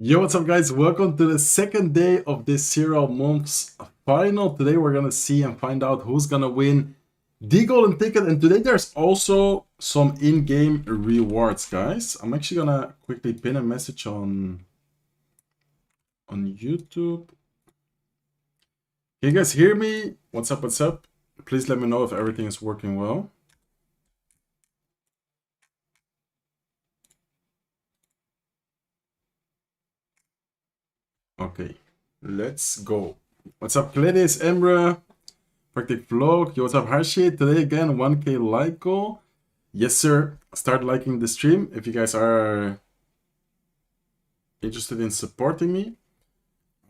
Yo, what's up, guys? Welcome to the second day of this CRL month's final. Today, we're gonna see and find out who's gonna win the golden ticket. And today, there's also some in-game rewards, guys. I'm actually gonna quickly pin a message on YouTube. Can you guys hear me? What's up? What's up? Please let me know if everything is working well. Okay, let's go. What's up, Gladys, Emra, Practic Vlog? Yo, what's up, Harshit? Today again, 1K like goal. Yes, sir. Start liking the stream if you guys are interested in supporting me.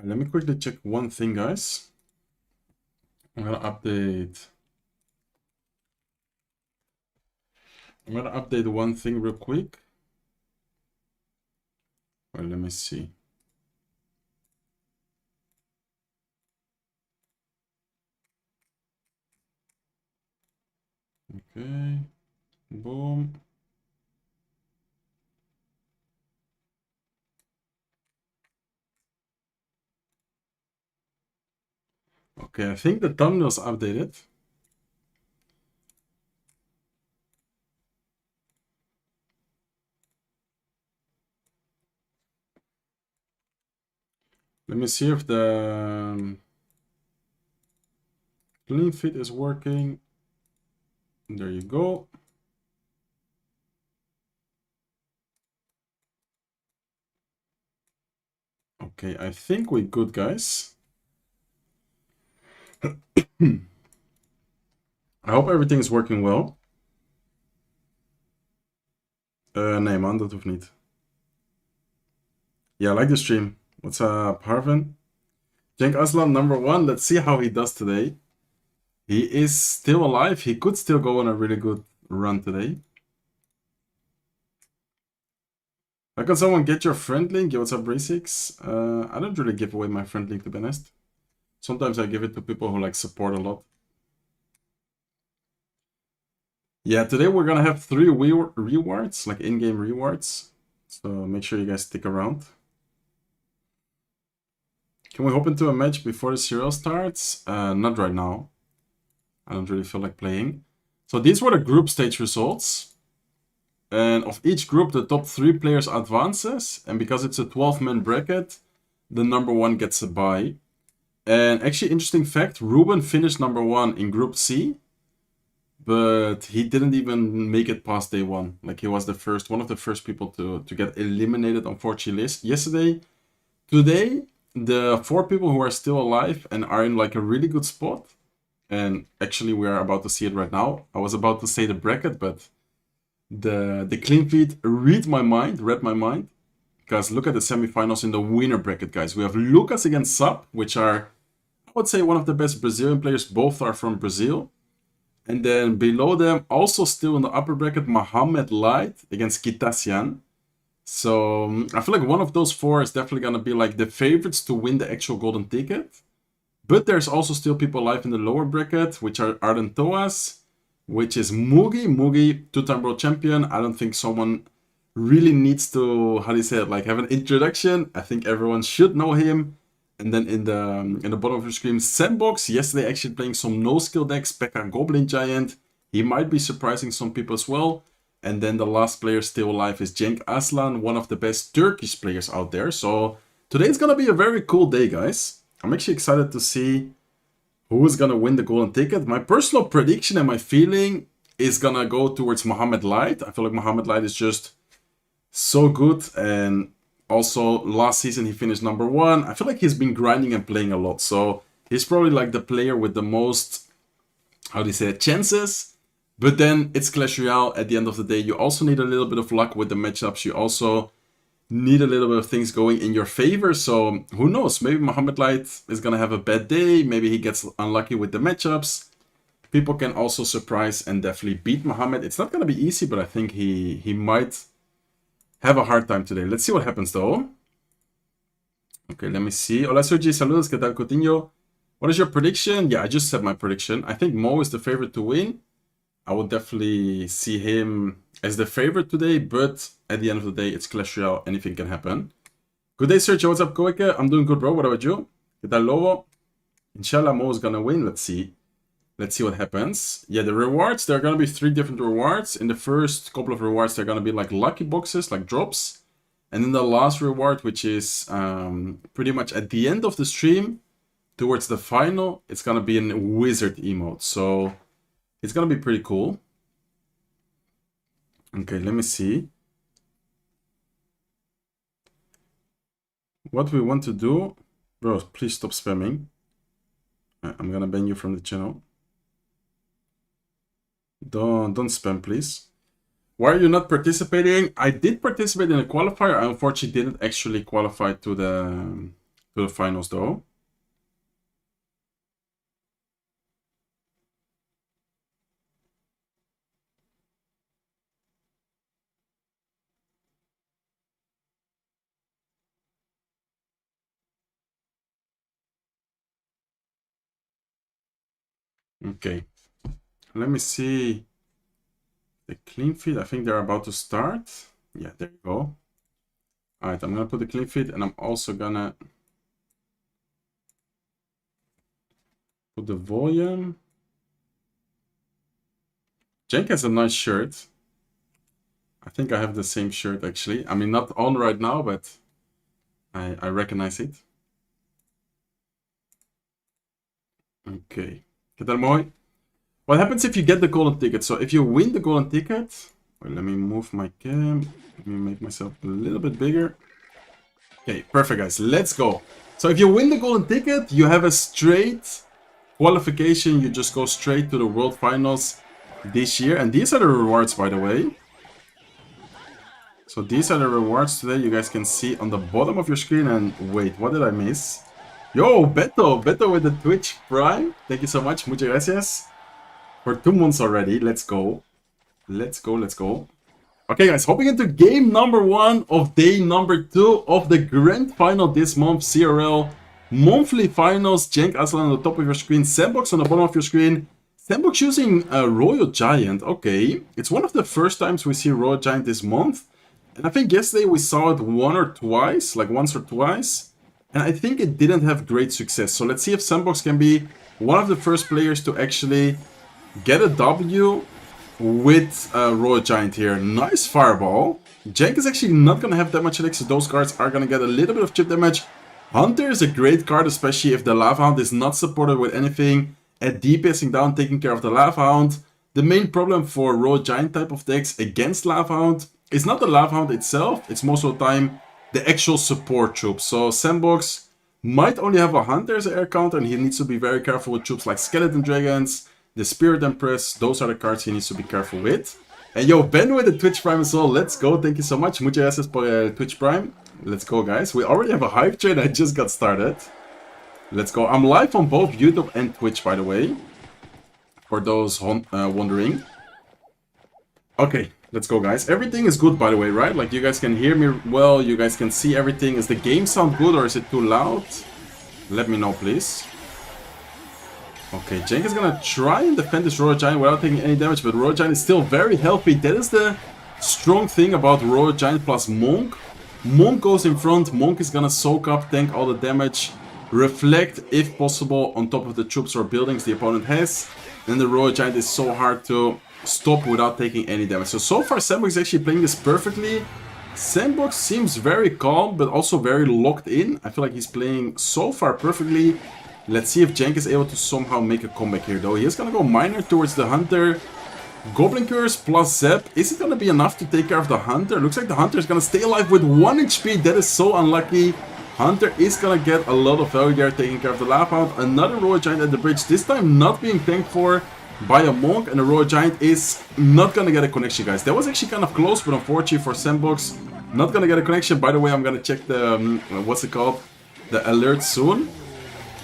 Let me quickly check one thing, guys. I'm gonna update one thing real quick. Well, let me see. Okay, boom. Okay, I think the thumbnail's updated. Let me see if the clean fit is working. There you go. Okay, I think we're good, guys. I hope everything is working well. Nee man, dat hoeft niet. Yeah, I like the stream. What's up, Harvin? Cenk Aslan, number 1. Let's see how he does today. He is still alive. He could still go on a really good run today. How can someone get your friend link? Yo, what's up, Ray6? I don't really give away my friend link, to be honest. Sometimes I give it to people who like support a lot. Yeah, today we're gonna have 3 rewards, like in-game rewards. So make sure you guys stick around. Can we hop into a match before the CRL starts? Not right now. I don't really feel like playing. So these were the group stage results. And of each group, the top 3 players advances. And because it's a 12-man bracket, the number 1 gets a bye. And actually, interesting fact, Ruben finished number 1 in Group C. But he didn't even make it past day 1. Like, he was one of the first people to get eliminated, unfortunately, yesterday. Today, the 4 people who are still alive and are in like a really good spot. And actually, we are about to see it right now. I was about to say the bracket, but the clean feed read my mind. Because look at the semifinals in the winner bracket, guys. We have Lucas against Sap, which are, I would say, one of the best Brazilian players. Both are from Brazil. And then below them, also still in the upper bracket, Mohamed Light against Kitasian. So I feel like one of those 4 is definitely going to be like the favorites to win the actual golden ticket. But there's also still people alive in the lower bracket, which are Arden Toas, which is Mugi. Mugi, 2-time world champion. I don't think someone really needs to, how do you say it, like have an introduction. I think everyone should know him. And then in the bottom of your screen, Sandbox. Yesterday actually playing some no-skill decks, Pekka Goblin Giant. He might be surprising some people as well. And then the last player still alive is Cenk Aslan, one of the best Turkish players out there. So today's gonna be a very cool day, guys. I'm actually excited to see who is gonna win the golden ticket. My personal prediction and my feeling is gonna go towards Mohamed Light. I feel like Mohamed Light is just so good, and also last season he finished number 1. I feel like he's been grinding and playing a lot, so he's probably like the player with the most, how do you say it, chances. But then it's Clash Royale. At the end of the day, you also need a little bit of luck with the matchups. You also need a little bit of things going in your favor. So who knows? Maybe Mohamed Light is going to have a bad day. Maybe he gets unlucky with the matchups. People can also surprise and definitely beat Mohamed. It's not going to be easy, but I think he might have a hard time today. Let's see what happens though. Okay, let me see. Hola Sergi, saludos, ¿qué tal Coutinho? What is your prediction? Yeah, I just said my prediction. I think Mo is the favorite to win. I would definitely see him as the favorite today, but at the end of the day, it's Clash Royale. Anything can happen. Good day, Sergio. What's up, Koike? I'm doing good, bro. What about you? ¿Qué tal, Lobo? Inshallah, Mo is gonna win. Let's see. Let's see what happens. Yeah, the rewards, there are gonna be 3 different rewards. In the first couple of rewards, they're gonna be like lucky boxes, like drops. And then the last reward, which is pretty much at the end of the stream, towards the final, it's gonna be in wizard emote. So it's gonna be pretty cool. Okay, let me see. What we want to do... Bro, please stop spamming. I'm gonna ban you from the channel. Don't spam, please. Why are you not participating? I did participate in a qualifier. I unfortunately didn't actually qualify to the finals, though. Okay. Let me see the clean feed. I think they're about to start. Yeah, there you go. Alright, I'm gonna put the clean feed, and I'm also gonna put the volume. Cenk has a nice shirt. I think I have the same shirt, actually. I mean, not on right now, but I recognize it. Okay. ¿Qué tal, Moy? What happens if you get the golden ticket? So if you win the golden ticket... Wait, let me move my cam. Let me make myself a little bit bigger. Okay, perfect, guys. Let's go. So if you win the golden ticket, you have a straight qualification. You just go straight to the World Finals this year. And these are the rewards, by the way. So these are the rewards today. You guys can see on the bottom of your screen. And wait, what did I miss? Yo, Beto with the Twitch Prime. Thank you so much. Muchas gracias. For 2 months already. Let's go. Let's go. Okay, guys. Hopping into game number 1 of day number 2 of the grand final this month. CRL monthly finals. Cenk Aslan on the top of your screen. Sandbox on the bottom of your screen. Sandbox using a Royal Giant. Okay. It's one of the first times we see Royal Giant this month. And I think yesterday we saw it once or twice. And I think it didn't have great success. So let's see if Sandbox can be one of the first players to actually get a W with Royal Giant here. Nice fireball. Cenk is actually not going to have that much attack, so those cards are going to get a little bit of chip damage. Hunter is a great card, especially if the Lava Hound is not supported with anything. At DPSing down, taking care of the Lava Hound. The main problem for Royal Giant type of decks against Lava Hound is not the Lava Hound itself, it's most of the time the actual support troops. So Sandbox might only have a Hunter as an air counter, and he needs to be very careful with troops like Skeleton Dragons, the Spirit Empress. Those are the cards he needs to be careful with. And yo, Ben with the Twitch Prime as well. Let's go. Thank you so much. Muchas gracias por Twitch Prime. Let's go, guys. We already have a hype train. I just got started. Let's go. I'm live on both YouTube and Twitch, by the way. For those wondering. Okay. Let's go, guys. Everything is good, by the way, right? Like, you guys can hear me well. You guys can see everything. Is the game sound good or is it too loud? Let me know, please. Okay, Cenk is gonna try and defend this Royal Giant without taking any damage, but Royal Giant is still very healthy. That is the strong thing about Royal Giant plus Monk. Monk goes in front. Monk is gonna soak up, tank all the damage, reflect, if possible, on top of the troops or buildings the opponent has. And the Royal Giant is so hard to stop without taking any damage. So far Sandbox is actually playing this perfectly. Sandbox seems very calm, but also very locked in. I feel like he's playing so far perfectly. Let's see if Cenk is able to somehow make a comeback here, though. He is gonna go Miner towards the Hunter. Goblin Curse plus Zap. Is it gonna be enough to take care of the Hunter? Looks like the Hunter is gonna stay alive with 1 HP. That is so unlucky. Hunter is gonna get a lot of value there, taking care of the Lava Hound. Another Royal Giant at the bridge, this time not being tanked for by a Monk, and the Royal Giant is not gonna get a connection, guys. That was actually kind of close, but unfortunately for Sandbox, not gonna get a connection. By the way, I'm gonna check the, what's it called? The alert soon.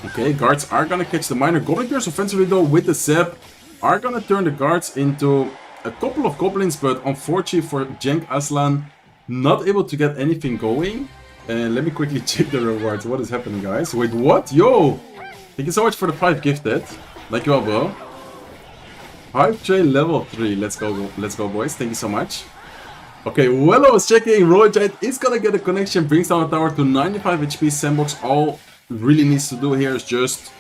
Okay, guards are gonna catch the Miner. Goblin Curse offensively, though, with the Zap, are gonna turn the guards into a couple of Goblins, but unfortunately for Cenk Aslan, not able to get anything going. And let me quickly check the rewards. What is happening, guys? Wait, what? Yo! Thank you so much for the 5 gifted. Like you all, bro. Hype train level 3. Let's go, boys. Thank you so much. Okay, well, I was checking. Royal Giant is gonna get a connection, brings down the tower to 95 HP. Sandbox all really needs to do here is just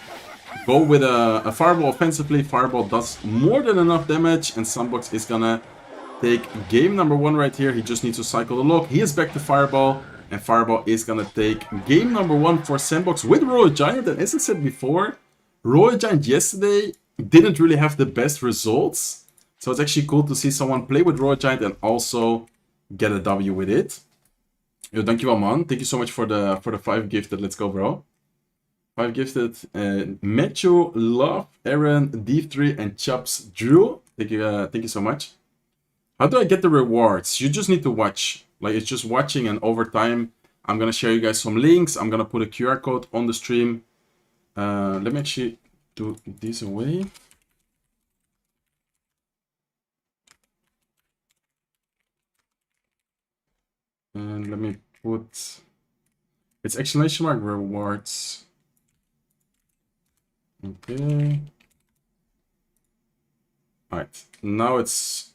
go with a Fireball offensively. Fireball does more than enough damage, and Sandbox is gonna take game number 1 right here. He just needs to cycle the lock. He is back to Fireball, and Fireball is gonna take game number 1 for Sandbox with Royal Giant. And as I said before, Royal Giant yesterday didn't really have the best results. So it's actually cool to see someone play with Royal Giant and also get a W with it. Yo, dankjewel man. Thank you so much for the 5 gifted. Let's go, bro. 5 gifted. Matthew, Love, Aaron, D3, and Chubbs Drew. Thank you so much. How do I get the rewards? You just need to watch. Like, it's just watching, and over time, I'm gonna share you guys some links. I'm gonna put a QR code on the stream. Let me actually do this away. And let me put... It's exclamation mark rewards. Okay. Alright, now it's...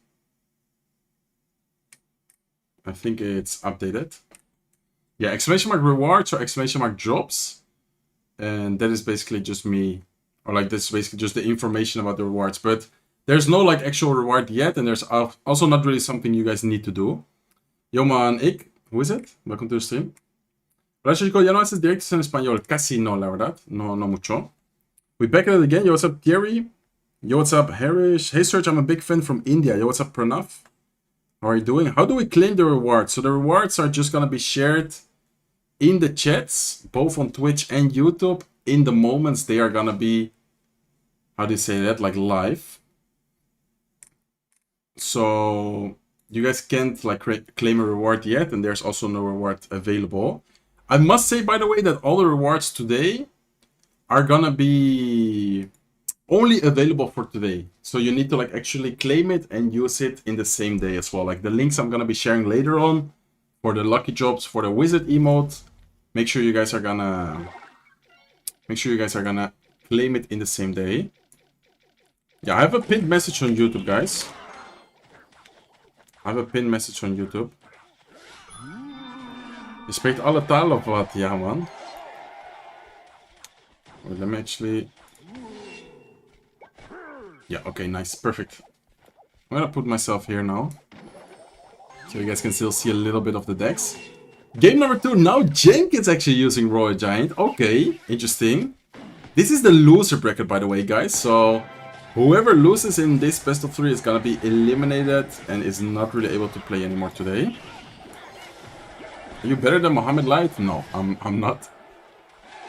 I think it's updated. Yeah, exclamation mark rewards or exclamation mark drops. And that is basically just me. Or like, this is basically just the information about the rewards. But there's no like actual reward yet. And there's also not really something you guys need to do. Yo man, hoe is het? Welcome to the stream. Gracias, chico. Ya no haces directos en español. Casi no, la verdad. No mucho. We back at it again. Yo, what's up, Thierry? Yo, what's up, Harish? Hey, Serge, I'm a big fan from India. Yo, what's up, Pranav? How are you doing? How do we claim the rewards? So the rewards are just gonna be shared in the chats, both on Twitch and YouTube. In the moments they are gonna be, how do you say that? Like live. So you guys can't like claim a reward yet, and there's also no reward available. I must say, by the way, that all the rewards today are gonna be only available for today. So you need to like actually claim it and use it in the same day as well. Like the links I'm gonna be sharing later on for the lucky jobs, for the wizard emote. Make sure you guys are gonna claim it in the same day. Yeah, I have a pinned message on YouTube, guys. I have a pinned message on YouTube. Je spreekt alle talen of wat? Ja, man. Wait, let me actually... Yeah, okay, nice, perfect. I'm gonna put myself here now. So you guys can still see a little bit of the decks. Game number 2, now Jenk is actually using Royal Giant. Okay, interesting. This is the loser bracket, by the way, guys. So whoever loses in this best of 3 is gonna be eliminated and is not really able to play anymore today. Are you better than Mohammed Light? No, I'm not.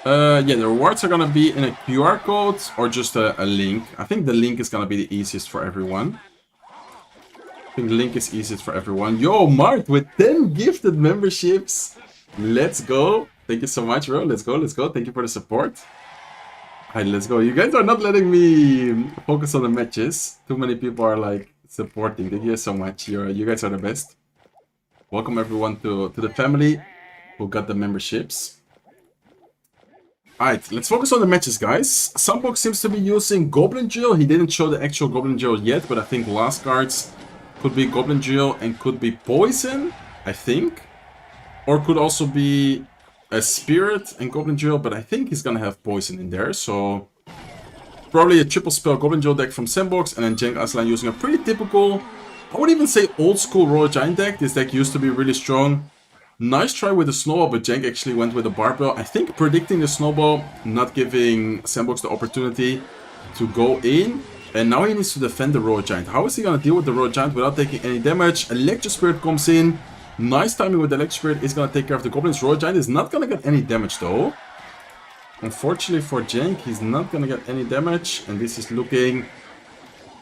Yeah, the rewards are gonna be in a QR code or just a link. I think the link is gonna be the easiest for everyone. I think the link is easiest for everyone. Yo, Mart with 10 gifted memberships. Let's go. Thank you so much, bro. Let's go, let's go. Thank you for the support. Alright, let's go. You guys are not letting me focus on the matches. Too many people are like supporting. Thank you so much. You guys are the best. Welcome everyone to the family who got the memberships. Alright, let's focus on the matches, guys. Sunbox seems to be using Goblin Drill. He didn't show the actual Goblin Drill yet, but I think last cards could be Goblin Drill and could be Poison, I think. Or could also be a Spirit and Goblin Drill, but I think he's gonna have Poison in there, so... Probably a triple spell Goblin Drill deck from Sandbox, and then Cenk Aslan using a pretty typical, I would even say old school Royal Giant deck. This deck used to be really strong. Nice try with the Snowball, but Cenk actually went with the Barbell. I think predicting the Snowball, not giving Sandbox the opportunity to go in. And now he needs to defend the Royal Giant. How is he going to deal with the Royal Giant without taking any damage? Electro Spirit comes in. Nice timing with the Electro Spirit. Is going to take care of the Goblins. Royal Giant is not going to get any damage though. Unfortunately for Cenk, he's not going to get any damage. And this is looking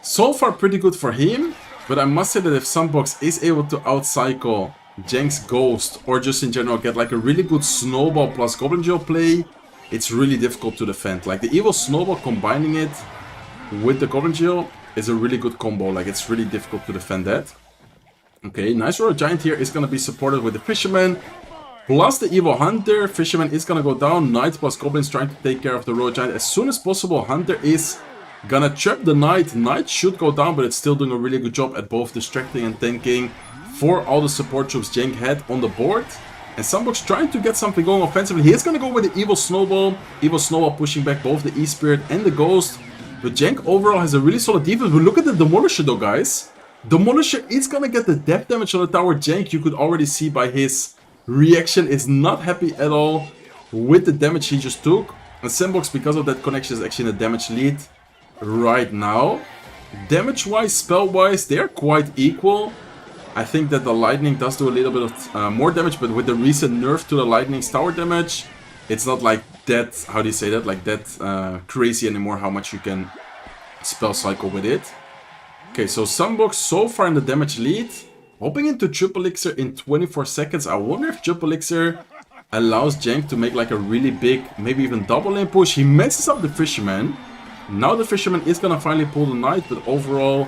so far pretty good for him. But I must say that if Sandbox is able to outcycle Cenk's Ghost, or just in general get like a really good Snowball plus Goblin Drill play, it's really difficult to defend. Like the Evil Snowball combining it with the Goblin Drill is a really good combo. Like it's really difficult to defend that. Okay, nice Royal Giant here is going to be supported with the Fisherman plus the Evil Hunter. Fisherman is going to go down. Knight plus Goblins trying to take care of the Royal Giant as soon as possible. Hunter is gonna trap the Knight. Knight should go down, but it's still doing a really good job at both distracting and tanking. for all the support troops Cenk had on the board. And Sandbox trying to get something going offensively. He's going to go with the Evil Snowball. Evil Snowball pushing back both the E-Spirit and the Ghost. But Cenk overall has a really solid defense. But look at the Demolisher though, guys. Demolisher is going to get the depth damage on the tower. Cenk, you could already see by his reaction, is not happy at all with the damage he just took. And Sandbox, because of that connection, is actually in a damage lead right now. Damage-wise, spell-wise, they're quite equal. I think that the Lightning does do a little bit of more damage, but with the recent nerf to the Lightning's tower damage, it's not like that, how do you say that, like that crazy anymore how much you can spell cycle with it. Okay, so Sandbox so far in the damage lead, hopping into Triple Elixir in 24 seconds. I wonder if Triple Elixir allows Cenk to make like a really big, maybe even double lane push. He messes up the Fisherman. Now the Fisherman is gonna finally pull the Knight, but overall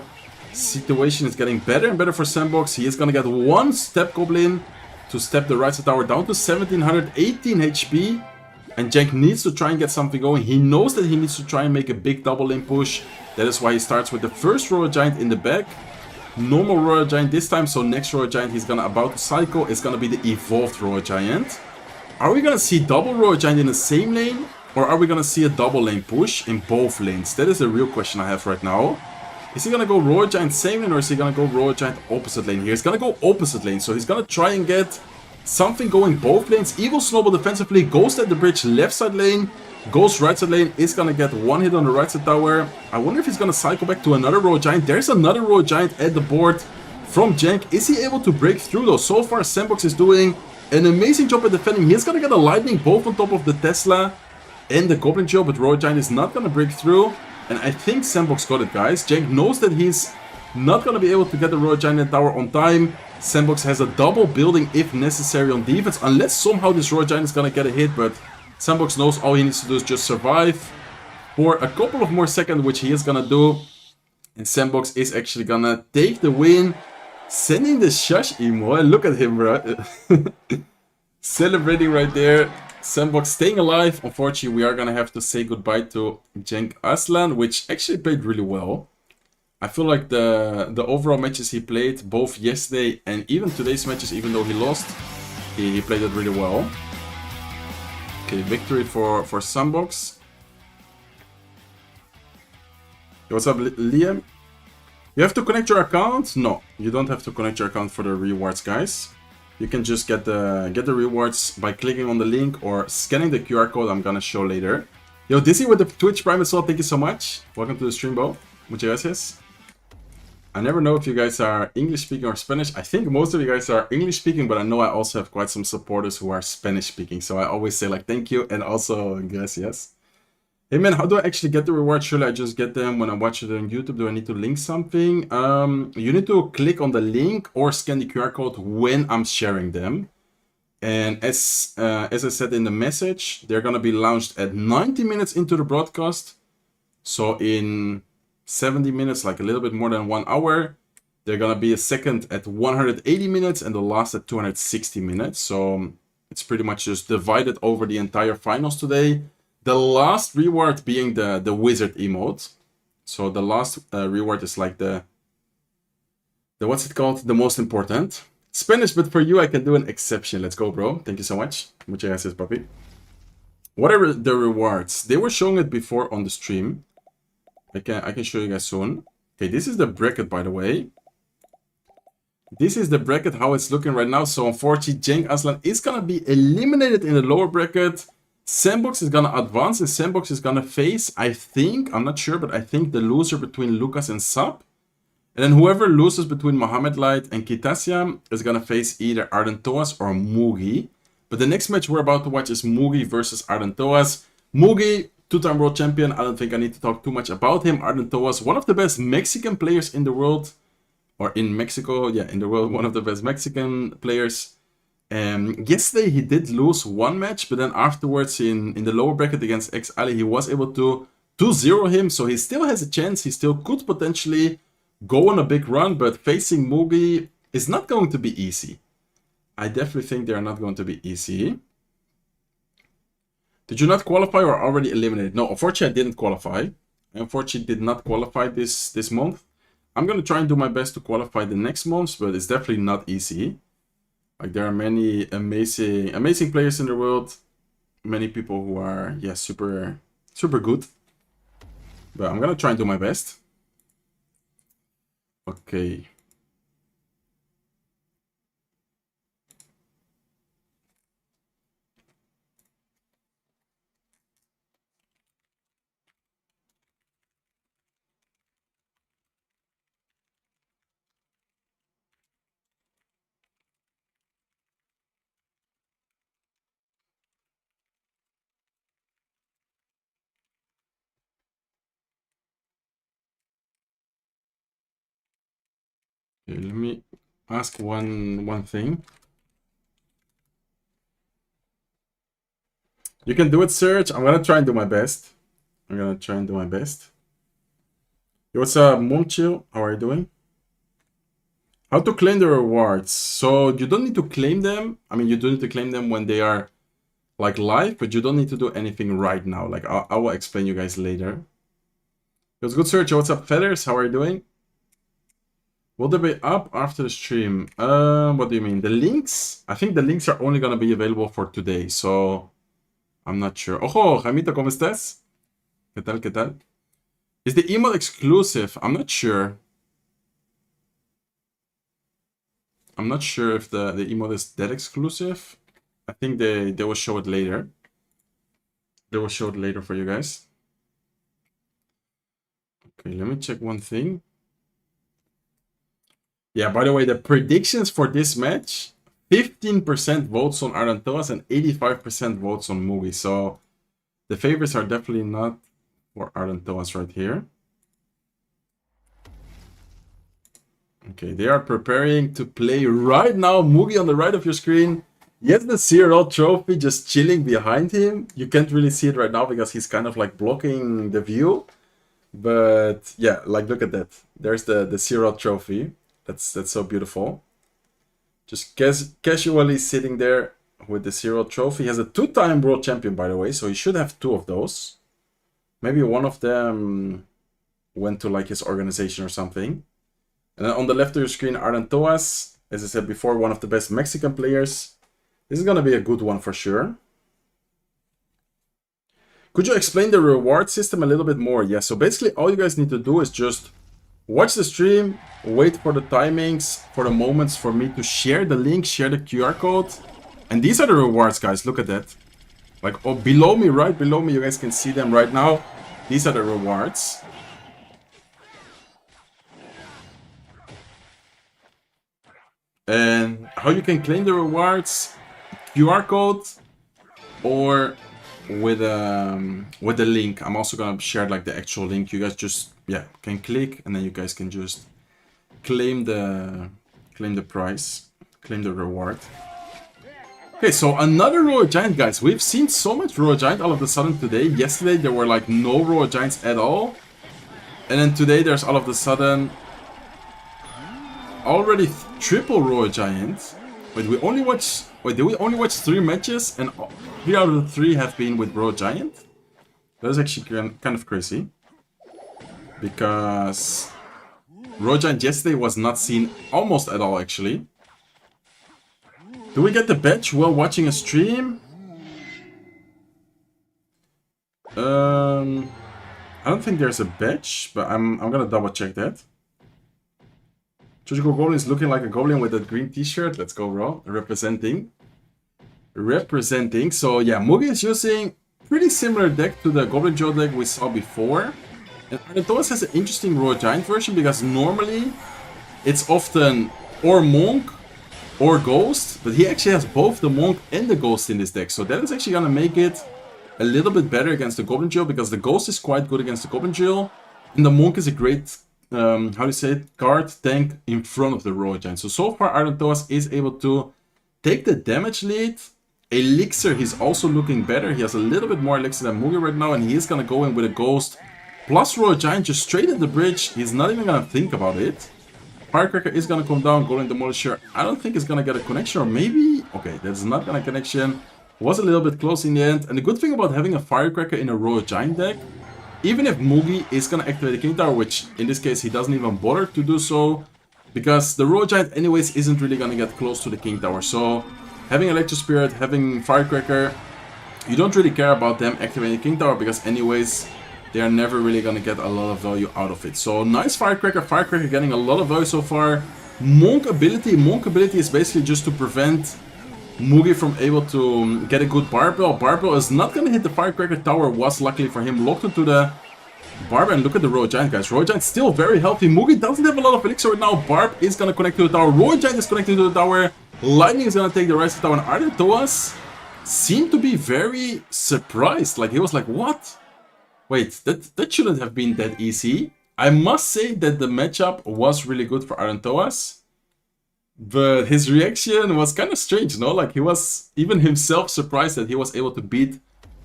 situation is getting better and better for Sandbox. He is gonna get one Step Goblin to step the right side tower down to 1718 HP. And Cenk needs to try and get something going. He knows that he needs to try and make a big double lane push. That is why he starts with the first Royal Giant in the back. Normal Royal Giant this time, so next Royal Giant he's gonna about to cycle is gonna be the evolved Royal Giant. Are we gonna see double Royal Giant in the same lane? Or are we gonna see a double lane push in both lanes? That is the real question I have right now. Is he gonna go Royal Giant same lane or is he gonna go Royal Giant opposite lane here? He's gonna go opposite lane, so he's gonna try and get something going both lanes. Evil Snowball defensively, Ghost at the bridge left side lane. Ghost right side lane is gonna get one hit on the right side tower. I wonder if he's gonna cycle back to another Royal Giant. There's another Royal Giant at the board from Cenk. Is he able to break through though? So far Sandbox is doing an amazing job at defending. He's gonna get a Lightning both on top of the Tesla and the Goblin Joe, but Royal Giant is not gonna break through. And I think Sandbox got it, guys. Cenk knows that he's not gonna be able to get the Royal Giant in the tower on time. Sandbox has a double building if necessary on defense, unless somehow this Royal Giant is gonna get a hit, but Sandbox knows all he needs to do is just survive for a couple of more seconds, which he is gonna do. And Sandbox is actually gonna take the win, sending the shush emo. Look at him, bro. Celebrating right there. Sandbox staying alive. Unfortunately, we are gonna have to say goodbye to Cenk Aslan, which actually played really well. I feel like the overall matches he played, both yesterday and even today's matches, even though he lost, he played it really well. Okay, victory for Sandbox. What's up, Liam? You have to connect your account? No, you don't have to connect your account for the rewards, guys. You can just get the rewards by clicking on the link or scanning the QR code I'm gonna show later. Yo, Dizzy with the Twitch Prime as well, thank you so much. Welcome to the stream, bro. Muchas gracias. I never know if you guys are English speaking or Spanish. I think most of you guys are English speaking, but I know I also have quite some supporters who are Spanish speaking. So I always say like thank you and also gracias. Hey man, how do I actually get the rewards? Should I just get them when I watch it on YouTube? Do I need to link something? You need to click on the link or scan the QR code when I'm sharing them. And as I said in the message, they're gonna be launched at 90 minutes into the broadcast. So in 70 minutes, like a little bit more than 1 hour, they're gonna be a second at 180 minutes and the last at 260 minutes. So it's pretty much just divided over the entire finals today. The last reward being the wizard emote. So the last reward is like the what's it called? The most important. Spanish, but for you I can do an exception. Let's go, bro. Thank you so much. Muchas gracias, papi. What are the rewards? They were showing it before on the stream. I can show you guys soon. Okay, this is the bracket, by the way. This is the bracket, how it's looking right now. So unfortunately, Cenk Aslan is gonna be eliminated in the lower bracket. Sandbox is gonna advance and Sandbox is gonna face, I think, I'm not sure, but I think the loser between Lucas and Sap. And then whoever loses between Mohamed Light and Kitasia is gonna face either Ardentoas or Mugi. But the next match we're about to watch is Mugi versus Ardentoas. Mugi, two-time world champion, I don't think I need to talk too much about him. Ardentoas, one of the best Mexican players in the world. Or in Mexico, yeah, in the world, one of the best Mexican players. Yesterday he did lose one match, but then afterwards in the lower bracket against X-Ali, he was able to 2-0 him, so he still has a chance. He still could potentially go on a big run, but facing Mugi is not going to be easy. I definitely think they are not going to be easy. Did you not qualify or already eliminated? No, unfortunately I didn't qualify. I unfortunately did not qualify this month. I'm gonna try and do my best to qualify the next months, but it's definitely not easy. Like, there are many amazing players in the world. Many people who are, yeah, super good. But I'm gonna try and do my best. Okay. Okay, let me ask one thing. You can do it, Serge. I'm gonna try and do my best. Yo, what's up, Monchil? How are you doing? How to claim the rewards? So you don't need to claim them. I mean, you do need to claim them when they are like live, but you don't need to do anything right now. Like, I will explain you guys later. It was good, Serge. What's up, Feathers? How are you doing? Will they be up after the stream? What do you mean? The links? I think the links are only gonna be available for today, so I'm not sure. Ojo, Jamito, ¿cómo estás? ¿Qué tal, qué tal? Is the emote exclusive? I'm not sure. I'm not sure if the emote is that exclusive. I think they will show it later. They will show it later for you guys. Okay, let me check one thing. Yeah, by the way, the predictions for this match, 15% votes on Arantoas and 85% votes on Mugi. So the favorites are definitely not for Arantoas right here. Okay, they are preparing to play right now. Mugi on the right of your screen. Yes, the CRL trophy just chilling behind him. You can't really see it right now because he's kind of like blocking the view. But yeah, like, look at that. There's the CRL trophy. That's so beautiful. Just casually sitting there with the CRL trophy. He has a 2-time world champion, by the way, so he should have 2 of those. Maybe one of them went to like his organization or something. And then on the left of your screen, Arantoas, as I said before, one of the best Mexican players. This is gonna be a good one for sure. Could you explain the reward system a little bit more? Yeah, so basically all you guys need to do is just watch the stream, wait for the timings, for the moments for me to share the link, share the QR code. And these are the rewards, guys. Look at that. Like, oh, below me, right below me, you guys can see them right now. These are the rewards. And how you can claim the rewards, QR code, or with the link. I'm also gonna share like the actual link. You guys just, yeah, can click, and then you guys can just claim the prize, claim the reward. Okay, so another Royal Giant, guys. We've seen so much Royal Giant all of a sudden today. Yesterday there were like no Royal Giants at all, and then today there's all of a sudden already triple Royal Giant. Wait, did we only watch 3 matches, and 3 out of the 3 have been with Royal Giant? That is actually kind of crazy, because Royal Giant yesterday was not seen almost at all, actually. Do we get the badge while watching a stream? I don't think there's a badge, but I'm gonna double check that. Chojico Goblin is looking like a goblin with a green t-shirt. Let's go, bro. Representing. So yeah, Mugi is using pretty similar deck to the Goblin Joe deck we saw before. And Arantoas has an interesting Royal Giant version, because normally it's often or Monk or Ghost, but he actually has both the Monk and the Ghost in this deck. So that is actually gonna make it a little bit better against the Goblin Jill, because the Ghost is quite good against the Goblin Jill, and the Monk is a great how do you say it, card tank in front of the Royal Giant. So far Arantoas is able to take the damage lead. Elixir, he's also looking better. He has a little bit more Elixir than Mugi right now, and he is gonna go in with a Ghost plus Royal Giant just straight at the bridge. He's not even gonna think about it. Firecracker is gonna come down, Golden Demolisher. I don't think it's gonna get a connection, or maybe... Okay, that's not gonna connection. Was a little bit close in the end. And the good thing about having a Firecracker in a Royal Giant deck even if Mugi is gonna activate the King Tower, which in this case he doesn't even bother to do so, because the Royal Giant anyways isn't really gonna get close to the King Tower. So having Electro Spirit, having Firecracker, you don't really care about them activating the King Tower, because anyways they are never really gonna get a lot of value out of it. So nice Firecracker, Firecracker getting a lot of value so far. Monk ability is basically just to prevent Mugi from able to get a good Barbell. Barbell is not gonna hit the Firecracker Tower, was luckily for him locked into the Barb, and look at the Royal Giant, guys. Royal Giant still very healthy. Mugi doesn't have a lot of elixir right now. Barb is gonna connect to the tower. Royal Giant is connecting to the tower. Lightning is gonna take the rest of the tower. And Ardentoas seemed to be very surprised. Like, he was like, what? Wait, that shouldn't have been that easy. I must say that the matchup was really good for Ardentoas. But his reaction was kind of strange, no? Like, he was even himself surprised that he was able to beat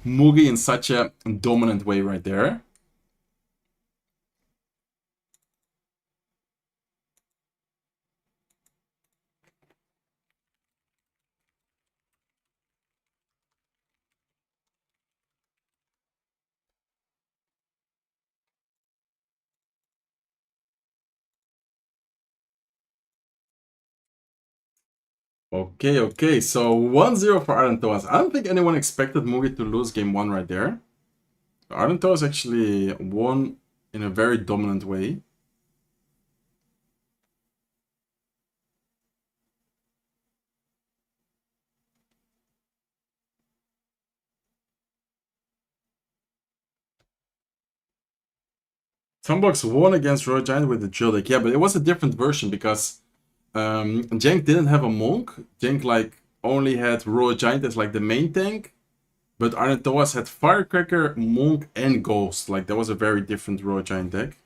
Mugi in such a dominant way right there. Okay, so 1-0 for Ardentoas. I don't think anyone expected Mugi to lose game 1 right there. Ardentoas actually won in a very dominant way. Sunbox won against Royal Giant with the drill deck. Yeah, but it was a different version because Jank didn't have a Monk. Jank like only had Royal Giant as like the main tank. But Ardentoas had Firecracker, Monk, and Ghost. Like, that was a very different Royal Giant deck.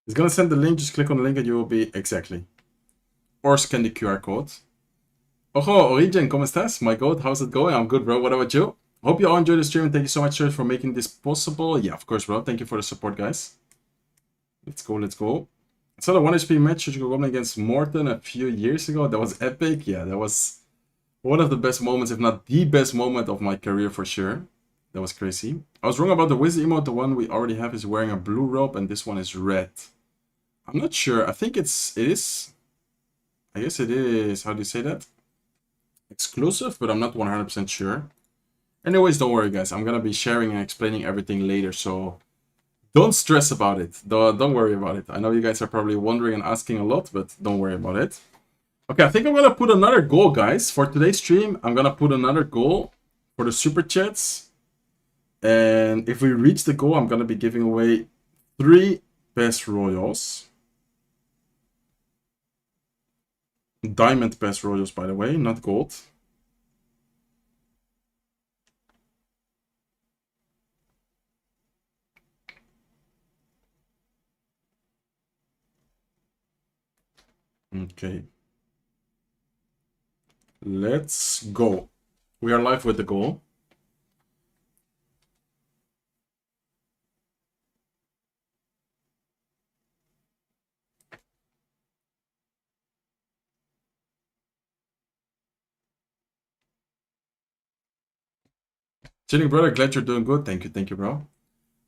He's gonna send the link, just click on the link and you will be exactly. Or scan the QR code. Ojo, Origin, ¿cómo estás? My god, how's it going? I'm good, bro. What about you? Hope you all enjoyed the stream and thank you so much, Serge, for making this possible. Yeah, of course, bro. Thank you for the support, guys. Let's go, let's go. I saw the 1 HP match, Surgical Goblin against Morton a few years ago. That was epic. Yeah, that was one of the best moments, if not the best moment of my career for sure. That was crazy. I was wrong about the Wizard emote. The one we already have is wearing a blue robe and this one is red. I'm not sure. I think it is. I guess it is. How do you say that? Exclusive, but I'm not 100% sure. Anyways, don't worry, guys. I'm gonna be sharing and explaining everything later, so don't stress about it. Don't worry about it. I know you guys are probably wondering and asking a lot, but don't worry about it. Okay, I think I'm gonna put another goal, guys. For today's stream, I'm gonna put another goal for the super chats. And if we reach the goal, I'm gonna be giving away 3 best royals. Diamond best royals, by the way, not gold. Okay. Let's go. We are live with the goal. Chilling, brother. Glad you're doing good. Thank you, bro.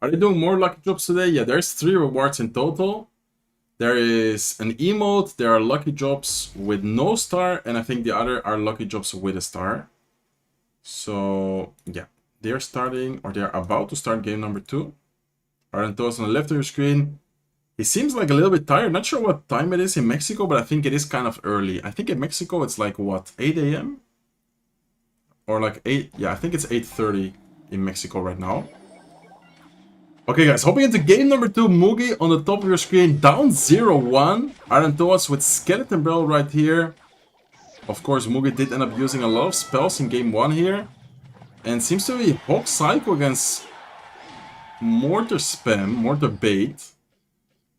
Are they doing more lucky drops today? Yeah, there's 3 rewards in total. There is an emote, there are lucky drops with no star, and I think the other are lucky drops with a star. So, yeah. They're starting, or they're about to start game number 2. Ardentoas on the left of your screen. He seems like a little bit tired. Not sure what time it is in Mexico, but I think it is kind of early. I think in Mexico it's like, what, 8 a.m.? Or like 8, yeah, I think it's 8:30 in Mexico right now. Okay, guys, hopping into game number 2, Mugi on the top of your screen, down 0-1. Ardentoas with Skeleton Barrel right here. Of course, Mugi did end up using a lot of spells in game 1 here. And seems to be Hawk Psycho against Mortar Spam, Mortar Bait.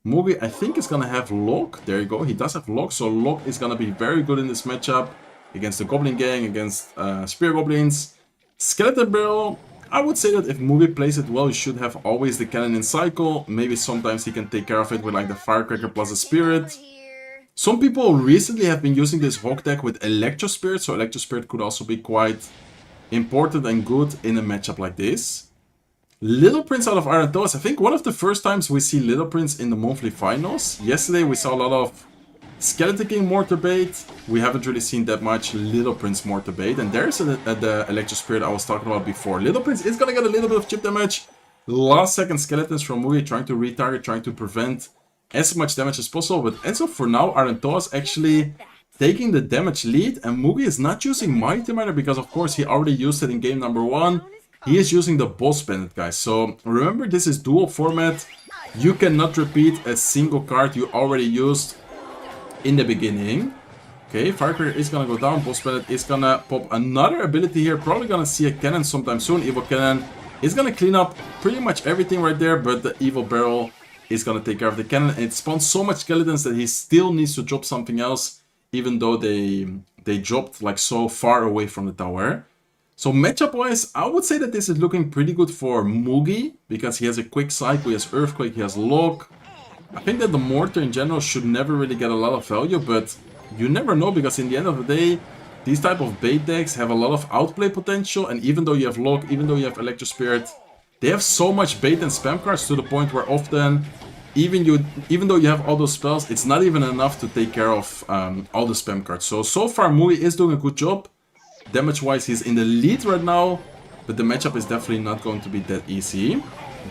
Mugi, I think, is gonna have Lock. There you go, he does have Lock, so Lock is gonna be very good in this matchup against the Goblin Gang, against Spear Goblins. Skeleton Barrel, I would say that if Mugi plays it well, you should have always the cannon in cycle. Maybe sometimes he can take care of it with like the Firecracker plus a Spirit. Some people recently have been using this Hawk deck with Electro Spirit, so Electro Spirit could also be quite important and good in a matchup like this. Little Prince out of Iron Toes. I think one of the first times we see Little Prince in the monthly finals. Yesterday we saw a lot of Skeleton King Mortar Bait. We haven't really seen that much Little Prince Mortar Bait. And there's the Electro Spirit I was talking about before. Little Prince is gonna get a little bit of chip damage. Last second Skeletons from Mugi trying to retarget, trying to prevent as much damage as possible. But Enzo for now, Iron Toes actually taking the damage lead. And Mugi is not using Mighty Miner because of course he already used it in game number 1. He is using the Boss Bandit, guys. So remember, this is dual format. You cannot repeat a single card you already used in the beginning. Okay, Firecracker is gonna go down. Boss Bandit is gonna pop another ability here. Probably gonna see a cannon sometime soon. Evil Cannon is gonna clean up pretty much everything right there. But the Evil Barrel is gonna take care of the cannon. And it spawns so much skeletons that he still needs to drop something else. Even though they dropped like so far away from the tower. So matchup-wise, I would say that this is looking pretty good for Mugi, because he has a quick cycle, he has Earthquake, he has Lock. I think that the Mortar in general should never really get a lot of value, but you never know, because in the end of the day, these type of bait decks have a lot of outplay potential, and even though you have Lock, even though you have Electro Spirit, they have so much bait and spam cards to the point where often, even though you have all those spells, it's not even enough to take care of all the spam cards. So far Mugi is doing a good job. Damage-wise, he's in the lead right now, but the matchup is definitely not going to be that easy.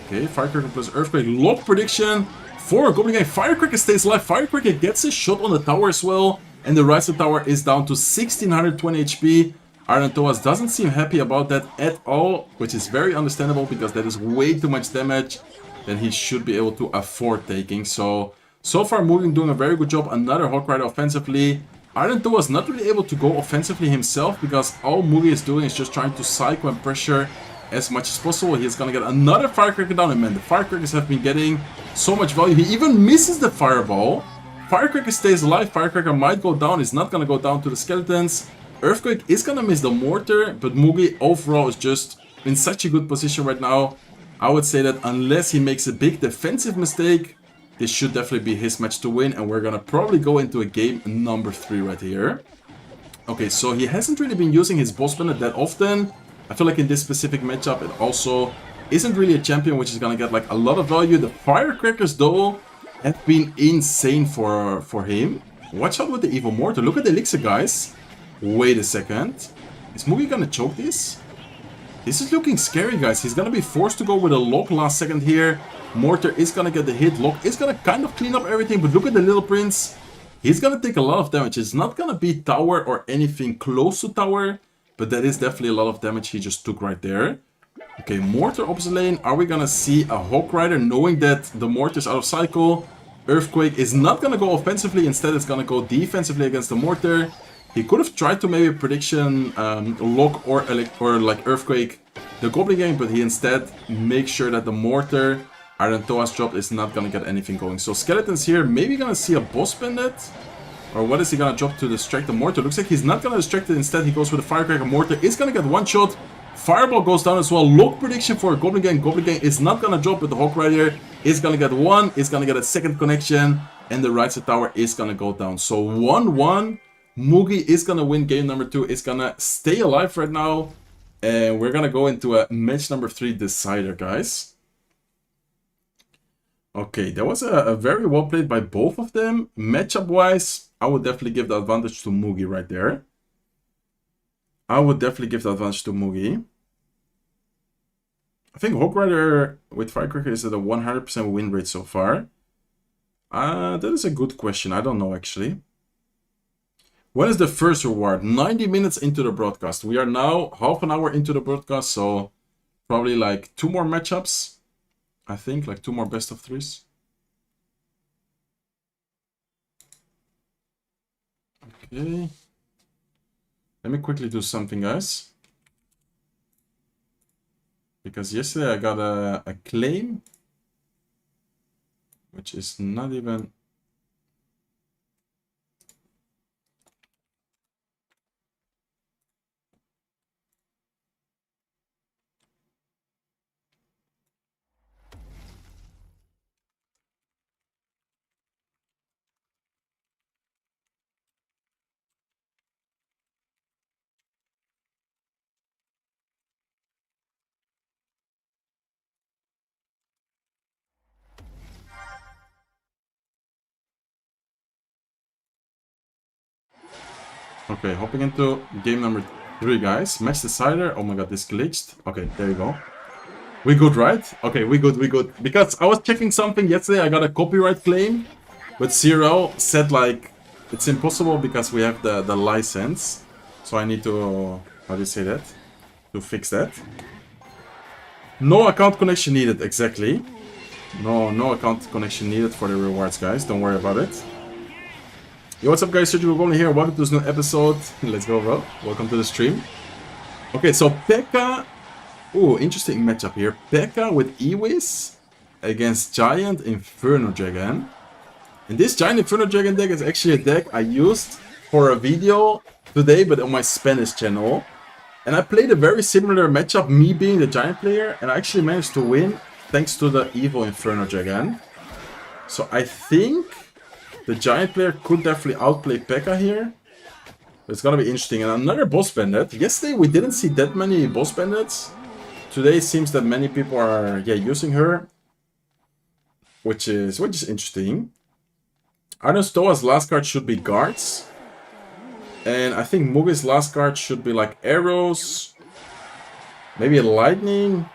Okay, Firecracker plus Earthquake. Lock prediction for Goblin Gang. Firecracker stays alive. Firecracker gets a shot on the tower as well, and the Rise of Tower is down to 1620 HP. Iron Toas doesn't seem happy about that at all, which is very understandable because that is way too much damage that he should be able to afford taking. So far Mugi doing a very good job. Another Hawk Rider offensively. Iron Toas not really able to go offensively himself because all Mugi is doing is just trying to cycle and pressure as much as possible. He's gonna get another Firecracker down, and man, the Firecrackers have been getting so much value. He even misses the Fireball. Firecracker stays alive. Firecracker might go down. He's not gonna go down to the Skeletons. Earthquake is gonna miss the Mortar, but Mugi overall is just in such a good position right now. I would say that unless he makes a big defensive mistake, this should definitely be his match to win, and we're gonna probably go into a game number 3 right here. Okay, so he hasn't really been using his Boss Bandit that often. I feel like in this specific matchup, it also isn't really a champion which is gonna get like a lot of value. The Firecrackers, though, have been insane for him. Watch out with the Evil Mortar. Look at the Elixir, guys. Wait a second. Is Mugi gonna choke this? This is looking scary, guys. He's gonna be forced to go with a Lock last second here. Mortar is gonna get the hit. Lock is gonna kind of clean up everything, but look at the Little Prince. He's gonna take a lot of damage. It's not gonna be tower or anything close to tower, but that is definitely a lot of damage he just took right there. Okay, Mortar opposite lane. Are we gonna see a Hawk Rider knowing that the Mortar is out of cycle? Earthquake is not gonna go offensively. Instead, it's gonna go defensively against the Mortar. He could have tried to maybe prediction Lock or like Earthquake the Goblin Gang, but he instead makes sure that the Mortar Iron Toas drop is not gonna get anything going. So Skeletons here, maybe gonna see a Boss Bandit? Or what is he gonna drop to distract the Mortar? Looks like he's not gonna distract it, instead he goes with a Firecracker. Mortar is gonna get one shot. Fireball goes down as well. Lock prediction for Goblin Gang. Goblin Gang is not gonna drop, but the Hawk Rider is gonna get one, is gonna get a second connection, and the Rise of Tower is gonna go down. So 1-1. Mugi is gonna win game number 2, is gonna stay alive right now. And we're gonna go into a match number 3 decider, guys. Okay, that was a very well played by both of them. Matchup-wise, I would definitely give the advantage to Mugi right there. I would definitely give the advantage to Mugi. I think Hawk Rider with Firecracker is at a 100% win rate so far. That is a good question. I don't know, actually. When is the first reward? 90 minutes into the broadcast. We are now half an hour into the broadcast, so probably like 2 more matchups. I think, like 2 more best of 3s. Okay. Let me quickly do something, guys. Because yesterday I got a claim, which is not even... Okay, hopping into game number 3, guys. Match decider. Oh my god, this glitched. Okay, there you go. We good, right? Okay, we good, we good. Because I was checking something yesterday, I got a copyright claim. But CRL said, like, it's impossible because we have the license. So I need to, how do you say that? To fix that. No account connection needed, exactly. No account connection needed for the rewards, guys. Don't worry about it. Yo, what's up, guys? Surgical Goblin here. Welcome to this new episode. Let's go, bro. Welcome to the stream. Okay, so P.E.K.K.A. Ooh, interesting matchup here. P.E.K.K.A. with Ewis against Giant Inferno Dragon. And this Giant Inferno Dragon deck is actually a deck I used for a video today, but on my Spanish channel. And I played a very similar matchup, me being the Giant player, and I actually managed to win thanks to the Evil Inferno Dragon. So I think the Giant player could definitely outplay P.E.K.K.A. here. It's gonna be interesting. And another boss bandit. Yesterday we didn't see that many boss bandits. Today it seems that many people are using her. Which is interesting. Arnostoa's last card should be guards. And I think Mugi's last card should be like arrows. Maybe a lightning.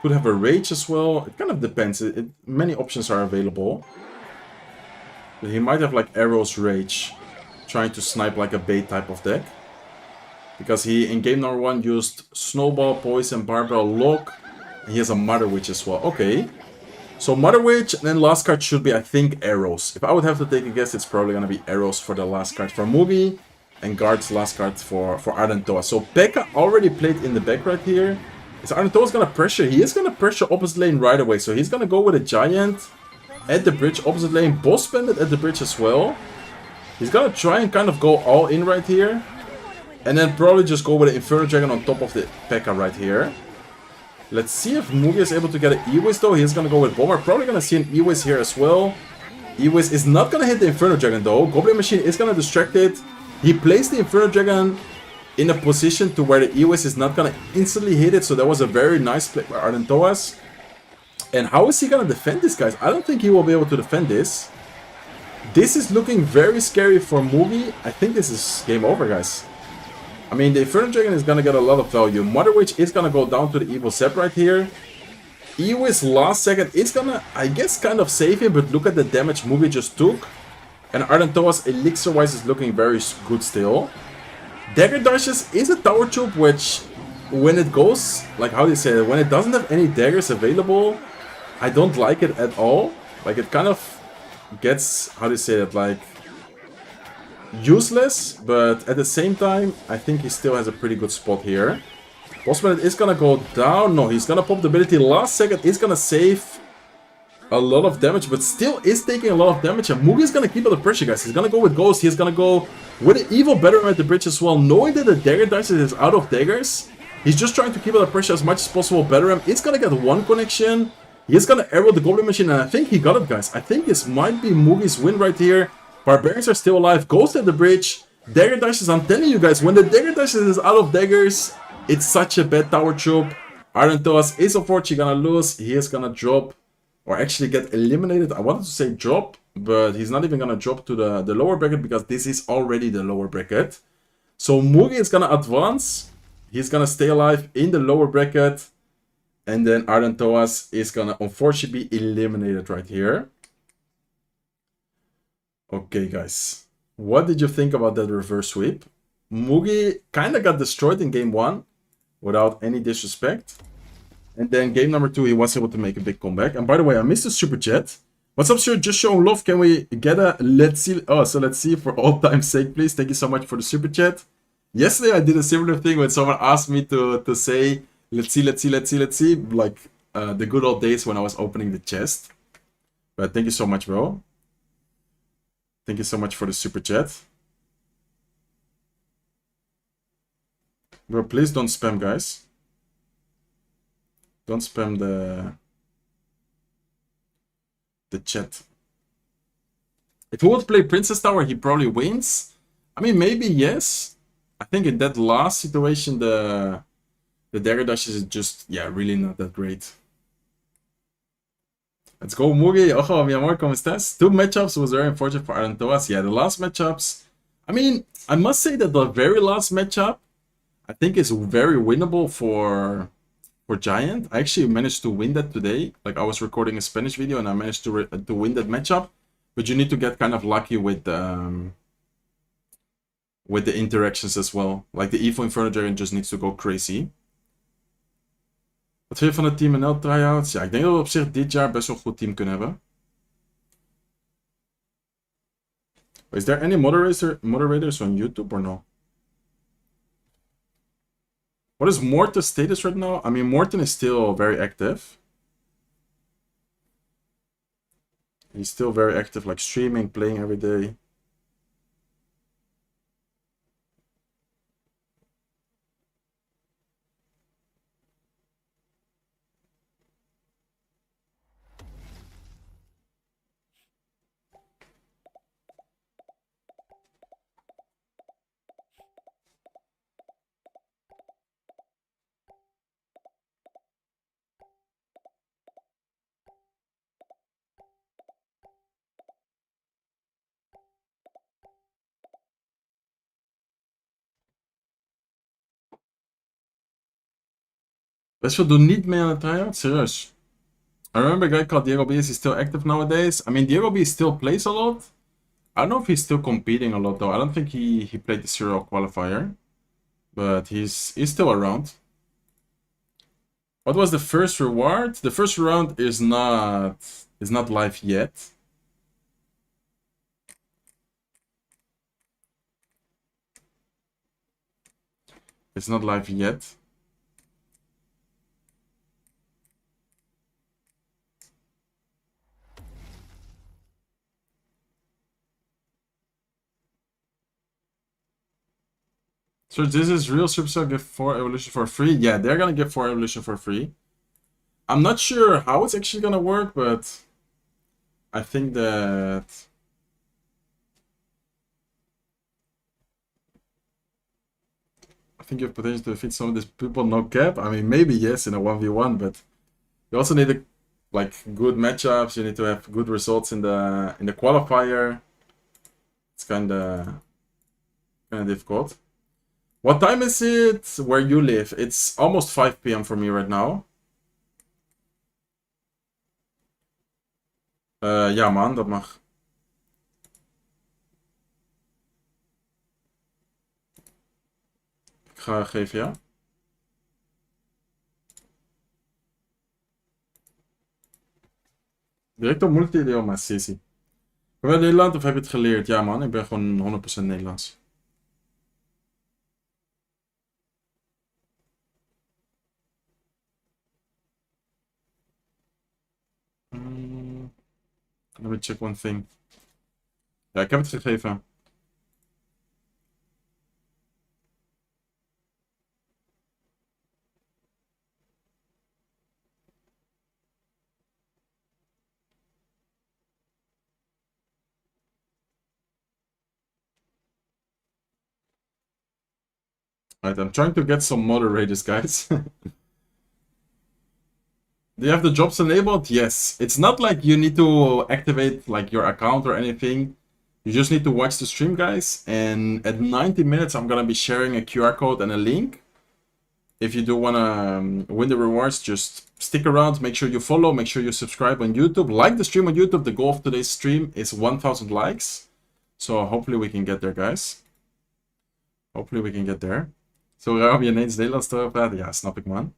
Could have a rage as well. It kind of depends. Many options are available. But he might have like arrows, rage. Trying to snipe like a bait type of deck. Because he in game number 1 used Snowball, Poison, Barbell, Lock. And he has a Mother Witch as well. Okay. So Mother Witch, and then last card should be, I think, arrows. If I would have to take a guess, it's probably going to be arrows for the last card for Mugi. And guards last card for Ardentoa. So P.E.K.K.A. already played in the back right here. Is Ardentoa's going to pressure? He is going to pressure opposite lane right away. So he's going to go with a Giant at the bridge opposite lane. Boss Bandit at the bridge as well. He's going to try and kind of go all in right here. And then probably just go with an Inferno Dragon on top of the P.E.K.K.A. right here. Let's see if Mugi is able to get an Ewis though. He's going to go with Bomber. Probably going to see an Ewis here as well. Ewis is not going to hit the Inferno Dragon though. Goblin Machine is going to distract it. He placed the Inferno Dragon in a position to where the Ewis is not going to instantly hit it. So that was a very nice play by Ardentoas. And how is he going to defend this, guys? I don't think he will be able to defend this. This is looking very scary for Mugi. I think this is game over, guys. I mean, the Inferno Dragon is going to get a lot of value. Mother Witch is going to go down to the Evil Zap right here. Ewis last second is going to, I guess, kind of save him. But look at the damage Mugi just took. And Ardentoa's elixir-wise is looking very good still. Dagger Dashes is a tower troop, which, when it goes, like how do you say it, when it doesn't have any daggers available, I don't like it at all. Like, it kind of gets, how do you say it, like, useless. But at the same time, I think he still has a pretty good spot here. Boss Bandit is gonna go down. No, he's gonna pop the ability. Last second is gonna save a lot of damage, but still is taking a lot of damage. And Mugi is gonna keep up the pressure, guys. He's gonna go with Ghost. He's gonna go with an Evil Battery at the bridge as well, knowing that the Dagger Dice is out of daggers. He's just trying to keep up the pressure as much as possible. Battery is gonna get one connection. He's gonna arrow the Goblin Machine, and I think he got it, guys. I think this might be Mugi's win right here. Barbarians are still alive. Ghost at the bridge. Dagger Dashes, I'm telling you guys, when the Dagger Dashes is out of daggers, it's such a bad tower troop. Ardentoas is unfortunately gonna lose. He is gonna drop, or actually get eliminated. I wanted to say drop, but he's not even gonna drop to the lower bracket because this is already the lower bracket. So Mugi is gonna advance. He's gonna stay alive in the lower bracket. And then Ardentoas is gonna unfortunately be eliminated right here. Okay, guys. What did you think about that reverse sweep? Mugi kind of got destroyed in game 1 without any disrespect. And then game number 2, he was able to make a big comeback. And by the way, I missed the super chat. What's up, sir? Just showing love. Can we get a let's see? Oh, so let's see for all time's sake, please. Thank you so much for the super chat. Yesterday, I did a similar thing when someone asked me to say, let's see, like the good old days when I was opening the chest. But thank you so much, bro. Thank you so much for the super chat. Bro, please don't spam, guys. Don't spam the chat. If he would play Princess Tower, he probably wins. I mean, maybe yes. I think in that last situation, the Dagger Dashes is just, yeah, really not that great. Let's go, Mugi. Ojo, mi amor, ¿cómo estás? 2 matchups was very unfortunate for Ardentoas. Yeah, the last matchups, I mean, I must say that the very last matchup, I think is very winnable for Giant. I actually managed to win that today. Like I was recording a Spanish video and I managed to win that matchup. But you need to get kind of lucky with the interactions as well. Like the Evil Inferno Dragon just needs to go crazy. Wat vind je van het Team NL tryouts? Ja, ik denk dat we op zich dit jaar best wel een goed team kunnen hebben. Is there any moderators on YouTube or no? What is Morten's status right now? I mean, Morten is still very active. He's still very active, like streaming, playing every day. Best veel doen niet mee aan de tryout? Serieus. I remember a guy called Diego B. Is he still active nowadays? I mean, Diego B still plays a lot. I don't know if he's still competing a lot though. I don't think he played the CRL qualifier. But he's still around. What was the first reward? The first round is not live yet. It's not live yet. So this is real Supercell give 4 evolution for free? Yeah, they're gonna give 4 evolution for free. I'm not sure how it's actually gonna work, but I think that you have potential to defeat some of these people no cap. I mean, maybe yes in a 1v1, but you also need like good matchups. You need to have good results in the qualifier. It's kind of difficult. What time is it where you live? It's almost 5 p.m. for me right now. Ja man, dat mag. Ik ga geven, ja. Direct op multi-idioma, Sissy. Ben je Nederland of heb je het geleerd? Ja man, ik ben gewoon 100% Nederlands. Let me check one thing. Ja, ik heb het gegeven. Right, I'm trying to get some moderators, guys. Do you have the jobs enabled? Yes. It's not like you need to activate like your account or anything. You just need to watch the stream, guys. And at 90 minutes, I'm gonna be sharing a QR code and a link. If you do wanna win the rewards, just stick around. Make sure you follow. Make sure you subscribe on YouTube. Like the stream on YouTube. The goal of today's stream is 1,000 likes. So hopefully we can get there, guys. Hopefully we can get there. Zo raar om je ineens Nederlands te praten. Ja, snap ik, man.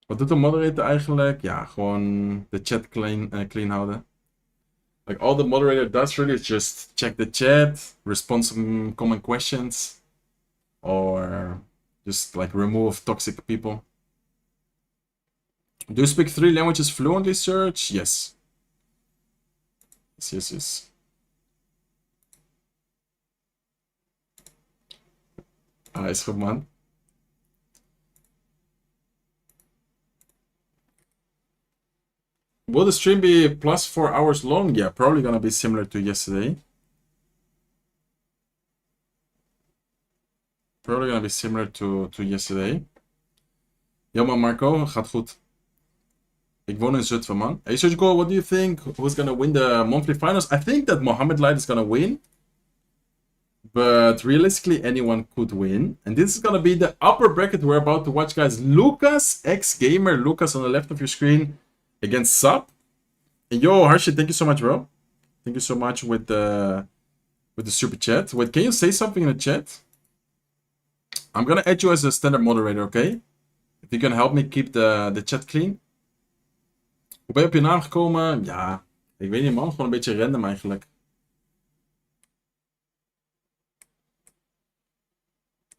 Wat doet de moderator eigenlijk? Ja, gewoon de chat clean houden. Like, all the moderator does really is just check the chat, respond some common questions, or just, like, remove toxic people. Do you speak 3 languages fluently, Serge? Yes. Yes. Ah, is goed, man. Will the stream be plus 4 hours long? Yeah, probably gonna be similar to yesterday. Probably gonna be similar to yesterday. Jammer, Marco, gaat goed. Ik woon in Zutphen, man. Hey, Surgical, what do you think? Who's gonna win the monthly finals? I think that Mohamed Light is gonna win. But realistically, anyone could win. And this is going to be the upper bracket we're about to watch, guys. Lucas, ex-gamer, Lucas on the left of your screen against Sub. And yo, Harshit, thank you so much, bro. Thank you so much with the super chat. Wait, can you say something in the chat? I'm going to add you as a standard moderator, okay? If you can help me keep the chat clean. Hoe ben je op je naam gekomen? Ja, ik weet niet, man. Gewoon een beetje random eigenlijk.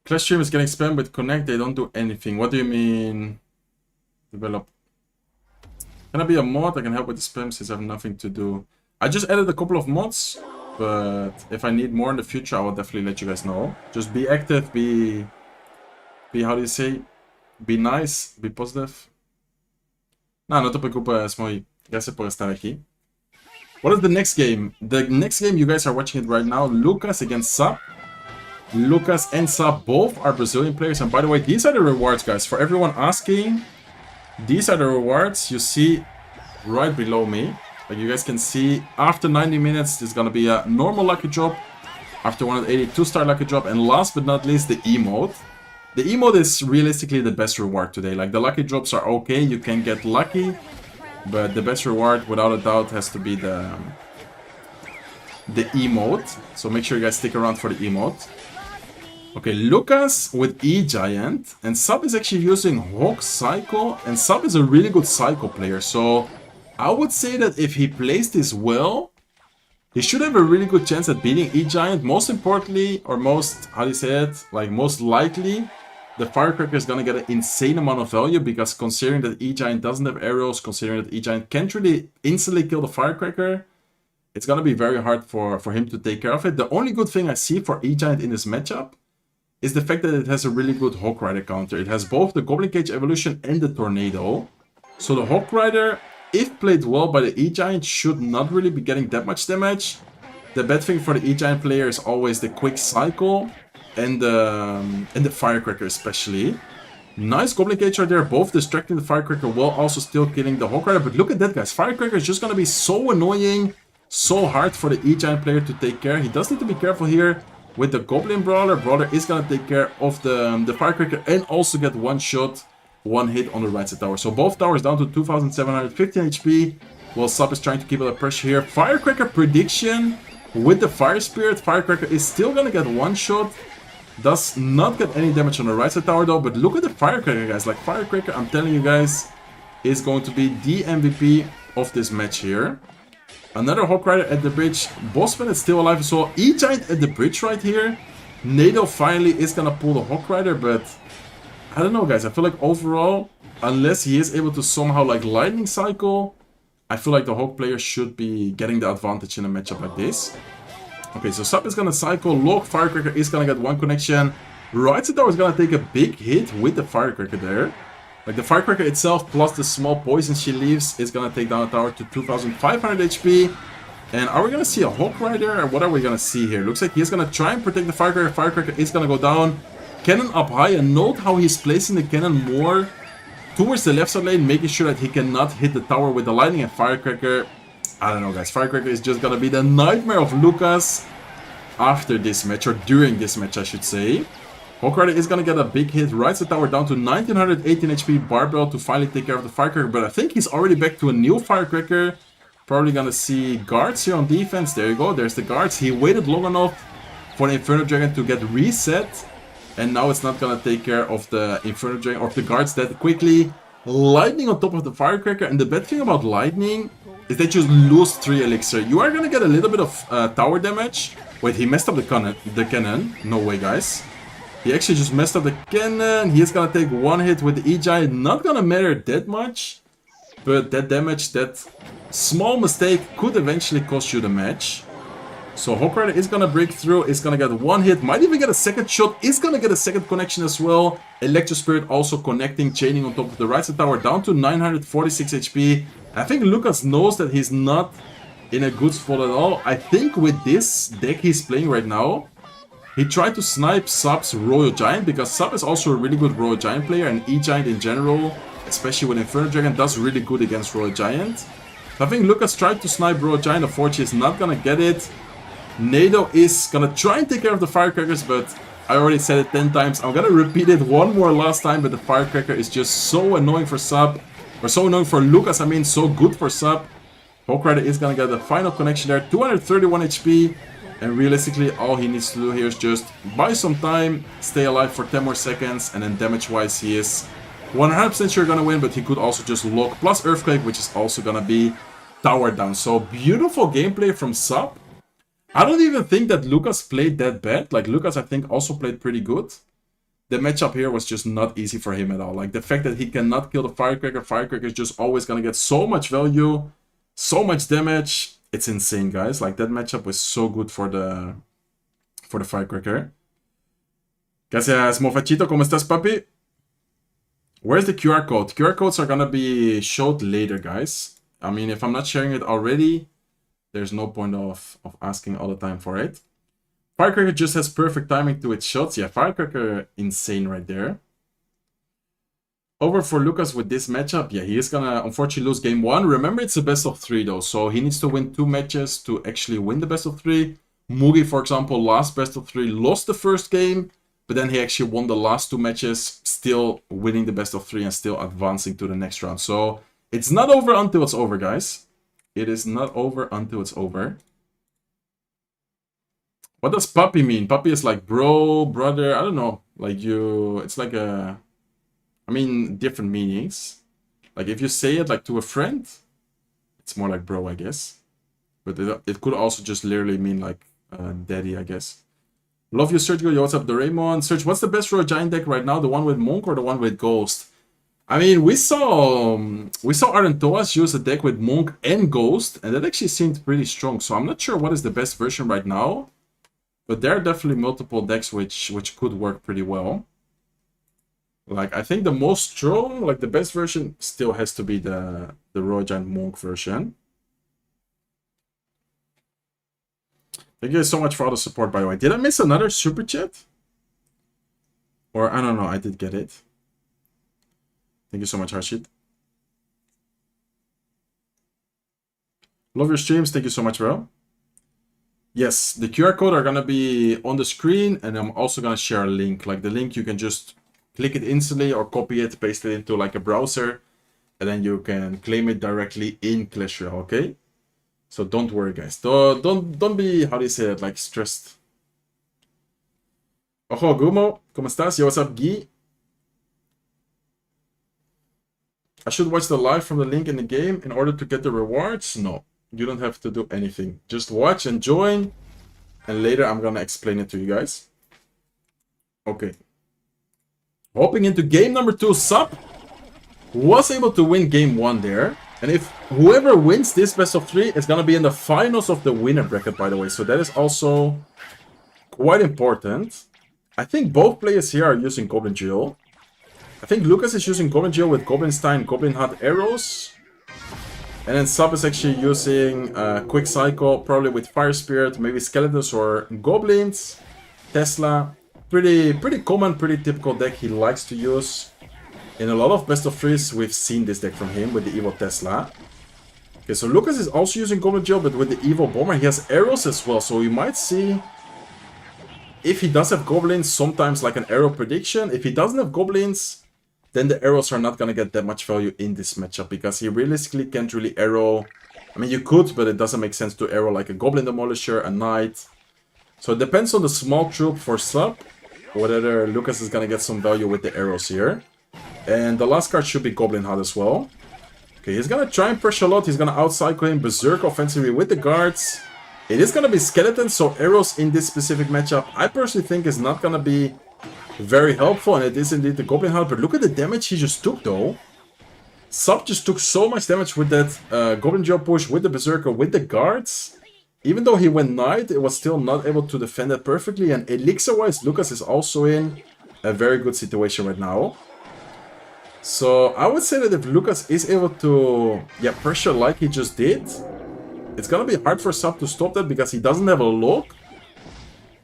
Clash stream is getting spammed with Connect. They don't do anything. What do you mean? Develop. Can I be a mod? I can help with the spam since I have nothing to do. I just added a couple of mods. But if I need more in the future, I will definitely let you guys know. Just be active, be how do you say? Be nice, be positive. No, não te preocupa, Smoy. Gracias por estar aquí. What is the next game? The next game, you guys are watching it right now. Lucas against Sub. Lucas and Sub both are Brazilian players. And by the way, these are the rewards, guys. For everyone asking, these are the rewards you see right below me. Like you guys can see, after 90 minutes, there's gonna be a normal lucky drop. After 182 star lucky drop. And last but not least, the emote. The emote is realistically the best reward today. Like the lucky drops are okay, you can get lucky. But the best reward, without a doubt, has to be the emote. So make sure you guys stick around for the emote. Okay, Lucas with E-Giant. And Sub is actually using Hawk Psycho. And Sub is a really good Psycho player. So I would say that if he plays this well, he should have a really good chance at beating E-Giant. Most importantly, or most, how do you say it? Like most likely, the Firecracker is going to get an insane amount of value. Because considering that E-Giant doesn't have arrows, considering that E-Giant can't really instantly kill the Firecracker, it's going to be very hard for him to take care of it. The only good thing I see for E-Giant in this matchup is the fact that it has a really good Hawk Rider counter. It has both the Goblin Cage Evolution and the Tornado. So the Hawk Rider, if played well by the E-Giant, should not really be getting that much damage. The bad thing for the E-Giant player is always the quick cycle and the Firecracker especially. Nice Goblin Cage right there, both distracting the Firecracker while also still killing the Hawk Rider. But look at that, guys. Firecracker is just going to be so annoying, so hard for the E-Giant player to take care. He does need to be careful here with the Goblin Brawler. Brawler is going to take care of the Firecracker and also get one shot, one hit on the right side tower. So both towers down to 2715 HP. While Sub is trying to keep up the pressure here. Firecracker prediction with the Fire Spirit. Firecracker is still going to get one shot. Does not get any damage on the right side tower though. But look at the Firecracker, guys. Like Firecracker, I'm telling you guys, is going to be the MVP of this match here. Another Hawk Rider at the bridge. Bossman is still alive as well. E-Giant at the bridge right here. Nado finally is gonna pull the Hawk Rider, but I don't know, guys. I feel like overall, unless he is able to somehow like Lightning Cycle, I feel like the Hawk player should be getting the advantage in a matchup like this. Okay, so Sub is gonna cycle. Log Firecracker is gonna get one connection. Right side tower is gonna take a big hit with the Firecracker there. Like the Firecracker itself plus the small poison she leaves is gonna take down the tower to 2500 HP. And are we gonna see a Hawk Rider, or what are we gonna see here? Looks like he's gonna try and protect the Firecracker. Firecracker is gonna go down. Cannon up high, and note how he's placing the cannon more towards the left side lane, making sure that he cannot hit the tower with the lightning. And Firecracker, I don't know, guys. Firecracker is just gonna be the nightmare of Lucas after this match, or during this match, I should say. Hawk Rider is gonna get a big hit, right side tower down to 1918 HP, Barbell to finally take care of the Firecracker, but I think he's already back to a new Firecracker. Probably gonna see guards here on defense. There you go, there's the guards. He waited long enough for the Inferno Dragon to get reset, and now it's not gonna take care of the Inferno Dragon or the guards that quickly. Lightning on top of the Firecracker, and the bad thing about Lightning is that you lose 3 elixir. You are gonna get a little bit of tower damage. Wait, he messed up the cannon. No way, guys. He actually just messed up the cannon. He is gonna take one hit with the E-Giant. Not gonna matter that much, but that damage, that small mistake could eventually cost you the match. So Hawk Rider is gonna break through, is gonna get one hit, might even get a second shot, is gonna get a second connection as well. Electro Spirit also connecting, chaining on top of the right side tower, down to 946 HP. I think Lucas knows that he's not in a good spot at all. I think with this deck he's playing right now, he tried to snipe Sub's Royal Giant, because Sub is also a really good Royal Giant player, and E-Giant in general, especially with Inferno Dragon, does really good against Royal Giant. So I think Lucas tried to snipe Royal Giant. Unfortunately, he's not gonna get it. NATO is gonna try and take care of the firecrackers, but I already said it 10 times. I'm gonna repeat it one more last time, but the firecracker is just so annoying for Sub. Or so annoying for Lucas, I mean, so good for Sub. Hawk Rider is gonna get the final connection there. 231 HP. And realistically, all he needs to do here is just buy some time, stay alive for 10 more seconds, and then damage-wise, he is 100% sure gonna win, but he could also just lock plus Earthquake, which is also gonna be tower down. So, beautiful gameplay from Sub. I don't even think that Lucas played that bad. Like, Lucas, I think, also played pretty good. The matchup here was just not easy for him at all. Like, the fact that he cannot kill the Firecracker, Firecracker is just always gonna get so much value, so much damage. It's insane, guys. Like, that matchup was so good for the Firecracker. Gracias, Mofachito. ¿Cómo estás, papi? Where's the QR code? QR codes are gonna be showed later, guys. I mean, if I'm not sharing it already, there's no point of asking all the time for it. Firecracker just has perfect timing to its shots. Yeah, Firecracker, insane right there. Over for Lucas with this matchup. Yeah, he is gonna unfortunately lose game 1. Remember, it's a best of 3 though, so he needs to win 2 matches to actually win the best of 3. Mugi, for example, last best of 3, lost the first game, but then he actually won the last 2 matches, still winning the best of 3 and still advancing to the next round. So it's not over until it's over, guys. It is not over until it's over. What does puppy mean? Puppy is like bro, brother, I don't know. Like you, it's like a... I mean, different meanings. Like, if you say it, like, to a friend, it's more like bro, I guess. But it could also just literally mean, like, daddy, I guess. Love you, Sergio. Yo, what's up, Doraemon? Serge, what's the best Royal Giant deck right now? The one with Monk or the one with Ghost? I mean, we saw Arentoas use a deck with Monk and Ghost, and that actually seemed pretty strong. So I'm not sure what is the best version right now. But there are definitely multiple decks which could work pretty well. Like, I think the most strong, like the best version still has to be the Royal Giant Monk version. Thank you guys so much for all the support, by the way. Did I miss another super chat? Or, I don't know, I did get it. Thank you so much, Harshit. Love your streams, thank you so much, bro. Yes, the QR code are gonna be on the screen, and I'm also gonna share a link. Like, the link you can just click it instantly or copy it, paste it into like a browser, and then you can claim it directly in Clash Royale, okay? So don't worry, guys. Don't be, how do you say it, like stressed. Ojo, Gumo, ¿cómo estás? Yo, what's up, Guy? I should watch the live from the link in the game in order to get the rewards? No, you don't have to do anything. Just watch and join, and later I'm gonna explain it to you guys. Okay. Hopping into game number 2, Sub was able to win game 1 there. And if whoever wins this best of 3 is going to be in the finals of the winner bracket, by the way. So that is also quite important. I think both players here are using Goblin Drill. I think Lucas is using Goblin Drill with Goblin Stein, Goblin Hut arrows. And then Sub is actually using Quick Cycle, probably with Fire Spirit, maybe Skeletons or Goblins. Tesla. Pretty common, pretty typical deck he likes to use. In a lot of best of 3s, we've seen this deck from him with the Evil Tesla. Okay, so Lucas is also using Goblin Drill, but with the Evil Bomber, he has arrows as well. So we might see, if he does have Goblins, sometimes like an arrow prediction. If he doesn't have Goblins, then the arrows are not going to get that much value in this matchup, because he realistically can't really arrow. I mean, you could, but it doesn't make sense to arrow like a Goblin Demolisher, a Knight. So it depends on the small troop for Sub, whether Lucas is gonna get some value with the arrows here. And the last card should be Goblin Hut as well. Okay, he's gonna try and pressure a lot. He's gonna outcycle him, Berserk offensively with the guards. It is gonna be Skeletons, so arrows in this specific matchup, I personally think is not gonna be very helpful, and it is indeed the Goblin Hut. But look at the damage he just took though. Sub just took so much damage with that Goblin Drill push, with the Berserker, with the guards. Even though he went Knight, it was still not able to defend it perfectly. And Elixir-wise, Lucas is also in a very good situation right now. So I would say that if Lucas is able to pressure like he just did, it's gonna be hard for Sub to stop that because he doesn't have a lock.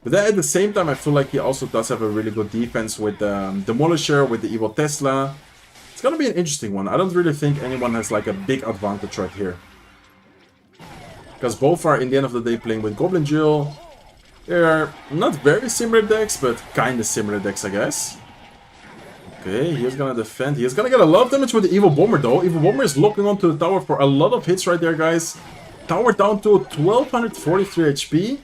But then at the same time, I feel like he also does have a really good defense with the Demolisher, with the Evil Tesla. It's gonna be an interesting one. I don't really think anyone has like a big advantage right here. Because both are, in the end of the day, playing with Goblin Drill. They're not very similar decks, but kind of similar decks, I guess. Okay, he's gonna defend. He's gonna get a lot of damage with the Evil Bomber, though. Evil Bomber is locking onto the tower for a lot of hits right there, guys. Tower down to 1243 HP.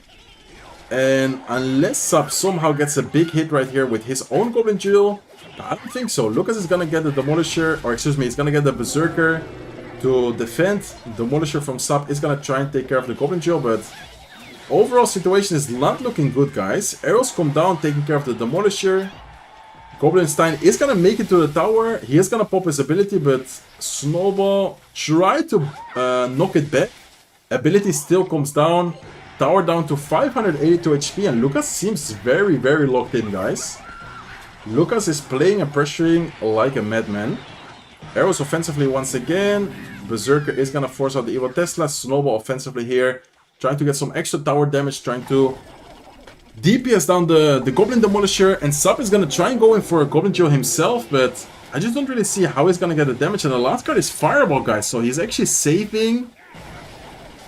And unless Sub somehow gets a big hit right here with his own Goblin Duel, I don't think so. Lucas is gonna get the Demolisher, or excuse me, he's gonna get the Berserker to defend. Demolisher from Sub is gonna try and take care of the Goblin Duel, but overall situation is not looking good, guys. Arrows come down, taking care of the Demolisher. Goblinstein is gonna make it to the tower. He is gonna pop his ability, but Snowball tried to knock it back. Ability still comes down. Tower down to 582 HP, and Lucas seems very, very locked in, guys. Lucas is playing and pressuring like a madman. Arrows offensively once again. Berserker is gonna force out the Evil Tesla. Snowball offensively here, trying to get some extra tower damage, trying to DPS down the Goblin Demolisher, and Sub is gonna try and go in for a Goblin Duel himself, but I just don't really see how he's gonna get the damage. And the last card is Fireball, guys, so he's actually saving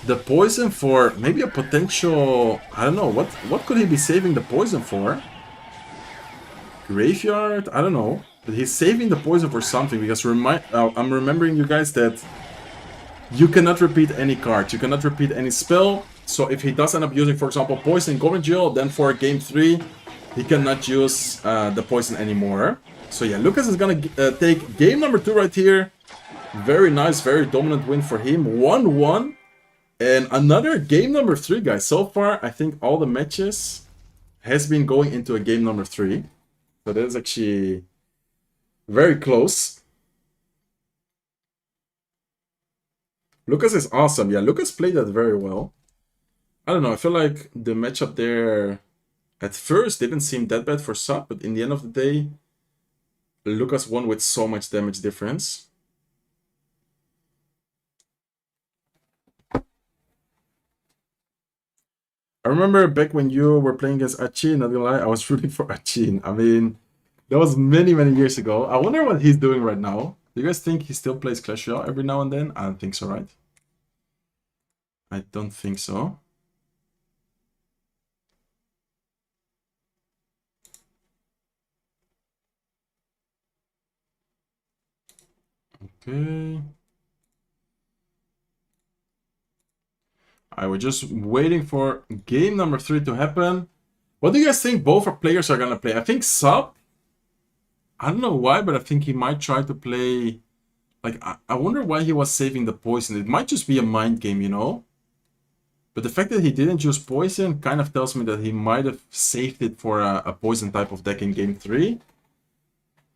the poison for maybe a potential... I don't know, what could he be saving the poison for? Graveyard? I don't know. But he's saving the poison for something, because I'm remembering you guys that you cannot repeat any card, you cannot repeat any spell. So if he does end up using, for example, Poison Goblin Duel, then for game 3, he cannot use the Poison anymore. So yeah, Lucas is gonna take game number 2 right here. Very nice, very dominant win for him. 1-1. And another game number 3, guys. So far, I think all the matches has been going into a game number 3. So that is actually very close. Lucas is awesome. Yeah, Lucas played that very well. I don't know, I feel like the matchup there at first didn't seem that bad for Sub, but in the end of the day, Lucas won with so much damage difference. I remember back when you were playing against Achin, not gonna lie, I was rooting for Achin. I mean, that was many, many years ago. I wonder what he's doing right now. Do you guys think he still plays Clash Royale every now and then? I don't think so, right? I don't think so. Okay. I was just waiting for game number 3 to happen. What do you guys think both our players are gonna play? I think Sub, I don't know why, but I think he might try to play... Like, I wonder why he was saving the poison. It might just be a mind game, you know? But the fact that he didn't use poison kind of tells me that he might have saved it for a poison type of deck in game 3.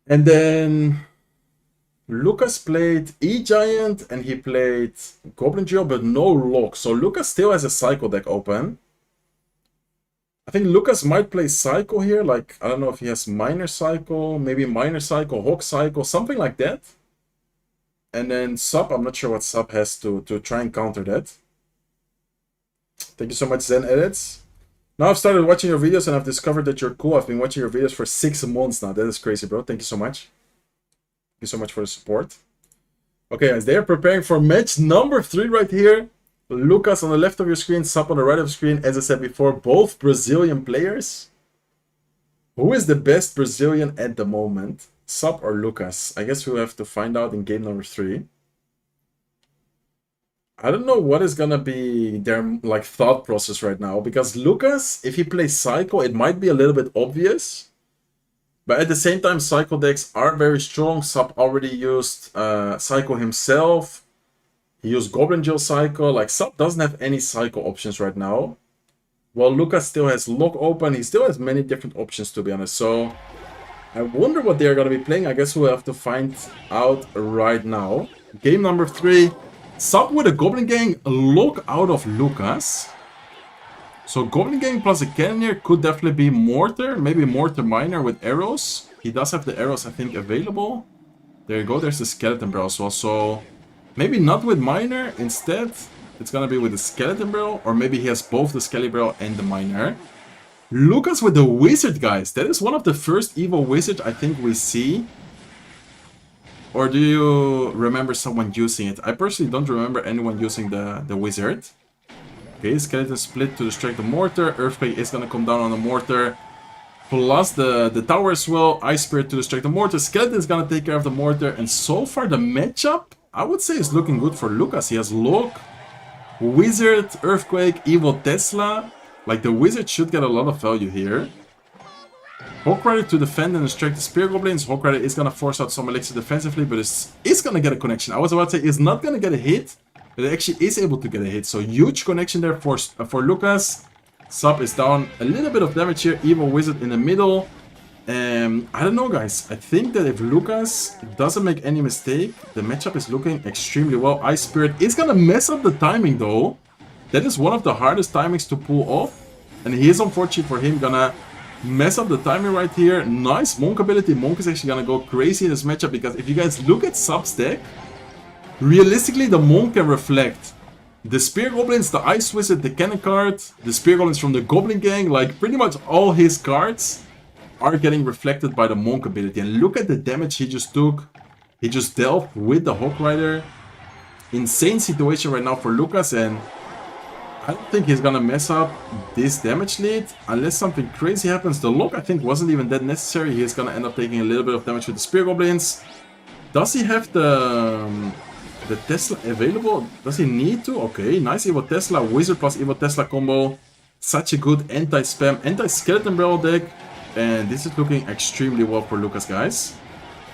And then Lucas played E-Giant and he played Goblin Duel, but no lock. So Lucas still has a Psycho deck open. I think Lucas might play Psycho here. Like, I don't know if he has Minor Psycho, maybe Minor Psycho, Hawk Psycho, something like that. And then Sub, I'm not sure what Sub has to try and counter that. Thank you so much, Zen Edits. Now I've started watching your videos and I've discovered that you're cool. I've been watching your videos for 6 months now. That is crazy, bro. Thank you so much. Thank you so much for the support. Okay, guys, they are preparing for match number 3 right here. Lucas on the left of your screen, Sub on the right of the screen. As I said before, both Brazilian players. Who is the best Brazilian at the moment? Sub or Lucas? I guess we'll have to find out in game number 3. I don't know what is gonna be their like thought process right now, because Lucas, if he plays Psycho, it might be a little bit obvious. But at the same time, Psycho decks are very strong. Sub already used Psycho himself. He used Goblin Duel Psycho. Like, Sub doesn't have any Psycho options right now. While Lucas still has Lock open, he still has many different options, to be honest. So I wonder what they're gonna be playing. I guess we'll have to find out right now. Game number 3. Sub with a Goblin Gang, Lock out of Lucas. So Goblin Gang plus a Cannoneer could definitely be Mortar. Maybe Mortar Miner with arrows. He does have the arrows, I think, available. There you go, there's the Skeleton Barrel as well. So maybe not with Miner. Instead, it's gonna be with the Skeleton Barrel. Or maybe he has both the Skelly Barrel and the Miner. Lucas with the Wizard, guys. That is one of the first Evil Wizard I think we see. Or do you remember someone using it? I personally don't remember anyone using the Wizard. Okay, Skeleton split to distract the mortar. Earthquake is gonna come down on the mortar. Plus the tower as well. Ice Spirit to distract the mortar. Skeleton is gonna take care of the mortar. And so far the matchup, I would say, is looking good for Lucas. He has Lock, Wizard, Earthquake, Evil Tesla. Like, the Wizard should get a lot of value here. Hawk Rider to defend and distract the Spear Goblins. Hawk Rider is gonna force out some Elixir defensively, but it's gonna get a connection. I was about to say it's not gonna get a hit, but it actually is able to get a hit. So huge connection there for Lucas. Sub is down a little bit of damage here. Evil Wizard in the middle. I don't know, guys. I think that if Lucas doesn't make any mistake, the matchup is looking extremely well. Ice Spirit is gonna mess up the timing though. That is one of the hardest timings to pull off. And he is, unfortunately for him, gonna mess up the timing right here. Nice Monk ability. Monk is actually gonna go crazy in this matchup because if you guys look at Sub's deck, realistically the Monk can reflect the Spear Goblins, the Ice Wizard, the Cannon card, the Spear Goblins from the Goblin gang. Like, pretty much all his cards are getting reflected by the Monk ability. And look at the damage he just took. He just dealt with the Hawk Rider. Insane situation right now for Lucas, and I don't think he's gonna mess up this damage lead unless something crazy happens. The lock, I think, wasn't even that necessary. He's gonna end up taking a little bit of damage with the Spear Goblins. Does he have the Tesla available? Does he need to? Okay, nice Evil Tesla. Wizard plus Evil Tesla combo. Such a good anti-spam, anti-skeleton barrel deck. And this is looking extremely well for Lucas, guys.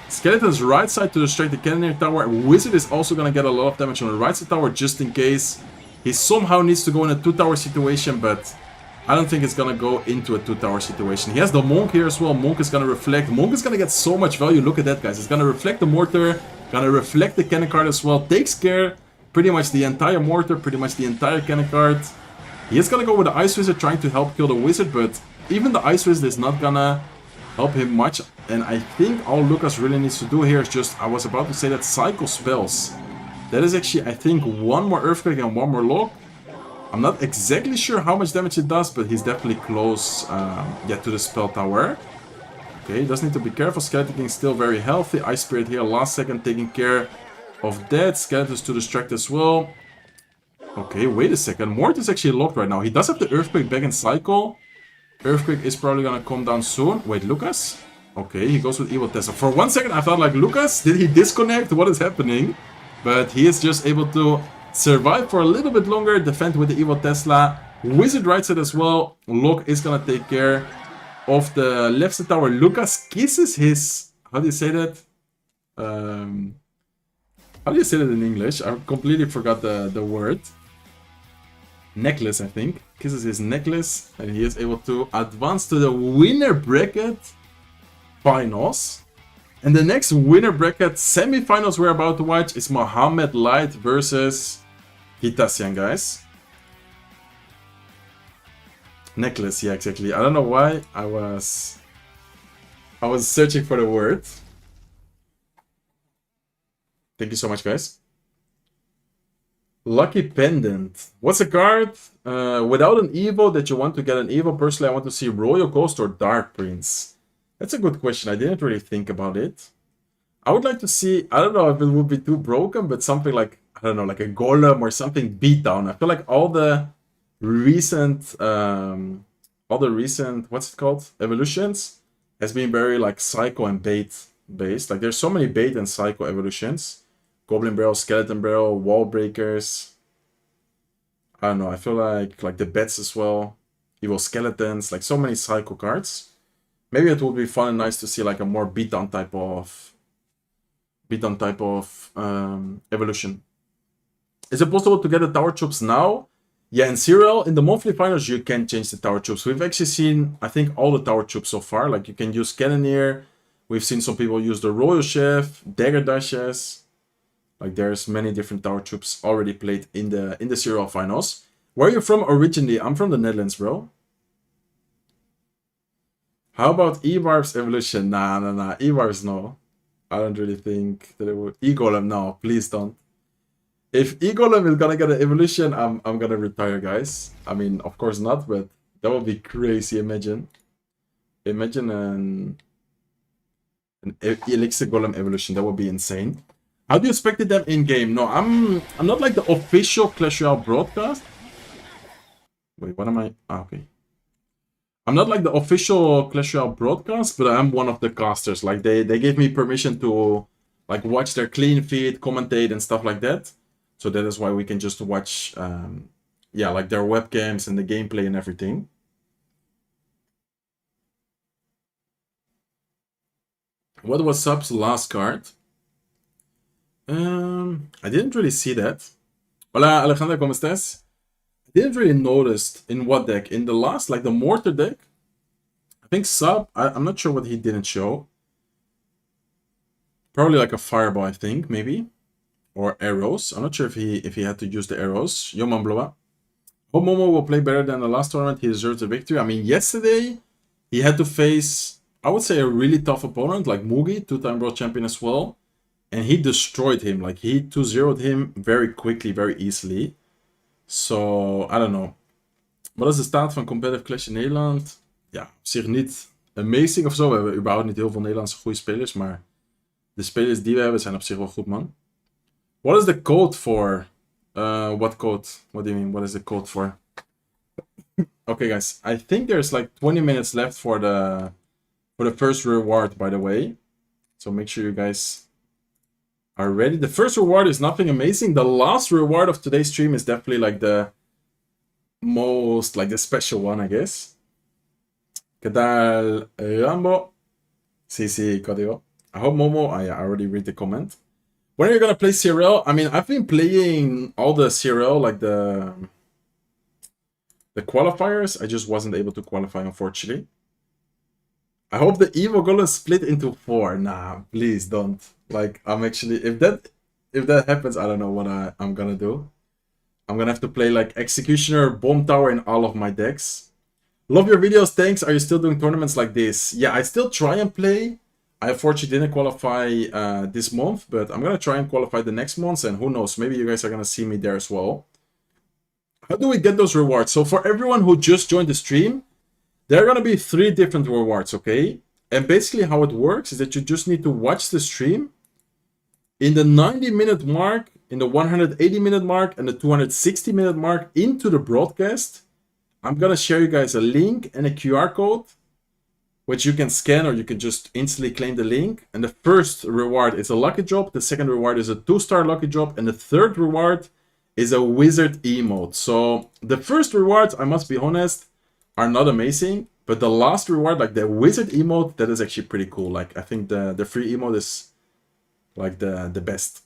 Skeleton's right side to distract the Cannoneer Tower. Wizard is also gonna get a lot of damage on the right side tower just in case. He somehow needs to go in a 2-tower situation, but I don't think it's gonna go into a 2-tower situation. He has the Monk here as well. Monk is gonna reflect. Monk is gonna get so much value. Look at that, guys. It's gonna reflect the mortar, gonna reflect the cannon card as well. Takes care pretty much the entire mortar, pretty much the entire cannon card. He is gonna go with the Ice Wizard trying to help kill the Wizard, but even the Ice Wizard is not gonna help him much. And I think all Lucas really needs to do here is just, I was about to say that, cycle spells. That is actually, I think, one more Earthquake and one more Lock. I'm not exactly sure how much damage it does, but he's definitely close to the spell tower. Okay, he does need to be careful. Skeleton King still very healthy. Ice Spirit here last second taking care of that. Skeletons to distract as well. Okay, wait a second. Mort is actually locked right now. He does have the Earthquake back in cycle. Earthquake is probably gonna come down soon. Wait, Lucas? Okay, he goes with Evil Tesla. For 1 second I thought, like, Lucas, did he disconnect? What is happening? But he is just able to survive for a little bit longer. Defend with the Evil Tesla. Wizard right side as well. Lock is gonna take care of the left side tower. Lucas kisses his... How do you say that? How do you say that in English? I completely forgot the word. Necklace, I think. Kisses his necklace. And he is able to advance to the winner bracket finals. And the next winner bracket semi-finals we're about to watch is Mohammed Light versus Hitassian, guys. Necklace, yeah, exactly. I don't know why I was searching for the word. Thank you so much, guys. Lucky Pendant. What's a card without an Evo that you want to get an Evo? Personally, I want to see Royal Ghost or Dark Prince. That's a good question. I didn't really think about it. I would like to see, I don't know if it would be too broken, but something like, I don't know, like a Golem or something beat down. I feel like all the recent, what's it called? Evolutions has been very like Psycho and Bait based. Like there's so many Bait and Psycho evolutions. Goblin Barrel, Skeleton Barrel, Wall Breakers. I don't know, I feel like the Bats as well. Evil Skeletons, like so many Psycho cards. Maybe it would be fun and nice to see like a more beatdown type of evolution. Is it possible to get the Tower Troops now? Yeah, in CRL, in the monthly finals, you can change the Tower Troops. We've actually seen, I think, all the Tower Troops so far. Like you can use Cannoneer. We've seen some people use the Royal Chef, Dagger Dashes. Like there's many different Tower Troops already played in the CRL finals. Where are you from originally? I'm from the Netherlands, bro. How about Evar's evolution? Nah. Evar's no. I don't really think that it would. E-Golem, no. Please don't. If E-Golem is gonna get an evolution, I'm gonna retire, guys. I mean, of course not, but that would be crazy. Imagine an Elixir Golem evolution. That would be insane. How do you expect them in game? No, I'm not like the official Clash Royale broadcast. Wait, what am I? Ah, okay. I'm not like the official Clash Royale broadcast, but I'm one of the casters. Like they gave me permission to like watch their clean feed, commentate and stuff like that. So that is why we can just watch, yeah, like their webcams and the gameplay and everything. What was Sub's last card? I didn't really see that. Hola Alejandra, ¿cómo estás? I didn't really notice in what deck. In the last, like the Mortar deck, I think Sub, I'm not sure what he didn't show. Probably like a Fireball, I think, maybe. Or arrows. I'm not sure if he had to use the arrows. Yo, Mambloa. Hope Momo will play better than the last tournament. He deserves a victory. I mean, yesterday, he had to face, I would say, a really tough opponent, like Mugi, two-time world champion as well. And he destroyed him. Like, he 2-0'd him very quickly, very easily. So, I don't know. Wat is de staat van competitive Clash in Nederland? Ja, op zich niet amazing of zo. We hebben überhaupt niet heel veel Nederlandse goede spelers. Maar de spelers die we hebben zijn op zich wel goed, man. What is the code for? What code? What do you mean? What is the code for? Okay, guys. I think there's like 20 minutes left for the first reward, by the way. So make sure you guys are ready. The first reward is nothing amazing. The last reward of today's stream is definitely like the most, like the special one, I guess. ¿Qué tal, Rambo? Sí, código. I hope Momo, I already read the comment. When are you gonna play CRL? I mean, I've been playing all the CRL, like the qualifiers. I just wasn't able to qualify, unfortunately. I hope the Evo Golem split into 4. Nah, please don't. Like, I'm actually, if that happens, I don't know what I'm gonna do. I'm gonna have to play like Executioner, Bomb Tower in all of my decks. Love your videos, thanks. Are you still doing tournaments like this? Yeah, I still try and play. I unfortunately didn't qualify this month, but I'm gonna try and qualify the next month, and who knows, maybe you guys are gonna see me there as well. How do we get those rewards? So for everyone who just joined the stream, there are gonna be 3 different rewards, okay? And basically how it works is that you just need to watch the stream. In the 90-minute mark, in the 180-minute mark, and the 260-minute mark into the broadcast, I'm gonna share you guys a link and a QR code, which you can scan or you can just instantly claim the link. And the first reward is a lucky drop, the second reward is a 2-star lucky drop, and the third reward is a wizard emote. So the first rewards, I must be honest, are not amazing, but the last reward, like the wizard emote, that is actually pretty cool. Like, I think the free emote is like the best.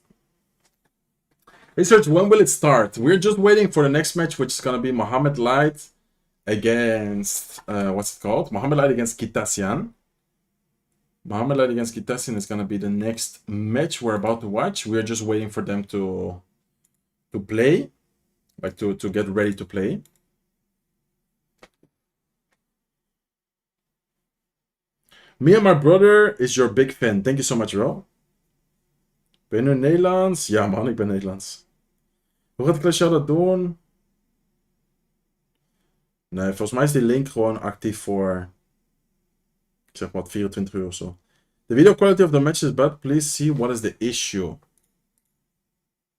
Research, when will it start? We're just waiting for the next match, which is gonna be Mohamed Light against, what's it called? Mohamed Light against Kitasian. Mohamed Light against Kitasian is gonna be the next match we're about to watch. We're just waiting for them to play, like to get ready to play. Me and my brother is your big fan. Thank you so much, bro. Ben je Nederlands? Ja man, ik ben Nederlands. Hoe gaat Clash dat doen? Nee, volgens mij is die link gewoon actief voor, ik zeg wat, 24 uur of zo. The video quality of the match is bad. Please see what is the issue.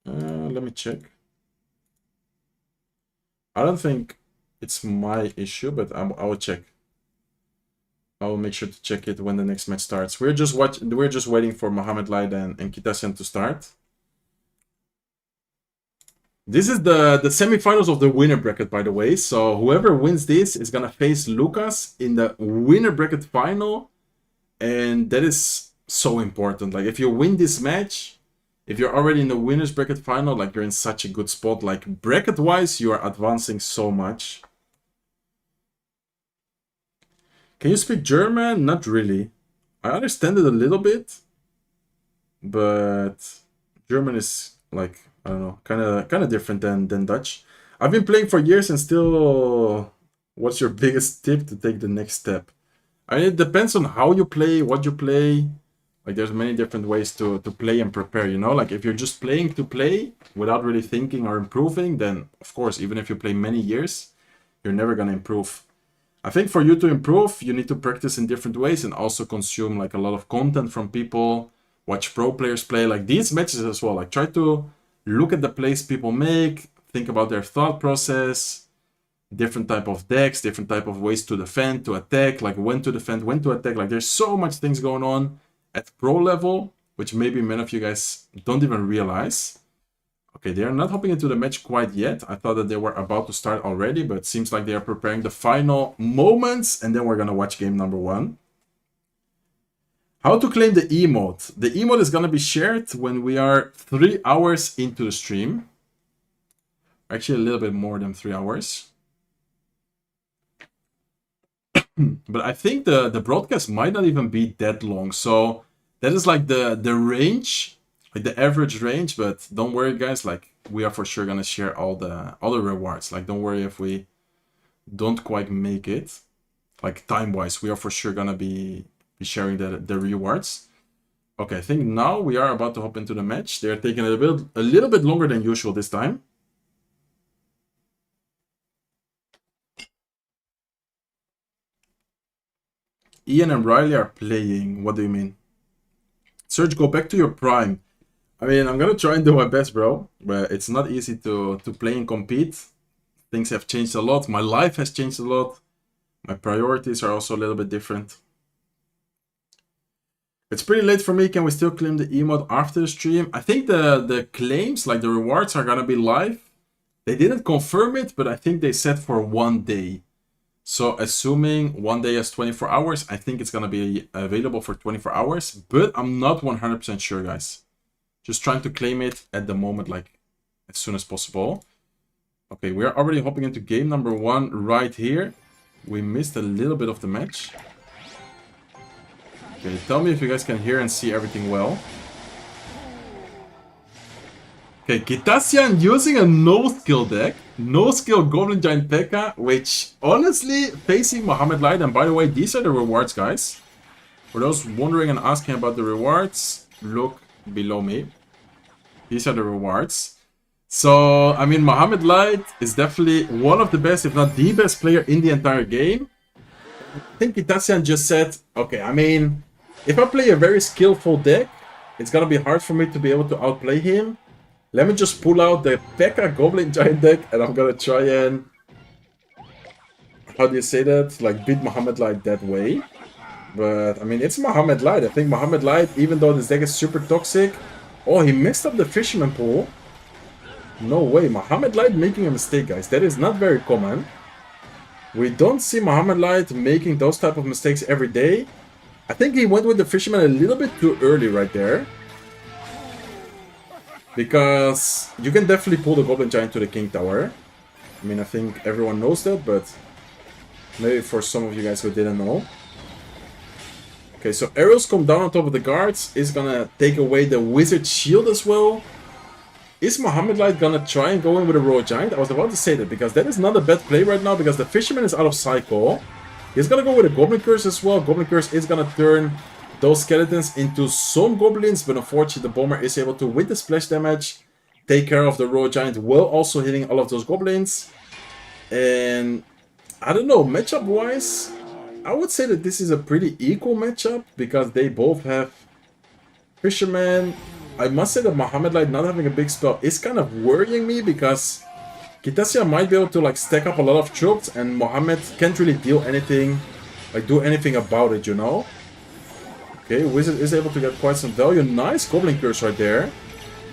Let me check. I don't think it's my issue, but I will check. I will make sure to check it when the next match starts. We're just waiting for Mohamed Light and Kitasian to start. This is the semifinals of the winner bracket, by the way. So whoever wins this is gonna face Lucas in the winner bracket final, and that is so important. Like, if you win this match, if you're already in the winners bracket final, like, you're in such a good spot. Like, bracket-wise, you are advancing so much. Can you speak German? Not really. I understand it a little bit, but German is like, I don't know, kind of different than Dutch. I've been playing for years and still. What's your biggest tip to take the next step? I mean, it depends on how you play, what you play. Like, there's many different ways to play and prepare, you know? Like, if you're just playing to play without really thinking or improving, then, of course, even if you play many years, you're never gonna improve. I think for you to improve, you need to practice in different ways and also consume like a lot of content from people, watch pro players play, like these matches as well. Like, try to look at the plays people make, think about their thought process, different type of decks, different type of ways to defend, to attack, like when to defend, when to attack. Like there's so much things going on at pro level, which maybe many of you guys don't even realize. Okay, they are not hopping into the match quite yet. I thought that they were about to start already, but it seems like they are preparing the final moments, and then we're gonna watch game number 1. How to claim the emote. The emote is gonna be shared when we are 3 hours into the stream. Actually, a little bit more than 3 hours. But I think the broadcast might not even be that long. So that is like the range, like the average range. But don't worry, guys. Like we are for sure gonna share all the rewards. Like don't worry if we don't quite make it. Like time-wise, we are for sure gonna be sharing the rewards. Okay, I think now we are about to hop into the match. They're taking a little bit longer than usual this time. Ian and Riley are playing. What do you mean? Serge, go back to your prime. I mean, I'm gonna try and do my best, bro. But it's not easy to play and compete. Things have changed a lot. My life has changed a lot. My priorities are also a little bit different. It's pretty late for me. Can we still claim the emote after the stream? I think the claims, like the rewards, are gonna be live. They didn't confirm it, but I think they said for 1 day. So assuming 1 day is 24 hours, I think it's going to be available for 24 hours. But I'm not 100% sure, guys. Just trying to claim it at the moment, like as soon as possible. Okay, we're already hopping into game number 1 right here. We missed a little bit of the match. Okay, tell me if you guys can hear and see everything well. Okay, Kitasian using a no-skill deck. No-skill Goblin Giant P.E.K.K.A, which honestly, facing Mohamed Light, and by the way, these are the rewards, guys. For those wondering and asking about the rewards, look below me. These are the rewards. So, I mean, Mohamed Light is definitely one of the best, if not the best player in the entire game. I think Kitasian just said, okay, I mean, if I play a very skillful deck, it's gonna be hard for me to be able to outplay him. Let me just pull out the P.E.K.K.A Goblin Giant deck, and I'm gonna try and... how do you say that? Like, beat Mohamed Light that way. But, I mean, it's Mohamed Light. I think Mohamed Light, even though this deck is super toxic... Oh, he messed up the Fisherman pool. No way. Mohamed Light making a mistake, guys. That is not very common. We don't see Mohamed Light making those type of mistakes every day. I think he went with the Fisherman a little bit too early right there. Because you can definitely pull the Goblin Giant to the King Tower. I mean, I think everyone knows that, but maybe for some of you guys who didn't know. Okay, so arrows come down on top of the guards. Is gonna take away the Wizard Shield as well. Is Mohamed Light gonna try and go in with a Royal Giant? I was about to say that, because that is not a bad play right now, because the Fisherman is out of cycle. He's gonna go with a Goblin Curse as well. Goblin Curse is gonna turn those skeletons into some goblins, but unfortunately the bomber is able to, with the splash damage, take care of the Royal Giant while also hitting all of those goblins. And I don't know, matchup wise, I would say that this is a pretty equal matchup, because they both have Fisherman. I must say that Mohamed Light not having a big spell is kind of worrying me, because Kitasian might be able to like stack up a lot of troops, and Mohamed can't really deal anything, like do anything about it, you know? Okay, Wizard is able to get quite some value. Nice Goblin Curse right there.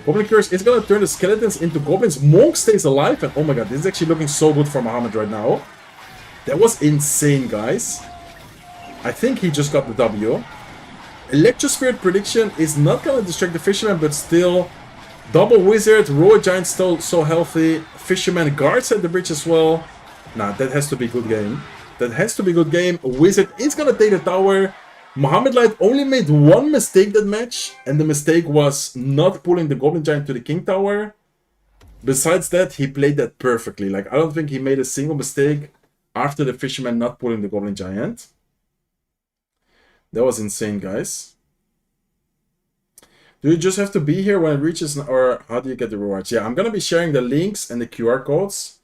Goblin Curse is gonna turn the skeletons into goblins. Monk stays alive, and oh my god, this is actually looking so good for Mohamed right now. That was insane, guys. I think he just got the W. Electrospirit prediction is not gonna distract the Fisherman, but still, double Wizard, Royal Giant still so healthy. Fisherman guards at the bridge as well. Nah, that has to be a good game. That has to be a good game. Wizard is gonna take the tower. Mohamed Light only made one mistake that match, and the mistake was not pulling the Goblin Giant to the King Tower. Besides that, he played that perfectly. Like, I don't think he made a single mistake after the Fisherman not pulling the Goblin Giant. That was insane, guys. Do you just have to be here when it reaches, or how do you get the rewards? Yeah, I'm gonna be sharing the links and the QR codes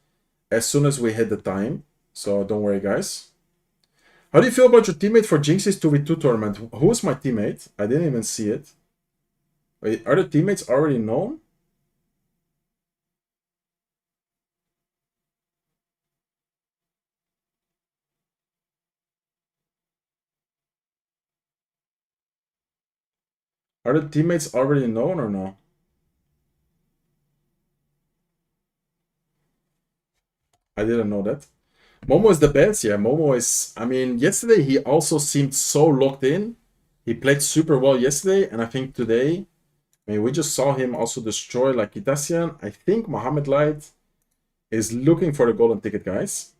as soon as we hit the time. So don't worry, guys. How do you feel about your teammate for Jinx's 2v2 tournament? Who is my teammate? I didn't even see it. Wait, are the teammates already known? Are the teammates already known or no? I didn't know that. Momo is the best. Yeah, Momo is... I mean, yesterday he also seemed so locked in. He played super well yesterday, and I think today... I mean, we just saw him also destroy like Kitasian. I think Mohamed Light is looking for the golden ticket, guys.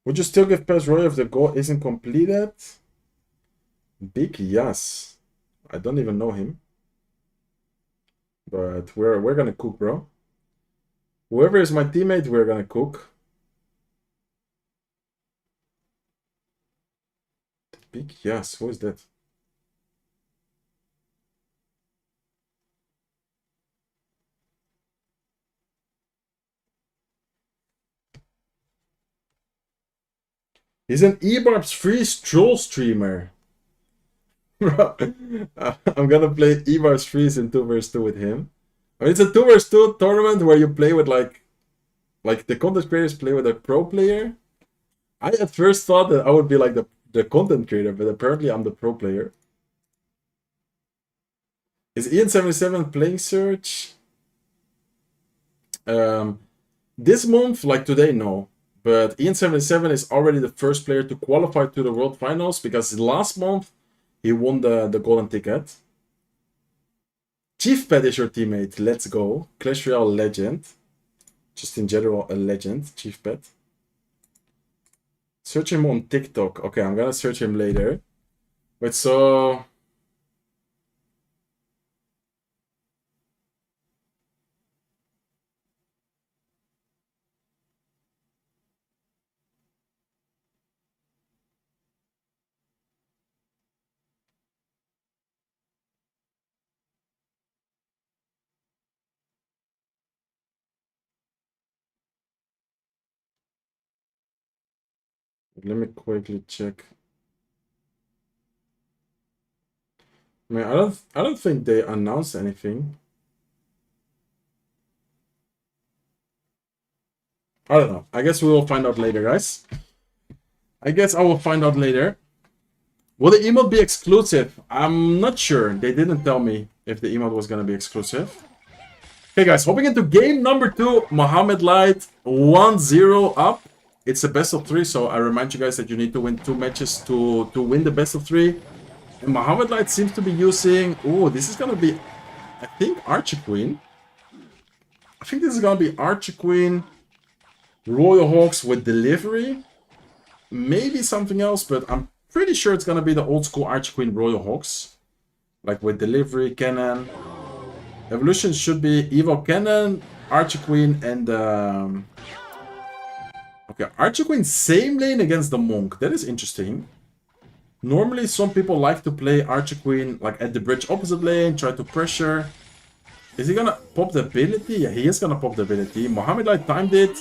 Would you still give Pass Royale if the goal isn't completed? Big yes. I don't even know him. But we're gonna cook, bro. Whoever is my teammate, we're gonna cook. Big yes. Who is that? He's an eBarbs free troll streamer. Bro, I'm gonna play eBarbs freeze in 2 vs 2 with him. I mean, it's a 2 vs 2 tournament where you play with like the content creators play with a pro player. I at first thought that I would be like the content creator, but apparently I'm the pro player. Is Ian77 playing Search? This month, like today, no. But Ian77 is already the first player to qualify to the World Finals because last month he won the golden ticket. Chief Pet is your teammate. Let's go. Clash Royale legend. Just in general, a legend. Chief Pet. Search him on TikTok. Okay, I'm gonna search him later. Wait, so... Let me quickly check. I mean, I don't think they announced anything. I don't know. I guess we will find out later, guys. I guess I will find out later. Will the emote be exclusive? I'm not sure. They didn't tell me if the emote was going to be exclusive. Okay, guys. Hopping into game number 2. Mohamed Light 1-0 up. It's a best of 3, so I remind you guys that you need to win 2 matches to win the best of 3. And Mohamed Light seems to be using... Oh, this is going to be... I think Archer Queen. I think this is going to be Archer Queen... Royal Hawks with delivery. Maybe something else, but I'm pretty sure it's gonna be the old school Archer Queen Royal Hawks. Like with delivery, cannon. Evolution should be Evo Cannon, Archer Queen, and... Okay, Archer Queen same lane against the Monk. That is interesting. Normally, some people like to play Archer Queen like at the bridge opposite lane, try to pressure. Is he gonna pop the ability? Yeah, he is gonna pop the ability. Mohamed Light timed it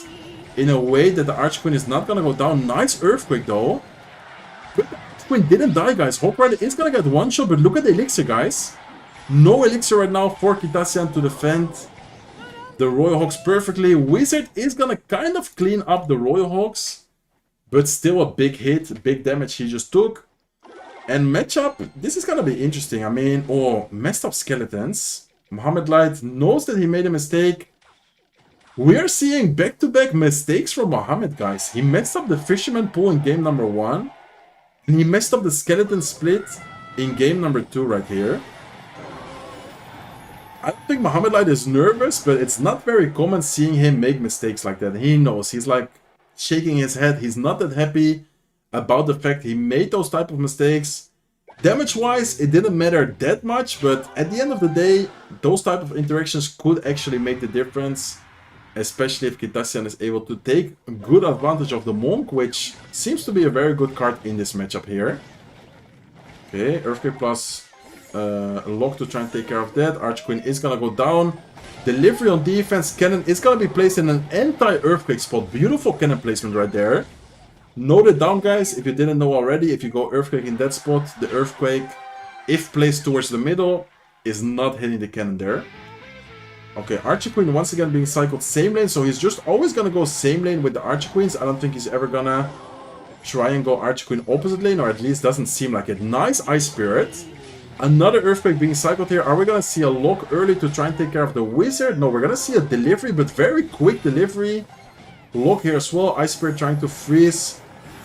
in a way that the Archer Queen is not gonna go down. Nice Earthquake though. But the Archer Queen didn't die, guys. Hawk Rider is gonna get one shot, but look at the Elixir, guys. No Elixir right now for Kitasian to defend the Royal Hawks perfectly. Wizard is gonna kind of clean up the Royal Hawks, but still a big hit, big damage he just took. And matchup, this is gonna be interesting. I mean, oh, messed up skeletons. Mohamed Light knows that he made a mistake. We are seeing back-to-back mistakes from Mohamed, guys. He messed up the Fisherman pool in game number 1. And he messed up the skeleton split in game number 2 right here. I don't think Mohamed Light is nervous, but it's not very common seeing him make mistakes like that. He knows. He's like shaking his head. He's not that happy about the fact he made those type of mistakes. Damage-wise, it didn't matter that much, but at the end of the day, those type of interactions could actually make the difference. Especially if Kitasian is able to take good advantage of the Monk, which seems to be a very good card in this matchup here. Okay, Earthquake plus Lock to try and take care of that. Archer Queen is gonna go down. Delivery on defense. Cannon is gonna be placed in an anti-Earthquake spot. Beautiful cannon placement right there. Note it down, guys, if you didn't know already. If you go Earthquake in that spot, the Earthquake, if placed towards the middle, is not hitting the cannon there. Okay, Archer Queen once again being cycled same lane, so he's just always gonna go same lane with the Archer Queens. I don't think he's ever gonna try and go Archer Queen opposite lane, or at least doesn't seem like it. Nice Ice Spirit. Another Earthquake being cycled here. Are we gonna see a lock early to try and take care of the Wizard? No, we're gonna see a delivery, but very quick delivery. Lock here as well. Ice Spirit trying to freeze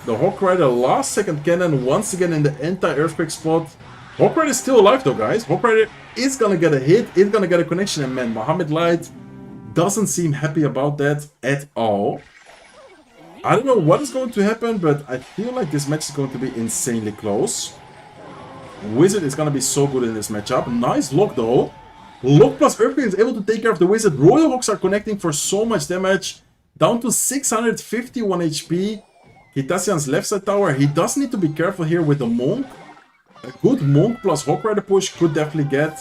the Hawk Rider. Last second cannon once again in the anti-Earthquake spot. Hawk Rider is still alive though, guys. Hawk Rider is gonna get a hit, is gonna get a connection, and man, Mohamed Light doesn't seem happy about that at all. I don't know what is going to happen, but I feel like this match is going to be insanely close. Wizard is gonna be so good in this matchup. Nice lock though. Lock plus Earthquake is able to take care of the Wizard. Royal Hawks are connecting for so much damage. Down to 651 HP. Kitasian's left side tower. He does need to be careful here with the Monk. A good Monk plus Hawk Rider push could definitely get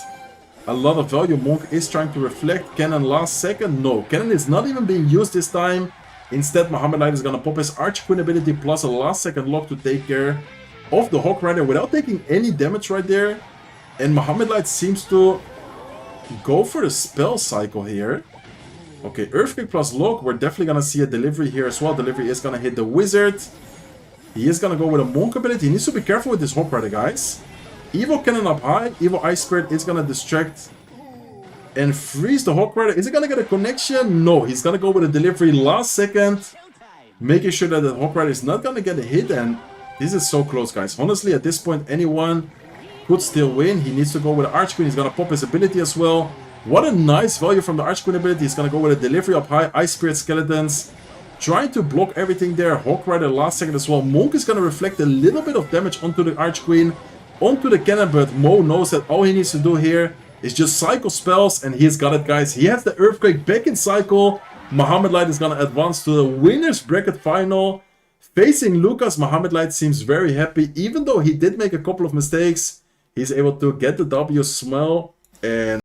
a lot of value. Monk is trying to reflect. Cannon last second. No, Cannon is not even being used this time. Instead, Mohamed Light is gonna pop his Archer Queen ability plus a last second lock to take care of the Hawk Rider without taking any damage right there. And Mohamed Light seems to go for the spell cycle here. Okay, Earthquake plus Lock. We're definitely gonna see a delivery here as well. Delivery is gonna hit the Wizard. He is gonna go with a Monk ability. He needs to be careful with this Hawk Rider, guys. Evo Cannon up high. Evo Ice Spirit is gonna distract and freeze the Hawk Rider. Is he gonna get a connection? No, he's gonna go with a delivery last second, making sure that the Hawk Rider is not gonna get a hit. And this is so close, guys. Honestly, at this point, anyone could still win. He needs to go with the Arch Queen. He's gonna pop his ability as well. What a nice value from the Arch Queen ability. He's gonna go with a delivery up high. Ice Spirit Skeletons trying to block everything there. Hawk Rider last second as well. Monk is gonna reflect a little bit of damage onto the Arch Queen, onto the cannon, but Mo knows that all he needs to do here is just cycle spells, and he's got it, guys. He has the Earthquake back in cycle. Mohamed Light is gonna advance to the winner's bracket final. Facing Lucas, Mohamed Light seems very happy. Even though he did make a couple of mistakes, he's able to get the W smell. And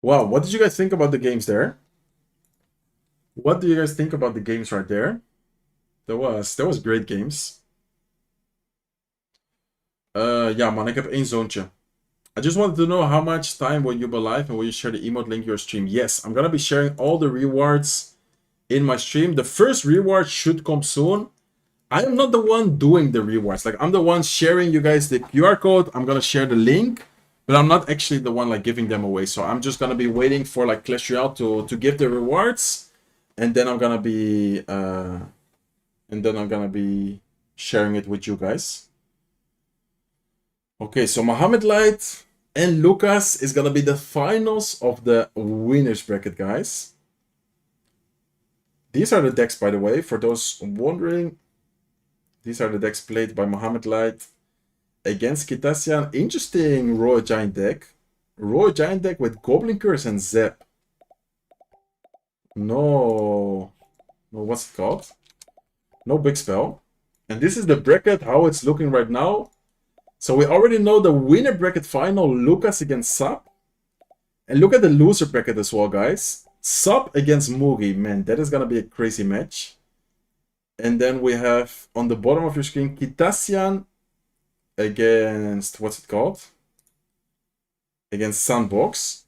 wow, what did you guys think about the games there? What do you guys think about the games right there? That was great games. Ja man, ik heb één zoontje. I just wanted to know how much time will you be live and will you share the emote link your stream? Yes, I'm gonna be sharing all the rewards in my stream. The first reward should come soon. I am not the one doing the rewards. Like, I'm the one sharing you guys the QR code. I'm gonna share the link, but I'm not actually the one like giving them away. So I'm just gonna be waiting for like Clash Royale to give the rewards, and then I'm gonna be sharing it with you guys. Okay, so Mohamed Light and Lucas is gonna be the finals of the winners bracket, guys. These are the decks, by the way, for those wondering. These are the decks played by Mohamed Light against Kitasian. Interesting Royal Giant deck. Royal Giant deck with Goblin Curse and Zap. No, what's it called? No big spell. And this is the bracket, how it's looking right now. So we already know the winner bracket final, Lucas against Sap. And look at the loser bracket as well, guys. Sap against Mugi. Man, that is going to be a crazy match. And then we have, on the bottom of your screen, Kitasian against, what's it called? Against Sandbox.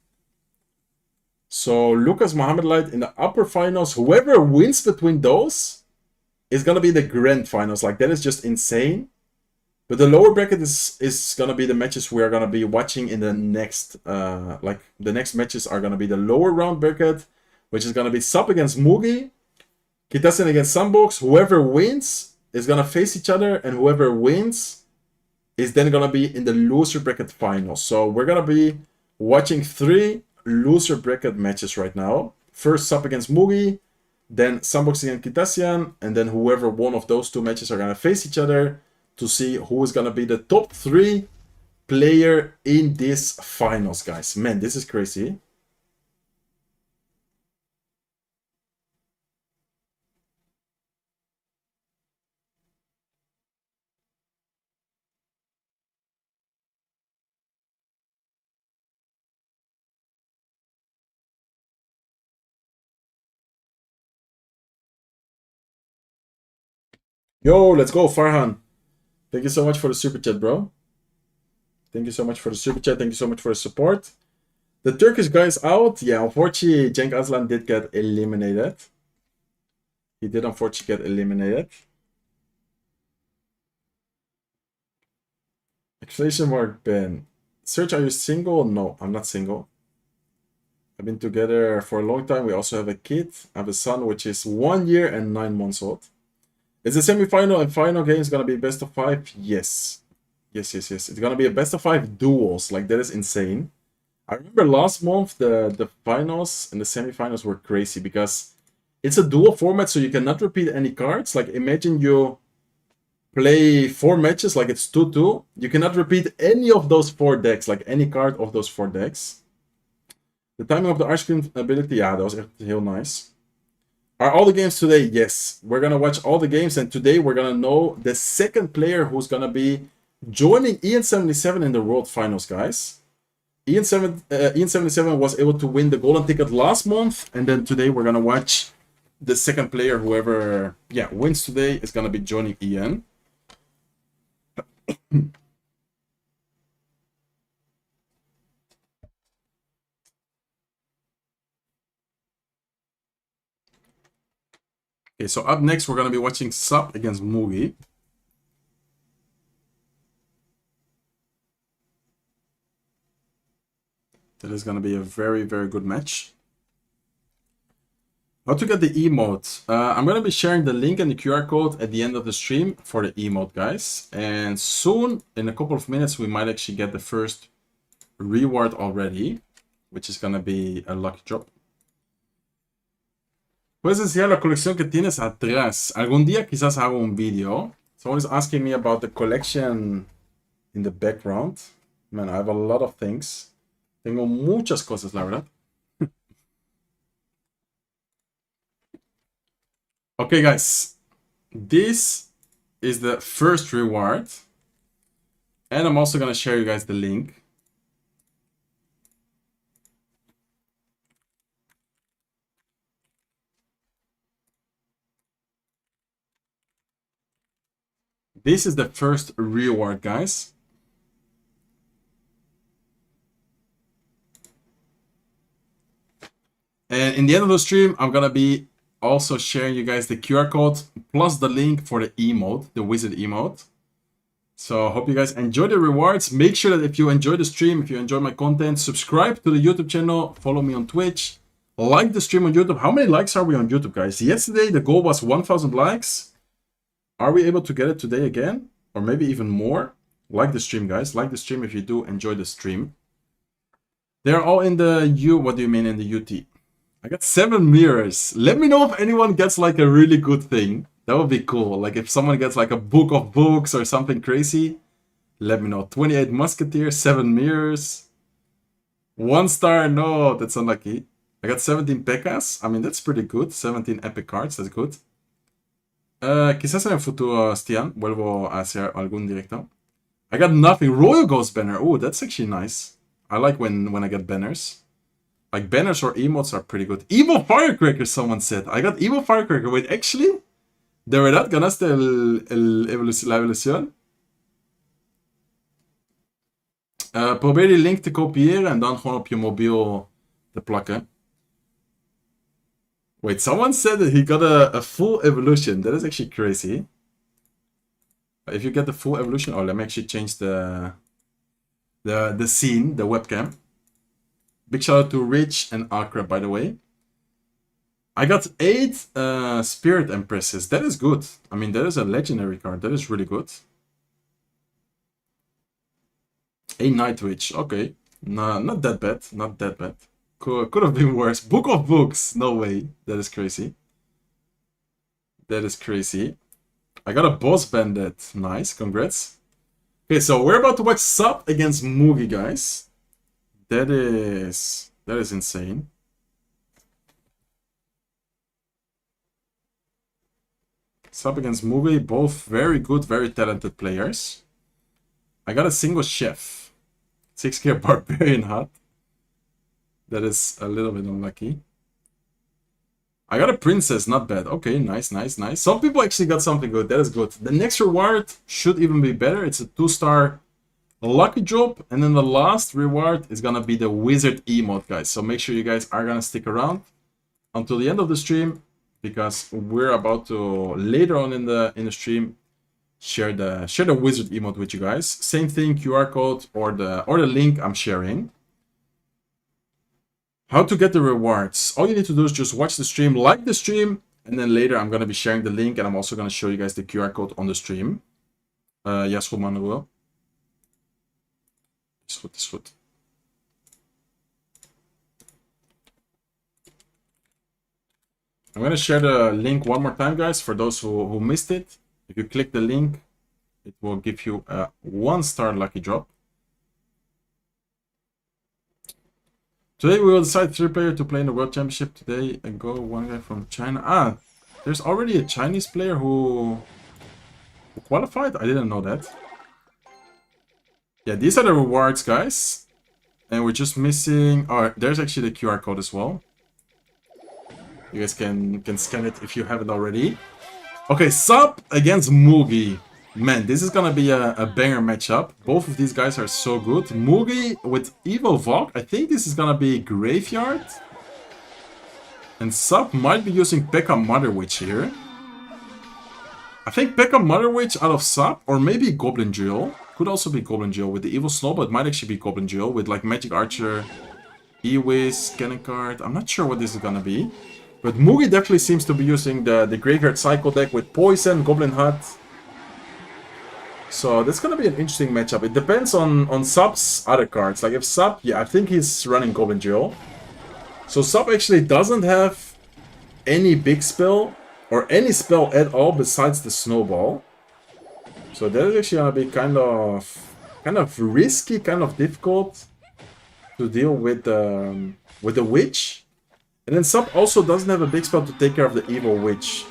So Lucas, Mohamed Light in the upper finals. Whoever wins between those is going to be the grand finals. Like, that is just insane. But the lower bracket is going to be the matches we are going to be watching in the next, the next matches are going to be the lower round bracket, which is going to be Sap against Mugi, Kitasian against Sandbox. Whoever wins is going to face each other, and whoever wins is then going to be in the loser bracket final. So we're going to be watching 3 loser bracket matches right now. First Sap against Mugi, then Sandbox against Kitasian, and then whoever one of those 2 matches are going to face each other to see who is going to be the top 3 player in this finals, guys. Man, this is crazy. Yo, let's go, Farhan. Thank you so much for the super chat, bro. Thank you so much for the super chat. Thank you so much for the support. The Turkish guy is out. Yeah, unfortunately, Cenk Aslan did get eliminated. He did unfortunately get eliminated. Exclamation mark Ben. Serge, are you single? No, I'm not single. I've been together for a long time. We also have a kid. I have a son, which is 1 year and 9 months old. Is the semi-final and final games gonna be best of 5? Yes. Yes. It's gonna be a best of 5 duels. Like, that is insane. I remember last month the finals and the semi-finals were crazy because it's a duel format, so you cannot repeat any cards. Like, imagine you play 4 matches, like it's 2-2. You cannot repeat any of those 4 decks, like any card of those 4 decks. The timing of the ice cream ability, yeah, that was echt heel nice. Are all the games today? Yes. We're gonna watch all the games, and today we're gonna know the second player who's gonna be joining Ian77 in the World Finals, guys. Ian77 was able to win the golden ticket last month, and then today we're gonna watch the second player. Whoever wins today is gonna be joining Ian. Okay, so up next we're gonna be watching Sub against Mugi. That is gonna be a very, very good match. How to get the emote? I'm gonna be sharing the link and the QR code at the end of the stream for the emote, guys. And soon, in a couple of minutes, we might actually get the first reward already, which is gonna be a lucky drop. ¿Puedes enseñar la colección que tienes atrás? Algún día quizás hago un video. Someone is asking me about the collection in the background. Man, I have a lot of things. Tengo muchas cosas, la verdad. Okay, guys. This is the first reward. And I'm also going to share you guys the link. This is the first reward, guys. And in the end of the stream, I'm going to be also sharing you guys the QR code plus the link for the emote, the wizard emote. So I hope you guys enjoy the rewards. Make sure that if you enjoy the stream, if you enjoy my content, subscribe to the YouTube channel, follow me on Twitch, like the stream on YouTube. How many likes are we on YouTube, guys? Yesterday, the goal was 1,000 likes. Are we able to get it today again? Or maybe even more? Like the stream, guys. Like the stream if you do enjoy the stream. They're all in the U. What do you mean in the UT? I got 7 mirrors. Let me know if anyone gets like a really good thing. That would be cool. Like if someone gets like a book of books or something crazy, let me know. 28 musketeers, 7 mirrors. 1 star, no, that's unlucky. I got 17 P.E.K.K.A.s. I mean, that's pretty good. 17 epic cards, that's good. Quizás en el futuro, Stian, vuelvo a hacer algún directo. I got nothing. Royal Ghost banner. Oh, that's actually nice. I like when I get banners. Like banners or emotes are pretty good. Evil Firecracker, someone said. I got Evil Firecracker. Wait, actually? ¿De verdad ganaste la evolución? Probeer die link te kopiëren en dan gewoon op je mobiel te plakken. Wait, someone said that he got a full evolution. That is actually crazy. If you get the full evolution... Oh, let me actually change the scene, the webcam. Big shout out to Rich and Akra, by the way. I got 8 Spirit Empresses. That is good. I mean, that is a legendary card. That is really good. A Night Witch. Okay. No, not that bad. Not that bad. Could have been worse. Book of Books. No way. That is crazy. That is crazy. I got a Boss Bandit. Nice. Congrats. Okay, so we're about to watch Sub against Mugi, guys. That is insane. Sub against Mugi, both very good, very talented players. I got a single chef. 6k Barbarian Hut. That is a little bit unlucky. I got a princess, not bad. Okay, nice, nice, nice. Some people actually got something good. That is good. The next reward should even be better. It's a 2-star lucky drop. And then the last reward is gonna be the wizard emote, guys. So make sure you guys are gonna stick around until the end of the stream, because we're about to later on in the stream share the wizard emote with you guys. Same thing, QR code or the link I'm sharing. How to get the rewards. All you need to do is just watch the stream, like the stream, and then later I'm going to be sharing the link, and I'm also going to show you guys the QR code on the stream. Yes, goed Manuel. Is goed, is goed. I'm going to share the link one more time, guys, for those who missed it. If you click the link, it will give you a 1-star lucky drop. Today we will decide 3-player to play in the World Championship. Today and go one guy from China. Ah, there's already a Chinese player who qualified? I didn't know that. Yeah, these are the rewards, guys. And we're just missing... Oh, there's actually the QR code as well. You guys can scan it if you haven't already. Okay, Sub against Mugi. Man, this is gonna be a banger matchup. Both of these guys are so good. Mugi with Evil Valk. I think this is gonna be Graveyard. And Sub might be using P.E.K.K.A. Mother Witch here. I think P.E.K.K.A. Mother Witch out of Sub, or maybe Goblin Drill. Could also be Goblin Drill with the Evil Snow, but it might actually be Goblin Drill with like Magic Archer, E-Wiz, Cannon Card. I'm not sure what this is gonna be. But Mugi definitely seems to be using the Graveyard Cycle deck with Poison, Goblin Hut. So that's gonna be an interesting matchup. It depends on Sub's other cards. Like if Sub, yeah, I think he's running Goblin Drill. So Sub actually doesn't have any big spell or any spell at all besides the Snowball. So that is actually gonna be kind of risky, kind of difficult to deal with the Witch. And then Sub also doesn't have a big spell to take care of the Evil Witch.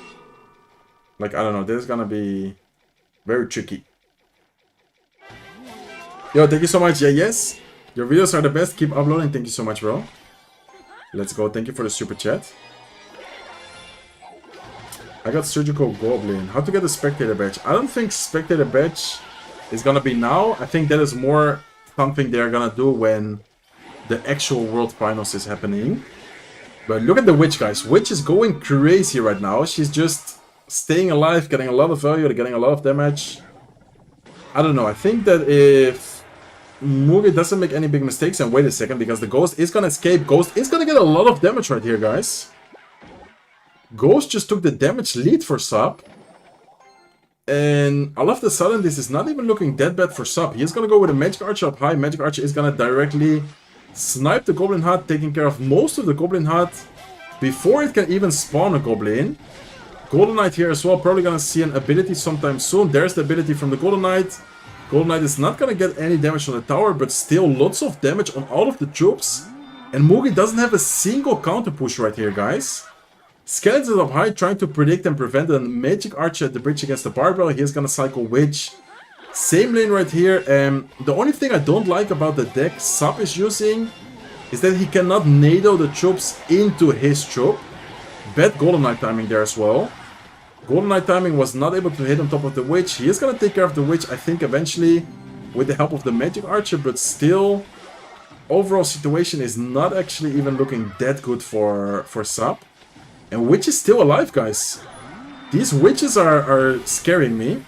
Like, I don't know, this is gonna be very tricky. Yo, thank you so much. Yeah, yes. Your videos are the best. Keep uploading. Thank you so much, bro. Let's go. Thank you for the super chat. I got Surgical Goblin. How to get a Spectator Badge? I don't think Spectator Badge is gonna be now. I think that is more something they're gonna do when the actual World Finals is happening. But look at the Witch, guys. Witch is going crazy right now. She's just staying alive, getting a lot of value, getting a lot of damage. I don't know. I think that if Mugi doesn't make any big mistakes, and wait a second, because the Ghost is gonna escape. Ghost is gonna get a lot of damage right here, guys. Ghost just took the damage lead for Sub. And all of a sudden, this is not even looking that bad for Sub. He's gonna go with a Magic Archer up high. Magic Archer is gonna directly snipe the Goblin Hut, taking care of most of the Goblin Hut before it can even spawn a Goblin. Golden Knight here as well, probably gonna see an ability sometime soon. There's the ability from the Golden Knight. Golden Knight is not gonna get any damage on the tower, but still lots of damage on all of the troops. And Mugi doesn't have a single counter push right here, guys. Skeletons up high, trying to predict and prevent a Magic Archer at the bridge against the Barbell. He's gonna cycle Witch. Same lane right here. The only thing I don't like about the deck Sub is using is that he cannot nado the troops into his troop. Bad Golden Knight timing there as well. Golden Knight timing was not able to hit on top of the Witch. He is going to take care of the Witch, I think, eventually with the help of the Magic Archer, but still, overall situation is not actually even looking that good for Sub. And Witch is still alive, guys. These Witches are scaring me.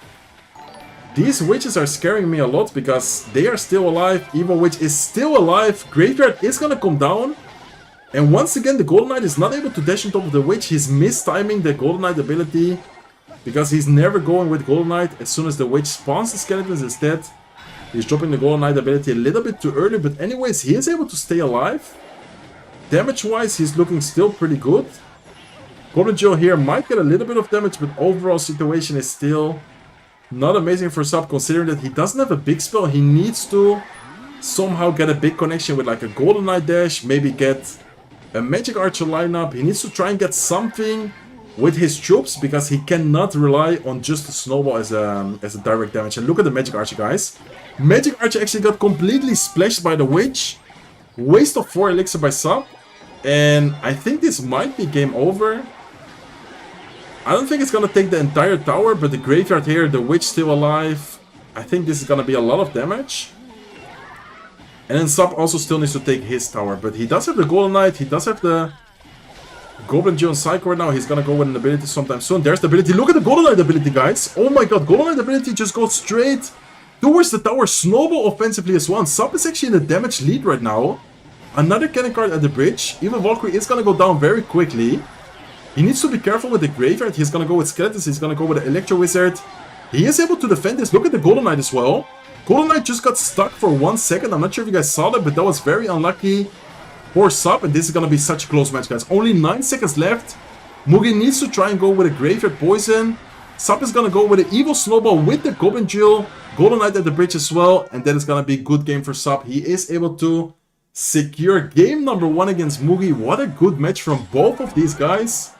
These Witches are scaring me a lot because they are still alive. Evil Witch is still alive. Graveyard is going to come down. And once again, the Golden Knight is not able to dash on top of the Witch. He's mistiming the Golden Knight ability because he's never going with Golden Knight. As soon as the Witch spawns the skeletons instead, he's dropping the Golden Knight ability a little bit too early. But anyways, he is able to stay alive. Damage-wise, he's looking still pretty good. Goblin Joe here might get a little bit of damage, but overall situation is still Not amazing for Sub, considering that he doesn't have a big spell. He needs to somehow get a big connection with like a Golden Knight dash, maybe get a Magic Archer lineup. He needs to try and get something with his troops, because he cannot rely on just the Snowball as a direct damage. And look at the Magic Archer, guys. Magic Archer actually got completely splashed by the Witch. Waste of 4 elixir by Sub. And I think this might be game over. I don't think it's gonna take the entire tower, but the graveyard here, the Witch still alive. I think this is gonna be a lot of damage. And then Sub also still needs to take his tower, but he does have the Golden Knight, he does have the Goblin Geo and Psycho right now. He's gonna go with an ability sometime soon. There's the ability. Look at the Golden Knight ability, guys. Oh my god, Golden Knight ability just goes straight towards the tower. Snowball offensively as well. And Sub is actually in the damage lead right now. Another cannon card at the bridge. Even Valkyrie is gonna go down very quickly. He needs to be careful with the graveyard. He's gonna go with skeletons. He's gonna go with the Electro Wizard. He is able to defend this. Look at the Golden Knight as well. Golden Knight just got stuck for 1 second. I'm not sure if you guys saw that, but that was very unlucky for Sub. And this is gonna be such a close match, guys. Only 9 seconds left. Mugi needs to try and go with a Graveyard Poison. Sub is gonna go with an Evil Snowball with the Goblin Jewel. Golden Knight at the bridge as well. And that is gonna be a good game for Sub. He is able to secure game number 1 against Mugi. What a good match from both of these guys.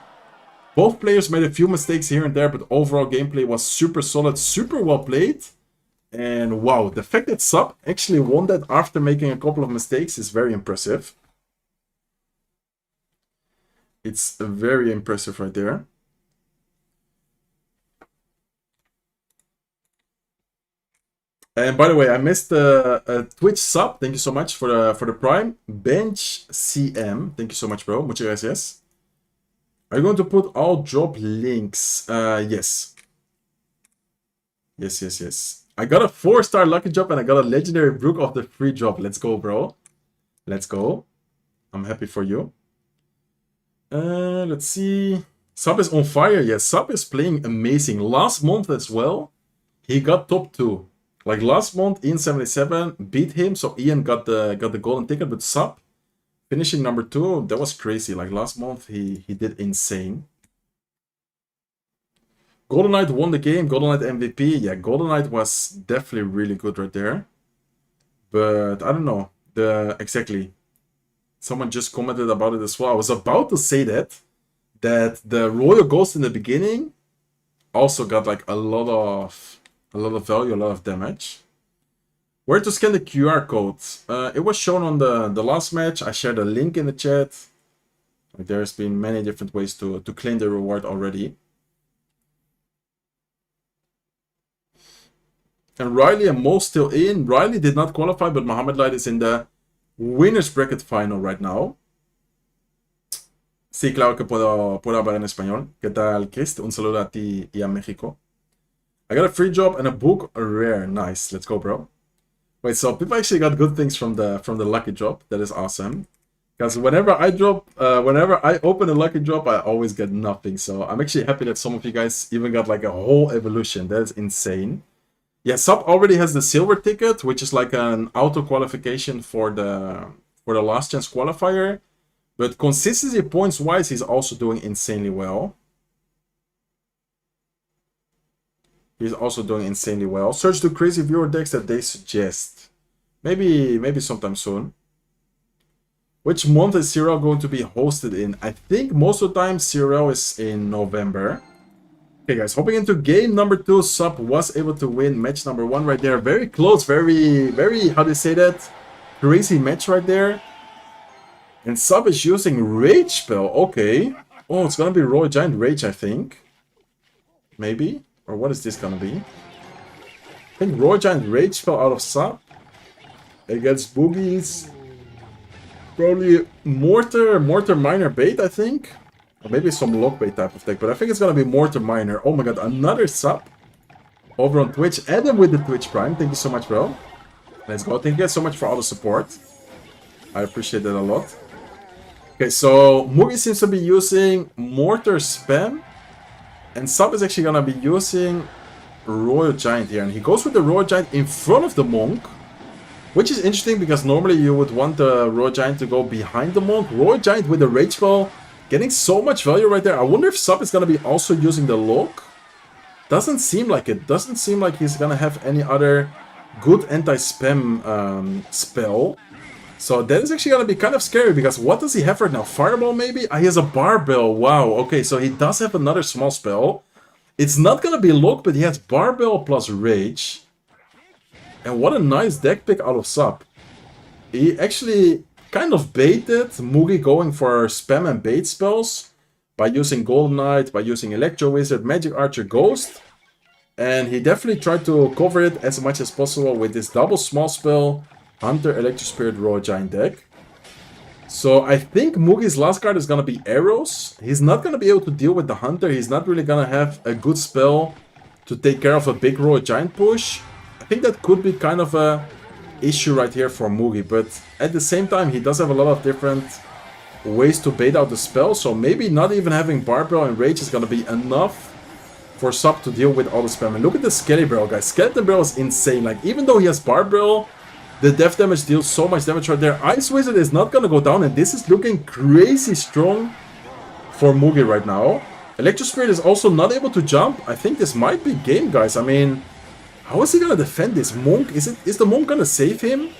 Both players made a few mistakes here and there, but overall gameplay was super solid, super well played. And wow, the fact that Sub actually won that after making a couple of mistakes is very impressive. It's very impressive right there. And by the way, I missed a Twitch sub. Thank you so much for the Prime. Bench CM. Thank you so much, bro. Muchas gracias. Are you going to put all job links? Yes. Yes. I got a 4-star lucky job and I got a legendary Brook of the free job. Let's go, bro. Let's go. I'm happy for you. Let's see. Sub is on fire. Yes, Sub is playing amazing. Last month as well, he got top 2. Like last month, Ian 77 beat him, so Ian got the golden ticket. But Sub finishing number 2, that was crazy. Like last month, he did insane. Golden Knight won the game. Golden Knight MVP. Yeah, Golden Knight was definitely really good right there. But I don't know exactly. Someone just commented about it as well. I was about to say that the Royal Ghost in the beginning also got like a lot of value, a lot of damage. Where to scan the QR code? It was shown on the last match. I shared a link in the chat. Like, there's been many different ways to claim the reward already. And Riley and Mo still in. Riley did not qualify, but Mohamed Light is in the Winners Bracket Final right now. Sí, claro que puedo hablar en español. ¿Qué tal, Chris? Un saludo a ti y a México. I got a free job and a book, a rare. Nice. Let's go, bro. Wait, so people actually got good things from the lucky drop. That is awesome. Because whenever I open a lucky drop, I always get nothing. So I'm actually happy that some of you guys even got like a whole evolution. That is insane. Yeah, Sub already has the silver ticket, which is like an auto qualification for the last chance qualifier. But consistency points wise, he's also doing insanely well. He's also doing insanely well. Search the crazy viewer decks that they suggest. Maybe sometime soon. Which month is CRL going to be hosted in? I think most of the time CRL is in November. Okay, guys, hopping into game number 2, Sub was able to win match number 1 right there. Very close, very, how do you say that? Crazy match right there. And Sub is using Rage spell. Okay. Oh, it's gonna be Royal Giant Rage, I think. Maybe. Or what is this gonna be? I think Royal Giant Rage spell out of Sub. Against Boogies. Probably Mortar Miner Bait, I think. Or maybe some Lock Bait type of deck. But I think it's gonna be Mortar Miner. Oh my god, another Sub. Over on Twitch. Adam with the Twitch Prime. Thank you so much, bro. Let's go. Thank you guys so much for all the support. I appreciate that a lot. Okay, so Mugi seems to be using Mortar Spam. And Sub is actually gonna be using Royal Giant here. And he goes with the Royal Giant in front of the Monk. Which is interesting because normally you would want the Royal Giant to go behind the Monk. Royal Giant with the Rage Spell. Getting so much value right there. I wonder if Sub is gonna be also using the Lock. doesn't seem like it. Doesn't seem like he's gonna have any other good anti-spam spell. So that is actually gonna be kind of scary, because what does he have right now? Fireball maybe? Ah, he has a barbell. Wow, okay, so he does have another small spell. It's not gonna be locked, but he has barbell plus rage. And what a nice deck pick out of Sub. He actually kind of baited Mugi going for spam and bait spells by using Golden Knight, by using Electro Wizard, Magic Archer, Ghost. And he definitely tried to cover it as much as possible with this double small spell, Hunter, Electro Spirit, Royal Giant deck. So I think Mugi's last card is going to be Arrows. He's not going to be able to deal with the Hunter. He's not really going to have a good spell to take care of a big Royal Giant push. I think that could be kind of a issue right here for Mugi, but at the same time he does have a lot of different ways to bait out the spell, so maybe not even having Barbell and Rage is gonna be enough for Sub to deal with all the spam. And look at the Skelly Barrel, guys. Skeleton Barrel is insane. Like, even though he has Barbell, the death damage deals so much damage right there. Ice Wizard is not gonna go down, and this is looking crazy strong for Mugi right now. Electro Spirit is also not able to jump. I think this might be game, guys. I mean, how is he gonna defend this? Monk? Is the Monk gonna save him?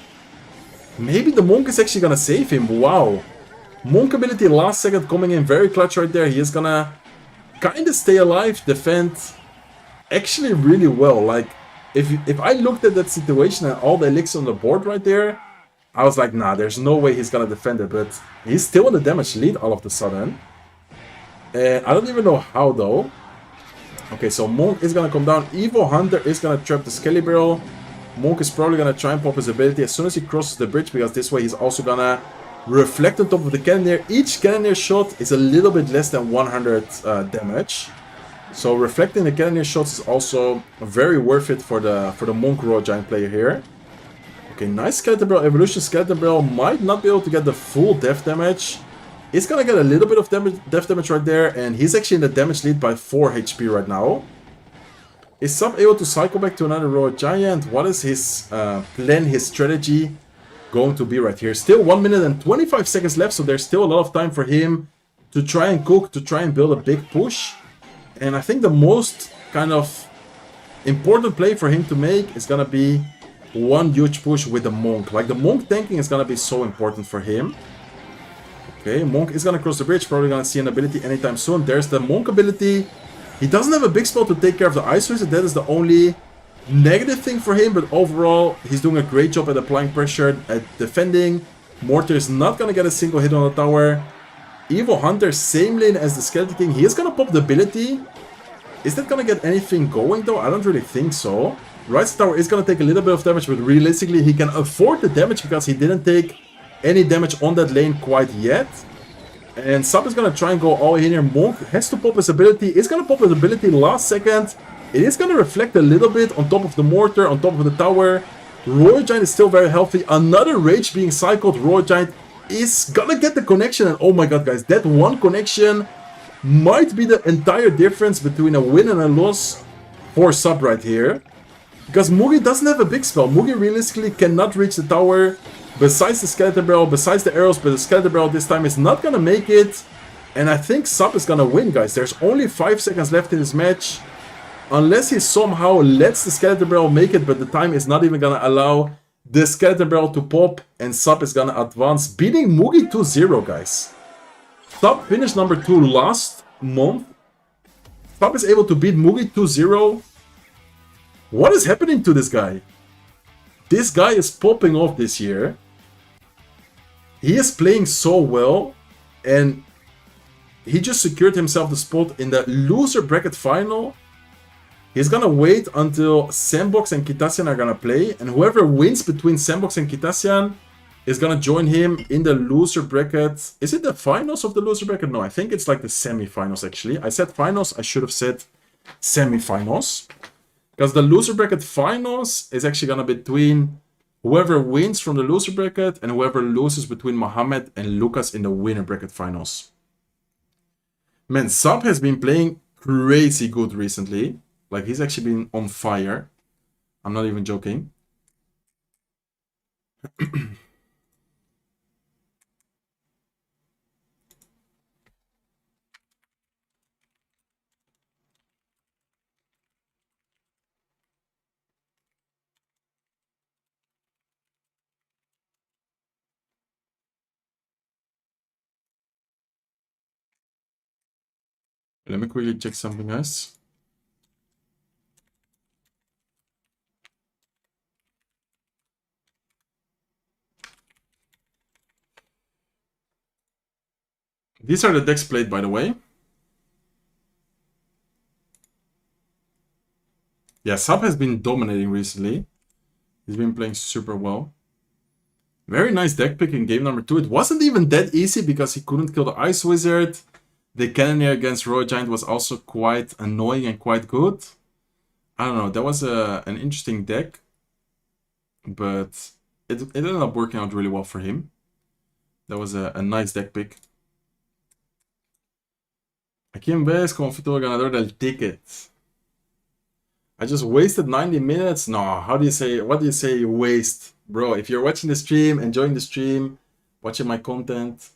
Maybe the Monk is actually gonna save him. Wow. Monk ability last second coming in very clutch right there. He is gonna kinda stay alive, defend actually really well. Like, if I looked at that situation and all the elixirs on the board right there, I was like, nah, there's no way he's gonna defend it. But he's still in the damage lead all of a sudden. And I don't even know how though. Okay, so Monk is gonna come down. Evo Hunter is gonna trap the Skelly Barrel. Monk is probably gonna try and pop his ability as soon as he crosses the bridge, because this way he's also gonna reflect on top of the Cannoneer. Each Cannoneer shot is a little bit less than 100 damage. So reflecting the Cannoneer shots is also very worth it for the Monk Royal Giant player here. Okay, nice Skeleton Barrel evolution. Skeleton Barrel might not be able to get the full death damage. He's gonna get a little bit of death damage right there, and he's actually in the damage lead by 4 HP right now. Is Sub able to cycle back to another Royal Giant? What is his plan, his strategy going to be right here? Still 1 minute and 25 seconds left, so there's still a lot of time for him to try and cook, to try and build a big push. And I think the most kind of important play for him to make is gonna be one huge push with the Monk. Like, the Monk tanking is gonna be so important for him. Okay, Monk is gonna cross the bridge, probably gonna see an ability anytime soon. There's the Monk ability. He doesn't have a big spell to take care of the Ice Wizard. That is the only negative thing for him, but overall, he's doing a great job at applying pressure, at defending. Mortar is not gonna get a single hit on the tower. Evo Hunter, same lane as the Skeleton King. He is gonna pop the ability. Is that gonna get anything going though? I don't really think so. Rise Tower is gonna take a little bit of damage, but realistically, he can afford the damage because he didn't take any damage on that lane quite yet. And Sub is gonna try and go all in here. Monk has to pop his ability. Is gonna pop his ability last second. It is gonna reflect a little bit on top of the mortar, on top of the tower. Royal Giant is still very healthy. Another Rage being cycled. Royal Giant is gonna get the connection. And oh my god, guys, that one connection might be the entire difference between a win and a loss for Sub right here. Because Mugi doesn't have a big spell. Mugi realistically cannot reach the tower. Besides the Skeleton Barrel, besides the arrows, but the Skeleton Barrel this time is not gonna make it. And I think Sub is gonna win, guys. There's only 5 seconds left in this match. Unless he somehow lets the Skeleton Barrel make it, but the time is not even gonna allow the Skeleton Barrel to pop. And Sub is gonna advance, beating Mugi 2-0, guys. Sub finished number 2 last month. Sub is able to beat Mugi 2-0. What is happening to this guy? This guy is popping off this year. He is playing so well, and he just secured himself the spot in the loser bracket final. He's gonna wait until Sandbox and Kitasian are gonna play, and whoever wins between Sandbox and Kitasian is gonna join him in the loser bracket. Is it the finals of the loser bracket? No, I think it's like the semi-finals actually. I said finals, I should have said semi-finals. Because the loser bracket finals is actually gonna be between whoever wins from the loser bracket and whoever loses between Mohammed and Lucas in the winner bracket finals. Man, Sub has been playing crazy good recently. Like, he's actually been on fire. I'm not even joking. Let me quickly check something, guys. These are the decks played, by the way. Yeah, Sub has been dominating recently. He's been playing super well. Very nice deck pick in game number 2. It wasn't even that easy because he couldn't kill the Ice Wizard. The Cannoneer against Royal Giant was also quite annoying and quite good. I don't know, that was an interesting deck. But it ended up working out really well for him. That was a nice deck pick. ¿A quién ves como futuro ganador del ticket? I just wasted 90 minutes? No, what do you say waste? Bro, if you're watching the stream, enjoying the stream, watching my content,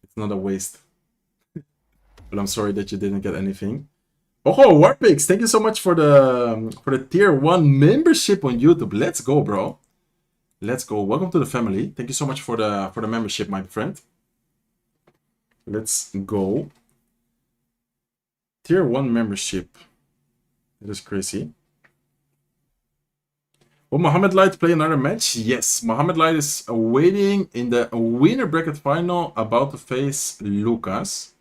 it's not a waste. But I'm sorry that you didn't get anything. Oh, Warpix, thank you so much for the tier 1 membership on YouTube. Let's go, bro. Let's go. Welcome to the family. Thank you so much for the membership, my friend. Let's go. Tier 1 membership. It is crazy. Will Mohamed Light play another match? Yes, Mohamed Light is waiting in the winner bracket final, about to face Lucas.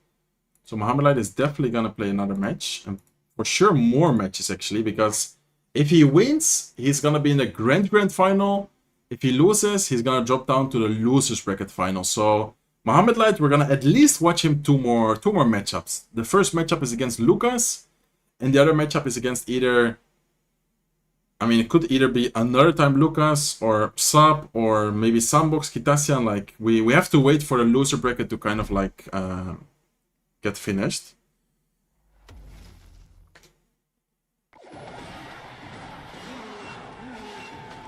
So Mohamed Light is definitely gonna play another match, and for sure more matches actually, because if he wins, he's gonna be in the grand final. If he loses, he's gonna drop down to the losers bracket final. So Mohamed Light, we're gonna at least watch him two more matchups. The first matchup is against Lucas, and the other matchup is against either, I mean, it could either be another time Lucas or Sub or maybe Sandbox Kitasian. Like we have to wait for the loser bracket to kind of like get finished.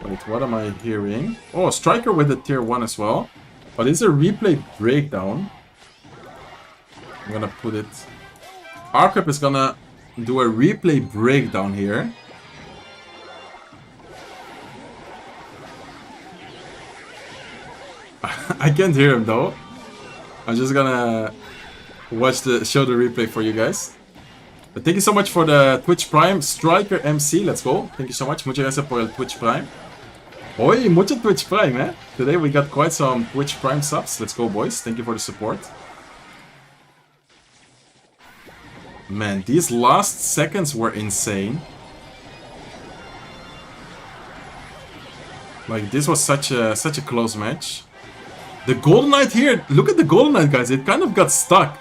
Wait, what am I hearing? Oh, Striker with the tier 1 as well. But it's a replay breakdown. I'm gonna put it. Arcap is gonna do a replay breakdown here. I can't hear him though. I'm just gonna show the replay for you guys. But thank you so much for the Twitch Prime. Striker MC, let's go. Thank you so much. Muchas gracias por el Twitch Prime. Oi, mucho Twitch Prime, eh? Today we got quite some Twitch Prime subs. Let's go, boys. Thank you for the support. Man, these last seconds were insane. Like, this was such a close match. The Golden Knight here, look at the Golden Knight, guys. It kind of got stuck.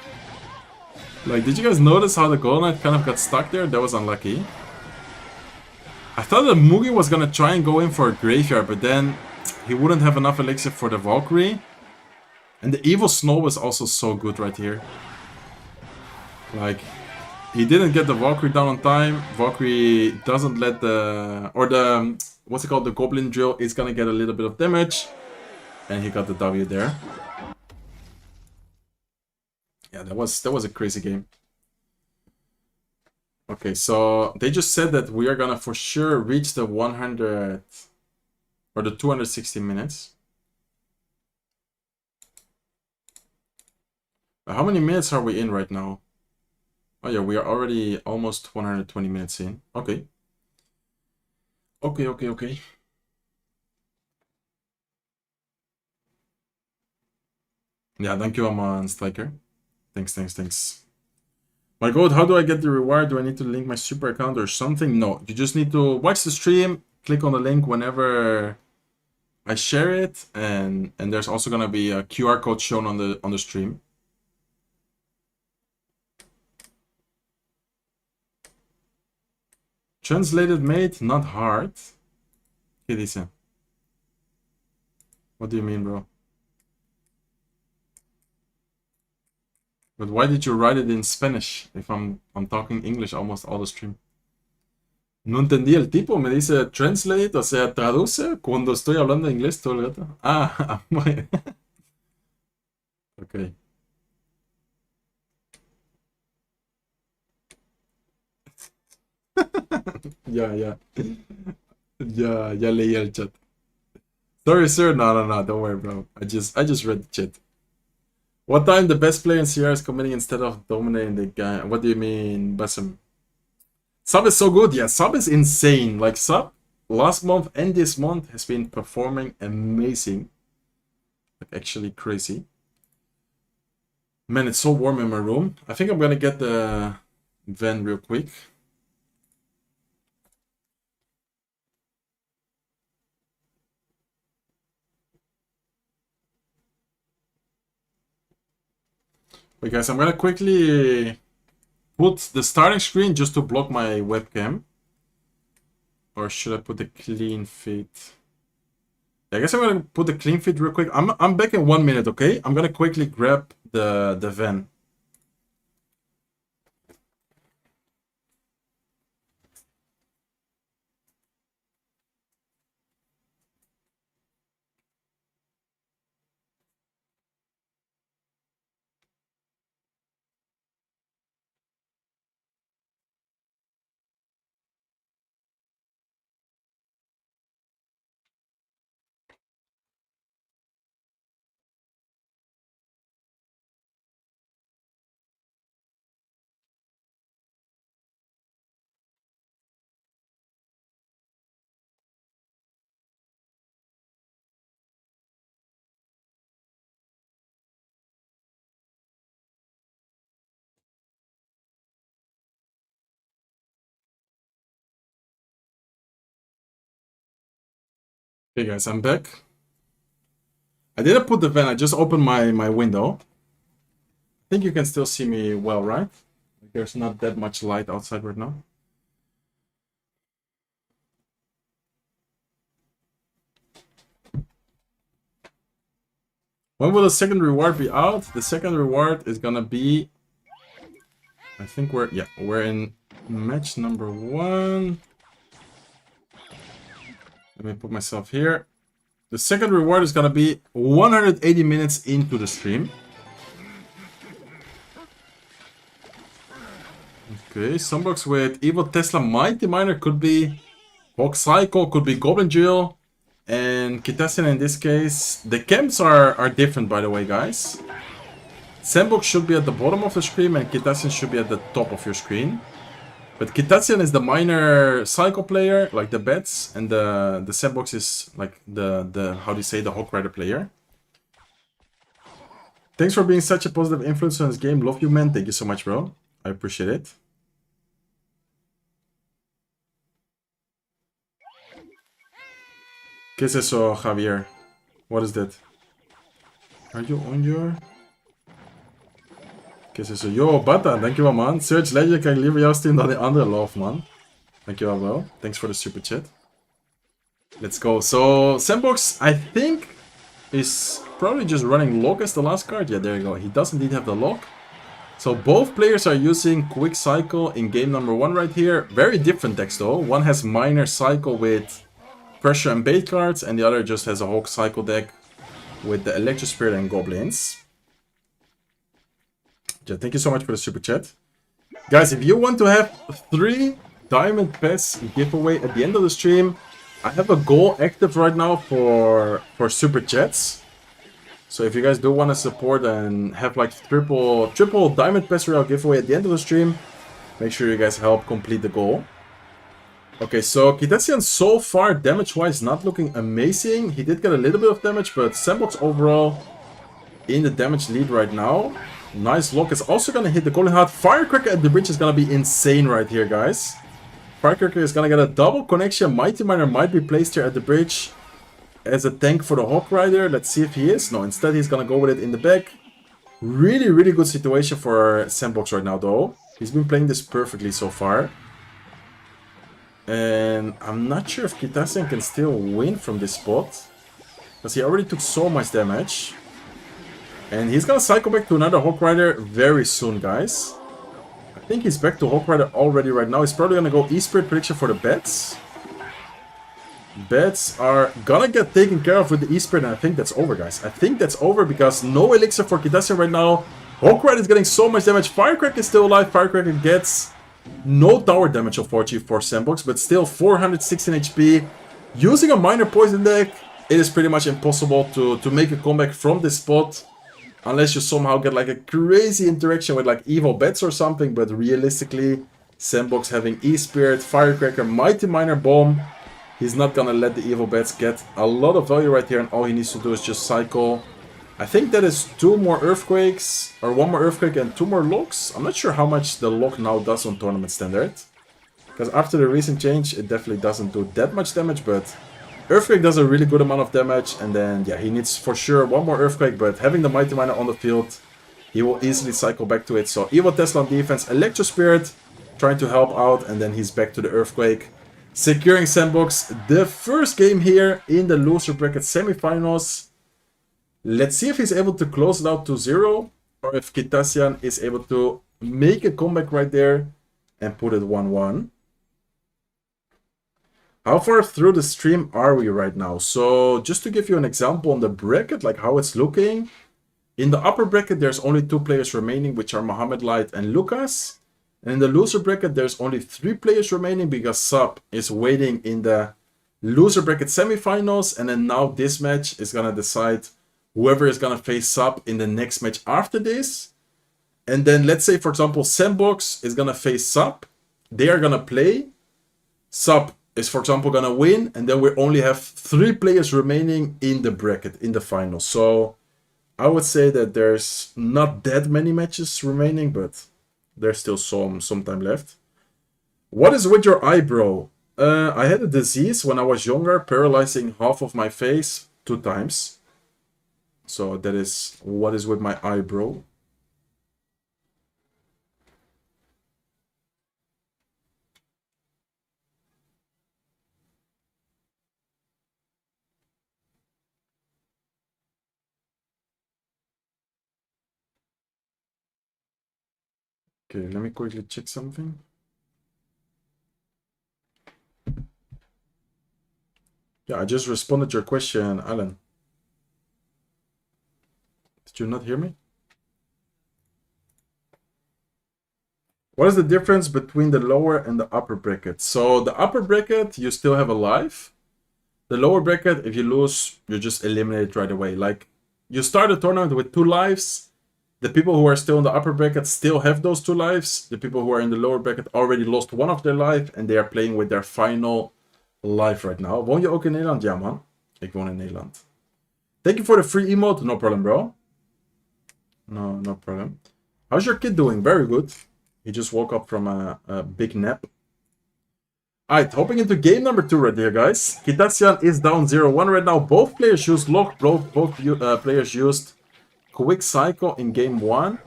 Like, did you guys notice how the Golden Knight kind of got stuck there? That was unlucky. I thought that Mugi was gonna try and go in for a Graveyard, but then he wouldn't have enough elixir for the Valkyrie. And the Evil Snow was also so good right here. Like, he didn't get the Valkyrie down on time. Valkyrie doesn't let what's it called, the Goblin Drill is gonna get a little bit of damage. And he got the W there. Yeah, that was a crazy game. Okay, so they just said that we are gonna for sure reach the 100 or the 260 minutes. How many minutes are we in right now? Oh yeah, we are already almost 120 minutes in. Okay. Okay. Yeah, dankjewel man, Striker. Thanks. My god, how do I get the reward? Do I need to link my super account or something? No, you just need to watch the stream, click on the link whenever I share it, and there's also gonna be a QR code shown on the stream. Translated mate, not hard. ¿Qué dice? What do you mean, bro? But why did you write it in Spanish if I'm talking English almost all the stream? No entendí el tipo, me dice translate, o sea, traduce cuando estoy hablando inglés todo el rato. Ah, muy... Ok. Ya leí el chat. Sorry, sir. No, don't worry, bro. I just read the chat. What time the best player in CR is committing instead of dominating the game? What do you mean, Basim? Sub is so good. Yeah, Sub is insane. Like, Sub, last month and this month has been performing amazing. Like, actually crazy. Man, it's so warm in my room. I think I'm gonna get the van real quick. Wait, guys, I'm gonna quickly put the starting screen just to block my webcam. Or should I put the clean feed? Yeah, I guess I'm gonna put the clean feed real quick. I'm back in 1 minute, okay? I'm gonna quickly grab the van. Okay, guys, I'm back. I didn't put the van, I just opened my window. I think you can still see me well, right? There's not that much light outside right now. When will the second reward be out? The second reward is gonna be... I think we're in match number 1. Let me put myself here. The second reward is gonna be 180 minutes into the stream. Okay, Sunbox with Evil Tesla Mighty Miner could be Hawk Cycle, could be Goblin Drill, and Kitassian in this case. The camps are different, by the way, guys. Sandbox should be at the bottom of the screen and Kitassian should be at the top of your screen. But Kitassian is the minor cycle player, like the bets, and the Sandbox is like the how do you say, the Hawk Rider player. Thanks for being such a positive influence on this game. Love you, man. Thank you so much, bro. I appreciate it. ¿Qué es eso, Javier? What is that? Are you on your... ¿Qué es eso? Yo, Bata, dankjewel man. Search Legend kan ik liever jou sturen dan die andere love, man. Dankjewel bro. Thanks for the super chat. Let's go. So, Sandbox, I think, is probably just running lock as the last card. Yeah, there you go. He does indeed have the lock. So both players are using Quick Cycle in game number 1 right here. Very different decks though. One has Minor Cycle with Pressure and Bait cards, and the other just has a Hawk Cycle deck with the Electro Spirit and Goblins. Yeah, thank you so much for the super chat. Guys, if you want to have 3 Diamond Pass giveaway at the end of the stream, I have a goal active right now for super chats. So if you guys do want to support and have like triple Diamond Pass Royale giveaway at the end of the stream, make sure you guys help complete the goal. Okay, so Kitassian so far damage-wise not looking amazing. He did get a little bit of damage, but Sandbox overall in the damage lead right now. Nice lock is also gonna hit the Golden Heart. Firecracker at the bridge is gonna be insane right here, guys. Firecracker is gonna get a double connection. Mighty Miner might be placed here at the bridge as a tank for the Hawk Rider. Let's see if he is. No, instead he's gonna go with it in the back. Really, really good situation for Sandbox right now, though. He's been playing this perfectly so far. And I'm not sure if Kitassian can still win from this spot, because he already took so much damage. And he's gonna cycle back to another Hawk Rider very soon, guys. I think he's back to Hawk Rider already right now. He's probably gonna go E-Spirit prediction for the bets. Bets are gonna get taken care of with the E-Spirit, and I think that's over, guys. I think that's over because no elixir for Kitassian right now. Hawk Rider is getting so much damage. Firecracker is still alive. Firecracker gets no tower damage, unfortunately, for Sandbox, but still 416 HP. Using a minor poison deck, it is pretty much impossible to make a comeback from this spot. Unless you somehow get like a crazy interaction with like evil bats or something, but realistically, Sandbox having E-Spirit, Firecracker, Mighty Miner, Bomb, he's not gonna let the evil bats get a lot of value right here, and all he needs to do is just cycle. I think that is 2 more Earthquakes, or 1 more Earthquake and 2 more Locks. I'm not sure how much the Lock now does on Tournament Standard. Because after the recent change, it definitely doesn't do that much damage, but Earthquake does a really good amount of damage, and then, yeah, he needs for sure 1 more Earthquake, but having the Mighty Miner on the field, he will easily cycle back to it. So Evil Tesla on defense, Electro Spirit trying to help out, and then he's back to the Earthquake. Securing Sandbox, the first game here in the loser bracket semifinals. Let's see if he's able to close it out to 0, or if Kitasian is able to make a comeback right there and put it 1-1. How far through the stream are we right now? So just to give you an example on the bracket, like how it's looking. In the upper bracket, there's only 2 players remaining, which are Mohamed Light and Lucas. And in the loser bracket, there's only 3 players remaining because Sub is waiting in the loser bracket semifinals. And then now this match is going to decide whoever is going to face Sub in the next match after this. And then let's say, for example, Sandbox is going to face Sub. They are going to play. Sub is, for example, going to win. And then we only have 3 players remaining in the bracket, in the final. So I would say that there's not that many matches remaining, but there's still some time left. What is with your eyebrow? I had a disease when I was younger, paralyzing half of my face 2 times. So that is what is with my eyebrow. Okay, let me quickly check something. Yeah, I just responded to your question, Alan. Did you not hear me? What is the difference between the lower and the upper bracket? So the upper bracket, you still have a life. The lower bracket, if you lose, you're just eliminated right away. Like, you start a tournament with 2 lives. The people who are still in the upper bracket still have those 2 lives. The people who are in the lower bracket already lost 1 of their life. And they are playing with their final life right now. Woon je ook in Nederland? Ja, man. Ik woon in Nederland. Thank you for the free emote. No problem, bro. No problem. How's your kid doing? Very good. He just woke up from a big nap. Alright, hopping into game number 2 right here, guys. Kitasian is down 0-1 right now. Both players used Lock. Both players used Quick Cycle in game 1.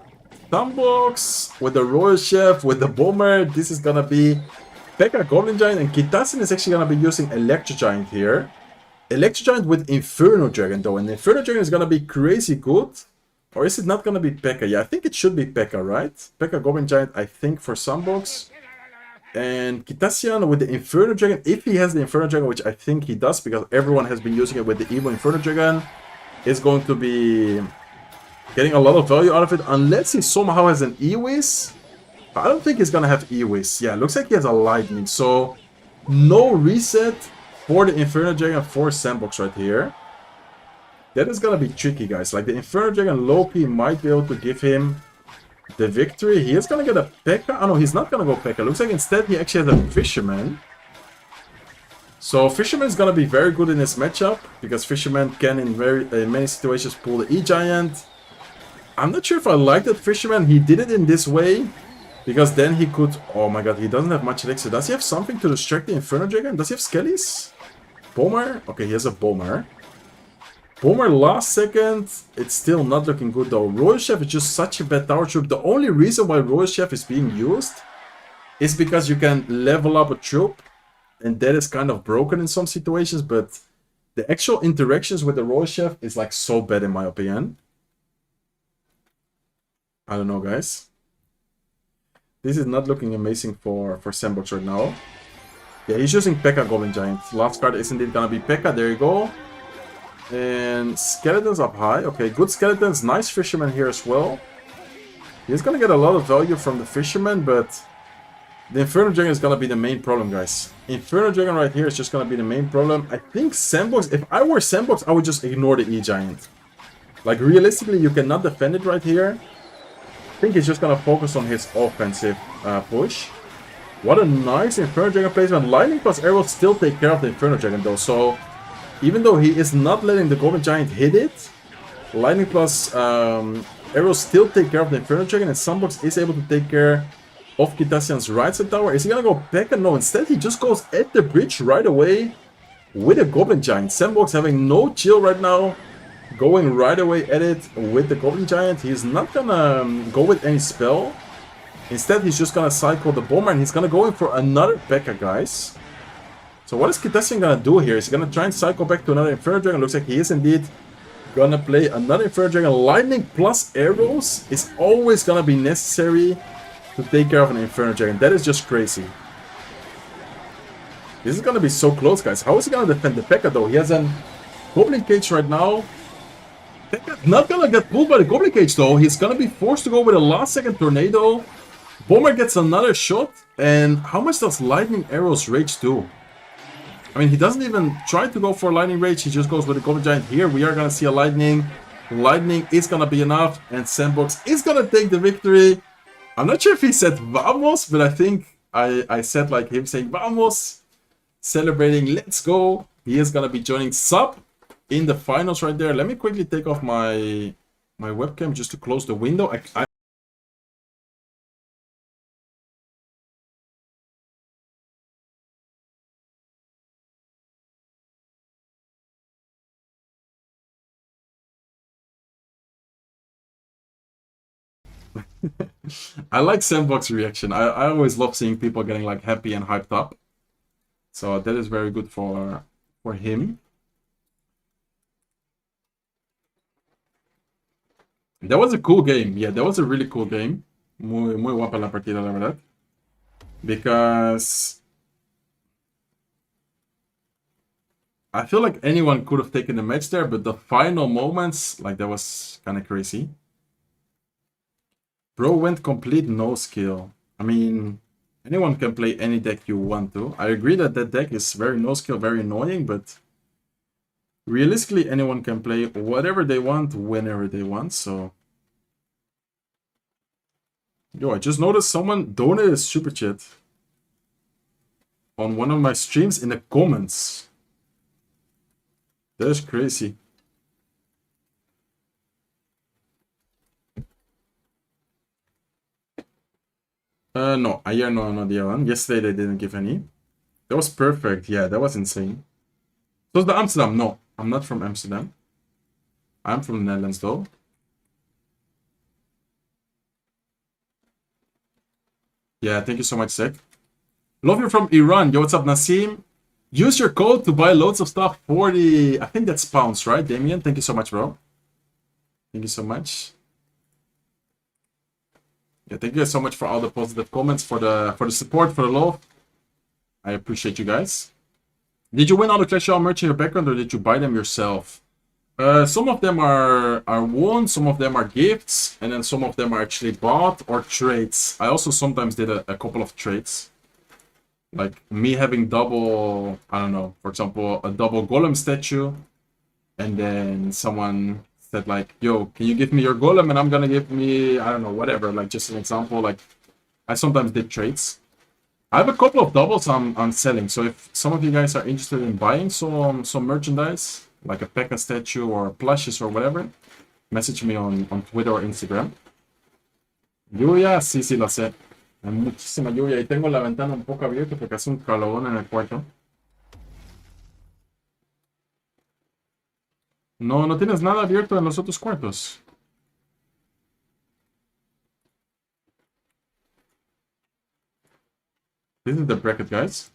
Sandbox with the Royal Chef, with the Bomber. This is gonna be P.E.K.K.A Goblin Giant, and Kitasian is actually gonna be using Electro Giant here. Electro Giant with Inferno Dragon though, and Inferno Dragon is gonna be crazy good. Or is it not gonna be P.E.K.K.A? Yeah, I think it should be P.E.K.K.A, right? P.E.K.K.A Goblin Giant, I think, for Sandbox. And Kitasian with the Inferno Dragon, if he has the Inferno Dragon, which I think he does, because everyone has been using it with the Evil Inferno Dragon, is going to be getting a lot of value out of it, unless he somehow has an E-Wiz. I don't think he's gonna have E-Wiz. Yeah, looks like he has a Lightning, so no reset for the Inferno Dragon for Sandbox right here. That is gonna be tricky, guys. Like, the Inferno Dragon Loki might be able to give him the victory. He is gonna get a P.E.K.K.A. Oh no, he's not gonna go P.E.K.K.A. Looks like instead he actually has a Fisherman. So Fisherman is gonna be very good in this matchup, because Fisherman can in many situations pull the E-Giant. I'm not sure if I like that Fisherman. He did it in this way, because then he could... Oh my god, he doesn't have much elixir. Does he have something to distract the Inferno Dragon? Does he have Skellies? Bomber? Okay, he has a Bomber. Bomber last second, it's still not looking good though. Royal Chef is just such a bad tower troop. The only reason why Royal Chef is being used is because you can level up a troop, and that is kind of broken in some situations, but the actual interactions with the Royal Chef is like so bad in my opinion. I don't know, guys. This is not looking amazing for Sandbox right now. Yeah, he's using P.E.K.K.A Goblin Giant. Last card is indeed gonna be P.E.K.K.A. There you go. And Skeletons up high. Okay, good Skeletons. Nice Fisherman here as well. He's gonna get a lot of value from the Fisherman, but the Inferno Dragon is gonna be the main problem, guys. Inferno Dragon right here is just gonna be the main problem. I think Sandbox, if I were Sandbox, I would just ignore the E-Giant. Like, realistically, you cannot defend it right here. I think he's just gonna focus on his offensive push. What a nice Inferno Dragon placement. Lightning plus Arrow still take care of the Inferno Dragon, though. So, even though he is not letting the Goblin Giant hit it, Lightning plus Arrow still take care of the Inferno Dragon, and Sunbox is able to take care of Kitasian's right side tower. Is he gonna go Pekka? No, instead he just goes at the bridge right away with a Goblin Giant. Sunbox having no chill right now, going right away at it with the Goblin Giant. He's not gonna go with any spell. Instead, he's just gonna cycle the Bomber, and he's gonna go in for another Pekka, guys. So what is Kitasian gonna do here? Is he gonna try and cycle back to another Inferno Dragon? Looks like he is indeed gonna play another Inferno Dragon. Lightning plus arrows is always gonna be necessary to take care of an Inferno Dragon. That is just crazy. This is gonna be so close, guys. How is he gonna defend the Pekka, though? He has an Goblin Cage right now. Pekka not gonna get pulled by the Goblin Cage, though. He's gonna be forced to go with a last-second Tornado. Bomber gets another shot, and how much does Lightning Arrow's Rage do? I mean, he doesn't even try to go for Lightning Rage, he just goes with the Goblin Giant. Here we are gonna see a Lightning. Lightning is gonna be enough, and Sandbox is gonna take the victory. I'm not sure if he said Vamos, but I think I said like him saying Vamos, celebrating, let's go. He is gonna be joining Sub in the finals right there. Let me quickly take off my webcam just to close the window. I like Sandbox reaction. I always love seeing people getting like happy and hyped up. So that is very good for him. That was a cool game. Yeah, that was a really cool game. Muy guapa la partida, la verdad. Because I feel like anyone could have taken the match there, but the final moments, like, that was kind of crazy. Bro went complete no skill. I mean, anyone can play any deck you want to. I agree that that deck is very no skill, very annoying, but realistically, anyone can play whatever they want, whenever they want, so... Yo, I just noticed someone donated a super chat on one of my streams in the comments. That is crazy. No, ayer no dieron. Yesterday they didn't give any. That was perfect. Yeah, that was insane. So the Amsterdam. No, I'm not from Amsterdam. I'm from the Netherlands though. Yeah, thank you so much, Sek. Love you from Iran. Yo, what's up, Nassim? Use your code to buy loads of stuff for the... I think that's pounds, right, Damien? Thank you so much, bro. Thank you so much. Yeah, thank you guys so much for all the positive comments, for the support, for the love. I appreciate you guys. Did you win all the Clash Royale merch in your background, or did you buy them yourself? Some of them are won, some of them are gifts, and then some of them are actually bought or trades. I also sometimes did a couple of trades. Like me having double, I don't know, for example, a double Golem statue, and then someone said like, yo, can you give me your Golem, and I'm gonna give me, I don't know, whatever, like just an example. Like, I sometimes did trades. I have a couple of doubles I'm selling, so if some of you guys are interested in buying some merchandise, like a Pekka statue or plushes or whatever, message me on Twitter or Instagram. Lluvia, sí, lo sé. Hay muchísima lluvia y tengo la ventana un poco abierta porque hace un calorón en el cuarto. No tienes nada abierto en los otros cuartos. This is the bracket, guys.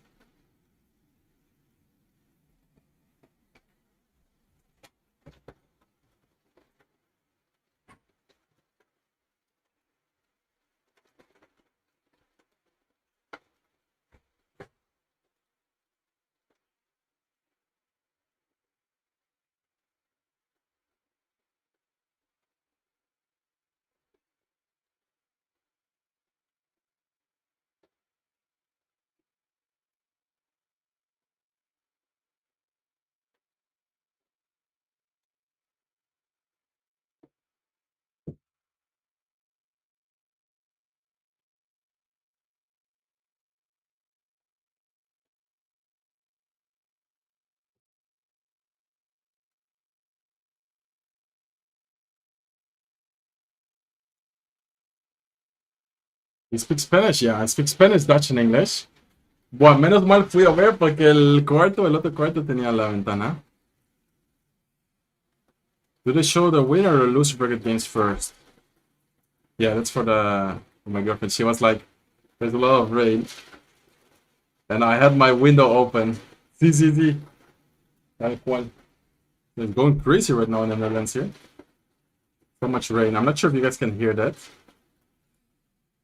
You speak Spanish? Yeah, I speak Spanish, Dutch, and English. Bueno, menos mal fui a ver porque el otro cuarto tenía la ventana. Do they show the winner or loser bracket games first? Yeah, that's for my girlfriend. She was like, there's a lot of rain. And I had my window open. See. Like one. It's going crazy right now in the Netherlands here. So much rain. I'm not sure if you guys can hear that.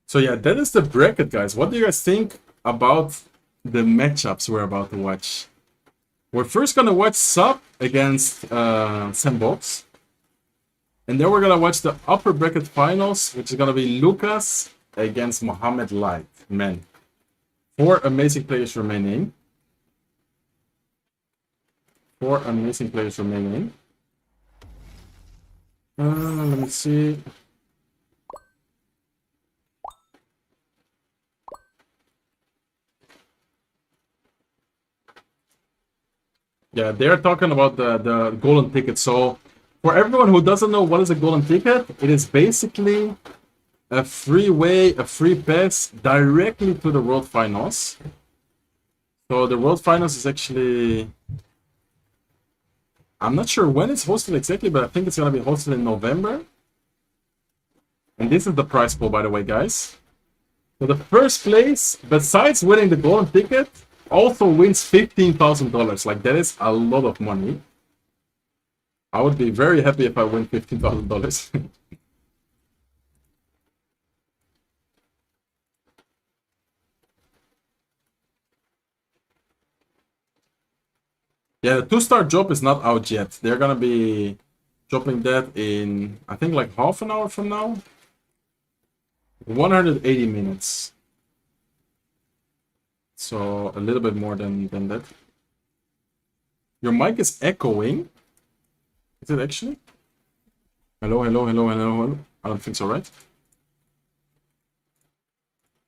So yeah, that is the bracket, guys. What do you guys think about the matchups we're about to watch? We're first gonna watch Sub against Sandbox. And then we're gonna watch the upper bracket finals, which is gonna be Lucas against Mohammed Light. Man. 4 amazing players remaining. 4 amazing players remaining. Let me see. Yeah, they're talking about the golden ticket. So for everyone who doesn't know what is a golden ticket, it is basically a free pass directly to the World Finals. So the World Finals is actually... I'm not sure when it's hosted exactly, but I think it's going to be hosted in November. And this is the prize pool, by the way, guys. So the first place, besides winning the golden ticket, also wins $15,000. Like, that is a lot of money. I would be very happy if I win $15,000. Yeah, the 2-star job is not out yet. They're gonna be dropping that in, I think, like half an hour from now. 180 minutes. So a little bit more than that. Your mic is echoing. Is it actually? Hello. I don't think so, right?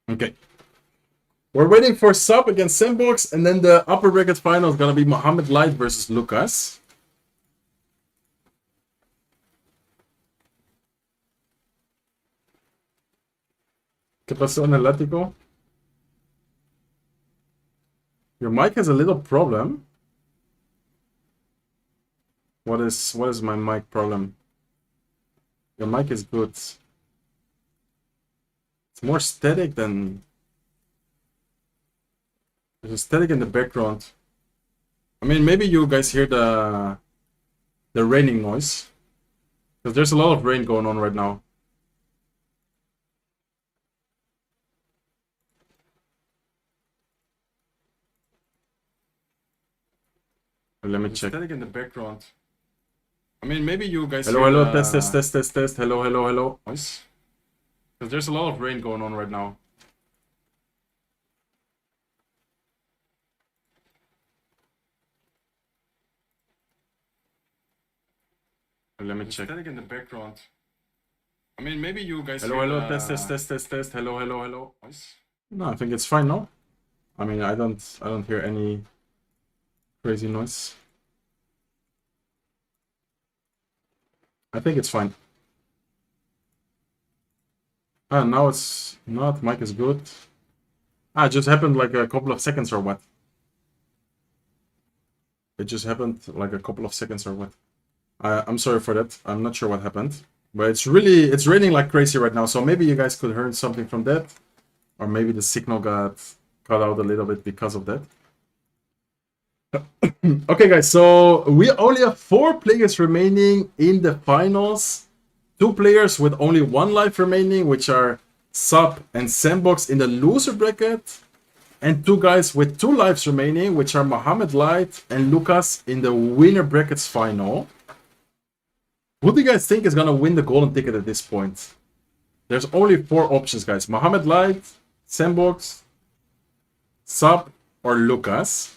Okay. We're waiting for Sub against Sandbox, and then the upper bracket final is gonna be Mohammed Light versus Lucas. ¿Qué pasó en el ático? Your mic has a little problem. What is my mic problem? Your mic is good. It's more static than... There's a static in the background. I mean, maybe you guys hear the raining noise. Because there's a lot of rain going on right now. Let me check. Static in the background. I mean, maybe you guys hello, test. Hello. Noise. Because there's a lot of rain going on right now. Let me check. Static in the background. I mean, maybe you guys hello, test. Hello. Noise. No, I think it's fine now. I mean, I don't hear any crazy noise. I think it's fine. Now it's not. Mic is good. It just happened like a couple of seconds or what? It just happened like a couple of seconds or what? I'm sorry for that. I'm not sure what happened. But it's raining like crazy right now. So maybe you guys could hear something from that. Or maybe the signal got cut out a little bit because of that. Okay, guys, so we only have 4 players remaining in the finals. 2 players with only 1 life remaining, which are Sub and Sandbox in the loser bracket. And 2 guys with 2 lives remaining, which are Mohammed Light and Lucas in the winner brackets final. Who do you guys think is going to win the golden ticket at this point? There's only 4 options, guys. Mohammed Light, Sandbox, Sub, or Lucas.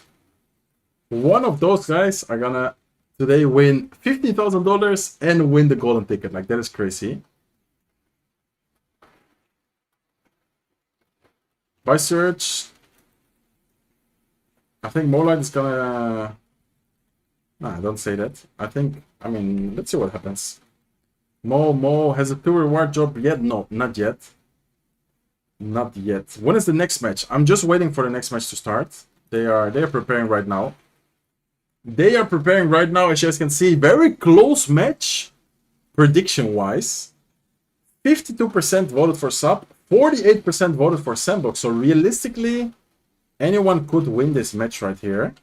One of those guys are gonna today win $50,000 and win the golden ticket. Like, that is crazy. By search, I think Moonlight is gonna... Nah, don't say that. I mean, let's see what happens. Mo has a 2 reward job yet? No, not yet. Not yet. When is the next match? I'm just waiting for the next match to start. They are preparing right now. They are preparing right now, as you guys can see. Very close match, prediction-wise. 52% voted for Sub, 48% voted for Sandbox. So realistically, anyone could win this match right here.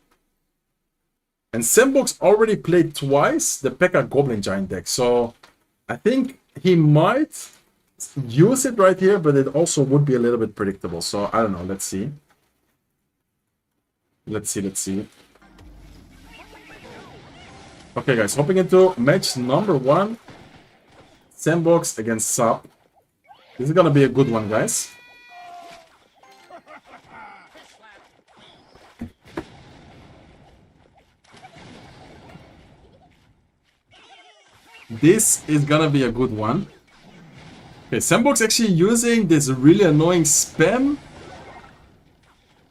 And Sandbox already played twice the P.E.K.K.A. Goblin Giant deck. So I think he might use it right here, but it also would be a little bit predictable. So I don't know. Let's see. Let's see. Okay, guys, hopping into match number 1. Sandbox against Sub. This is gonna be a good one, guys. This is gonna be a good one. Okay, Sandbox actually using this really annoying spam.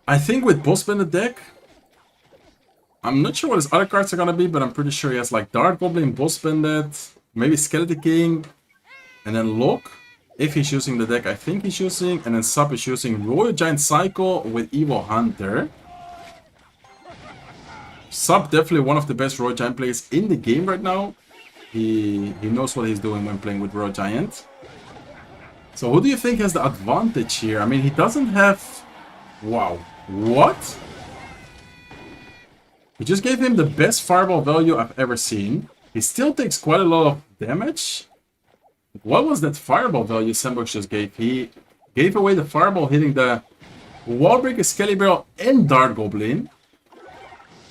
I think with Boss in the deck. I'm not sure what his other cards are gonna be, but I'm pretty sure he has like Dart Goblin, Boss Bandit, maybe Skeleton King, and then Lock. If he's using the deck, I think he's using, and then Sub is using Royal Giant Cycle with Evil Hunter. Sub definitely one of the best Royal Giant players in the game right now. He knows what he's doing when playing with Royal Giant. So who do you think has the advantage here? I mean, he doesn't have... Wow. What? He just gave him the best fireball value I've ever seen. He still takes quite a lot of damage. What was that fireball value Sandbox just gave? He gave away the fireball hitting the Wallbreaker, Skelly Barrel, and Dart Goblin.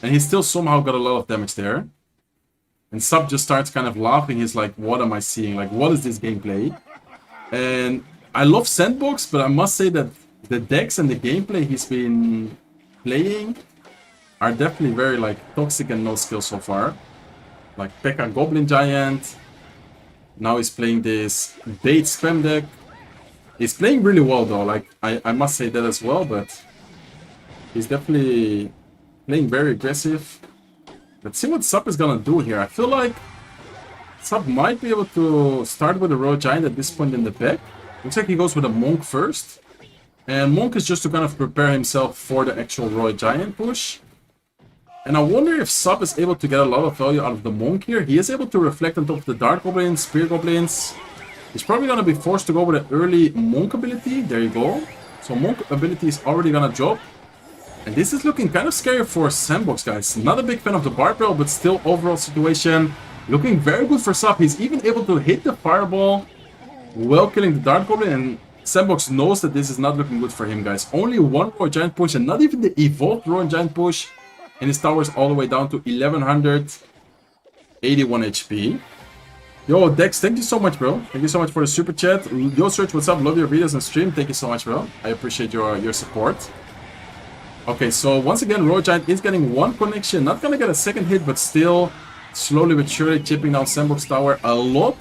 And he still somehow got a lot of damage there. And Sub just starts kind of laughing. He's like, what am I seeing? Like, what is this gameplay? And I love Sandbox, but I must say that the decks and the gameplay he's been playing are definitely very like toxic and no skill so far. Like P.E.K.K.A. Goblin Giant. Now he's playing this bait spam deck. He's playing really well though, like I must say that as well, but he's definitely playing very aggressive. Let's see what Sub is gonna do here. I feel like Sub might be able to start with a Royal Giant at this point in the pack. Looks like he goes with a Monk first. And Monk is just to kind of prepare himself for the actual Royal Giant push. And I wonder if Sub is able to get a lot of value out of the Monk here. He is able to reflect on top of the Dark Goblins, Spear Goblins. He's probably going to be forced to go with an early Monk ability. There you go. So Monk ability is already going to drop. And this is looking kind of scary for Sandbox, guys. Not a big fan of the Barbell, but still overall situation looking very good for Sub. He's even able to hit the Fireball while killing the Dark Goblin. And Sandbox knows that this is not looking good for him, guys. Only one Royal Giant push and not even the Evolved Royal Giant push. And his tower is all the way down to 1181 HP. Yo, Dex, thank you so much, bro. Thank you so much for the super chat. Yo, Search, what's up? Love your videos and stream. Thank you so much, bro. I appreciate your support. Okay, so once again, Royal Giant is getting one connection. Not gonna get a second hit, but still slowly but surely chipping down Sandbox tower a lot.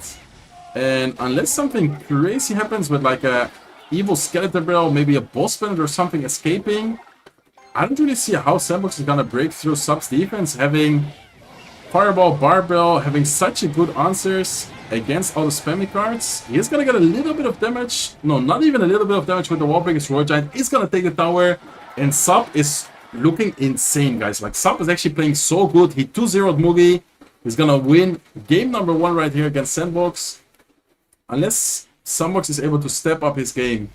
And unless something crazy happens with like a evil skeleton barrel, maybe a boss bandit or something escaping, I don't really see how Sandbox is gonna break through Sub's defense, having Fireball, Barbell, having such a good answers against all the spammy cards. He's gonna get a little bit of damage. No, not even a little bit of damage with the Wallbreaker's Royal Giant. He's gonna take the tower, and Sub is looking insane, guys. Like, Sub is actually playing so good. He 2-0'd Mugi. He's gonna win game number 1 right here against Sandbox. Unless Sandbox is able to step up his game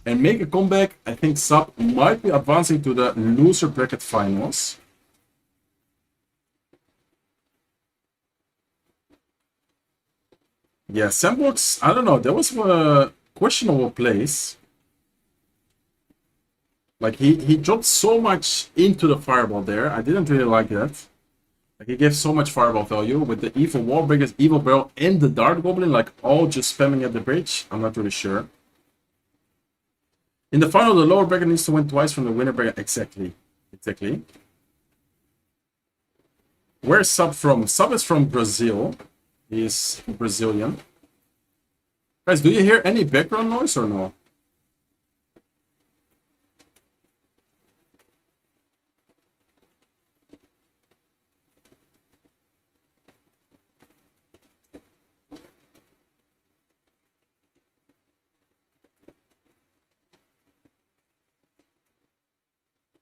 and make a comeback, I think Sub might be advancing to the loser bracket finals. Yeah, Sandbox, I don't know, that was a questionable place. Like, he dropped so much into the Fireball there. I didn't really like that. Like, he gave so much Fireball value with the Evil Wallbreakers, Evil Barrel, and the Dart Goblin, like, all just spamming at the bridge. I'm not really sure. In the final, the lower bracket needs to win twice from the winner bracket. Exactly. Exactly. Where's Sub from? Sub is from Brazil. He's Brazilian. Guys, do you hear any background noise or no?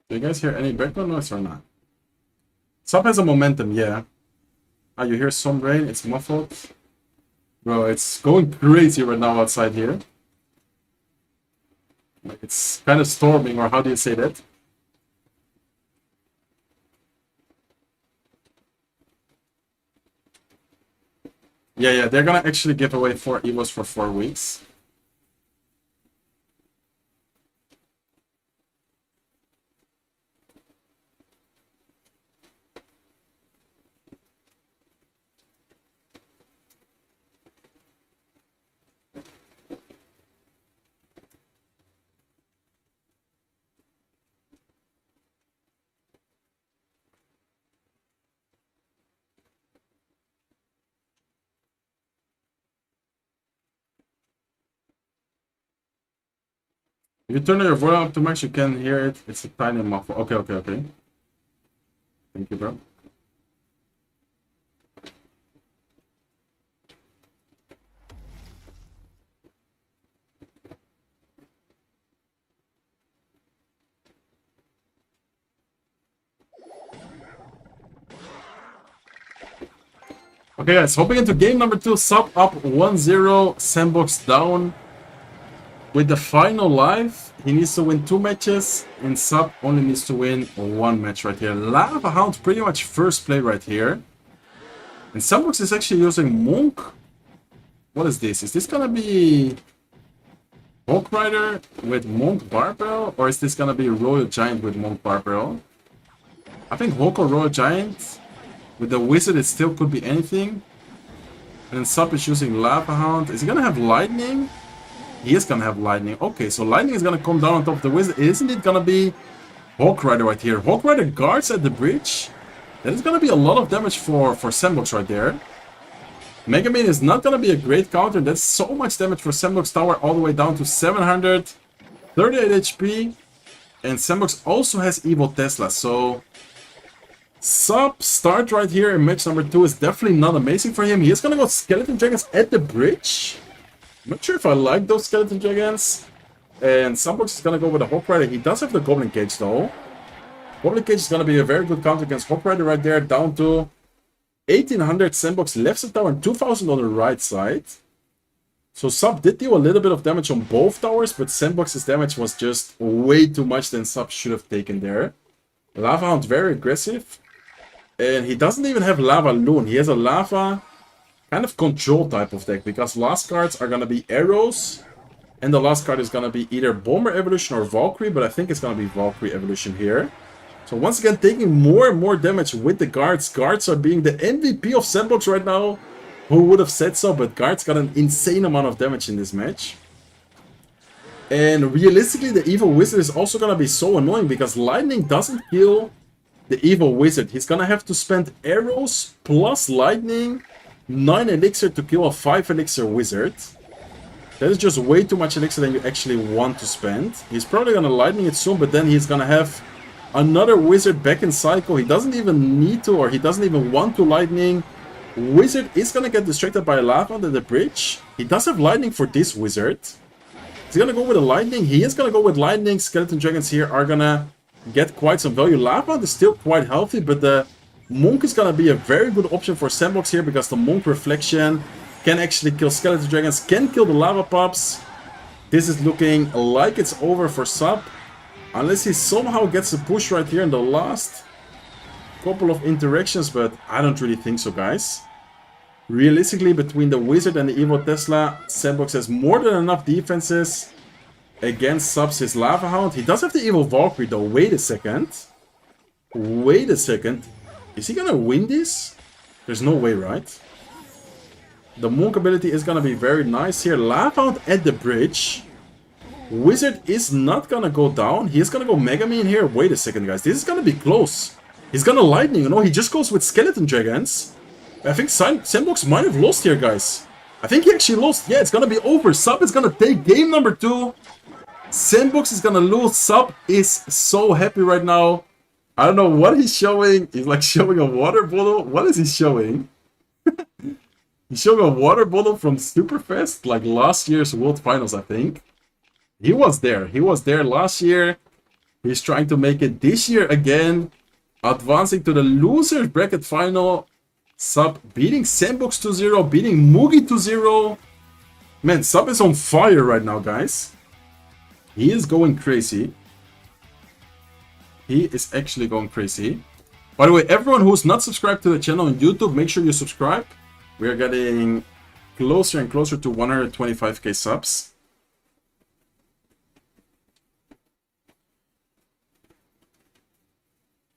Do you guys hear any background noise or not? Sub has a momentum, yeah. Ah, you hear some rain, it's muffled. Bro, it's going crazy right now outside here. Like it's kind of storming, or how do you say that? Yeah, they're gonna actually give away 4 Evos for 4 weeks. If you turn your volume up to max, you can hear it. It's a tiny muffle. Okay. Thank you, bro. Okay, guys, hopping into game number 2. Sub up 1-0, Sandbox down. With the final life, he needs to win 2 matches, and Sub only needs to win 1 match right here. Lava Hound pretty much first play right here. And Sandbox is actually using Monk. What is this? Is this gonna be Hawk Rider with Monk Barbell? Or is this gonna be Royal Giant with Monk Barbell? I think Hawk or Royal Giant. With the Wizard, it still could be anything. And then Sub is using Lava Hound. Is he gonna have Lightning? He is gonna have Lightning. Okay, so Lightning is gonna come down on top of the Wizard. Isn't it gonna be Hawk Rider right here? Hawk Rider guards at the bridge. That is gonna be a lot of damage for Sandbox right there. Mega Man is not gonna be a great counter. That's so much damage for Sandbox Tower all the way down to 738 HP. And Sandbox also has Evil Tesla, so Sub start right here in match number 2 is definitely not amazing for him. He is gonna go Skeleton Dragons at the bridge. I'm not sure if I like those Skeleton Dragons. And Sandbox is gonna go with a Hawk Rider. He does have the Goblin Cage though. Goblin Cage is gonna be a very good counter against Hawk Rider right there, down to 1800 Sandbox left side tower and 2000 on the right side. So Sub did deal a little bit of damage on both towers, but Sandbox's damage was just way too much than Sub should have taken there. Lava Hound very aggressive. And he doesn't even have Lava Loon. He has a Lava kind of control type of deck, because last cards are going to be Arrows. And the last card is going to be either Bomber Evolution or Valkyrie, but I think it's going to be Valkyrie Evolution here. So once again, taking more and more damage with the guards. Guards are being the MVP of Sandbox right now. Who would have said so? But guards got an insane amount of damage in this match. And realistically, the Evil Wizard is also going to be so annoying, because Lightning doesn't kill the Evil Wizard. He's going to have to spend Arrows plus Lightning, 9 Elixir to kill a 5 Elixir Wizard. That is just way too much Elixir than you actually want to spend. He's probably going to Lightning it soon, but then he's going to have another Wizard back in cycle. He doesn't even need to, or he doesn't even want to Lightning. Wizard is going to get distracted by Lava under the bridge. He does have Lightning for this Wizard. He's going to go with a Lightning. He is going to go with Lightning. Skeleton Dragons here are going to get quite some value. Lava is still quite healthy, but the Monk is going to be a very good option for Sandbox here, because the Monk Reflection can actually kill Skeleton Dragons, can kill the Lava Pups. This is looking like it's over for Sub, unless he somehow gets a push right here in the last couple of interactions, but I don't really think so, guys. Realistically, between the Wizard and the Evil Tesla, Sandbox has more than enough defenses against Sub's his Lava Hound. He does have the Evil Valkyrie though. Wait a second. Wait a second. Is he gonna win this? There's no way, right? The Monk ability is gonna be very nice here. Lava Hound at the bridge. Wizard is not gonna go down. He's gonna go Mega Man here. Wait a second, guys. This is gonna be close. He's gonna Lightning, you know? He just goes with Skeleton Dragons. I think Sandbox might have lost here, guys. I think he actually lost. Yeah, it's gonna be over. Sub is gonna take game number 2. Sandbox is gonna lose. Sub is so happy right now. I don't know what he's showing. He's like showing a water bottle. What is he showing? He's showing a water bottle from Superfest, like last year's World Finals, I think. He was there. He was there last year. He's trying to make it this year again. Advancing to the losers bracket final. Sub beating Sandbox 2-0, beating Mugi 2-0. Man, Sub is on fire right now, guys. He is going crazy. He is actually going crazy. By the way, everyone who's not subscribed to the channel on YouTube, make sure you subscribe. We are getting closer and closer to 125k subs.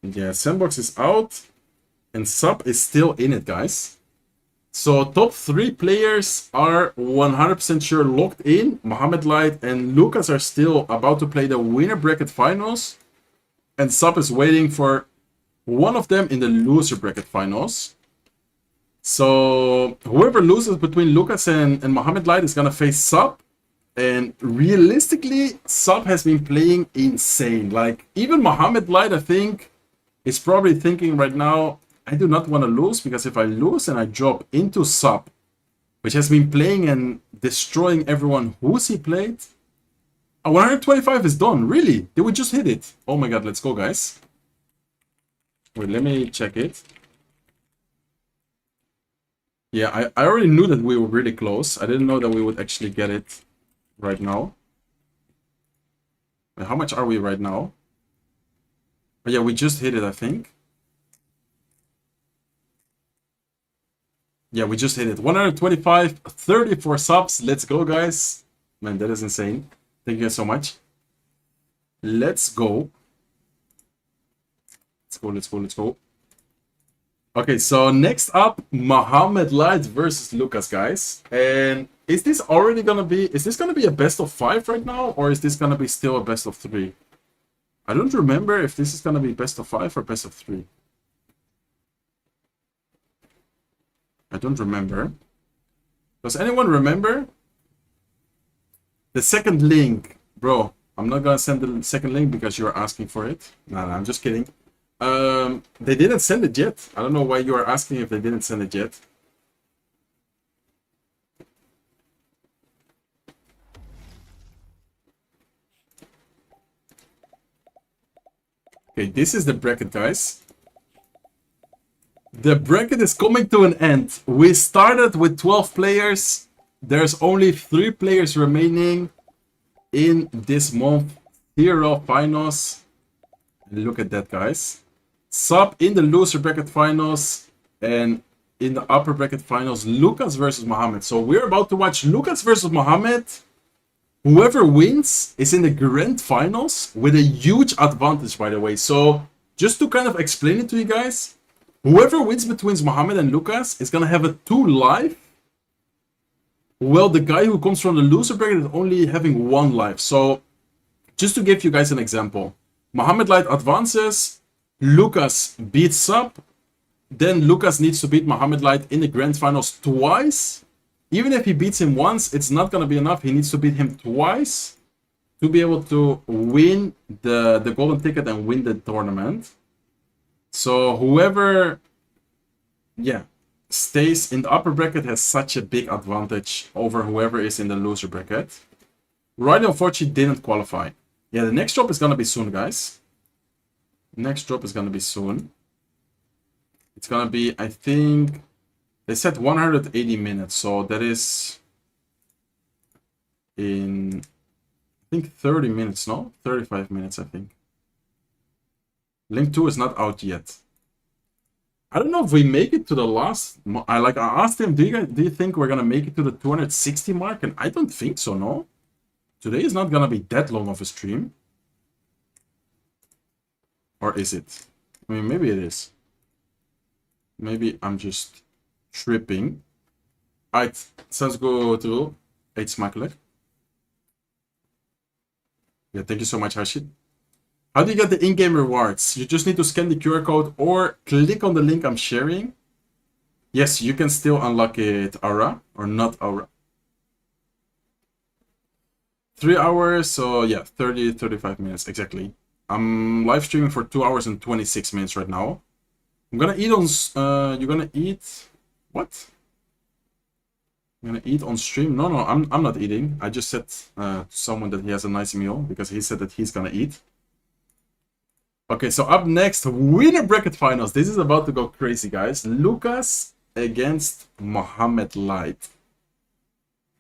Yeah, Sandbox is out. And Sub is still in it, guys. So top 3 players are 100% sure locked in. Mohamed Light and Lucas are still about to play the winner bracket finals. And Sub is waiting for one of them in the loser bracket finals. So whoever loses between Lucas and Mohamed Light is gonna face Sub. And realistically, Sub has been playing insane. Like, even Mohamed Light, I think, is probably thinking right now, I do not want to lose, because if I lose and I drop into Sub, which has been playing and destroying everyone who's he played, 125 is done. Really? Did we just hit it? Oh my god, let's go, guys. Wait, let me check it. Yeah, I already knew that we were really close. I didn't know that we would actually get it right now. Wait, how much are we right now? But yeah, we just hit it, I think. Yeah, we just hit it. 125, 34 subs. Let's go, guys. Man, that is insane. Thank you guys so much. Let's go. Let's go. Okay, so next up, Mohamed Light versus Lucas, guys. And is this already gonna be... Is this gonna be a best of 5 right now? Or is this gonna be still a best of 3? I don't remember if this is gonna be best of 5 or best of 3. I don't remember. Does anyone remember? The second link. Bro, I'm not gonna send the second link because you're asking for it. No, I'm just kidding. They didn't send it yet. I don't know why you are asking if they didn't send it yet. Okay, this is the bracket, guys. The bracket is coming to an end. We started with 12 players. There's only 3 players remaining in this month. CRL finals. Look at that, guys. Sub in the loser bracket finals. And in the upper bracket finals, Lucas versus Mohamed. So we're about to watch Lucas versus Mohamed. Whoever wins is in the grand finals with a huge advantage, by the way. So just to kind of explain it to you guys. Whoever wins between Mohamed and Lucas is gonna have a 2 life. Well, the guy who comes from the loser bracket is only having 1 life. So, just to give you guys an example. Mohamed Light advances. Lucas beats Sub. Then Lucas needs to beat Mohamed Light in the grand finals twice. Even if he beats him once, it's not gonna be enough. He needs to beat him twice to be able to win the golden ticket and win the tournament. So whoever, stays in the upper bracket has such a big advantage over whoever is in the loser bracket. Right, unfortunately, didn't qualify. Yeah, the next drop is gonna be soon, guys. Next drop is gonna be soon. It's gonna be, I think, they said 180 minutes, so that is in, I think 30 minutes, no? 35 minutes, I think. Link 2 is not out yet. I don't know if we make it to the last... I asked him, do you think we're gonna make it to the 260 mark? And I don't think so, no? Today is not gonna be that long of a stream. Or is it? I mean, maybe it is. Maybe I'm just tripping. Alright, so let's go to 8 Smakelijk. Yeah, thank you so much, Hashid. How do you get the in-game rewards? You just need to scan the QR code or click on the link I'm sharing. Yes, you can still unlock it, Aura, or not Aura. 3 hours, so yeah, 35 minutes, exactly. I'm live streaming for 2 hours and 26 minutes right now. I'm gonna eat on, you're gonna eat, what? I'm gonna eat on stream? No, I'm not eating. I just said to someone that he has a nice meal because he said that he's gonna eat. Okay, so up next, winner bracket finals. This is about to go crazy, guys. Lucas against Mohamed Light.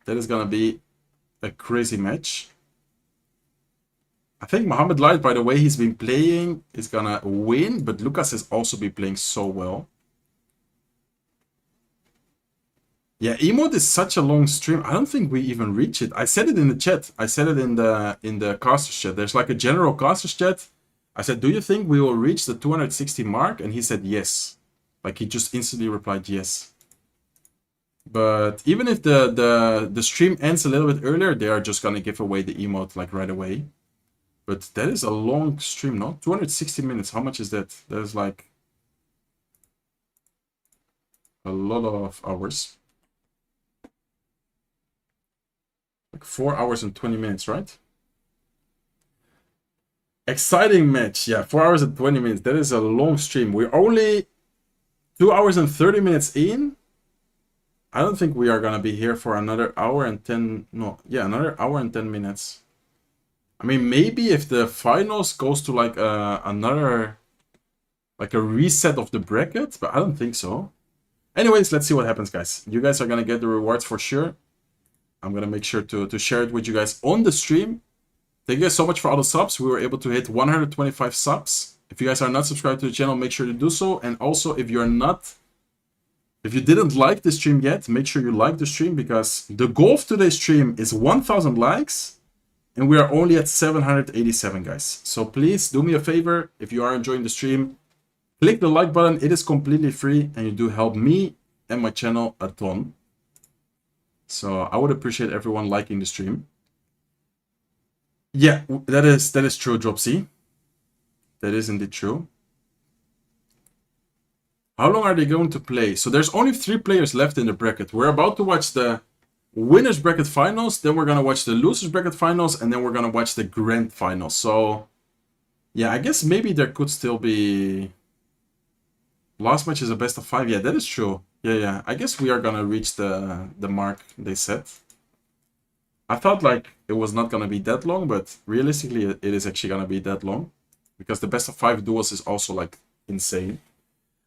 That is gonna be a crazy match. I think Mohamed Light, by the way he's been playing, is gonna win, but Lucas has also been playing so well. Yeah, emote is such a long stream. I don't think we even reach it. I said it in the chat. I said it in the casters chat. There's like a general casters chat. I said, do you think we will reach the 260 mark? And he said yes. Like he just instantly replied yes. But even if the stream ends a little bit earlier, they are just gonna give away the emote like right away. But that is a long stream, no? 260 minutes. How much is that? That is like a lot of hours. Like 4 hours and 20 minutes, right? Exciting match. Yeah, 4 hours and 20 minutes. That is a long stream. We're only 2 hours and 30 minutes in. I don't think we are going to be here for another hour and 10... No, yeah, another hour and 10 minutes. I mean, maybe if the finals goes to like another... Like a reset of the bracket, but I don't think so. Anyways, let's see what happens, guys. You guys are going to get the rewards for sure. I'm going to make sure to share it with you guys on the stream. Thank you guys so much for all the subs. We were able to hit 125 subs. If you guys are not subscribed to the channel, make sure to do so. And also, if you didn't like the stream yet, make sure you like the stream, because the goal of today's stream is 1,000 likes. And we are only at 787, guys. So please do me a favor. If you are enjoying the stream, click the like button. It is completely free. And you do help me and my channel a ton. So I would appreciate everyone liking the stream. Yeah, that is true, Dropsy. That is indeed true. How long are they going to play? So there's only 3 players left in the bracket. We're about to watch the winners bracket finals. Then we're going to watch the losers bracket finals. And then we're going to watch the grand finals. So yeah, I guess maybe there could still be... Last match is a best of 5. Yeah, that is true. Yeah. I guess we are gonna reach the mark they set. I thought like it was not gonna be that long, but realistically it is actually gonna be that long. Because the best of 5 duels is also like insane.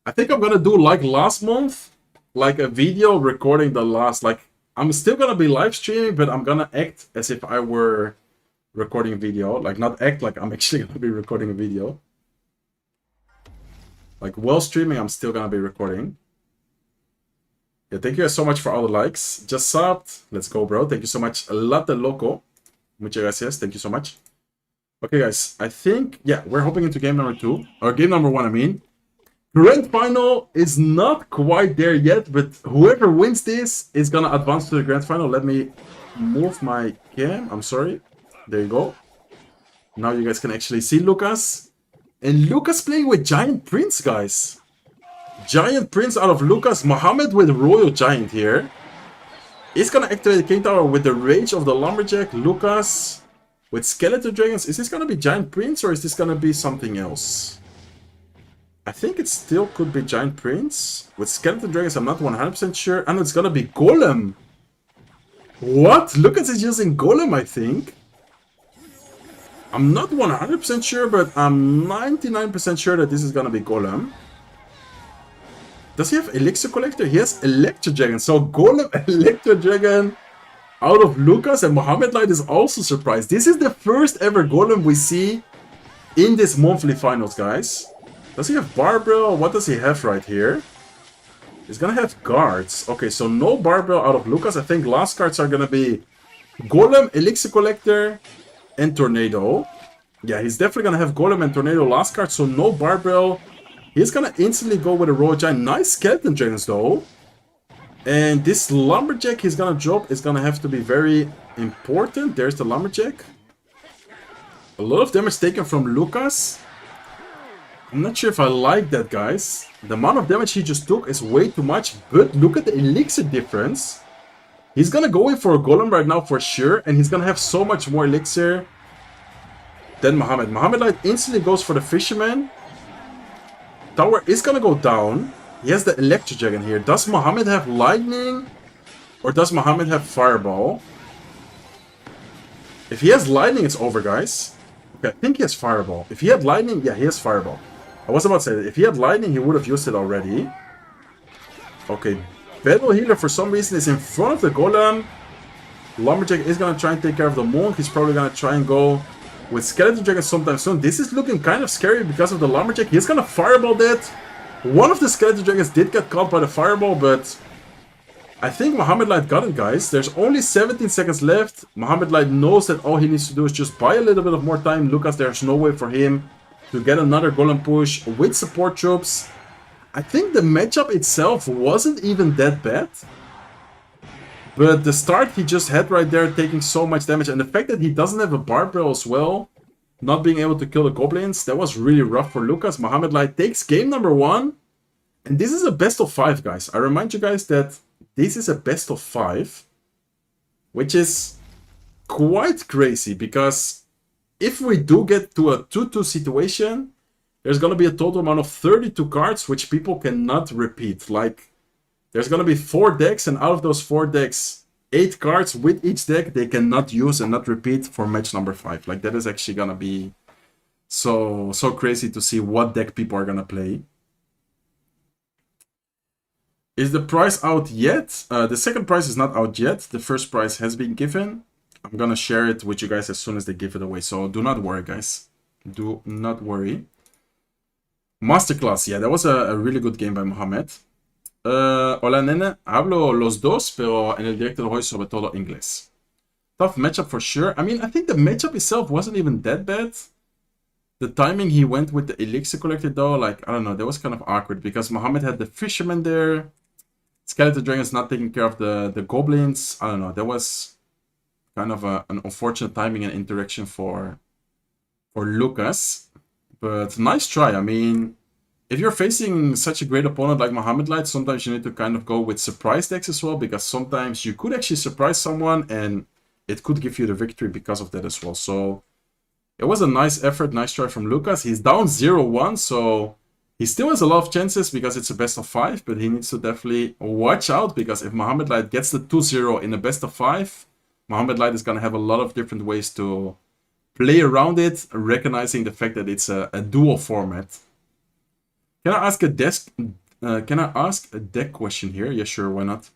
I think I'm gonna do like last month, like a video recording the last, like I'm still gonna be live streaming, but I'm gonna act as if I were recording a video. Like not act like I'm actually gonna be recording a video. Like while streaming, I'm still gonna be recording. Yeah, thank you guys so much for all the likes. Just subbed. Let's go, bro. Thank you so much. Latte Loco. Muchas gracias. Thank you so much. Okay, guys. I think, yeah, we're hopping into game number 2. Or game number 1, I mean. Grand final is not quite there yet, but whoever wins this is gonna advance to the grand final. Let me move my cam. I'm sorry. There you go. Now you guys can actually see Lucas. And Lucas playing with Giant Prince, guys. Giant Prince out of Lucas. Mohamed with Royal Giant here. He's gonna activate the King Tower with the Rage of the Lumberjack. Lucas with Skeleton Dragons. Is this gonna be Giant Prince or is this gonna be something else? I think it still could be Giant Prince. With Skeleton Dragons, I'm not 100% sure. And it's gonna be Golem. What? Lucas is using Golem, I think. I'm not 100% sure, but I'm 99% sure that this is gonna be Golem. Does he have Elixir Collector? He has Electro Dragon. So Golem, Electro Dragon out of Lucas, and Mohamed Light is also surprised. This is the first ever Golem we see in this monthly finals, guys. Does he have Barbell? What does he have right here? He's gonna have guards. Okay, so no Barbell out of Lucas. I think last cards are gonna be Golem, Elixir Collector, and Tornado. Yeah, he's definitely gonna have Golem and Tornado last card, so no Barbell. He's gonna instantly go with a Royal Giant. Nice Skeleton Dragons though. And this Lumberjack he's gonna drop is gonna have to be very important. There's the Lumberjack. A lot of damage taken from Lucas. I'm not sure if I like that, guys. The amount of damage he just took is way too much, but look at the Elixir difference. He's gonna go in for a Golem right now for sure, and he's gonna have so much more Elixir than Mohamed. Mohamed Light instantly goes for the Fisherman. Tower is gonna go down. He has the Electro Dragon here. Does Mohamed have Lightning? Or does Mohamed have Fireball? If he has Lightning, it's over, guys. Okay, I think he has Fireball. If he had Lightning, yeah, he has Fireball. I was about to say that. If he had Lightning, he would have used it already. Okay, Battle Healer for some reason is in front of the Golem. Lumberjack is going to try and take care of the Monk. He's probably going to try and go with Skeleton Dragon sometime soon. This is looking kind of scary because of the Lumberjack. He's going to Fireball that. One of the Skeleton Dragons did get caught by the Fireball, but I think Mohamed Light got it, guys. There's only 17 seconds left. Mohamed Light knows that all he needs to do is just buy a little bit of more time. Lucas, there's no way for him to get another Golem push with support troops. I think the matchup itself wasn't even that bad. But the start he just had right there, taking so much damage, and the fact that he doesn't have a Barbell as well, not being able to kill the Goblins, that was really rough for Lucas. Mohamed Light takes game number 1, and this is a best of 5, guys. I remind you guys that this is a best of 5, which is quite crazy, because if we do get to a 2-2 situation, there's going to be a total amount of 32 cards, which people cannot repeat. Like, there's going to be 4 decks, and out of those 4 decks, 8 cards with each deck they cannot use and not repeat for match number 5. Like, that is actually going to be so crazy to see what deck people are going to play. Is the prize out yet? The second prize is not out yet. The first prize has been given. I'm going to share it with you guys as soon as they give it away. So do not worry, guys. Do not worry. Masterclass. Yeah, that was a really good game by Mohamed. Hola, nene. Hablo los dos, pero en el directo voy sobre todo inglés. Tough matchup for sure. I mean, I think the matchup itself wasn't even that bad. The timing he went with the Elixir Collector, though, like, I don't know, that was kind of awkward because Mohamed had the Fisherman there. Skeleton Dragon's not taking care of the Goblins. I don't know, that was kind of an unfortunate timing and interaction for Lucas. But nice try. I mean, if you're facing such a great opponent like Mohamed Light, sometimes you need to kind of go with surprise decks as well, because sometimes you could actually surprise someone and it could give you the victory because of that as well. So it was a nice effort, nice try from Lucas. He's down 0-1, so he still has a lot of chances because it's a best of 5, but he needs to definitely watch out, because if Mohamed Light gets the 2-0 in a best of 5, Mohamed Light is going to have a lot of different ways to play around it, recognizing the fact that it's a dual format. Can I ask a deck question here? Yeah, sure, why not?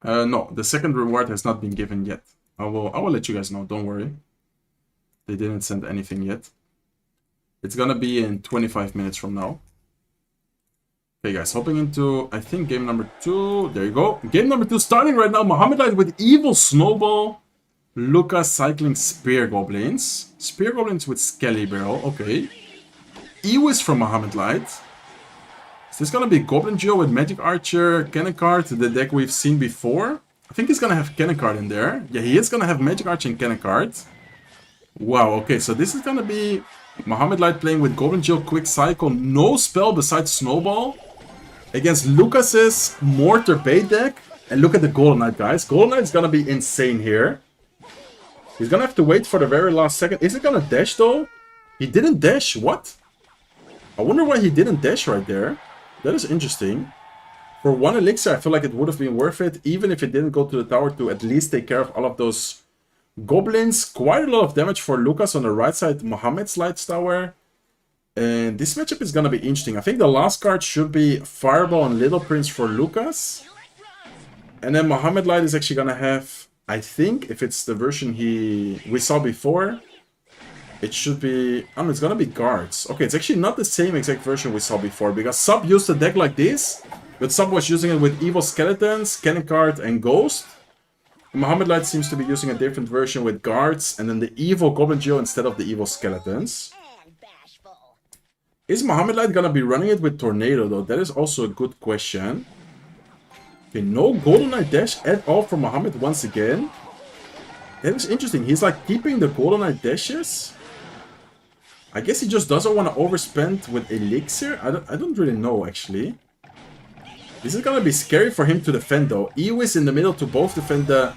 No, the second reward has not been given yet. I will let you guys know, don't worry. They didn't send anything yet. It's gonna be in 25 minutes from now. Okay, guys, hopping into, I think, game number 2. There you go. Game number 2 starting right now. Mohamed Light with Evil Snowball. Lucas cycling Spear Goblins. Spear Goblins with Skelly Barrel. Okay. Ewis from Mohamed Light. Is this gonna be Goblin Geo with Magic Archer, Cannon Card, the deck we've seen before? I think he's gonna have Cannon Card in there. Yeah, he is gonna have Magic Archer and Cannon Card. Wow, okay, so this is gonna be Mohamed Light playing with Goblin Geo, Quick Cycle, no spell besides Snowball, against Lucas's Mortar Bait deck. And look at the Golden Knight, guys. Golden Knight is gonna be insane here. He's gonna have to wait for the very last second. Is it gonna dash, though? He didn't dash, what? I wonder why he didn't dash right there. That is interesting. For 1 elixir, I feel like it would have been worth it, even if it didn't go to the tower, to at least take care of all of those Goblins. Quite a lot of damage for Lucas on the right side, Mohamed's Light Tower. And this matchup is going to be interesting. I think the last card should be Fireball and Little Prince for Lucas. And then Mohamed Light is actually going to have, I think, if it's the version we saw before, it should be, I don't know, it's going to be Guards. Okay, it's actually not the same exact version we saw before, because Sub used a deck like this, but Sub was using it with Evil Skeletons, Cannon Card, and Ghost. Mohamed Light seems to be using a different version with Guards, and then the Evil Goblin Geo instead of the Evil Skeletons. Is Mohamed Light gonna be running it with Tornado, though? That is also a good question. Okay, no Golden Knight dash at all for Mohamed once again. That is interesting. He's like keeping the Golden Knight dashes. I guess he just doesn't want to overspend with Elixir. I don't really know, actually. This is gonna be scary for him to defend, though. Ewis in the middle to both defend the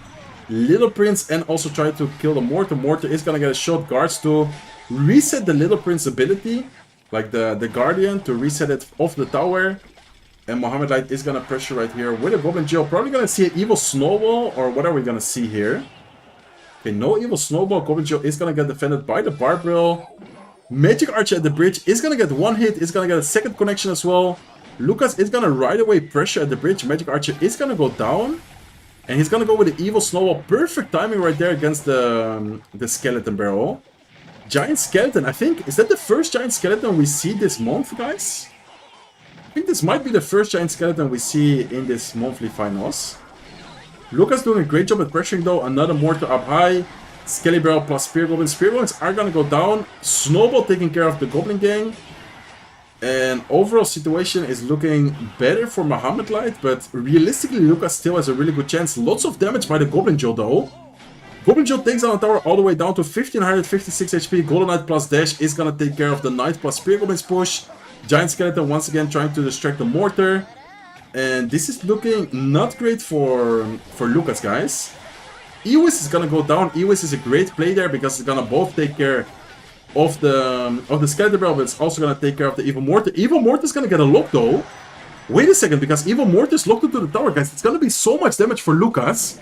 Little Prince and also try to kill the Mortar. Mortar is gonna get a shot. Guards to reset the Little Prince ability, like the Guardian, to reset it off the tower. And Mohamed Light is gonna pressure right here with a Goblin Geo. Probably gonna see an Evil Snowball, or what are we gonna see here? Okay, no evil snowball. Goblin Joe is gonna get defended by the Barbarial. Magic Archer at the bridge is gonna get one hit, is gonna get a second connection as well. Lucas is gonna right away pressure at the bridge. Magic Archer is gonna go down. And he's gonna go with the evil snowball. Perfect timing right there against the skeleton barrel. Giant skeleton, I think, is that the first giant skeleton we see this month, guys? I think this might be the first giant skeleton we see in this monthly finals. Lucas doing a great job at pressuring though. Another mortar up high. Skelly Barrel plus Spear Goblin. Spear Goblins are gonna go down. Snowball taking care of the Goblin gang. And overall situation is looking better for Mohammed Light, but realistically Lucas still has a really good chance. Lots of damage by the Goblin Joe though. Goblin Joe takes down the tower all the way down to 1556 HP. Golden Knight plus Dash is gonna take care of the Knight plus Spear Goblin's push. Giant Skeleton once again trying to distract the Mortar. And this is looking not great for Lucas, guys. Ewis is gonna go down. Ewis is a great play there because it's gonna both take care of the Skeleton Barrel, but it's also gonna take care of the Evil Mortar. Evil Mortar is gonna get a lock though. Wait a second, because Evil Mortar is locked into the tower, guys. It's gonna be so much damage for Lucas.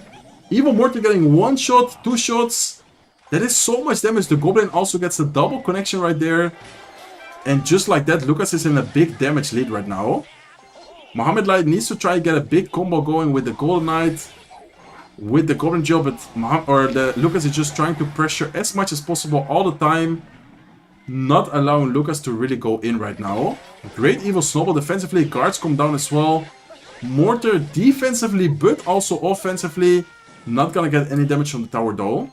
Evil Mortar getting one shot, two shots. That is so much damage. The Goblin also gets the double connection right there. And just like that, Lucas is in a big damage lead right now. Mohammed Light needs to try and get a big combo going with the Golden Knight, with the Goblin Joe, but Lucas is just trying to pressure as much as possible all the time, not allowing Lucas to really go in right now. Great Evil Snowball defensively. Guards come down as well. Mortar defensively, but also offensively. Not gonna get any damage from the tower though.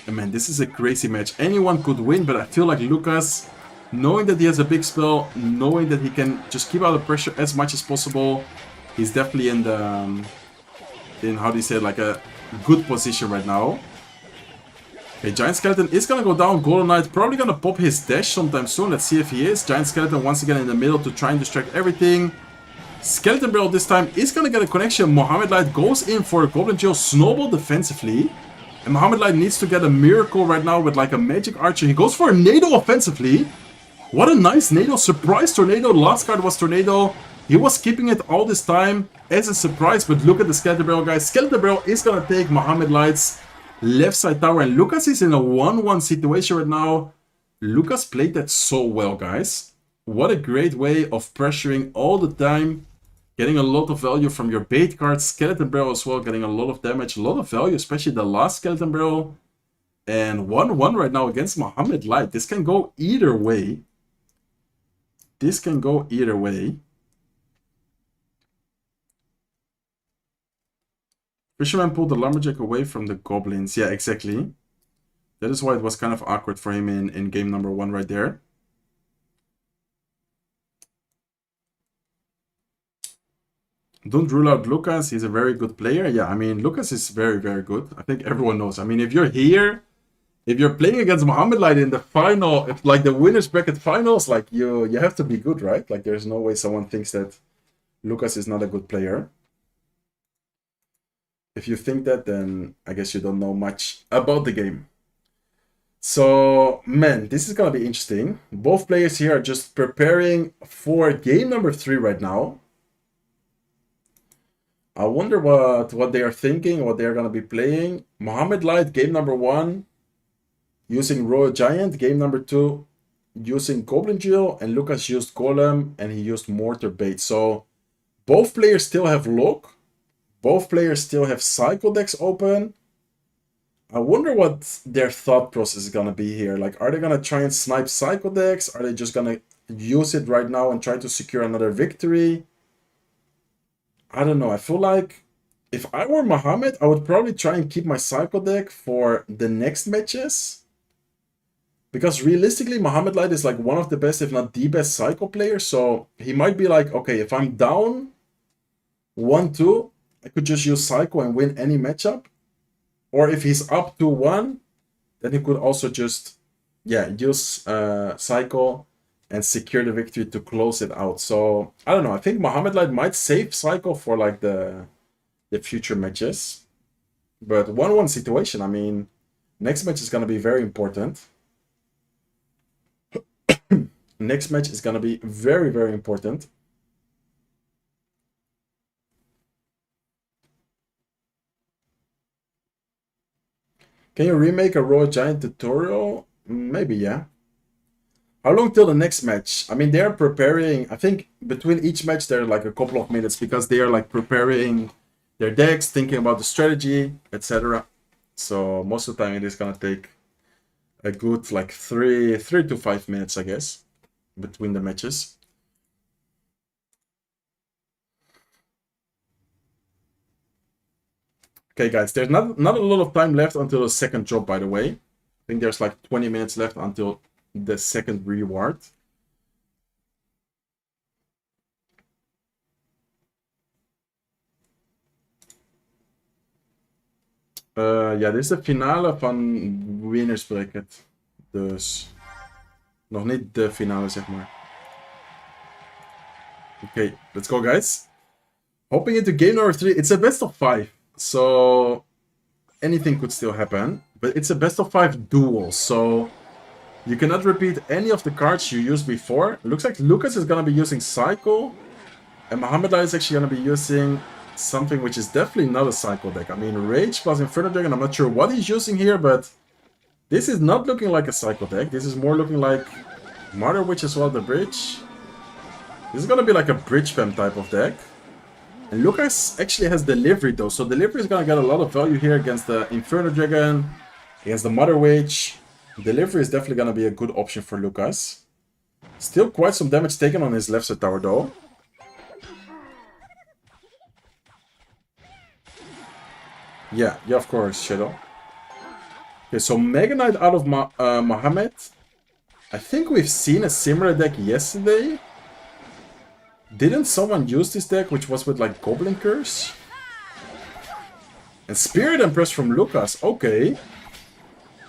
And man, this is a crazy match. Anyone could win, but I feel like Lucas, knowing that he has a big spell, knowing that he can just keep out the pressure as much as possible, he's definitely in the, how do you say it, like a good position right now. Okay, Giant Skeleton is gonna go down. Golden Knight probably gonna pop his dash sometime soon. Let's see if he is. Giant Skeleton once again in the middle to try and distract everything. Skeleton Barrel this time is gonna get a connection. Mohammed Light goes in for a Goblin Joe. Snowball defensively. And Mohammed Light needs to get a miracle right now with like a Magic Archer. He goes for a Nado offensively. What a nice Nado. Surprise Tornado. Last card was Tornado. He was keeping it all this time as a surprise. But look at the Skeleton Barrel, guys. Skeleton Barrel is gonna take Mohammed Light's left side tower, and Lucas is in a 1-1 situation right now. Lucas played that so well, guys. What a great way of pressuring all the time, getting a lot of value from your bait cards. Skeleton Barrel as well, getting a lot of damage, a lot of value, especially the last Skeleton Barrel. And 1-1 right now against Mohammed Light. This can go either way. This can go either way. Fisherman pulled the Lumberjack away from the Goblins. Yeah, exactly. That is why it was kind of awkward for him in game number 1 right there. Don't rule out Lucas. He's a very good player. Yeah, I mean, Lucas is very, very good. I think everyone knows. I mean, if you're here, if you're playing against Mohammed Light in the final, if, like the winners bracket finals, like you have to be good, right? Like there's no way someone thinks that Lucas is not a good player. If you think that, then I guess you don't know much about the game. So, man, this is gonna be interesting. Both players here are just preparing for game number 3 right now. I wonder what they are thinking, what they are gonna be playing. Mohammed Light, game number 1, using Royal Giant. Game number 2, using Goblin Jill, and Lucas used Golem, and he used Mortar Bait. So, both players still have Lock. Both players still have Cycle decks open. I wonder what their thought process is gonna be here. Like, are they gonna try and snipe Cycle decks? Are they just gonna use it right now and try to secure another victory? I don't know. I feel like if I were Mohammed, I would probably try and keep my Cycle deck for the next matches. Because realistically, Mohammed Light is like one of the best, if not the best Cycle player. So he might be like, okay, if I'm down 1-2, I could just use Cycle and win any matchup. Or if he's up 2-1, then he could also just, yeah, use Cycle and secure the victory to close it out. So, I don't know. I think Mohammed Light might save Cycle for like the future matches. But 1-1 situation, I mean, next match is going to be very important. Next match is going to be very, very important. Can you remake a Raw Giant tutorial? Maybe, yeah. How long till the next match? I mean, they're preparing, I think between each match there are like a couple of minutes because they are like preparing their decks, thinking about the strategy, etc. So most of the time it is gonna take a good like 3 to 5 minutes, I guess, between the matches. Okay, guys, there's not a lot of time left until the second drop, by the way. I think there's like 20 minutes left until the second reward. Ja, dit is de finale van Winners Bracket. Dus nog niet de finale, zeg maar. Okay, let's go, guys. Hopping into game number 3. It's a best of 5. So anything could still happen. But it's a best of 5 duel. So you cannot repeat any of the cards you used before. It looks like Lucas is going to be using Cycle. And Muhammad Ali is actually going to be using something which is definitely not a Cycle deck. I mean, Rage plus Inferno Dragon. I'm not sure what he's using here, but this is not looking like a Cycle deck. This is more looking like Mother Witch as well, the bridge. This is going to be like a bridge spam type of deck. And Lucas actually has Delivery though. So Delivery is going to get a lot of value here against the Inferno Dragon, against the Mother Witch. Delivery is definitely going to be a good option for Lucas. Still quite some damage taken on his left side tower though. Yeah, of course, Shadow. Okay, so Mega Knight out of Mohammed. I think we've seen a similar deck yesterday. Didn't someone use this deck, which was with like Goblin Curse? And Spirit Empress from Lucas, okay.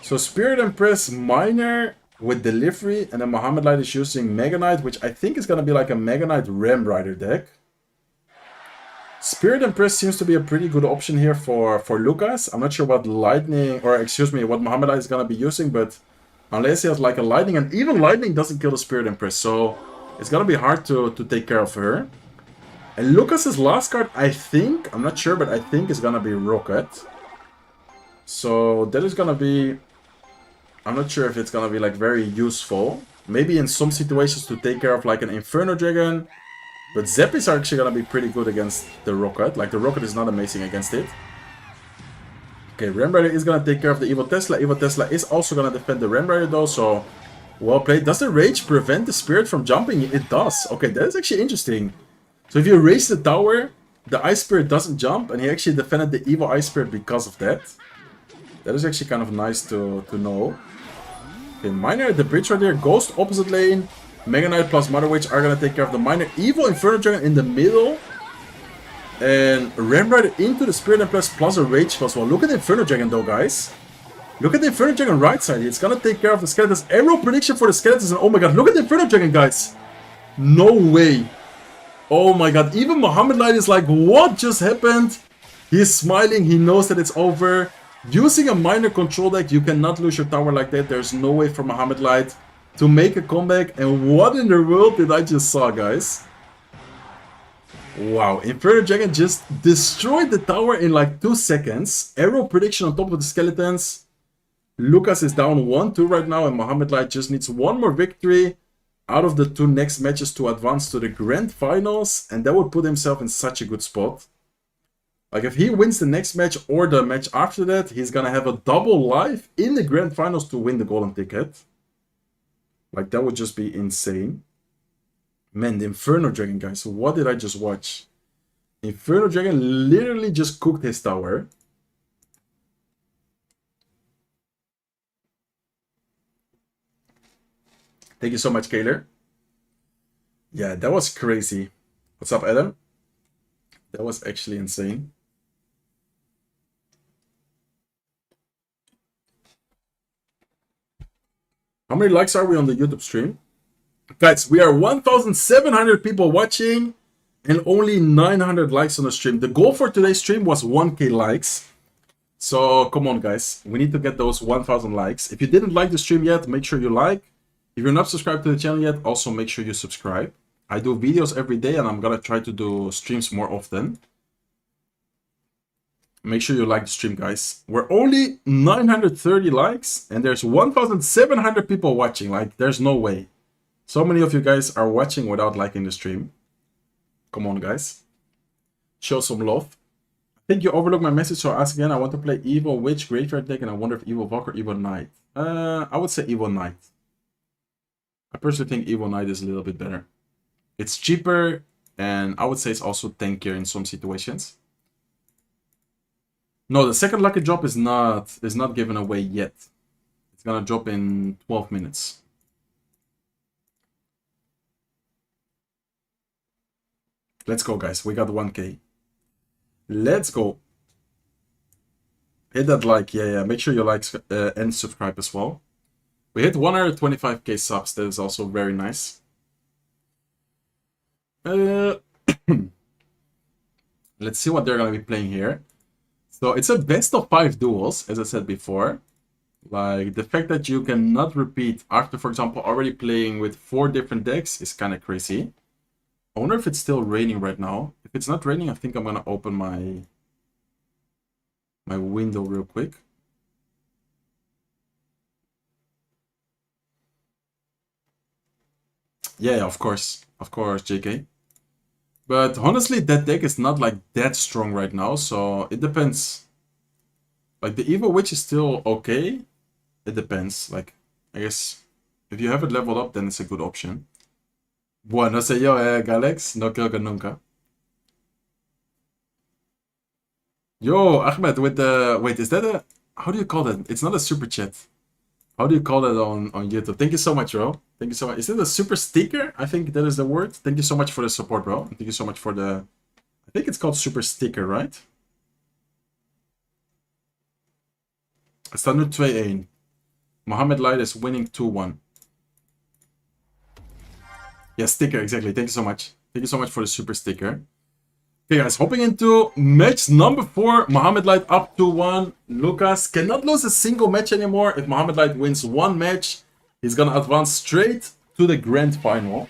So Spirit Empress Miner with Delivery, and then Muhammad Light is using Mega Knight, which I think is going to be like a Mega Knight Ram Rider deck. Spirit Empress seems to be a pretty good option here for Lucas. I'm not sure what Lightning, or excuse me, what Muhammad Light is going to be using, but unless he has like a Lightning, and even Lightning doesn't kill the Spirit Empress, so it's going to be hard to take care of her. And Lucas's last card, I think, I'm not sure, but I think is going to be Rocket. So that is going to be, I'm not sure if it's going to be like very useful. Maybe in some situations to take care of like an Inferno Dragon. But Zeppies are actually going to be pretty good against the Rocket. Like the Rocket is not amazing against it. Okay, Ram Rider is going to take care of the Evil Tesla. Evil Tesla is also going to defend the Ram Rider though, so well played. Does the Rage prevent the Spirit from jumping? It does. Okay, that is actually interesting. So if you raise the tower, the Ice Spirit doesn't jump, and he actually defended the Evil Ice Spirit because of that. That is actually kind of nice to know. Okay, Miner at the bridge right there. Ghost opposite lane. Mega Knight plus Mother Witch are going to take care of the Miner. Evil Inferno Dragon in the middle. And Ram Rider into the Spirit Empress plus a Rage plus well. Look at the Inferno Dragon though, guys. Look at the Inferno Dragon right side. It's going to take care of the Skeletons. Arrow prediction for the Skeletons. And oh my god, look at the Inferno Dragon, guys. No way. Oh my god. Even Muhammad Light is like, what just happened? He's smiling. He knows that it's over. Using a minor control deck, you cannot lose your tower like that. There's no way for Muhammad Light to make a comeback. And what in the world did I just saw, guys? Wow, Inferno Dragon just destroyed the tower in like 2 seconds. Arrow prediction on top of the Skeletons. Lucas is down 1-2 right now, and Muhammad Light just needs one more victory out of the 2 next matches to advance to the Grand Finals, and that would put himself in such a good spot. Like, if he wins the next match or the match after that, he's gonna have a double life in the Grand Finals to win the golden ticket. Like, that would just be insane. Man, the Inferno Dragon, guys, what did I just watch? Inferno Dragon literally just cooked his tower. Thank you so much, Kaler. Yeah, that was crazy. What's up, Adam? That was actually insane. How many likes are we on the YouTube stream? Guys, we are 1,700 people watching and only 900 likes on the stream. The goal for today's stream was 1K likes. So come on, guys. We need to get those 1,000 likes. If you didn't like the stream yet, make sure you like. If you're not subscribed to the channel yet, also make sure you subscribe. I do videos every day and I'm gonna try to do streams more often. Make sure you like the stream, guys. We're only 930 likes, and there's 1,700 people watching. Like, there's no way. So many of you guys are watching without liking the stream. Come on, guys. Show some love. I think you overlooked my message, so I'll ask again. I want to play Evil Witch Graveyard deck, and I wonder if Evil Valk or Evil Knight. I would say Evil Knight. I personally think Evil Knight is a little bit better. It's cheaper, and I would say it's also tankier in some situations. No, the second lucky drop is not given away yet. It's gonna drop in 12 minutes. Let's go, guys. We got 1K. Let's go. Hit that like. Yeah. Make sure you like and subscribe as well. We hit 125K subs. That is also very nice. Let's see what they're gonna be playing here. So it's a best of 5 duels, as I said before. Like, the fact that you cannot repeat after, for example, already playing with 4 different decks is kind of crazy. I wonder if it's still raining right now. If it's not raining, I think I'm gonna open my window real quick. Yeah, of course, JK. But honestly, that deck is not like that strong right now, so it depends. Like, the Evil Witch is still okay. It depends. Like, I guess if you have it leveled up, then it's a good option. Bueno sé yo, Galex. No creo que nunca. Yo, Ahmed, with the... Wait, is that a... How do you call that? It's not a super chat. How do you call that on YouTube? Thank you so much, bro. Thank you so much. Is it a super sticker? I think that is the word. Thank you so much for the support, bro. Thank you so much for the... I think it's called super sticker, right? Het staat nu 2-1. Mohammed Light is winning 2-1. Yeah, sticker, exactly. Thank you so much. Thank you so much for the super sticker. Okay, guys, hopping into match number 4. Mohammed Light up 2-1. Lucas cannot lose a single match anymore. If Mohammed Light wins one match, he's gonna advance straight to the grand final.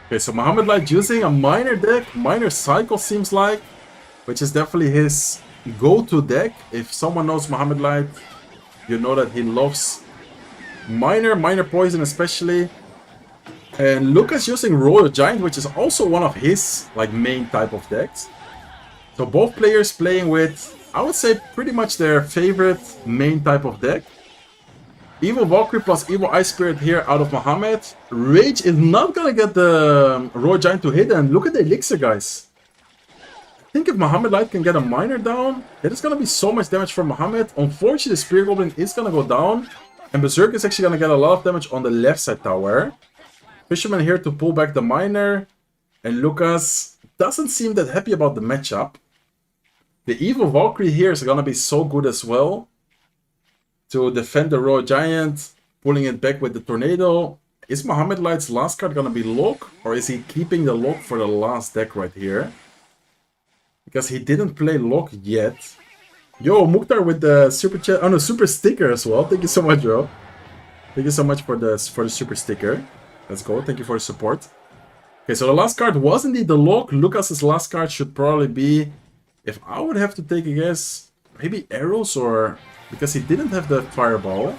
Okay, so Mohammed Light using a minor deck, minor cycle seems like, which is definitely his go-to deck. If someone knows Mohammed Light, you know that he loves minor poison especially. And Lucas using Royal Giant, which is also one of his like main type of decks. So both players playing with, I would say, pretty much their favorite main type of deck. Evil Valkyrie plus Evil Ice Spirit here out of Mohammed. Rage is not gonna get the Royal Giant to hit, and look at the elixir, guys. I think if Mohammed Light can get a minor down, it is gonna be so much damage for Mohammed. Unfortunately, the Spear Goblin is gonna go down, and Berserk is actually gonna get a lot of damage on the left side tower. Fisherman here to pull back the minor, and Lucas doesn't seem that happy about the matchup. The Evil Valkyrie here is gonna be so good as well to defend the Royal Giant, pulling it back with the Tornado. Is Mohammed Light's last card gonna be Lock, or is he keeping the Lock for the last deck right here? Because he didn't play Lock yet. Yo, Mukhtar with the super chat, oh no, super sticker as well. Thank you so much, bro. Thank you so much for the super sticker. Let's go. Thank you for the support. Okay, so the last card was indeed the Lock. Lucas's last card should probably be, if I would have to take a guess, maybe Arrows, or because he didn't have the Fireball.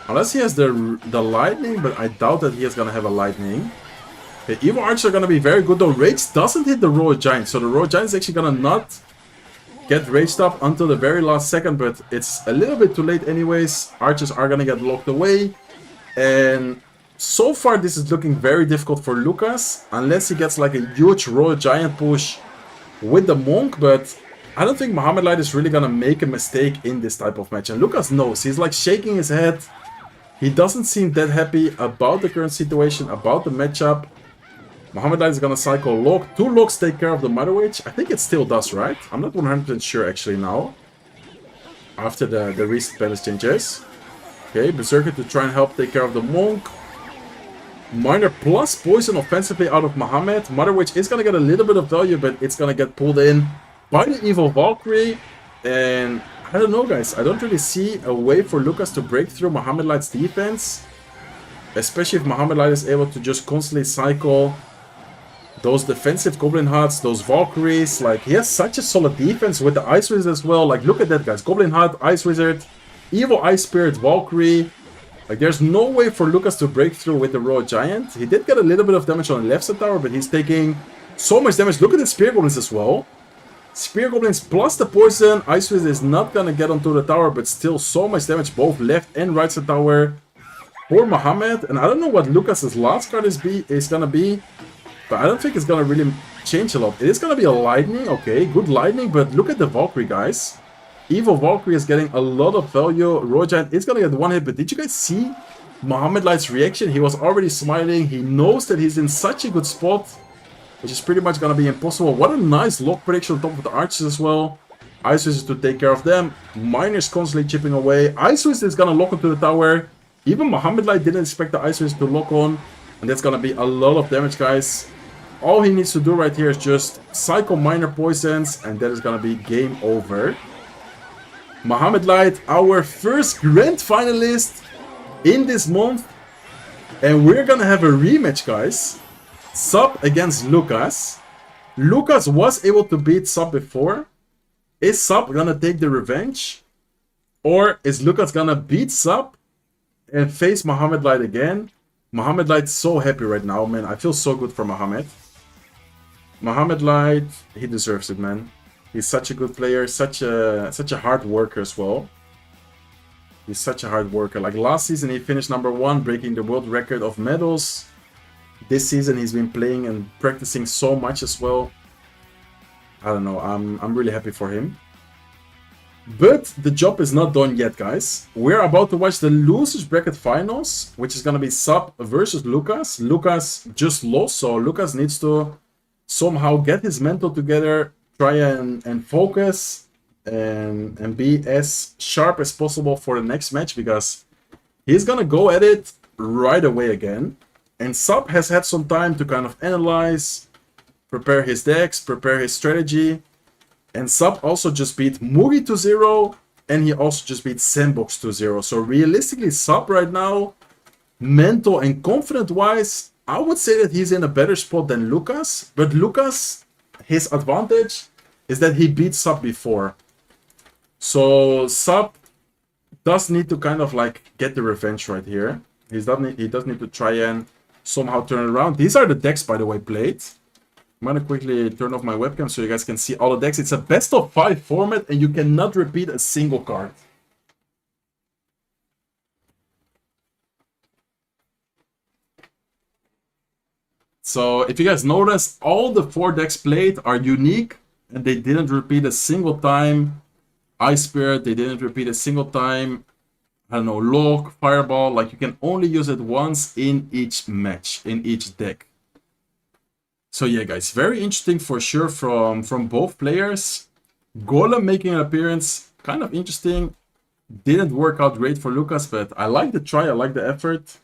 Unless he has the Lightning, but I doubt that he is going to have a Lightning. The Evil Archers are going to be very good though. Rage doesn't hit the Royal Giant, so the Royal Giant is actually going to not get raged up until the very last second, but it's a little bit too late anyways. Archers are going to get locked away, and so far this is looking very difficult for Lucas, unless he gets like a huge Royal Giant push with the Monk, but I don't think Mohammed Light is really gonna make a mistake in this type of match, and Lucas knows. He's like shaking his head. He doesn't seem that happy about the current situation, about the matchup. Mohammed Light is gonna cycle Lock. 2 Locks take care of the Mother Witch. I think it still does, right? I'm not 100% sure actually now, after the recent balance changes. Okay, Berserker to try and help take care of the Monk. Minor plus poison offensively out of Mohammed. Mother Witch is gonna get a little bit of value, but it's gonna get pulled in by the Evil Valkyrie, and I I don't know, guys. I don't really see a way for Lucas to break through Mohamed Light's defense. Especially if Mohamed Light is able to just constantly cycle those defensive Goblin Huts, those Valkyries. Like, he has such a solid defense with the Ice Wizard as well. Like, look at that, guys. Goblin Hut, Ice Wizard, Evil Ice Spirit, Valkyrie. Like, there's no way for Lucas to break through with the Royal Giant. He did get a little bit of damage on the left side tower, but he's taking so much damage. Look at the Spear Goblins as well. Spear Goblins plus the poison. Ice Wizard is not gonna get onto the tower, but still so much damage both left and right side tower for Mohamed. And I don't know what Lucas's last card is gonna be, but I don't think it's gonna really change a lot. It is gonna be a Lightning, okay, good Lightning, but look at the Valkyrie, guys. Evil Valkyrie is getting a lot of value. Royal Giant is gonna get one hit, but did you guys see Mohamed Light's reaction? He was already smiling. He knows that he's in such a good spot, which is pretty much gonna be impossible. What a nice lock prediction on top of the archers as well. Ice Wizard to take care of them. Miners constantly chipping away. Ice Wizard is gonna lock onto the tower. Even Mohamed Light didn't expect the Ice Wizard to lock on, and that's gonna be a lot of damage, guys. All he needs to do right here is just cycle minor poisons, and that is gonna be game over. Mohamed Light, our first grand finalist in this month, and we're gonna have a rematch, guys. Sub against Lucas. Lucas was able to beat Sub before. Is Sub gonna take the revenge? Or is Lucas gonna beat Sub and face Mohamed Light again? Mohamed Light's so happy right now, man. I feel so good for Mohamed. Mohamed Light, he deserves it, man. He's such a good player, such a hard worker as well. He's such a hard worker. Like last season, he finished #1, breaking the world record of medals. This season, he's been playing and practicing so much as well. I don't know. I'm really happy for him. But the job is not done yet, guys. We're about to watch the losers bracket finals, which is gonna be Sub versus Lucas. Lucas just lost, so Lucas needs to somehow get his mental together, try and focus and be as sharp as possible for the next match, because he's gonna go at it right away again. And Sub has had some time to kind of analyze, prepare his decks, prepare his strategy. And Sub also just beat Mugi 2-0, and he also just beat Sandbox 2-0. So realistically, Sub right now, mental and confident wise, I would say that he's in a better spot than Lucas. But Lucas, his advantage is that he beat Sub before. So Sub does need to kind of like get the revenge right here. He does need to try and somehow turn it around. These are the decks, by the way, played. I'm gonna quickly turn off my webcam so you guys can see all the decks. It's a best of 5 format, and you cannot repeat a single card. So if you guys notice, all the 4 decks played are unique, and they didn't repeat a single time. Ice Spirit, they didn't repeat a single time. I don't know, Lock, Fireball, like you can only use it once in each match, in each deck. So yeah, guys, very interesting for sure from both players. Golem making an appearance, kind of interesting. Didn't work out great for Lucas, but I like the try, I like the effort.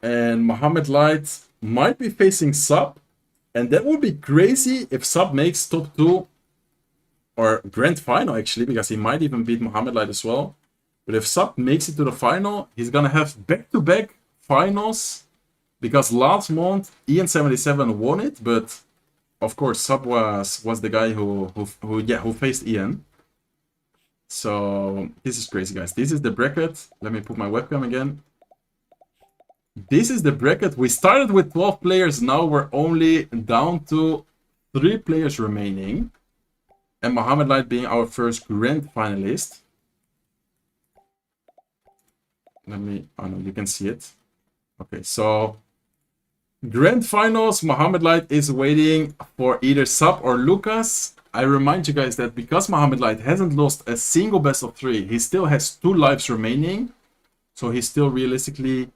And Mohamed Light might be facing Sub, and that would be crazy if Sub makes top 2 or grand final actually, because he might even beat Mohamed Light as well. But if Sub makes it to the final, he's gonna have back-to-back finals. Because last month, Ian77 won it, but of course Sub was the guy who faced Ian. So this is crazy, guys. This is the bracket. Let me put my webcam again. This is the bracket. We started with 12 players. Now we're only down to 3 players remaining, and Mohamed Light being our first grand finalist. Let me. Oh no, you can see it. Okay, so. Grand finals, Mohamed Light is waiting for either Sub or Lucas. I remind you guys that because Mohamed Light hasn't lost a single best of 3, he still has 2 lives remaining. So he still realistically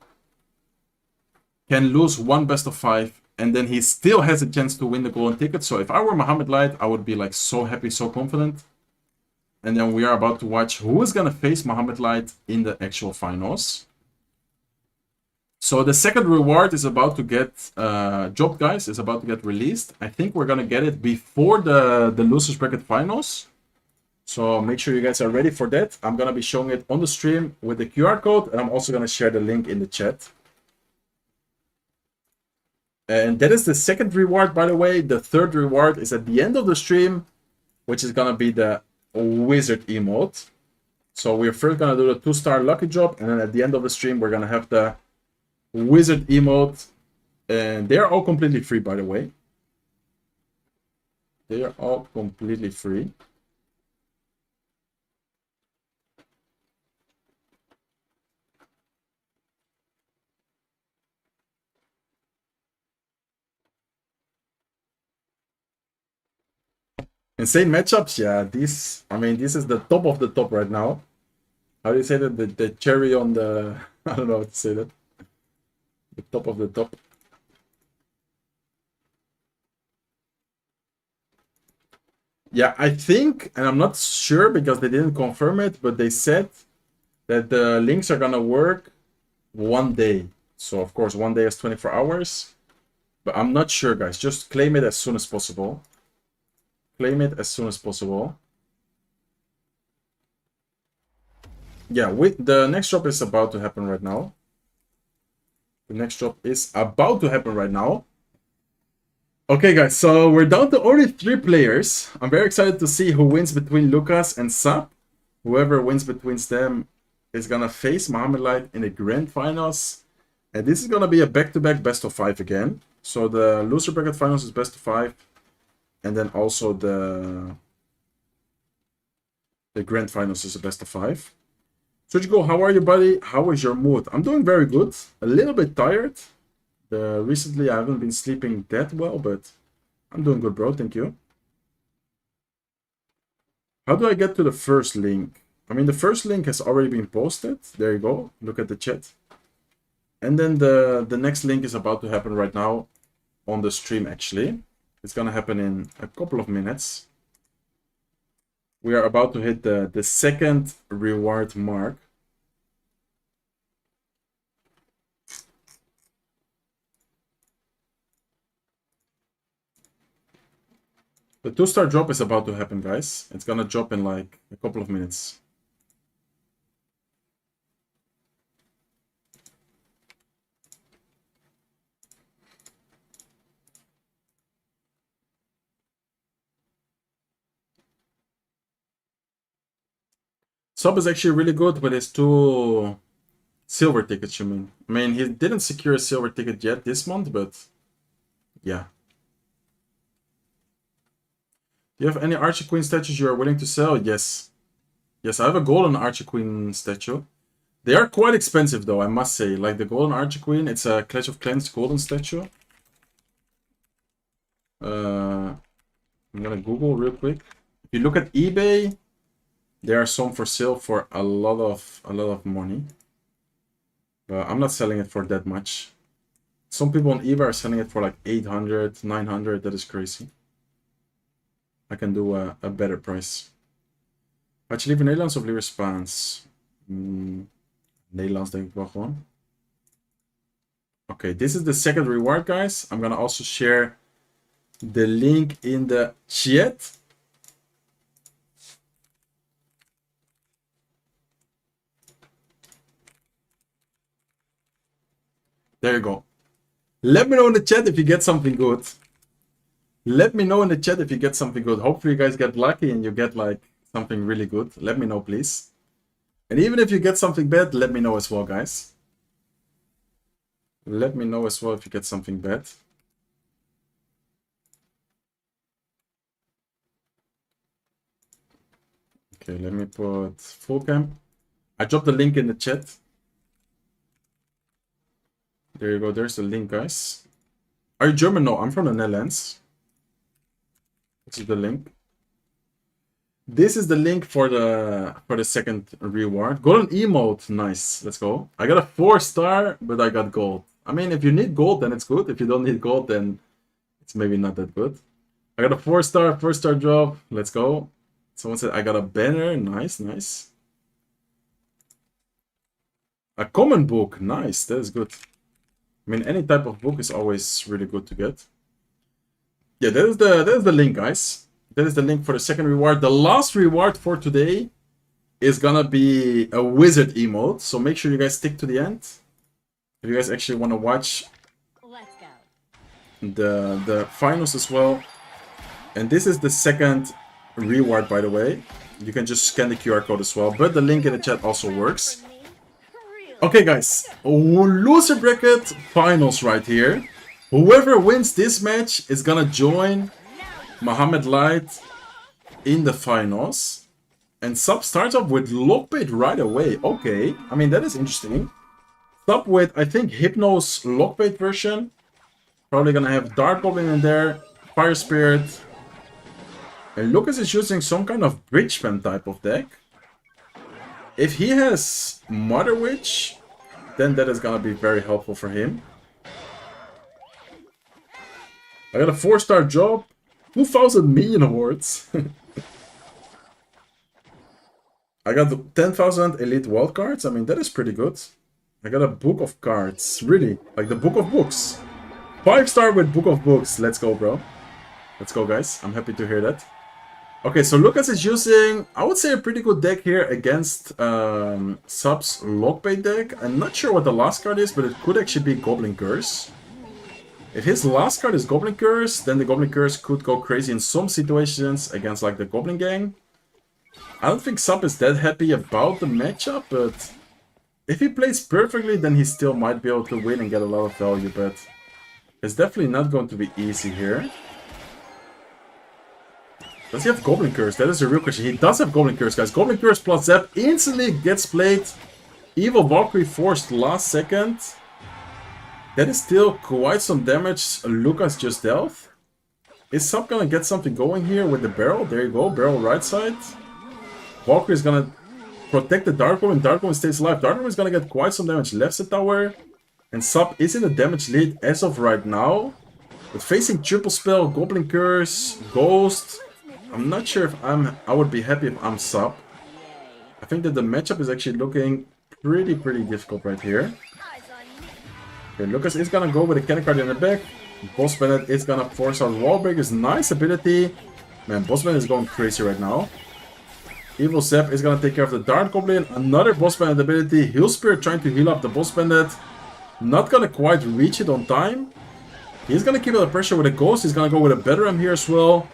can lose 1 best of 5, and then he still has a chance to win the golden ticket. So if I were Mohamed Light, I would be like so happy, so confident. And then we are about to watch who is gonna face Mohamed Light in the actual finals. So the second reward is about to get dropped, guys. Is about to get released. I think we're gonna get it before the losers bracket finals. So make sure you guys are ready for that. I'm going to be showing it on the stream with the QR code, and I'm also going to share the link in the chat. And that is the second reward, by the way. The third reward is at the end of the stream, which is going to be the wizard emote. So we're first going to do the 2-star lucky drop, and then at the end of the stream, we're going to have the wizard emote. And they're all completely free, by the way. They are all completely free. Insane matchups, yeah. This is the top of the top right now. How do you say that? The cherry on the... I don't know how to say that. The top of the top. Yeah, I think, and I'm not sure because they didn't confirm it, but they said that the links are gonna work one day. So, of course, one day is 24 hours. But I'm not sure, guys. Just claim it as soon as possible. Claim it as soon as possible. Yeah, the next drop is about to happen right now. The next drop is about to happen right now. Okay, guys, so we're down to only 3 players. I'm very excited to see who wins between Lucas and Sap. Whoever wins between them is gonna face Mohamed Light in the grand finals. And this is gonna be a back-to-back best of 5 again. So the loser bracket finals is best of 5. And then also the grand finals is a best of 5. Surgical, how are you, buddy? How is your mood? I'm doing very good. A little bit tired. Recently, I haven't been sleeping that well, but I'm doing good, bro. Thank you. How do I get to the first link? I mean, the first link has already been posted. There you go. Look at the chat. And then the next link is about to happen right now on the stream, actually. It's going to happen in a couple of minutes. We are about to hit the second reward mark. The 2-star drop is about to happen, guys. It's gonna drop in like a couple of minutes. Sub is actually really good with his 2 silver tickets, you mean? I mean, he didn't secure a silver ticket yet this month, but yeah. Do you have any Archer Queen statues you are willing to sell? Yes. Yes, I have a golden Archer Queen statue. They are quite expensive, though, I must say. Like the golden Archer Queen, it's a Clash of Clans golden statue. I'm gonna Google real quick. If you look at eBay, there are some for sale for a lot of money. But I'm not selling it for that much. Some people on eBay are selling it for like 800, 900. That is crazy. I can do a better price. Had je liever Nederlands of liever Spaans? Nederlands denk ik wel gewoon. Okay, this is the second reward, guys. I'm gonna also share the link in the chat. There you go. Let me know in the chat if you get something good. Let me know in the chat if you get something good. Hopefully you guys get lucky and you get like something really good. Let me know, please. And even if you get something bad, let me know as well, guys. Let me know as well if you get something bad. Okay, let me put full cam. I dropped the link in the chat. There you go. There's the link, guys. Are you German? No, I'm from the Netherlands. This is the link. This is the link for the second reward. Golden emote, nice. Let's go. I got a 4-star, but I got gold. I mean, if you need gold, then it's good. If you don't need gold, then it's maybe not that good. I got a 4-star, first star drop. Let's go. Someone said I got a banner. Nice, nice. A common book, nice. That is good. I mean, any type of book is always really good to get. Yeah, that is the link, guys. That is the link for the second reward. The last reward for today is gonna be a wizard emote, so make sure you guys stick to the end if you guys actually want to watch the finals as well. And this is the second reward, by the way. You can just scan the QR code as well, but the link in the chat also works. Okay, guys, loser bracket finals right here. Whoever wins this match is gonna join Mohamed Light in the finals. And Sub starts off with Lockbait right away. Okay, I mean, that is interesting. Sub with, I think, Hypno's Lockbait version. Probably gonna have Dark Goblin in there, Fire Spirit. And Lucas is using some kind of Bridge Spam type of deck. If he has Mother Witch, then that is gonna be very helpful for him. I got a 4-star job, 2,000 million awards. I got 10,000 elite wildcards. I mean, that is pretty good. I got a book of cards. Really, like the book of books. 5-star with book of books. Let's go, bro. Let's go, guys. I'm happy to hear that. Okay, so Lucas is using, I would say, a pretty good deck here against Sub's Lockbait deck. I'm not sure what the last card is, but it could actually be Goblin Curse. If his last card is Goblin Curse, then the Goblin Curse could go crazy in some situations against like the Goblin Gang. I don't think Sub is that happy about the matchup, but if he plays perfectly, then he still might be able to win and get a lot of value, but it's definitely not going to be easy here. Does he have Goblin Curse? That is a real question. He does have Goblin Curse, guys. Goblin Curse plus Zap instantly gets played. Evil Valkyrie forced last second. That is still quite some damage Lucas just dealt. Is Sub gonna get something going here with the barrel? There you go, barrel right side. Valkyrie is gonna protect the Dark Goblin. Dark Goblin stays alive. Dark Goblin is gonna get quite some damage left side tower. And Sub is in the damage lead as of right now. But facing triple spell, Goblin Curse, Ghost. I'm not sure if I would be happy if I'm Sub. I think that the matchup is actually looking pretty difficult right here. Okay, Lucas is gonna go with a cannon card in the back. Boss Bandit is gonna force out Wall Breaker's nice ability. Man, Boss Bandit is going crazy right now. Evil Zap is gonna take care of the Dark Goblin. Another Boss Bandit ability. Heal Spirit trying to heal up the Boss Bandit. Not gonna quite reach it on time. He's gonna keep out the pressure with a Ghost. He's gonna go with a Bedram here as well.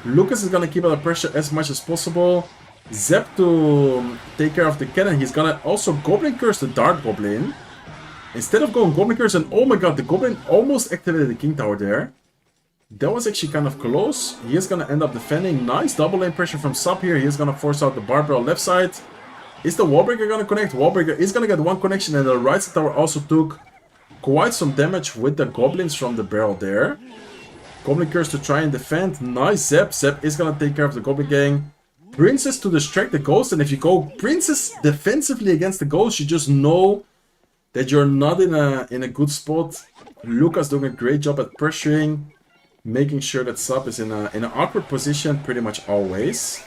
Lucas is gonna keep out the pressure as much as possible. Zap to take care of the cannon. He's gonna also Goblin Curse the Dark Goblin. Instead of going Goblin Curse, and oh my god, the Goblin almost activated the King Tower there. That was actually kind of close. He is going to end up defending. Nice double lane pressure from Sub here. He is going to force out the Barbell left side. Is the Wallbreaker going to connect? Wallbreaker is going to get one connection, and the right side tower also took quite some damage with the Goblins from the barrel there. Goblin Curse to try and defend. Nice Zap. Zap is going to take care of the Goblin Gang. Princess to distract the Ghost, and if you go Princess defensively against the Ghost, you just know that you're not in a good spot. Lucas doing a great job at pressuring, making sure that Sub is in an awkward position pretty much always.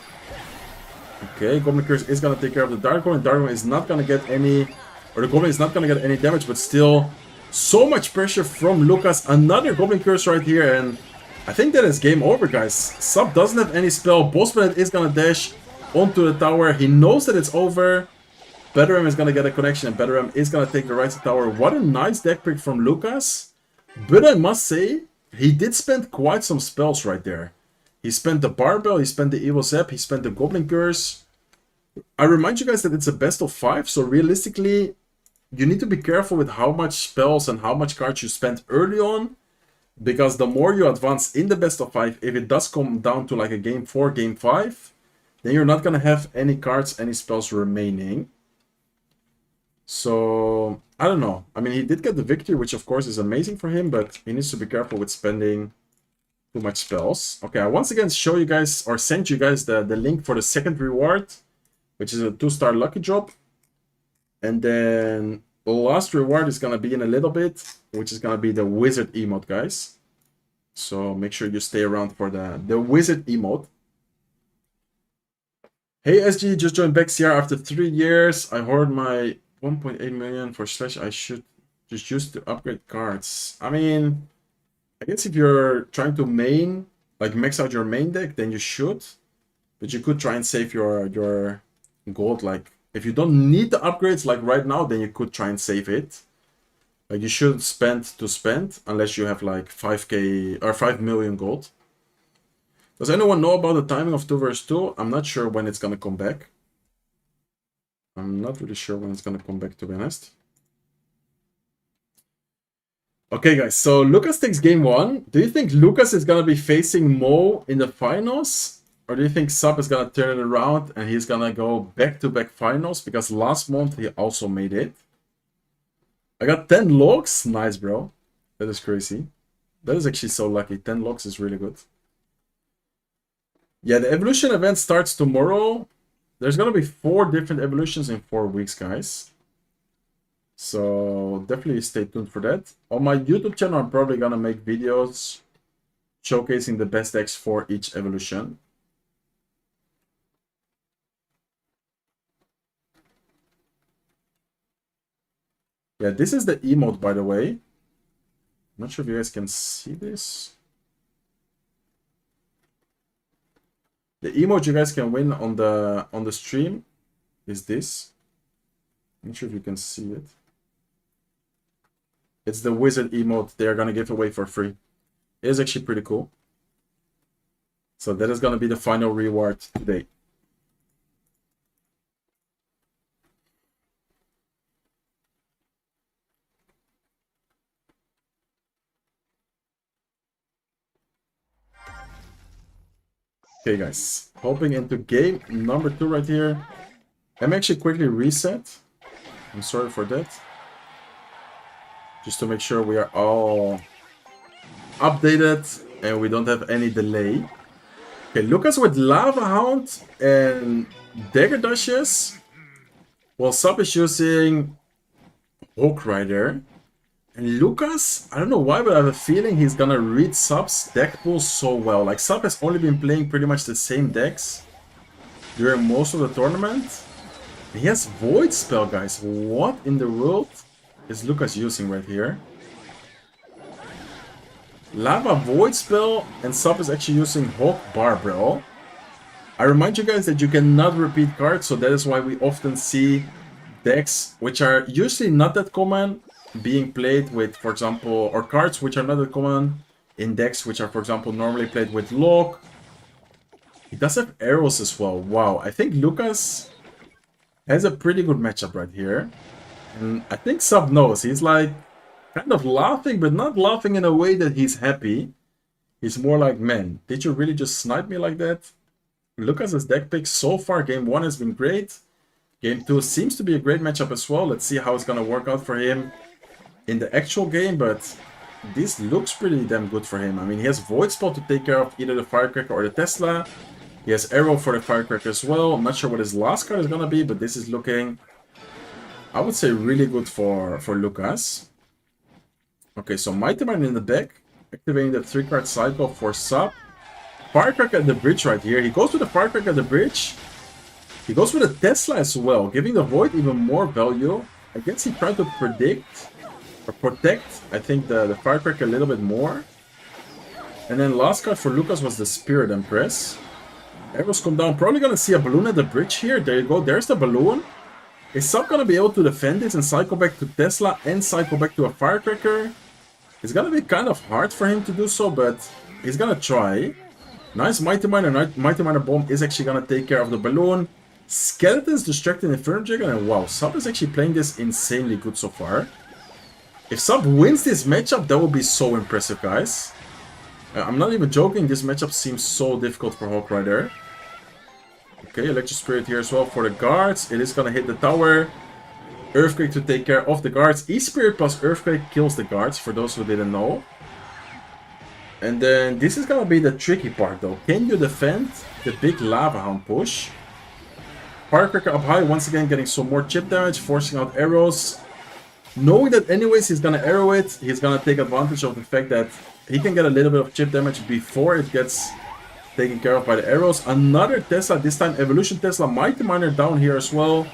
Okay, Goblin Curse is gonna take care of the Dark Goblin. Dark Goblin is not gonna get any, or the Goblin is not gonna get any damage, but still so much pressure from Lucas. Another Goblin Curse right here, and I think that is game over, guys. Sub doesn't have any spell. Boss Bandit is gonna dash onto the tower. He knows that it's over. Bedram is gonna get a connection, and Bedram is gonna take the right side tower. What a nice deck pick from Lucas. But I must say, he did spend quite some spells right there. He spent the Barbell, he spent the Evil Zap, he spent the Goblin Curse. I remind you guys that it's a best of 5, so realistically, you need to be careful with how much spells and how much cards you spend early on. Because the more you advance in the best of 5, if it does come down to like a game 4, game 5, then you're not gonna have any cards, any spells remaining. So, I don't know. I mean, he did get the victory, which of course is amazing for him, but he needs to be careful with spending too much spells. Okay, I once again show you guys, or send you guys the link for the second reward, which is a 2-star lucky drop. And then the last reward is going to be in a little bit, which is going to be the wizard emote, guys. So make sure you stay around for the wizard emote. Hey SG, just joined back CR after 3 years. I hoard my 1.8 million for Slash. I should just use to upgrade cards. I mean, I guess if you're trying to main like max out your main deck, then you should. But you could try and save your gold. Like if you don't need the upgrades like right now, then you could try and save it. Like you shouldn't spend to spend unless you have like 5k or 5 million gold. Does anyone know about the timing of 2 vs 2? I'm not sure when it's gonna come back. I'm not really sure when it's gonna come back, to be honest. Okay, guys, so Lucas takes game 1. Do you think Lucas is gonna be facing Mo in the finals? Or do you think Sub is gonna turn it around and he's gonna go back-to-back finals? Because last month he also made it. I got 10 logs. Nice, bro. That is crazy. That is actually so lucky. 10 logs is really good. Yeah, the evolution event starts tomorrow. There's gonna be 4 different evolutions in 4 weeks, guys. So definitely stay tuned for that. On my YouTube channel, I'm probably gonna make videos showcasing the best decks for each evolution. Yeah, this is the emote, by the way. I'm not sure if you guys can see this. The emote you guys can win on the stream is this. I'm not sure if you can see it. It's the wizard emote they're gonna give away for free. It is actually pretty cool. So that is gonna be the final reward today. Okay, guys, hopping into game number 2 right here. Let me actually quickly reset. I'm sorry for that. Just to make sure we are all updated and we don't have any delay. Okay, Lucas with Lava Hound and Dagger Dashes. While Sub is using Hawk Rider. And Lucas, I don't know why, but I have a feeling he's gonna read Sub's deck pool so well. Like, Sub has only been playing pretty much the same decks during most of the tournament. And he has Void Spell, guys. What in the world is Lucas using right here? Lava Void Spell, and Sub is actually using Hawk Barbell. I remind you guys that you cannot repeat cards, so that is why we often see decks which are usually not that common being played with, for example, or cards which are not that common in decks which are, for example, normally played with Lock. He does have arrows as well. Wow, I think Lucas has a pretty good matchup right here. And I think Sub knows. He's like kind of laughing, but not laughing in a way that he's happy. He's more like, man, did you really just snipe me like that? Lucas's deck pick so far, game 1 has been great. Game 2 seems to be a great matchup as well. Let's see how it's gonna work out for him in the actual game, but this looks pretty damn good for him. I mean, he has Void Spell to take care of either the Firecracker or the Tesla. He has Arrow for the Firecracker as well. I'm not sure what his last card is gonna be, but this is looking, I would say, really good for Lucas. Okay, so Mighty Mine in the deck, activating the 3-card cycle for Sub. Firecracker at the bridge right here. He goes with the Firecracker at the bridge. He goes with a Tesla as well, giving the Void even more value. I guess he tried to predict or protect, I think, the Firecracker a little bit more. And then last card for Lucas was the Spirit Empress. Arrows come down. Probably gonna see a balloon at the bridge here. There you go. There's the balloon. Is Sub gonna be able to defend this and cycle back to Tesla and cycle back to a Firecracker? It's gonna be kind of hard for him to do so, but he's gonna try. Nice Mighty Miner. Mighty Miner Bomb is actually gonna take care of the balloon. Skeletons distracting Inferno Dragon, and wow, Sub is actually playing this insanely good so far. If Sub wins this matchup, that would be so impressive, guys. I'm not even joking, this matchup seems so difficult for Hawk Rider. Okay, Electric Spirit here as well for the guards. It is gonna hit the tower. Earthquake to take care of the guards. E-Spirit plus Earthquake kills the guards, for those who didn't know. And then this is gonna be the tricky part though. Can you defend the big Lava Hound push? Firecracker up high, once again getting some more chip damage, forcing out arrows. Knowing that anyways he's gonna arrow it, he's gonna take advantage of the fact that he can get a little bit of chip damage before it gets taken care of by the arrows. Another Tesla, this time Evolution Tesla. Mighty Miner down here as well.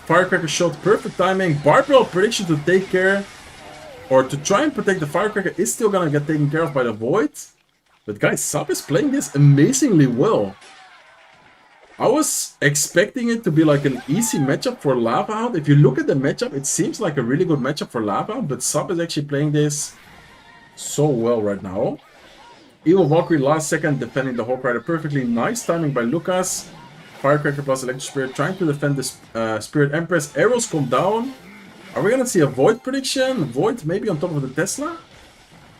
Firecracker shot, perfect timing. Barbell prediction to take care, or to try and protect the Firecracker is still gonna get taken care of by the Void. But guys, Sub is playing this amazingly well. I was expecting it to be like an easy matchup for Lava Hound. If you look at the matchup, it seems like a really good matchup for Lava Hound, but Sub is actually playing this so well right now. Evil Valkyrie last second defending the Hawk Rider perfectly. Nice timing by Lucas. Firecracker plus Electric Spirit trying to defend the Spirit Empress. Arrows come down. Are we gonna see a Void prediction? Void maybe on top of the Tesla?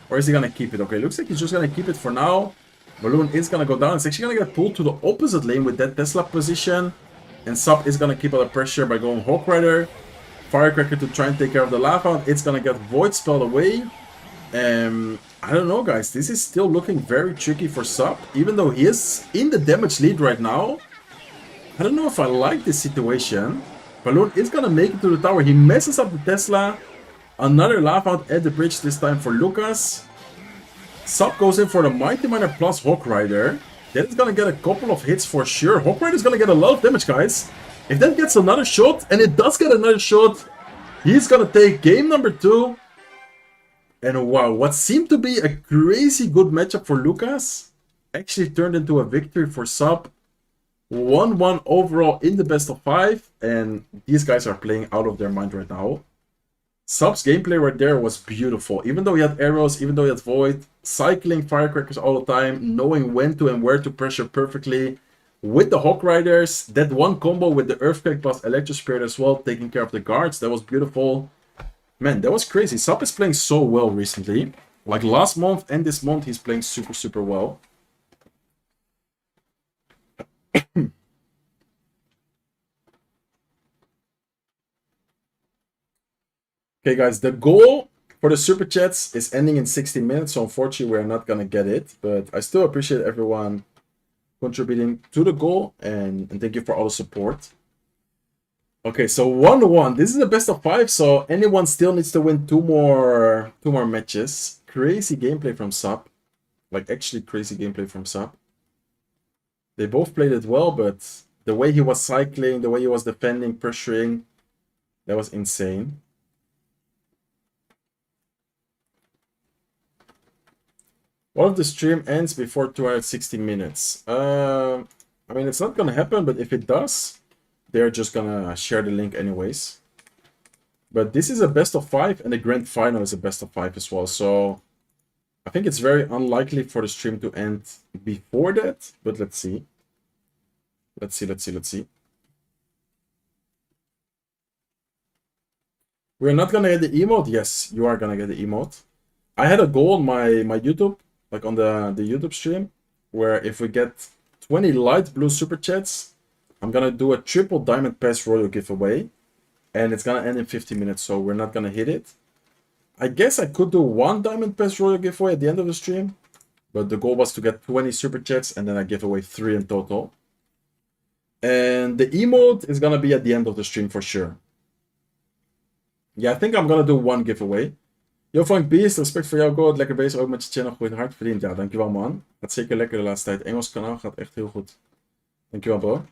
Or is he gonna keep it? Okay, looks like he's just gonna keep it for now. Balloon is gonna go down. It's actually gonna get pulled to the opposite lane with that Tesla position. And Sub is gonna keep out the pressure by going Hawk Rider. Firecracker to try and take care of the Lava. It's gonna get Void spelled away. I don't know, guys. This is still looking very tricky for Sub. Even though he is in the damage lead right now. I don't know if I like this situation. Balloon is gonna make it to the tower. He messes up the Tesla. Another Lava out at the bridge, this time for Lucas. Sub goes in for the Mighty Miner plus Hawk Rider. That's gonna get a couple of hits for sure. Hawk Rider is gonna get a lot of damage, guys. If that gets another shot, and it does get another shot, he's gonna take game number 2. And wow, what seemed to be a crazy good matchup for Lucas actually turned into a victory for Sub. 1-1 overall in the best of 5. And these guys are playing out of their mind right now. Sub's gameplay right there was beautiful. Even though he had arrows, even though he had Void, cycling Firecrackers all the time, knowing when to and where to pressure perfectly. With the Hawk Riders, that one combo with the Earthquake plus Electro Spirit as well, taking care of the guards, that was beautiful. Man, that was crazy. Sub is playing so well recently. Like last month and this month, he's playing super well. Okay, guys, the goal for the Super Chats is ending in 60 minutes, so unfortunately we're not going to get it. But I still appreciate everyone contributing to the goal, and thank you for all the support. Okay, so 1-1. This is the best of 5, so anyone still needs to win two more matches. Crazy gameplay from Sub. Like, actually crazy gameplay from Sub. They both played it well, but the way he was cycling, the way he was defending, pressuring, that was insane. What if the stream ends before 260 minutes? I mean, it's not gonna happen, but if it does, they're just gonna share the link anyways. But this is a best of 5, and the grand final is a best of 5 as well. So I think it's very unlikely for the stream to end before that, but let's see. Let's see. We're not gonna get the emote? Yes, you are gonna get the emote. I had a goal on my YouTube, like on the YouTube stream, where if we get 20 light blue super chats, I'm gonna do a triple diamond pass royal giveaway, and it's gonna end in 50 minutes, so we're not gonna hit it. I guess I could do 1 diamond pass royal giveaway at the end of the stream, but the goal was to get 20 super chats, and then I give away 3 in total. And the emote is gonna be at the end of the stream for sure. Ja, I think I'm gonna do 1 giveaway. Yo, Frank Beast, respect voor jou, God. Lekker bezig ook met je channel. Goed hard verdiend. Ja, dankjewel, man. Gaat zeker lekker de laatste tijd. Engels kanaal gaat echt heel goed. Dankjewel, bro.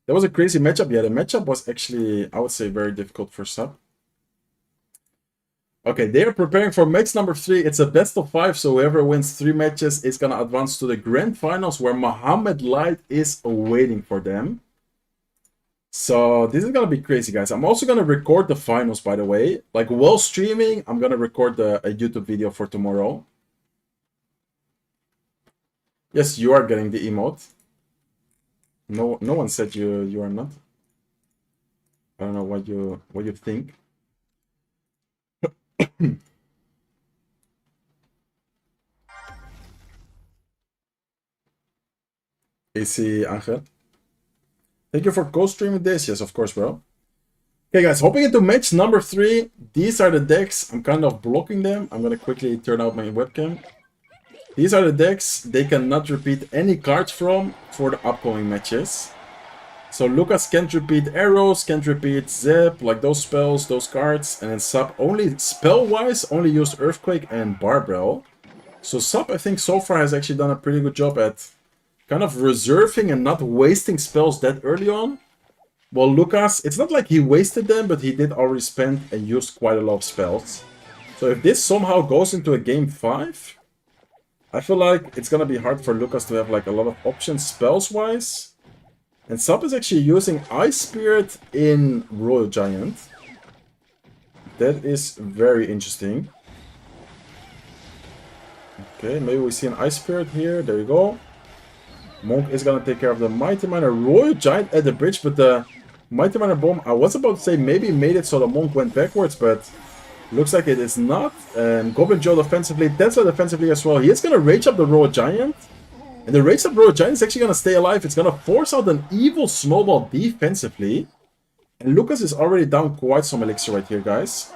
That was a crazy matchup. Yeah, the matchup was actually, I would say, very difficult for Sub. Okay, they are preparing for match number 3. It's a best of 5, so whoever wins 3 matches is gonna advance to the grand finals, where Mohammed Light is waiting for them. So this is gonna be crazy, guys. I'm also gonna record the finals, by the way. Like while streaming, I'm gonna record a YouTube video for tomorrow. Yes, you are getting the emote. No one said you are not. I don't know what you think. AC Angel. Thank you for co-streaming this. Yes, of course, bro. Okay, guys, hopping into match number 3. These are the decks. I'm kind of blocking them. I'm going to quickly turn out my webcam. These are the decks they cannot repeat any cards from for the upcoming matches. So Lucas can't repeat arrows, can't repeat zap, like those spells, those cards. And then Sub only, spell-wise, only used Earthquake and Barbell. So Sub, I think, so far has actually done a pretty good job at kind of reserving and not wasting spells that early on. Well, Lucas, it's not like he wasted them, but he did already spend and used quite a lot of spells. So if this somehow goes into a game 5, I feel like it's gonna be hard for Lucas to have like a lot of options spells-wise. And Sub is actually using Ice Spirit in Royal Giant. That is very interesting. Okay, maybe we see an Ice Spirit here. There you go. Monk is gonna take care of the Mighty Miner. Royal Giant at the bridge, but the Mighty Miner Bomb, I was about to say maybe made it so the Monk went backwards, but looks like it is not. And Goblin Joe defensively, Tesla defensively as well. He is gonna rage up the Royal Giant. And the rage up Royal Giant is actually gonna stay alive. It's gonna force out an evil snowball defensively. And Lucas is already down quite some elixir right here, guys.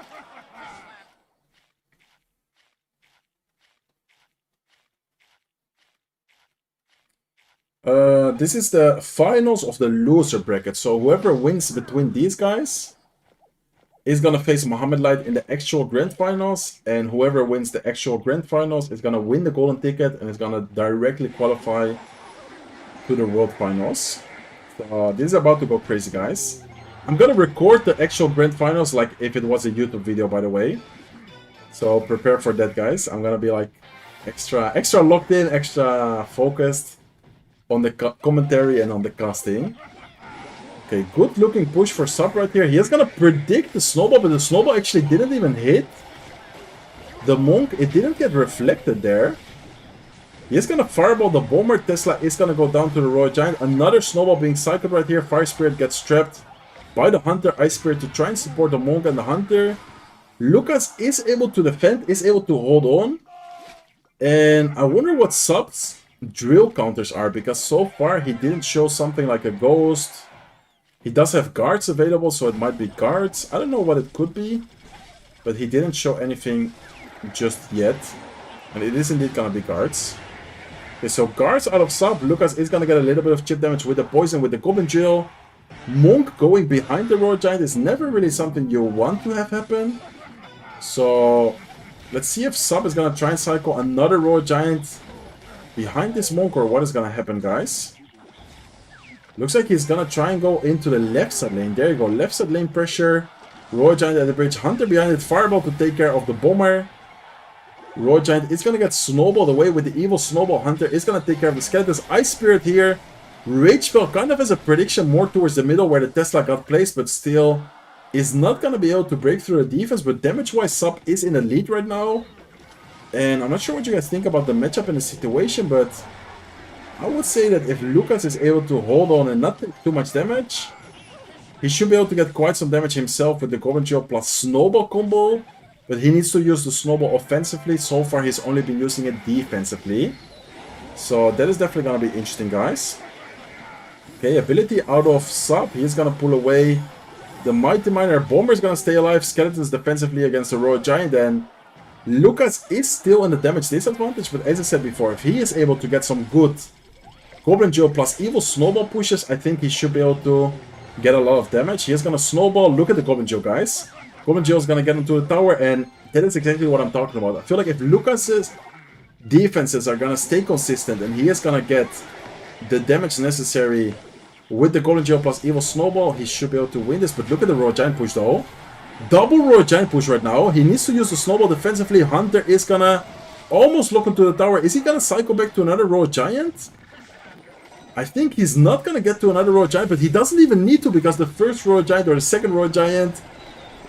This is the finals of the loser bracket. So whoever wins between these guys is gonna face Mohammed Light in the actual grand finals, and whoever wins the actual grand finals is gonna win the golden ticket and is gonna directly qualify to the world finals. So this is about to go crazy, guys. I'm gonna record the actual grand finals like if it was a YouTube video, by the way. So prepare for that, guys. I'm gonna be like extra locked in, extra focused on the commentary and on the casting. Okay, good looking push for Sub right here. He is gonna predict the snowball, but the snowball actually didn't even hit the Monk. It didn't get reflected there. He is gonna fireball the Bomber. Tesla is gonna go down to the Royal Giant. Another snowball being cycled right here. Fire Spirit gets trapped by the Hunter. Ice Spirit to try and support the Monk and the Hunter. Lucas is able to defend, is able to hold on. And I wonder what Sub's drill counters are, because so far he didn't show something like a ghost. He does have guards available, so it might be guards. I don't know what it could be, but he didn't show anything just yet. And it is indeed gonna be guards. Okay, so guards out of Sub. Lucas is gonna get a little bit of chip damage with the poison, with the Goblin Drill. Monk going behind the Royal Giant is never really something you want to have happen. So let's see if Sub is gonna try and cycle another Royal Giant behind this Monk, or what is gonna happen, guys. Looks like he's gonna try and go into the left side lane. There you go, left side lane pressure. Royal Giant at the bridge, Hunter behind it, Fireball to take care of the Bomber. Royal Giant is gonna get snowballed away with the evil snowball. Hunter is gonna take care of the Skeletons. Ice Spirit here. Rage Spell kind of has a prediction more towards the middle where the Tesla got placed, but still is not gonna be able to break through the defense. But damage-wise, Sub is in the lead right now. And I'm not sure what you guys think about the matchup and the situation, but I would say that if Lucas is able to hold on and not take too much damage, he should be able to get quite some damage himself with the Goblin Drill plus Snowball combo. But he needs to use the Snowball offensively. So far, he's only been using it defensively. So that is definitely going to be interesting, guys. Okay, ability out of Sub. He's going to pull away the Mighty Miner. Bomber is going to stay alive. Skeletons defensively against the Royal Giant. And Lucas is still in the damage disadvantage. But as I said before, if he is able to get some good Goblin Joe plus evil snowball pushes, I think he should be able to get a lot of damage. He is going to snowball. Look at the Goblin Joe, guys. Goblin Joe is going to get into the tower, and that is exactly what I'm talking about. I feel like if Lucas's defenses are going to stay consistent and he is going to get the damage necessary with the Goblin Joe plus evil snowball, he should be able to win this. But look at the Royal Giant push, though. Double Royal Giant push right now. He needs to use the snowball defensively. Hunter is going to almost look into the tower. Is he going to cycle back to another Royal Giant? I think he's not going to get to another Royal Giant, but he doesn't even need to, because the first Royal Giant or the second Royal Giant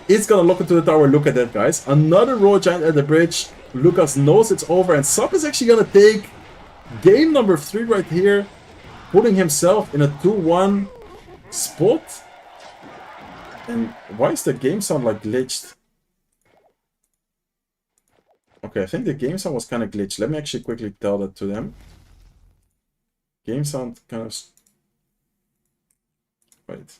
is going to look into the tower. Look at that, guys. Another Royal Giant at the bridge. Lucas knows it's over, and Sub is actually going to take game number 3 right here, putting himself in a 2-1 spot. And why is the game sound like glitched? Okay, I think the game sound was kind of glitched. Let me actually quickly tell that to them. Game sound kind of... Wait.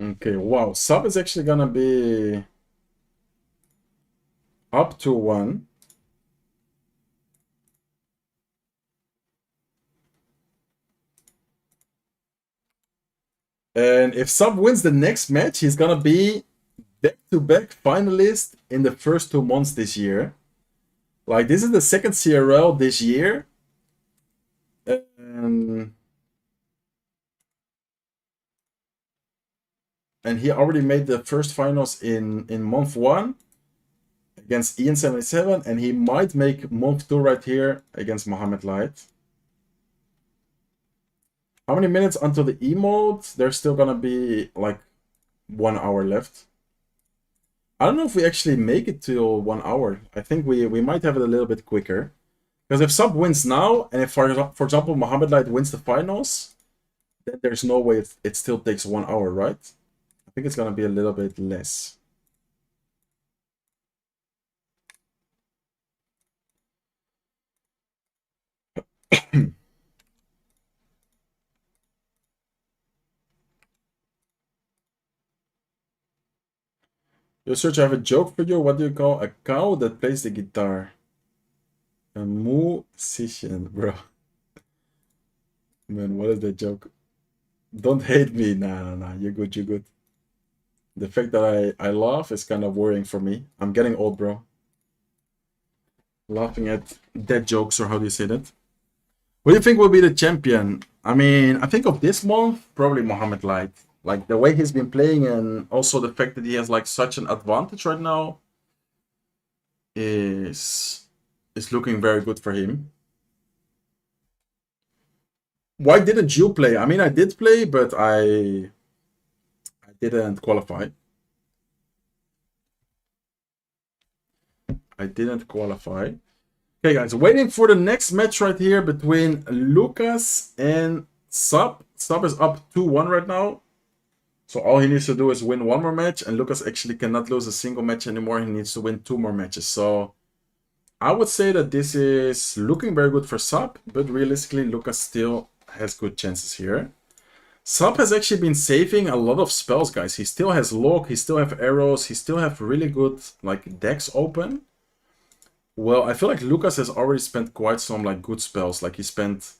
Okay, wow. Sub is actually gonna be up to 1. And if Sub wins the next match, he's gonna be back-to-back finalist in the first 2 months this year. Like, this is the second CRL this year. And he already made the first finals in month 1 against Ian77, and he might make month 2 right here against Mohamed Light. How many minutes until the emote? There's still gonna be like 1 hour left. I don't know if we actually make it till 1 hour. I think we might have it a little bit quicker. Because if Sub wins now, and if, for example, Mohamed Light wins the finals, then there's no way it still takes 1 hour, right? I think it's gonna be a little bit less. Yo, Serge, I have a joke for you. What do you call a cow that plays the guitar? A musician, bro. Man, what is that joke? Don't hate me. Nah. You're good, you're good. The fact that I laugh is kind of worrying for me. I'm getting old, bro. Laughing at dead jokes, or how do you say that? What do you think will be the champion? I mean, I think of this month, probably Mohamed Light. Like, the way he's been playing, and also the fact that he has, like, such an advantage right now is looking very good for him. Why didn't you play? I mean, I did play, but I didn't qualify. I didn't qualify. Okay, guys, waiting for the next match right here between Lucas and Sub. Sub is up 2-1 right now. So all he needs to do is win 1 more match, and Lucas actually cannot lose a single match anymore. He needs to win 2 more matches. So I would say that this is looking very good for Sub, but realistically, Lucas still has good chances here. Sub has actually been saving a lot of spells, guys. He still has Lock, he still have arrows, he still have really good like decks open. Well, I feel like Lucas has already spent quite some like good spells. Like he spent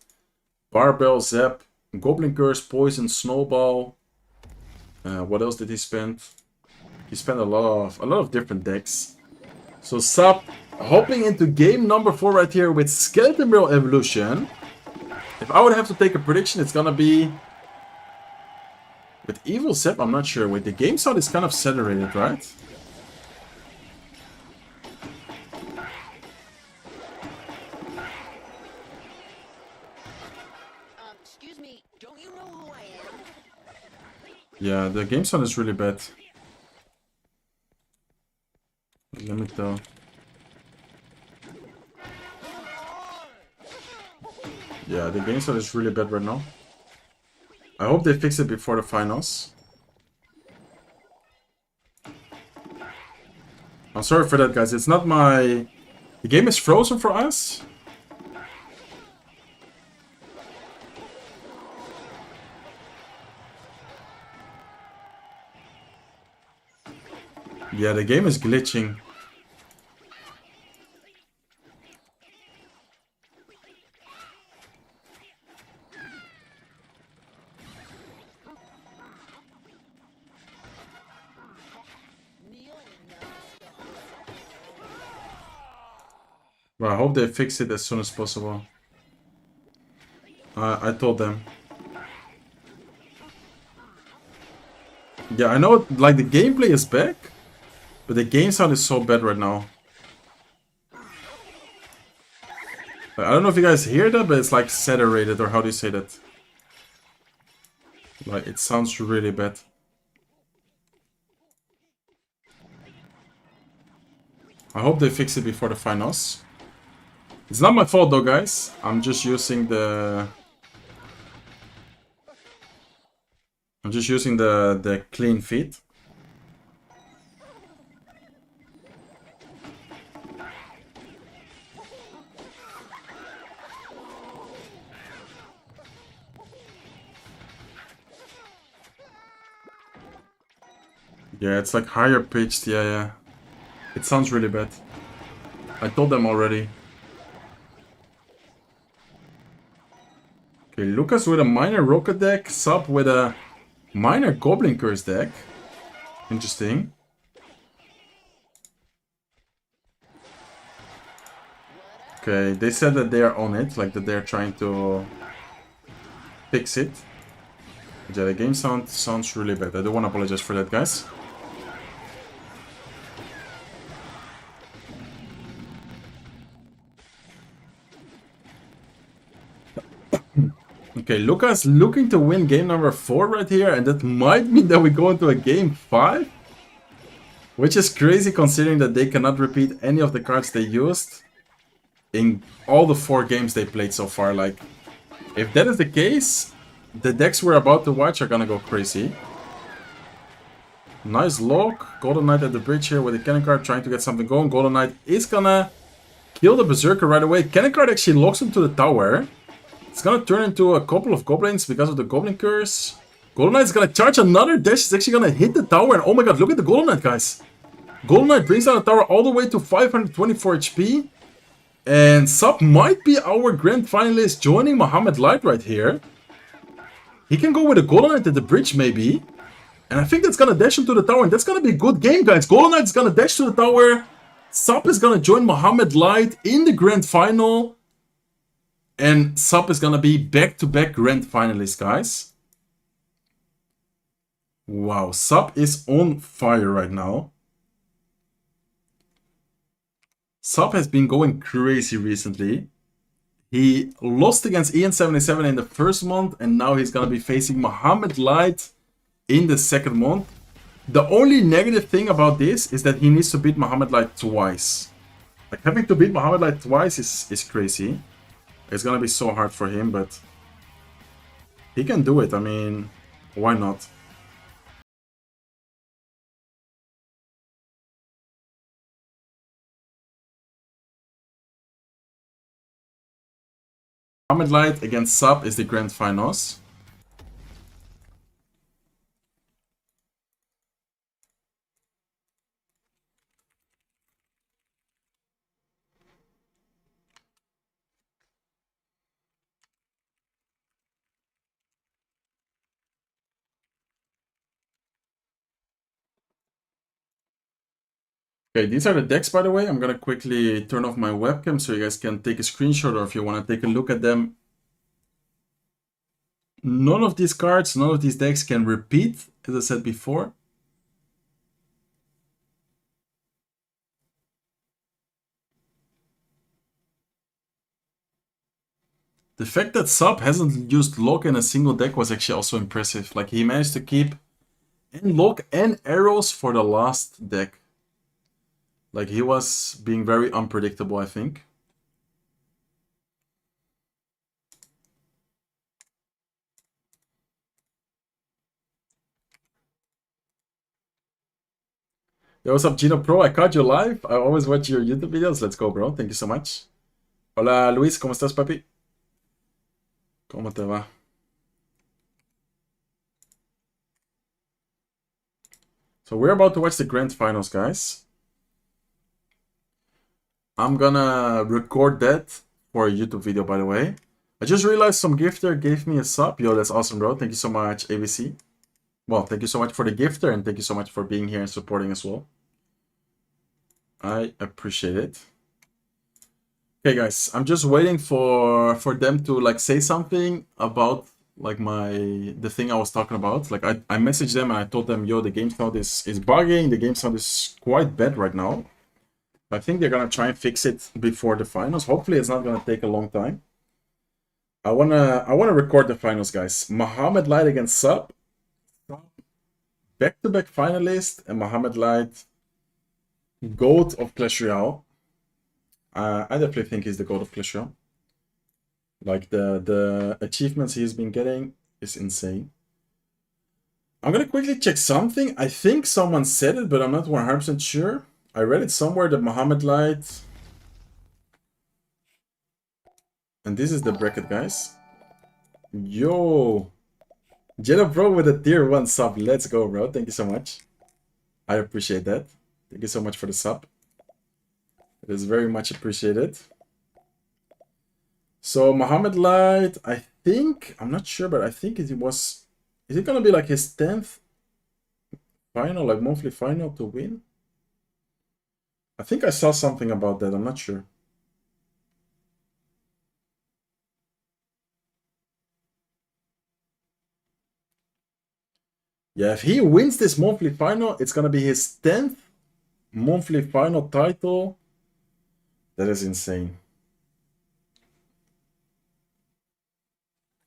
Barbell, Zap, Goblin Curse, Poison, Snowball. What else did he spend? He spent a lot of different decks. So Sub hopping into game number 4 right here with Skeleton Barrel Evolution. If I would have to take a prediction, it's gonna be with Evil Zap. I'm not sure. Wait, the game sound is kind of saturated, right? Excuse me, don't you know who I am? Yeah, the game sound is really bad. Let me tell. Yeah, the game sound is really bad right now. I hope they fix it before the finals. I'm sorry for that, guys. It's not my... The game is frozen for us. Yeah, the game is glitching. Well, I hope they fix it as soon as possible. I told them. Yeah, I know, like, the gameplay is back, but the game sound is so bad right now. Like, I don't know if you guys hear that, but it's like saturated, or how do you say that? Like, it sounds really bad. I hope they fix it before the finals. It's not my fault though, guys. I'm just using the... the clean feed. Yeah, it's like higher pitched, yeah. It sounds really bad. I told them already. Okay, Lucas with a minor rocket deck, Sub with a minor Goblin Curse deck. Interesting. Okay, they said that they are on it, like that they're trying to fix it. Yeah, the game sounds really bad. I do want to apologize for that, guys. Okay, Lucas looking to win game number 4 right here, and that might mean that we go into a game 5? Which is crazy considering that they cannot repeat any of the cards they used in all the 4 games they played so far. Like, if that is the case, the decks we're about to watch are gonna go crazy. Nice lock. Golden Knight at the bridge here with the cannon card trying to get something going. Golden Knight is gonna kill the Berserker right away. Cannon card actually locks him to the tower. It's gonna turn into a couple of goblins because of the Goblin Curse. Golden Knight is gonna charge another dash. It's actually gonna hit the tower. And oh my god, look at the Golden Knight, guys. Golden Knight brings down the tower all the way to 524 HP. And Sub might be our grand finalist joining Mohamed Light right here. He can go with a Golden Knight at the bridge maybe. And I think that's gonna dash into the tower. And that's gonna be a good game, guys. Golden Knight is gonna dash to the tower. Sub is gonna join Mohamed Light in the grand final. And Sub is gonna be back-to-back grand finalists, guys. Wow, Sub is on fire right now. Sub has been going crazy recently. He lost against Ian77 in the first month, and now he's gonna be facing Mohamed Light in the second month. The only negative thing about this is that he needs to beat Mohamed Light twice. Like, having to beat Mohamed Light twice is crazy. It's gonna be so hard for him, but he can do it. I mean, why not? Mohamed Light against Sub is the grand finals. Okay, these are the decks, by the way. I'm gonna quickly turn off my webcam so you guys can take a screenshot, or if you want to take a look at them. None of these cards, none of these decks can repeat, as I said before. The fact that Sub hasn't used Lock in a single deck was actually also impressive. Like, he managed to keep and Lock and Arrows for the last deck. Like, he was being very unpredictable, I think. Yo, what's up, Gino Pro? I caught you live. I always watch your YouTube videos. Let's go, bro. Thank you so much. Hola, Luis. ¿Cómo estás, papi? ¿Cómo te va? So we're about to watch the grand finals, guys. I'm gonna record that for a YouTube video, by the way. I just realized some gifter gave me a sub. Yo, that's awesome, bro. Thank you so much, ABC. Well, thank you so much for the gifter, and thank you so much for being here and supporting as well. I appreciate it. Okay, guys, I'm just waiting for them to like say something about like the thing I was talking about. Like, I messaged them and I told them, yo, the game sound is bugging. The game sound is quite bad right now. I think they're gonna try and fix it before the finals. Hopefully, it's not gonna take a long time. I wanna record the finals, guys. Mohamed Light against Sub, back-to-back finalist, and Mohamed Light, GOAT of Clash Royale. I definitely think he's the GOAT of Clash Royale. Like, the achievements he's been getting is insane. I'm gonna quickly check something. I think someone said it, but I'm not 100% sure. I read it somewhere that Mohamed Light... And this is the bracket, guys. Yo! Jello Bro with a tier 1 sub. Let's go, bro. Thank you so much. I appreciate that. Thank you so much for the sub. It is very much appreciated. So, Mohamed Light, I think... I'm not sure, but I think it was... Is it gonna be like his 10th final, like monthly final to win? I think I saw something about that. I'm not sure. Yeah, if he wins this monthly final, it's gonna be his 10th monthly final title. That is insane.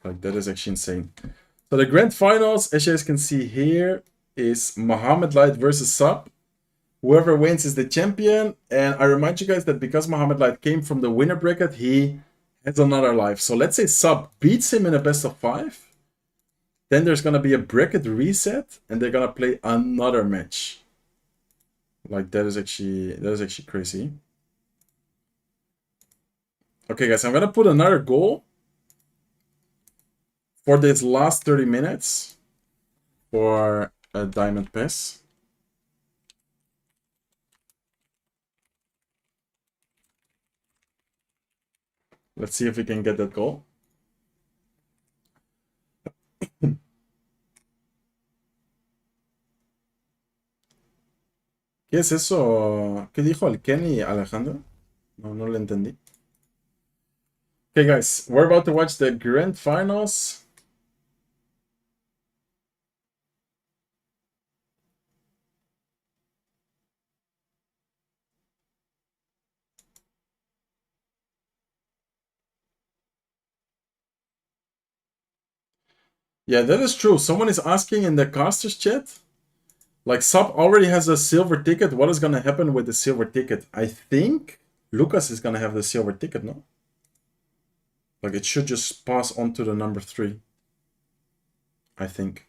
Like, that is actually insane. So the grand finals, as you guys can see here, is Mohamed Light versus Sub. Whoever wins is the champion. And I remind you guys that because Mohamed Light came from the winner bracket, he has another life. So let's say Sub beats him in a best of 5. Then there's gonna be a bracket reset, and they're gonna play another match. Like, that is actually crazy. Okay, guys, I'm gonna put another goal for this last 30 minutes for a diamond pass. Let's see if we can get that goal. ¿Qué es eso? ¿Qué dijo el Kenny, Alejandro? No lo entendí. Okay, guys, we're about to watch the grand finals. Yeah, that is true. Someone is asking in the casters chat, like, Sub already has a silver ticket. What is gonna happen with the silver ticket? I think Lucas is gonna have the silver ticket, no? Like, it should just pass on to the number 3. I think.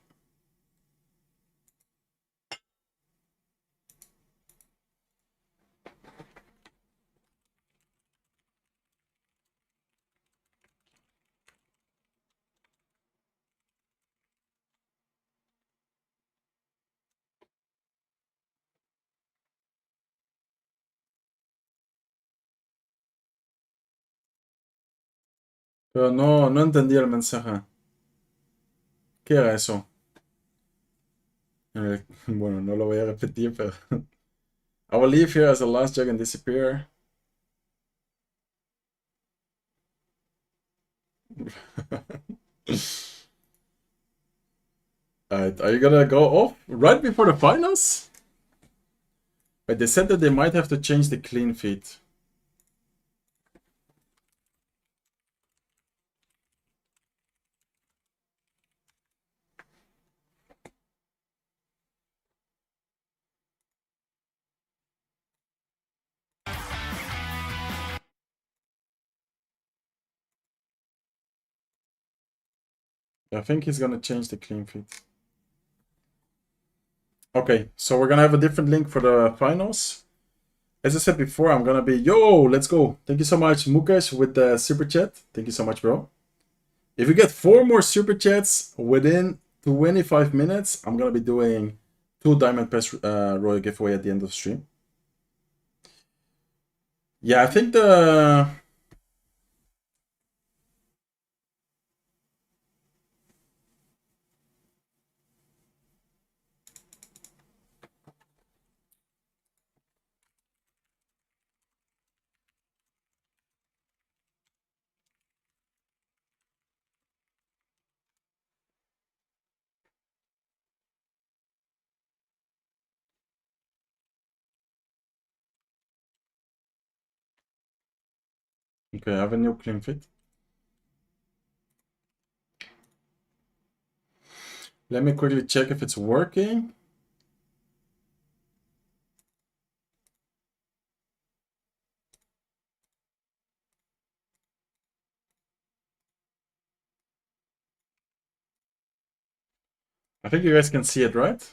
Pero no entendí el mensaje. ¿Qué era eso? Bueno, no lo voy a repetir, pero... I will leave here as the last jug and disappear. Alright, are you gonna go off right before the finals? But they said that they might have to change the clean feed. I think he's gonna change the clean feed. Okay, so we're gonna have a different link for the finals. As I said before, I'm gonna be... Yo, let's go. Thank you so much, Mukesh, with the super chat. Thank you so much, bro. If we get 4 more super chats within 25 minutes, I'm gonna be doing 2 Diamond Pass Royal giveaway at the end of the stream. Yeah, I think the... Okay, I have a new clean feed. Let me quickly check if it's working. I think you guys can see it, right?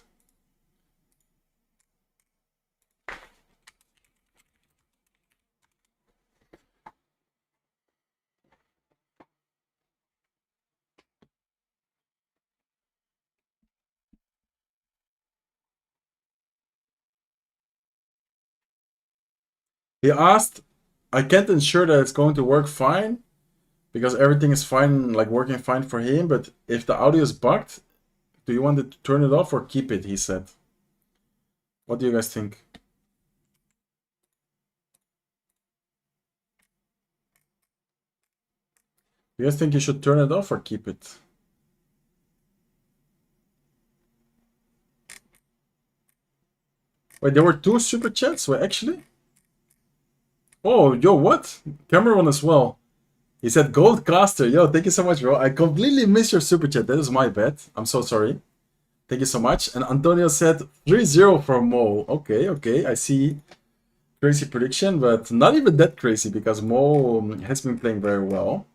He asked, I can't ensure that it's going to work fine because everything is fine, like working fine for him, but if the audio is bugged, do you want to turn it off or keep it, he said. What do you guys think? Do you guys think you should turn it off or keep it? Wait, there were 2 super chats? Wait, actually? Oh, yo, what? Cameron as well. He said Gold Caster. Yo, thank you so much, bro. I completely missed your super chat. That is my bad. I'm so sorry. Thank you so much. And Antonio said 3-0 for Mo. Okay, okay. I see. Crazy prediction, but not even that crazy because Mo has been playing very well.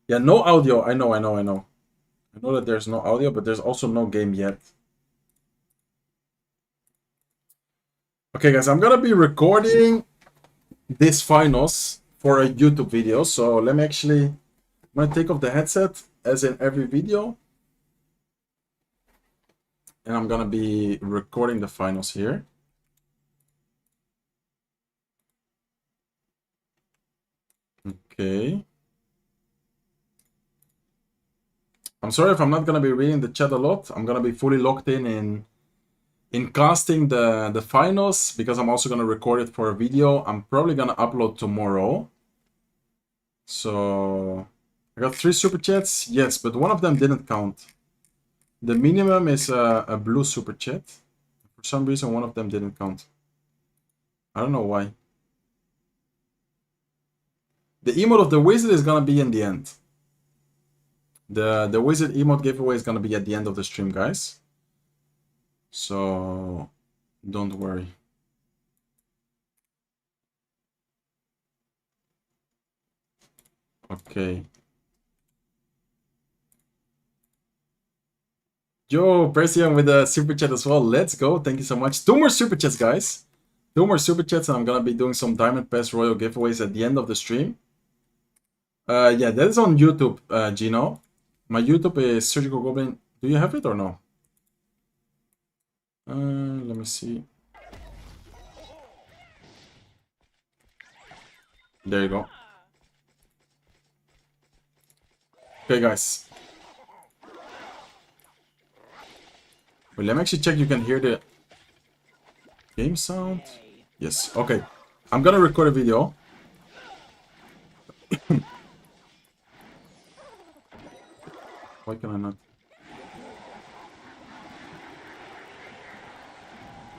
Yeah, no audio. I know. I know that there's no audio, but there's also no game yet. Okay, guys, I'm gonna be recording this finals for a YouTube video. So let me actually, I'm gonna take off the headset as in every video. And I'm gonna be recording the finals here. Okay. I'm sorry if I'm not gonna be reading the chat a lot. I'm gonna be fully locked in casting the finals because I'm also gonna record it for a video. I'm probably gonna upload tomorrow. So I got 3 super chats, yes, but one of them didn't count. The minimum is a blue super chat. For some reason, one of them didn't count. I don't know why. The emote of the wizard is gonna be in the end. The wizard emote giveaway is gonna be at the end of the stream, guys. So don't worry. Okay. Yo, Persian with the super chat as well. Let's go. Thank you so much. 2 more super chats, guys. 2 more super chats, and I'm gonna be doing some Diamond Pass Royal giveaways at the end of the stream. Yeah, that is on YouTube, Gino. My YouTube is Surgical Goblin. Do you have it or no? Let me see. There you go. Okay, guys. Wait, let me actually check you can hear the game sound. Yes, okay. I'm gonna record a video. Why can I not?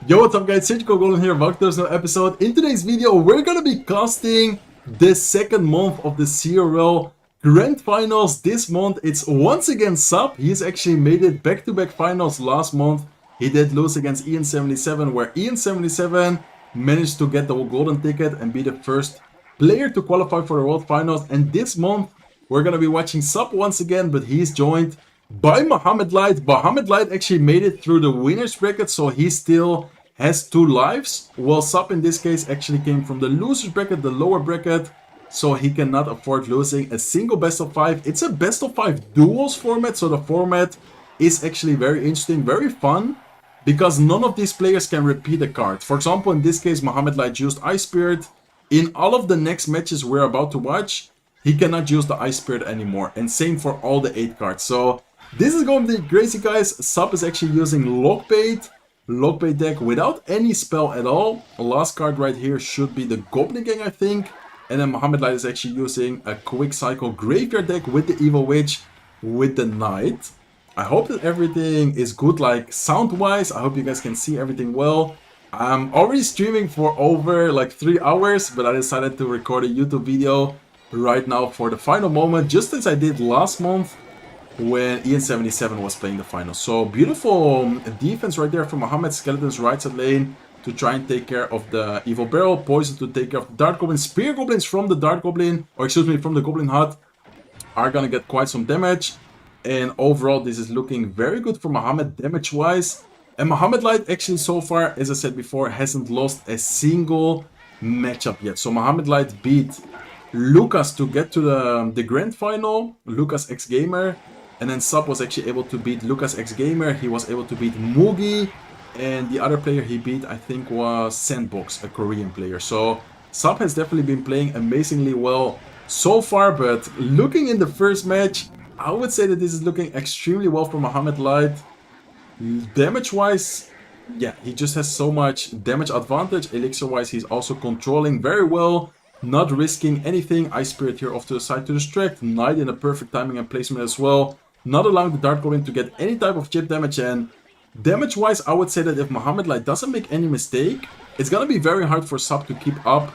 Yo, what's up guys, Surgical Golden here, welcome to another episode. In today's video, we're gonna be casting the second month of the CRL Grand Finals. This month, it's once again Sub. He's actually made it back-to-back finals last month. He did lose against Ian77, where Ian77 managed to get the golden ticket and be the first player to qualify for the World Finals. And this month, we're gonna be watching Sub once again, but he's joined by Mohamed Light. Mohamed Light actually made it through the winner's bracket, so he still has 2 lives, while Sub in this case actually came from the loser's bracket, the lower bracket, so he cannot afford losing a single best of 5. It's a best of 5 duels format, so the format is actually very interesting, very fun, because none of these players can repeat a card. For example, in this case, Mohamed Light used Ice Spirit. In all of the next matches we're about to watch, he cannot use the Ice Spirit anymore, and same for all the 8 cards. So this is going to be crazy, guys. Sub is actually using Lockbait deck without any spell at all. The last card right here should be the Goblin Gang, I think. And then Mohamed Light is actually using a Quick Cycle Graveyard deck with the Evil Witch, with the Knight. I hope that everything is good, like sound-wise. I hope you guys can see everything well. I'm already streaming for over like 3 hours, but I decided to record a YouTube video right now for the final moment, just as I did last month when Ian77 was playing the final. So beautiful defense right there from Mohamed. Skeletons right side lane to try and take care of the Evil Barrel. Poison to take care of the Dart Goblin. Spear Goblins from the Dart Goblin, or excuse me, from the Goblin Hut are gonna get quite some damage. And overall, this is looking very good for Mohamed damage-wise. And Mohamed Light actually so far, as I said before, hasn't lost a single matchup yet. So Mohamed Light beat Lucas to get to the grand final, Lucas X Gamer. And then Sub was actually able to beat Lucas X Gamer. He was able to beat Mugi. And the other player he beat, I think, was Sandbox, a Korean player. So Sub has definitely been playing amazingly well so far. But looking in the first match, I would say that this is looking extremely well for Mohamed Light. Damage-wise, yeah, he just has so much damage advantage. Elixir-wise, he's also controlling very well. Not risking anything. Ice Spirit here off to the side to distract. Knight in a perfect timing and placement as well. Not allowing the Dart Goblin to get any type of chip damage, and Damage-wise, I would say that if Mohamed Light doesn't make any mistake, it's gonna be very hard for Sub to keep up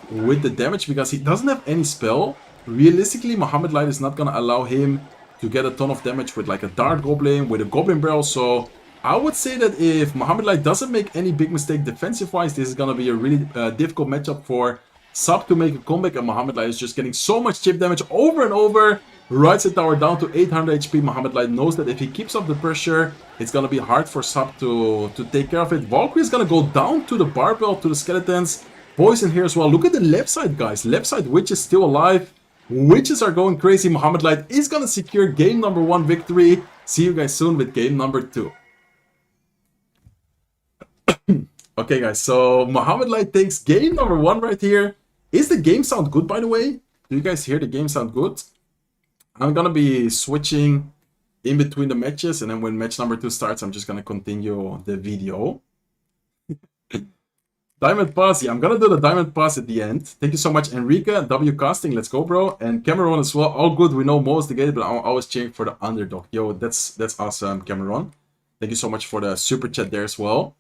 with the damage because he doesn't have any spell. Realistically, Mohamed Light is not gonna allow him to get a ton of damage with like a Dart Goblin, with a Goblin Barrel, so I would say that if Mohamed Light doesn't make any big mistake defensive-wise, this is gonna be a really difficult matchup for Sub to make a comeback, and Mohamed Light is just getting so much chip damage over and over. Rides the tower down to 800 HP. Mohamed Light knows that if he keeps up the pressure, it's gonna be hard for Sub to take care of it. Valkyrie is gonna go down to the barbell, to the skeletons. Poison here as well. Look at the left side, guys. Left side, Witch is still alive. Witches are going crazy. Mohamed Light is gonna secure game number 1 victory. See you guys soon with game number 2. Okay, guys, so Mohamed Light takes game number 1 right here. Is the game sound good, by the way? Do you guys hear the game sound good? I'm gonna be switching in between the matches, and then when match number 2 starts, I'm just gonna continue the video. Diamond Pass, yeah, I'm gonna do the Diamond Pass at the end. Thank you so much, Enrica, W Casting, let's go, bro. And Cameron as well, all good, we know Mo is the gate, but I'm always cheering for the underdog. Yo, that's awesome, Cameron. Thank you so much for the super chat there as well.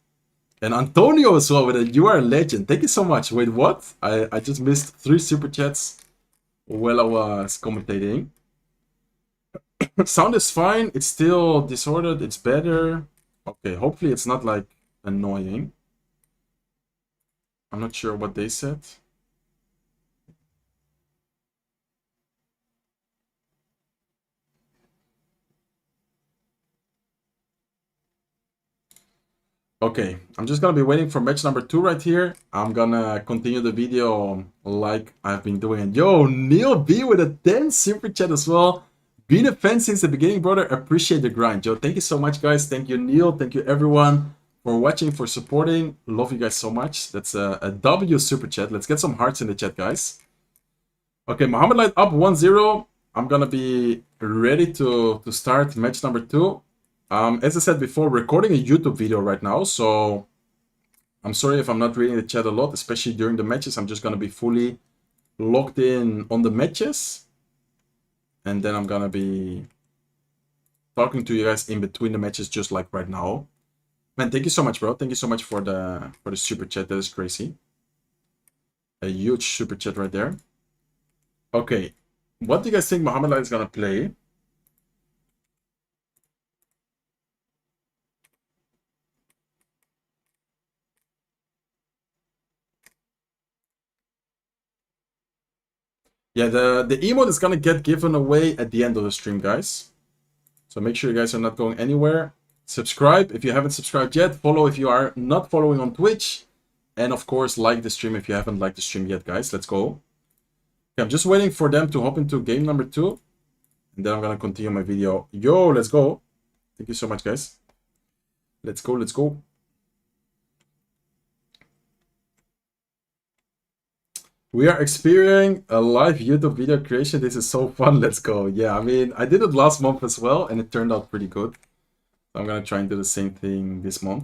And Antonio as well with a "You are a legend." Thank you so much. Wait, what? I just missed 3 super chats while I was commentating. Sound is fine. It's still disordered. It's better. Okay, hopefully it's not like annoying. I'm not sure what they said. Okay, I'm just gonna be waiting for match number 2 right here. I'm gonna continue the video like I've been doing. And yo, Neil B with a 10 super chat as well. Been a fan since the beginning, brother. Appreciate the grind. Yo, thank you so much, guys. Thank you, Neil. Thank you, everyone, for watching, for supporting. Love you guys so much. That's a W super chat. Let's get some hearts in the chat, guys. Okay, Mohamed Light up 1-0. I'm gonna be ready to start match number 2. As I said before, recording a YouTube video right now, so I'm sorry if I'm not reading the chat a lot, especially during the matches. I'm just going to be fully locked in on the matches, and then I'm going to be talking to you guys in between the matches, just like right now. Man, thank you so much, bro. Thank you so much for the super chat. That is crazy. A huge super chat right there. Okay, what do you guys think Mohamed Light is going to play? Yeah, the emote is gonna get given away at the end of the stream, guys. So make sure you guys are not going anywhere. Subscribe if you haven't subscribed yet. Follow if you are not following on Twitch. And of course, like the stream if you haven't liked the stream yet, guys. Let's go. Okay, I'm just waiting for them to hop into game number 2. And then I'm gonna continue my video. Yo, let's go. Thank you so much, guys. Let's go, let's go. We are experiencing a live YouTube video creation. This is so fun. Let's go. Yeah, I mean, I did it last month as well, and it turned out pretty good. So I'm going to try and do the same thing this month.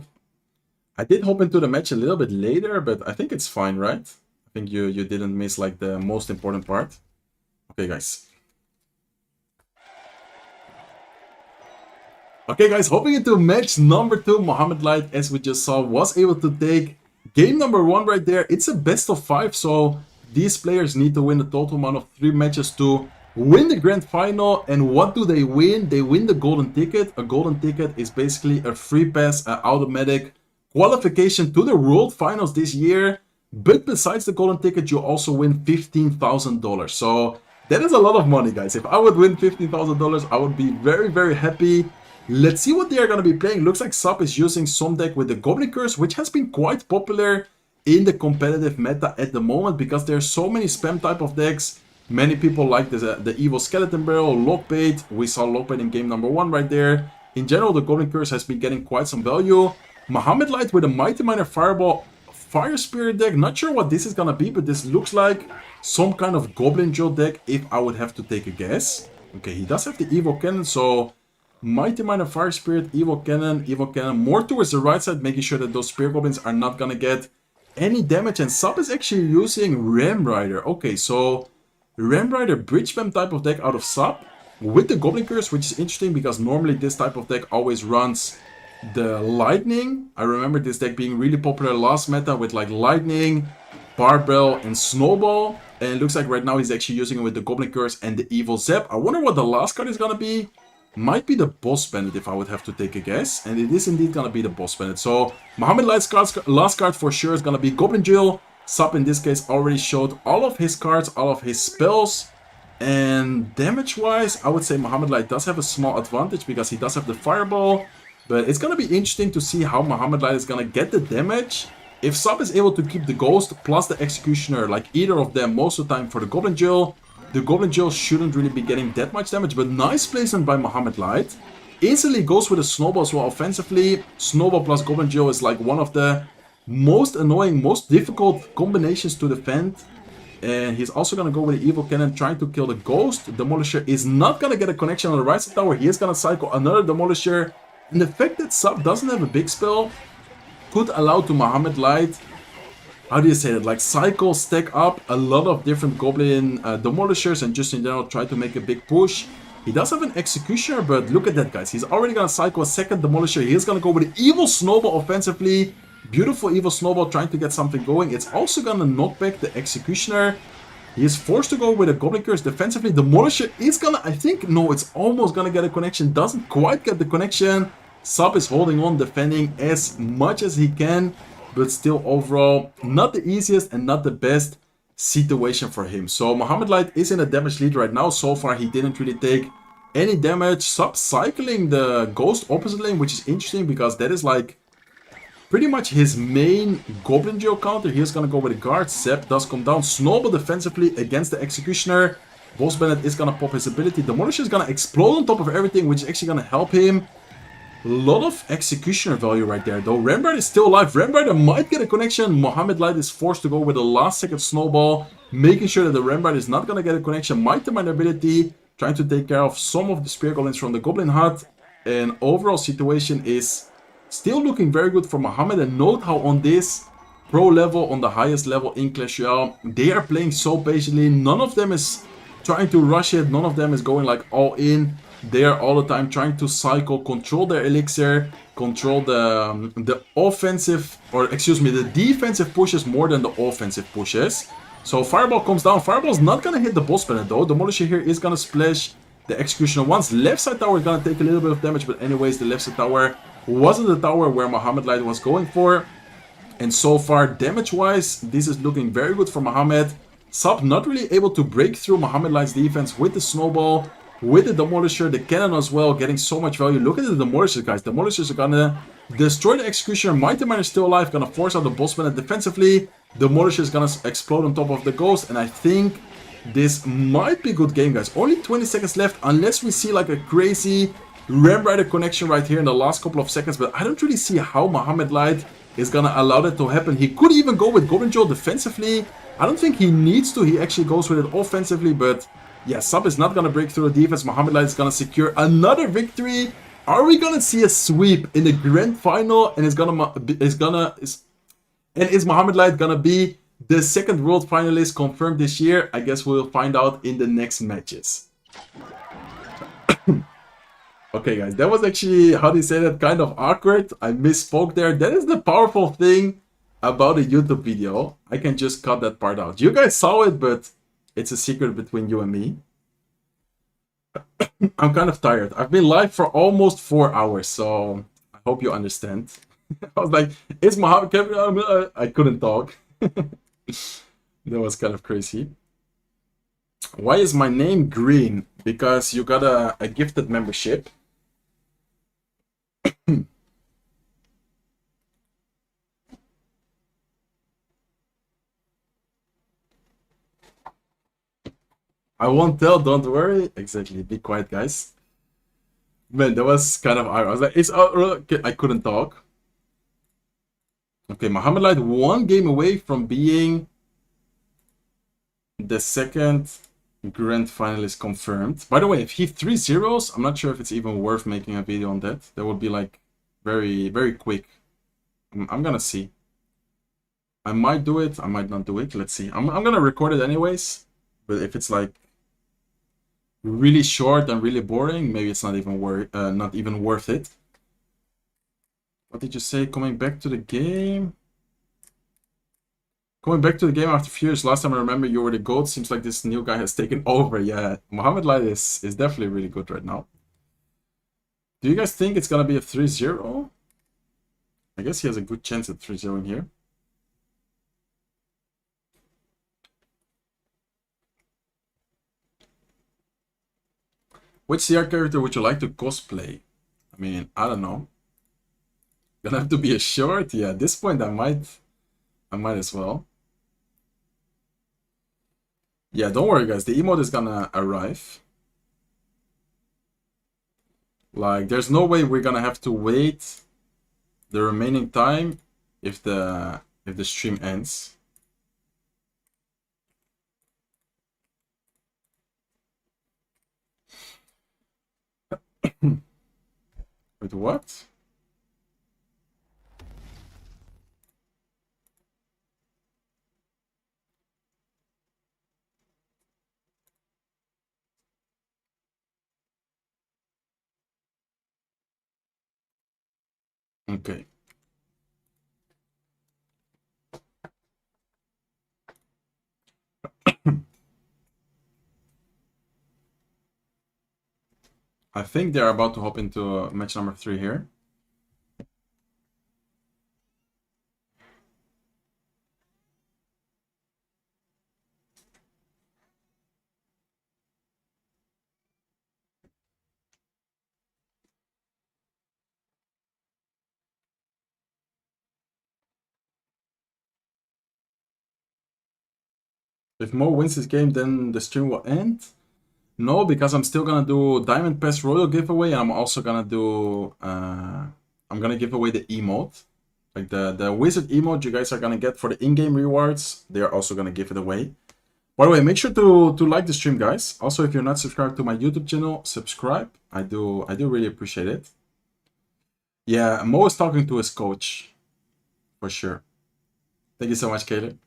I did hop into the match a little bit later, but I think it's fine, right? I think you didn't miss, like, the most important part. Okay, guys. Okay, guys, hopping into match number 2. Mohamed Light, as we just saw, was able to take game number 1 right there. It's a best of 5, so these players need to win a total amount of 3 matches to win the grand final. And what do they win? They win the golden ticket. A golden ticket is basically a free pass, an automatic qualification to the world finals this year. But besides the golden ticket, you also win $15,000. So that is a lot of money, guys. If I would win $15,000, I would be very, very happy. Let's see what they are going to be playing. Looks like Sub is using some deck with the Goblin Curse, which has been quite popular in the competitive meta at the moment because there's so many spam type of decks. Many people like the Evil Skeleton Barrel, Lockbait. We saw Lockbait in game number 1 right there. In general, the Goblin Curse has been getting quite some value. Mohamed Light with a Mighty Miner Fireball Fire Spirit deck. Not sure what this is going to be, but this looks like some kind of Goblin Joe deck if I would have to take a guess. Okay, he does have the Evil Cannon, so Mighty Miner Fire Spirit, Evil Cannon, more towards the right side, making sure that those Spear Goblins are not gonna get any damage. And Sub is actually using Ram Rider. Okay, so Ram Rider Bridge Spam type of deck out of Sub with the Goblin Curse, which is interesting because normally this type of deck always runs the Lightning. I remember this deck being really popular last meta with like Lightning, Barbell, and Snowball. And it looks like right now he's actually using it with the Goblin Curse and the Evil Zap. I wonder what the last card is gonna be. Might be the Boss Bandit if I would have to take a guess. And it is indeed gonna be the Boss Bandit. So Mohamed Light's last card for sure is gonna be Goblin Drill. Sub in this case already showed all of his cards, all of his spells. And damage-wise, I would say Mohamed Light does have a small advantage because he does have the Fireball. But it's going to be interesting to see how Mohamed Light is going to get the damage. If Sub is able to keep the Ghost plus the Executioner, like either of them most of the time for the Goblin Drill, the Goblin Drill shouldn't really be getting that much damage. But nice placement by Mohamed Light. Easily goes with a Snowball as well offensively. Snowball plus Goblin Drill is like one of the most annoying, most difficult combinations to defend. And he's also going to go with the Evil Cannon, trying to kill the Ghost. Demolisher is not going to get a connection on the right side tower. He is going to cycle another Demolisher. And the fact that Sub doesn't have a big spell could allow to Mohamed Light, how do you say that, like cycle, stack up a lot of different Goblin Demolishers and just in general try to make a big push. He does have an Executioner, but look at that, guys. He's already going to cycle a second Demolisher. He's going to go with the Evil Snowball offensively. Beautiful Evil Snowball trying to get something going. It's also going to knock back the Executioner. He is forced to go with a Goblin Curse defensively. Demolisher is going to, I think, no, it's almost going to get a connection. Doesn't quite get the connection. Sub is holding on, defending as much as he can. But still, overall, not the easiest and not the best situation for him. So, Mohamed Light is in a damage lead right now. So far, he didn't really take any damage. Sub cycling the Ghost opposite lane, which is interesting because that is like pretty much his main Goblin Drill counter. He's gonna go with a guard. Zap does come down. Snowball defensively against the Executioner. Boss Bandit is gonna pop his ability. Demolisher is gonna explode on top of everything, which is actually gonna help him. A lot of Executioner value right there, though. Rembrandt is still alive. Rembrandt might get a connection. Mohamed Light is forced to go with the last second Snowball, making sure that the Rembrandt is not gonna get a connection. Might Mine ability, trying to take care of some of the Spear Goblins from the Goblin Hut. And overall situation is still looking very good for Mohamed. And note how on this pro level, on the highest level in Clash Royale, they are playing so patiently. None of them is trying to rush it. None of them is going like all in. They are all the time trying to cycle, control their elixir, control the offensive, or excuse me, the defensive pushes more than the offensive pushes. So Fireball comes down. Fireball's not gonna hit the Boss Bandit though. Demolisher here is gonna splash the Executioner once. Left side tower is gonna take a little bit of damage, but anyways, the left side tower wasn't the tower where Mohamed Light was going for. And so far, damage-wise, this is looking very good for Mohamed. Sub not really able to break through Mohamed Light's defense with the Snowball, with the Demolisher, the Cannon as well, getting so much value. Look at the Demolishers, guys. Demolishers are gonna destroy the Executioner. Mighty Miner is still alive, gonna force out the Boss Bandit defensively. Demolisher is gonna explode on top of the Ghost, and I think this might be a good game, guys. Only 20 seconds left, unless we see like a crazy Rembrandt connection right here in the last couple of seconds, but I don't really see how Mohamed Light is gonna allow that to happen. He could even go with Goblin Drill defensively. I don't think he needs to. He actually goes with it offensively, but yeah, Sub is not gonna break through the defense. Mohamed Light is gonna secure another victory. Are we gonna see a sweep in the grand final? And is Mohamed Light gonna be the second world finalist confirmed this year? I guess we'll find out in the next matches. Okay, guys, that was actually, how do you say that, kind of awkward. I misspoke there. That is the powerful thing about a YouTube video. I can just cut that part out. You guys saw it, but it's a secret between you and me. I'm kind of tired. I've been live for almost 4 hours, so I hope you understand. I was like, is Mohamed... I couldn't talk. That was kind of crazy. Why is my name green? Because you got a gifted membership. I won't tell, don't worry. Exactly, be quiet, guys. Man, that was kind of... I was like, it's... I couldn't talk. Okay, Mohamed Light 1 game away from being the second grand finalist confirmed. By the way, if he 3-0s, I'm not sure if it's even worth making a video on that. That would be like very, very quick. I'm gonna see. I might do it, I might not do it. Let's see. I'm gonna record it anyways. But if it's like really short and really boring, maybe it's not even worth it. What did you say? Coming back to the game? Coming back to the game after a few years. Last time I remember you were the GOAT. Seems like this new guy has taken over. Yeah, Mohamed Light is definitely really good right now. Do you guys think it's gonna be a 3-0? I guess he has a good chance at 3-0 in here. Which CR character would you like to cosplay? I mean, I don't know. Gonna have to be a short? Yeah, at this point I might as well. Yeah, don't worry guys, the emote is gonna arrive. Like, there's no way we're gonna have to wait the remaining time if the stream ends. Wait, what? Okay. I think they're about to hop into match number 3 here. If Mo wins this game, then the stream will end. No, because I'm still gonna do Diamond Pass Royal giveaway, and I'm also gonna do I'm gonna give away the emote. Like the wizard emote you guys are gonna get for the in-game rewards, they're also gonna give it away. By the way, make sure to like the stream, guys. Also, if you're not subscribed to my YouTube channel, subscribe. I do really appreciate it. Yeah, Mo is talking to his coach, for sure. Thank you so much, Caleb.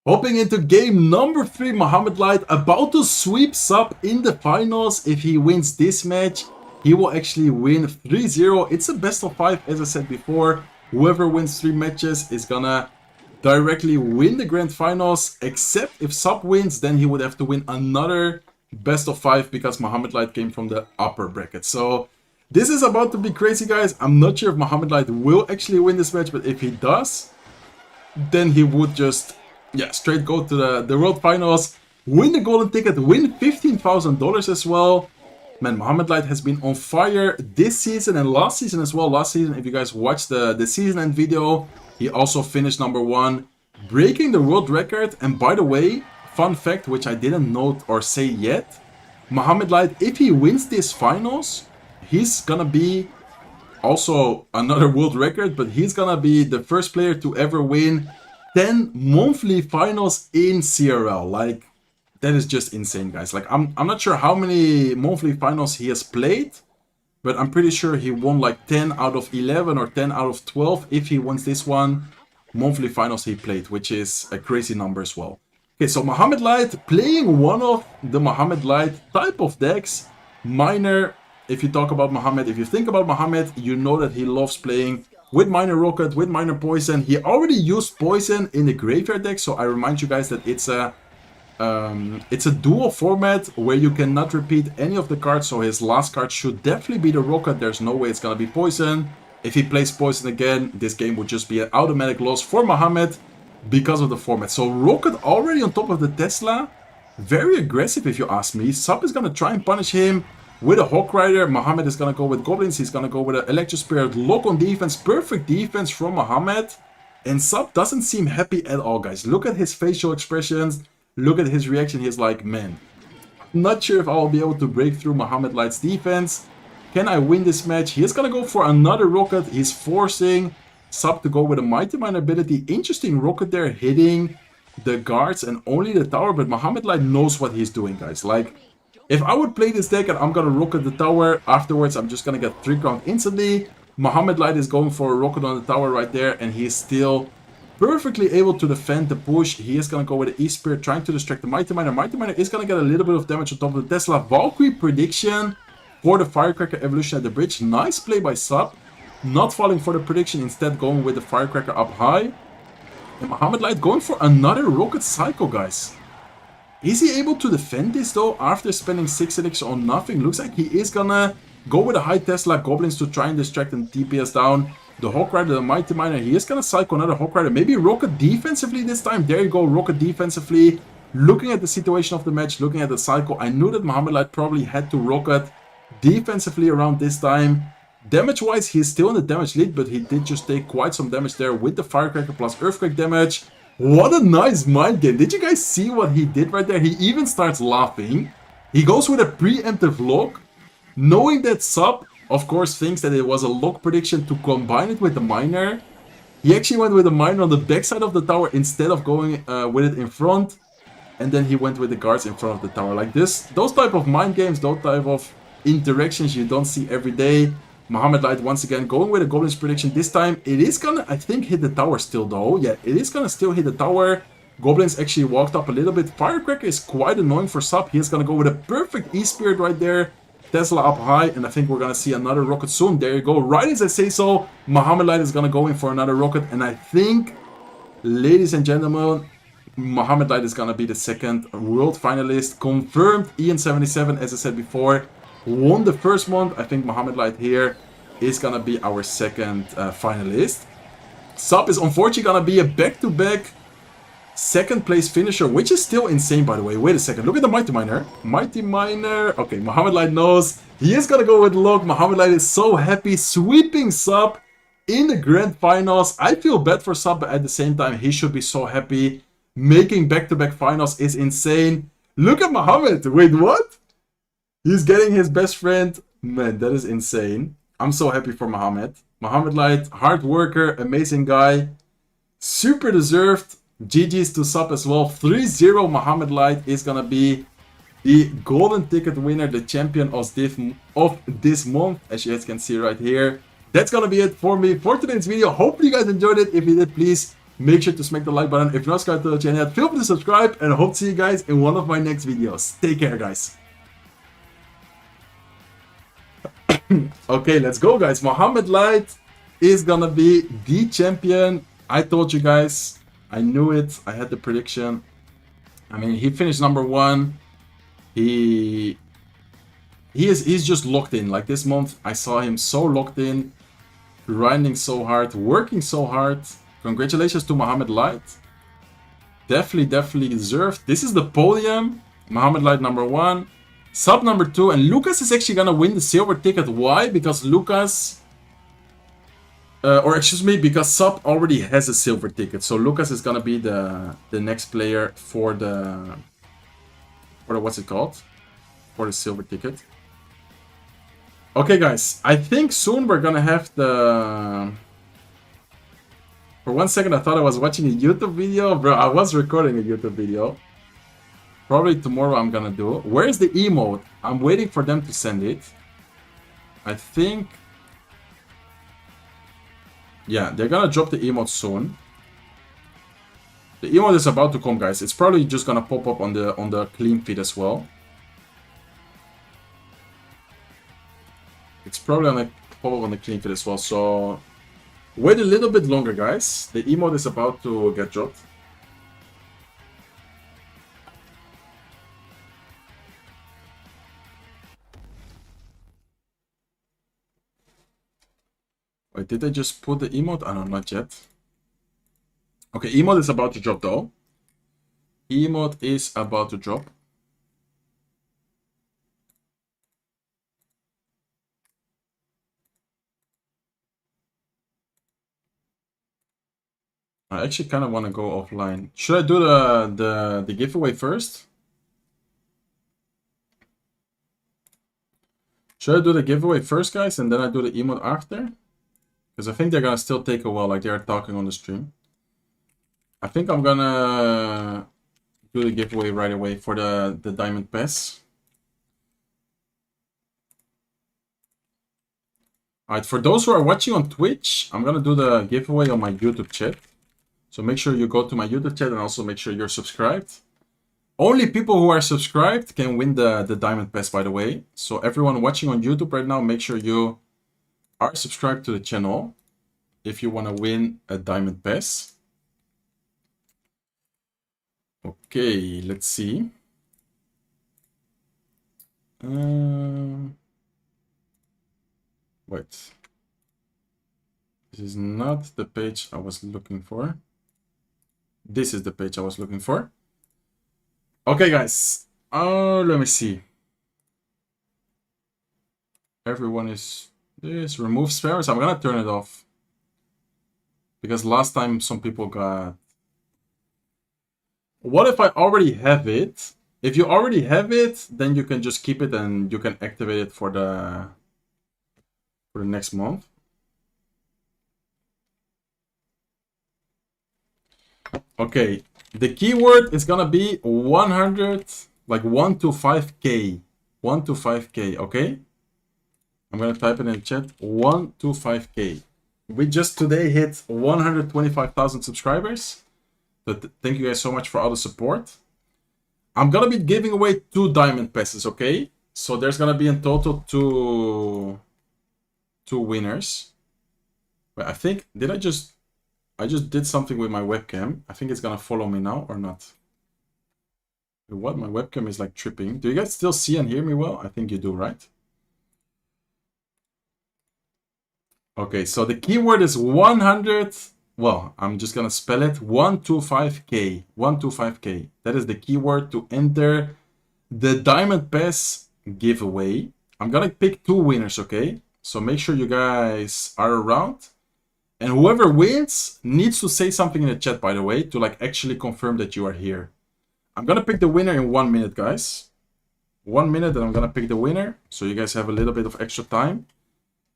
Hopping into game number 3, Mohamed Light about to sweep Sub in the finals. If he wins this match, he will actually win 3-0. It's a best of 5, as I said before. Whoever wins 3 matches is gonna directly win the grand finals, except if Sub wins, then he would have to win another best of 5 because Mohamed Light came from the upper bracket. So this is about to be crazy, guys. I'm not sure if Mohamed Light will actually win this match, but if he does, then he would just straight go to the world finals, win the golden ticket, win $15,000 as well. Man, Mohamed Light has been on fire this season and last season as well. Last season, if you guys watched the season end video, he also finished #1, breaking the world record. And by the way, fun fact, which I didn't note or say yet, Mohamed Light, if he wins these finals, he's gonna be also another world record, but he's gonna be the first player to ever win 10 monthly finals in CRL. Like, that is just insane, guys. Like, I'm not sure how many monthly finals he has played, but I'm pretty sure he won like 10 out of 11 or 10 out of 12 if he wins this one. Monthly finals he played, which is a crazy number as well. Okay, so Mohamed Light playing one of the Mohamed Light type of decks. Miner, if you talk about Mohamed, if you think about Mohamed, you know that he loves playing with Miner Rocket, with Miner Poison. He already used Poison in the Graveyard deck, so I remind you guys that it's a dual format where you cannot repeat any of the cards, so his last card should definitely be the Rocket. There's no way it's gonna be Poison. If he plays Poison again, this game would just be an automatic loss for Mohamed because of the format. So Rocket already on top of the Tesla. Very aggressive if you ask me. Sub is gonna try and punish him with a Hawk Rider. Mohamed is gonna go with Goblins. He's gonna go with an Electro Spirit. Lock on defense. Perfect defense from Mohamed. And Sub doesn't seem happy at all, guys. Look at his facial expressions. Look at his reaction. He's like, man, not sure if I will be able to break through Mohamed Light's defense. Can I win this match? He's gonna go for another Rocket. He's forcing Sub to go with a Mighty Mine ability. Interesting Rocket there, hitting the guards and only the tower. But Mohamed Light knows what he's doing, guys. Like, if I would play this deck and I'm gonna Rocket the tower, afterwards I'm just gonna get 3 count instantly. Mohamed Light is going for a rocket on the tower right there, and he is still perfectly able to defend the push. He is going to go with the E-Spirit, trying to distract the Mighty Miner. Mighty Miner is going to get a little bit of damage on top of the Tesla. Valkyrie prediction for the Firecracker evolution at the bridge. Nice play by Sub. Not falling for the prediction, instead going with the Firecracker up high. And Mohamed Light going for another rocket cycle, guys. Is he able to defend this though after spending 6 elixir on nothing? Looks like he is gonna go with a high Tesla Goblins to try and distract and TPS down the Hawk Rider, the Mighty Miner. He is gonna cycle another Hawk Rider. Maybe rocket defensively this time. There you go, rocket defensively. Looking at the situation of the match, looking at the cycle, I knew that Mohamed Light probably had to rocket defensively around this time. Damage-wise, he's still in the damage lead, but he did just take quite some damage there with the Firecracker plus Earthquake damage. What a nice mind game. Did you guys see what he did right there? He even starts laughing. He goes with a preemptive lock, knowing that Sub, of course, thinks that it was a lock prediction to combine it with the Miner. He actually went with the Miner on the backside of the tower instead of going with it in front. And then he went with the guards in front of the tower. Like this, those type of mind games, those type of interactions you don't see every day. Mohamed Light once again going with a Goblin's prediction. This time it is gonna, I think, hit the tower still though. Yeah, it is gonna still hit the tower. Goblins actually walked up a little bit. Firecracker is quite annoying for Sub. He is gonna go with a perfect E-Spirit right there. Tesla up high, and I think we're gonna see another rocket soon. There you go. Right as I say so, Mohamed Light is gonna go in for another rocket, and I think, ladies and gentlemen, Mohamed Light is gonna be the second world finalist. Confirmed EN77, as I said before. Won the first month. I think Mohamed Light here is gonna be our second finalist. Sub is unfortunately gonna be a back-to-back second place finisher, which is still insane, by the way. Wait a second, look at the Mighty Miner. Mighty Miner. Okay, Mohamed Light knows he is gonna go with Log. Mohamed Light is so happy, sweeping Sub in the grand finals. I feel bad for Sub, but at the same time he should be so happy. Making back-to-back finals is insane. Look at Mohamed. Wait, what? He's getting his best friend. Man, that is insane. I'm so happy for Mohamed. Mohamed Light, hard worker, amazing guy. Super deserved. GG's to Sub as well. 3-0 Mohamed Light is gonna be the golden ticket winner, the champion of this month, as you guys can see right here. That's gonna be it for me for today's video. Hopefully you guys enjoyed it. If you did, please make sure to smack the like button. If you're not subscribed to the channel yet, feel free to subscribe, and I hope to see you guys in one of my next videos. Take care, guys. Okay, let's go, guys. Mohamed Light is gonna be the champion. I told you guys. I knew it. I had the prediction. I mean, he finished number 1. He's just locked in. Like this month, I saw him so locked in, grinding so hard, working so hard. Congratulations to Mohamed Light. Definitely deserved. This is the podium. Mohamed Light number 1. Sub number 2, and Lucas is actually gonna win the silver ticket. Why? Because Lucas, because Sub already has a silver ticket. So Lucas is gonna be the next player for the what's it called? For the silver ticket. Okay, guys, I think soon we're gonna have the. For one second, I thought I was watching a YouTube video, bro. I was recording a YouTube video. Probably tomorrow I'm gonna do. Where is the emote? I'm waiting for them to send it. I think. Yeah, they're gonna drop the emote soon. The emote is about to come, guys. It's probably just gonna pop up on the clean feed as well. It's probably gonna pop up on the clean feed as well. So wait a little bit longer, guys. The emote is about to get dropped. Wait, did I just put the emote? I don't know, not yet. Okay, emote is about to drop though. Emote is about to drop. I actually kind of want to go offline. Should I do the giveaway first? Should I do the giveaway first, guys, and then I do the emote after? Because I think they're gonna still take a while, like they are talking on the stream. I think I'm gonna do the giveaway right away for the Diamond Pass. Alright, for those who are watching on Twitch, I'm gonna do the giveaway on my YouTube chat. So make sure you go to my YouTube chat and also make sure you're subscribed. Only people who are subscribed can win the Diamond Pass, by the way. So everyone watching on YouTube right now, make sure you are subscribed to the channel if you want to win a Diamond Pass. Okay, let's see. Wait. This is not the page I was looking for. This is the page I was looking for. Okay, guys. Let me see. Everyone is this. Remove spares. I'm gonna turn it off. Because last time some people got... What if I already have it? If you already have it, then you can just keep it and you can activate it for the next month. Okay, the keyword is gonna be 100, like 1 to 5k. 1 to 5k, okay? I'm gonna type it in chat, 1 to 5k. We just today hit 125,000 subscribers. But thank you guys so much for all the support. I'm gonna be giving away 2 diamond passes, okay? So there's gonna be in total two winners. But I think, I just did something with my webcam. I think it's gonna follow me now or not. What? My webcam is like tripping. Do you guys still see and hear me well? I think you do, right? Okay, so the keyword is 100. Well, I'm just gonna spell it 125k. 125k. That is the keyword to enter the Diamond Pass giveaway. I'm gonna pick 2 winners, okay? So make sure you guys are around. And whoever wins needs to say something in the chat, by the way, to like actually confirm that you are here. I'm gonna pick the winner in 1 minute, guys. 1 minute and I'm gonna pick the winner. So you guys have a little bit of extra time.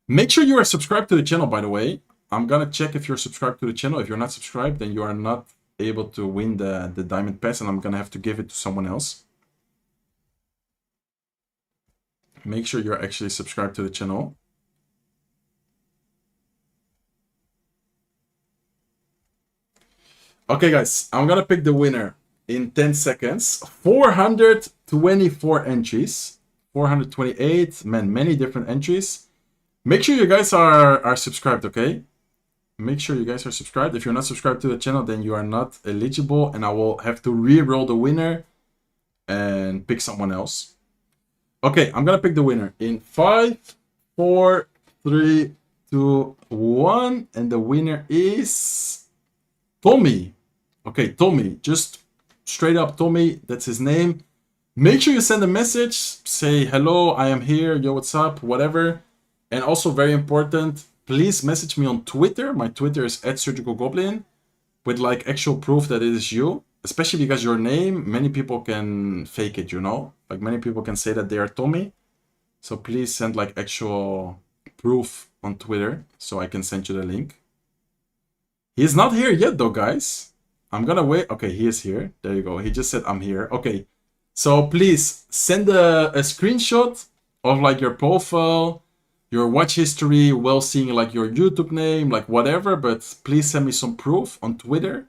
Make sure you are subscribed to the channel, by the way. I'm gonna check if you're subscribed to the channel. If you're not subscribed, then you are not able to win the Diamond Pass and I'm gonna have to give it to someone else. Make sure you're actually subscribed to the channel. Okay, guys, I'm gonna pick the winner in 10 seconds. 424 entries. 428, man, many different entries. Make sure you guys are subscribed, okay? Make sure you guys are subscribed. If you're not subscribed to the channel, then you are not eligible and I will have to re-roll the winner and pick someone else. Okay, I'm gonna pick the winner in 5, 4, 3, 2, 1, and the winner is Tommy. Okay, Tommy, just straight up Tommy, that's his name. Make sure you send a message, say hello, I am here, yo, what's up, whatever. And also very important, please message me on Twitter. My Twitter is @surgicalgoblin with like actual proof that it is you. Especially because your name, many people can fake it, you know? Like many people can say that they are Tommy. So please send like actual proof on Twitter so I can send you the link. He's not here yet though, guys. I'm gonna wait. Okay, he is here. There you go. He just said I'm here. Okay. So please send a screenshot of like your profile, your watch history, while seeing like your YouTube name, like whatever, but please send me some proof on Twitter.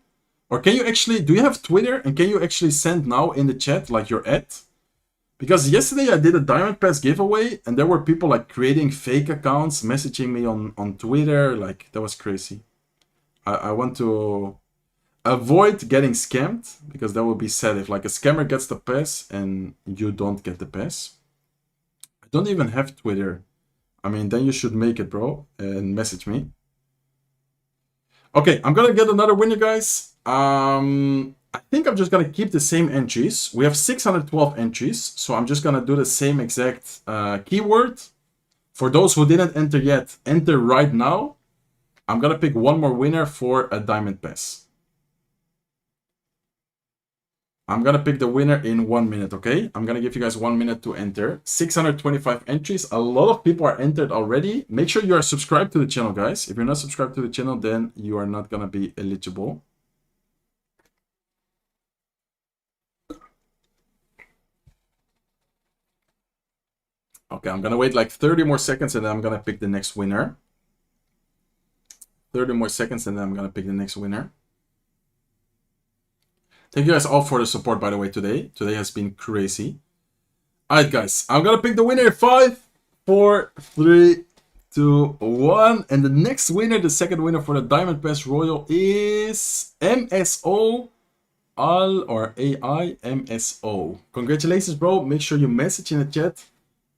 Or can you actually, do you have Twitter? And can you actually send now in the chat like your @? Because yesterday I did a Diamond Pass giveaway and there were people like creating fake accounts, messaging me on Twitter. Like that was crazy. I want to avoid getting scammed because that would be sad if like a scammer gets the pass and you don't get the pass. I don't even have Twitter. I mean, then you should make it, bro, and message me. Okay, I'm gonna get another winner, guys. I think I'm just gonna keep the same entries. We have 612 entries, so I'm just gonna do the same exact keyword. For those who didn't enter yet, enter right now. I'm gonna pick one more winner for a Diamond Pass. I'm gonna pick the winner in 1 minute, okay? I'm gonna give you guys 1 minute to enter. 625 entries. A lot of people are entered already. Make sure you are subscribed to the channel, guys. If you're not subscribed to the channel, then you are not gonna be eligible. Okay, I'm gonna wait like 30 more seconds and then I'm gonna pick the next winner. 30 more seconds and then I'm gonna pick the next winner. Thank you guys all for the support, by the way, today. Today has been crazy. Alright, guys, I'm gonna pick the winner in 5, 4, 3, 2, 1. And the next winner, the second winner for the Diamond Pass Royal is MSO Al or AI MSO. Congratulations, bro. Make sure you message in the chat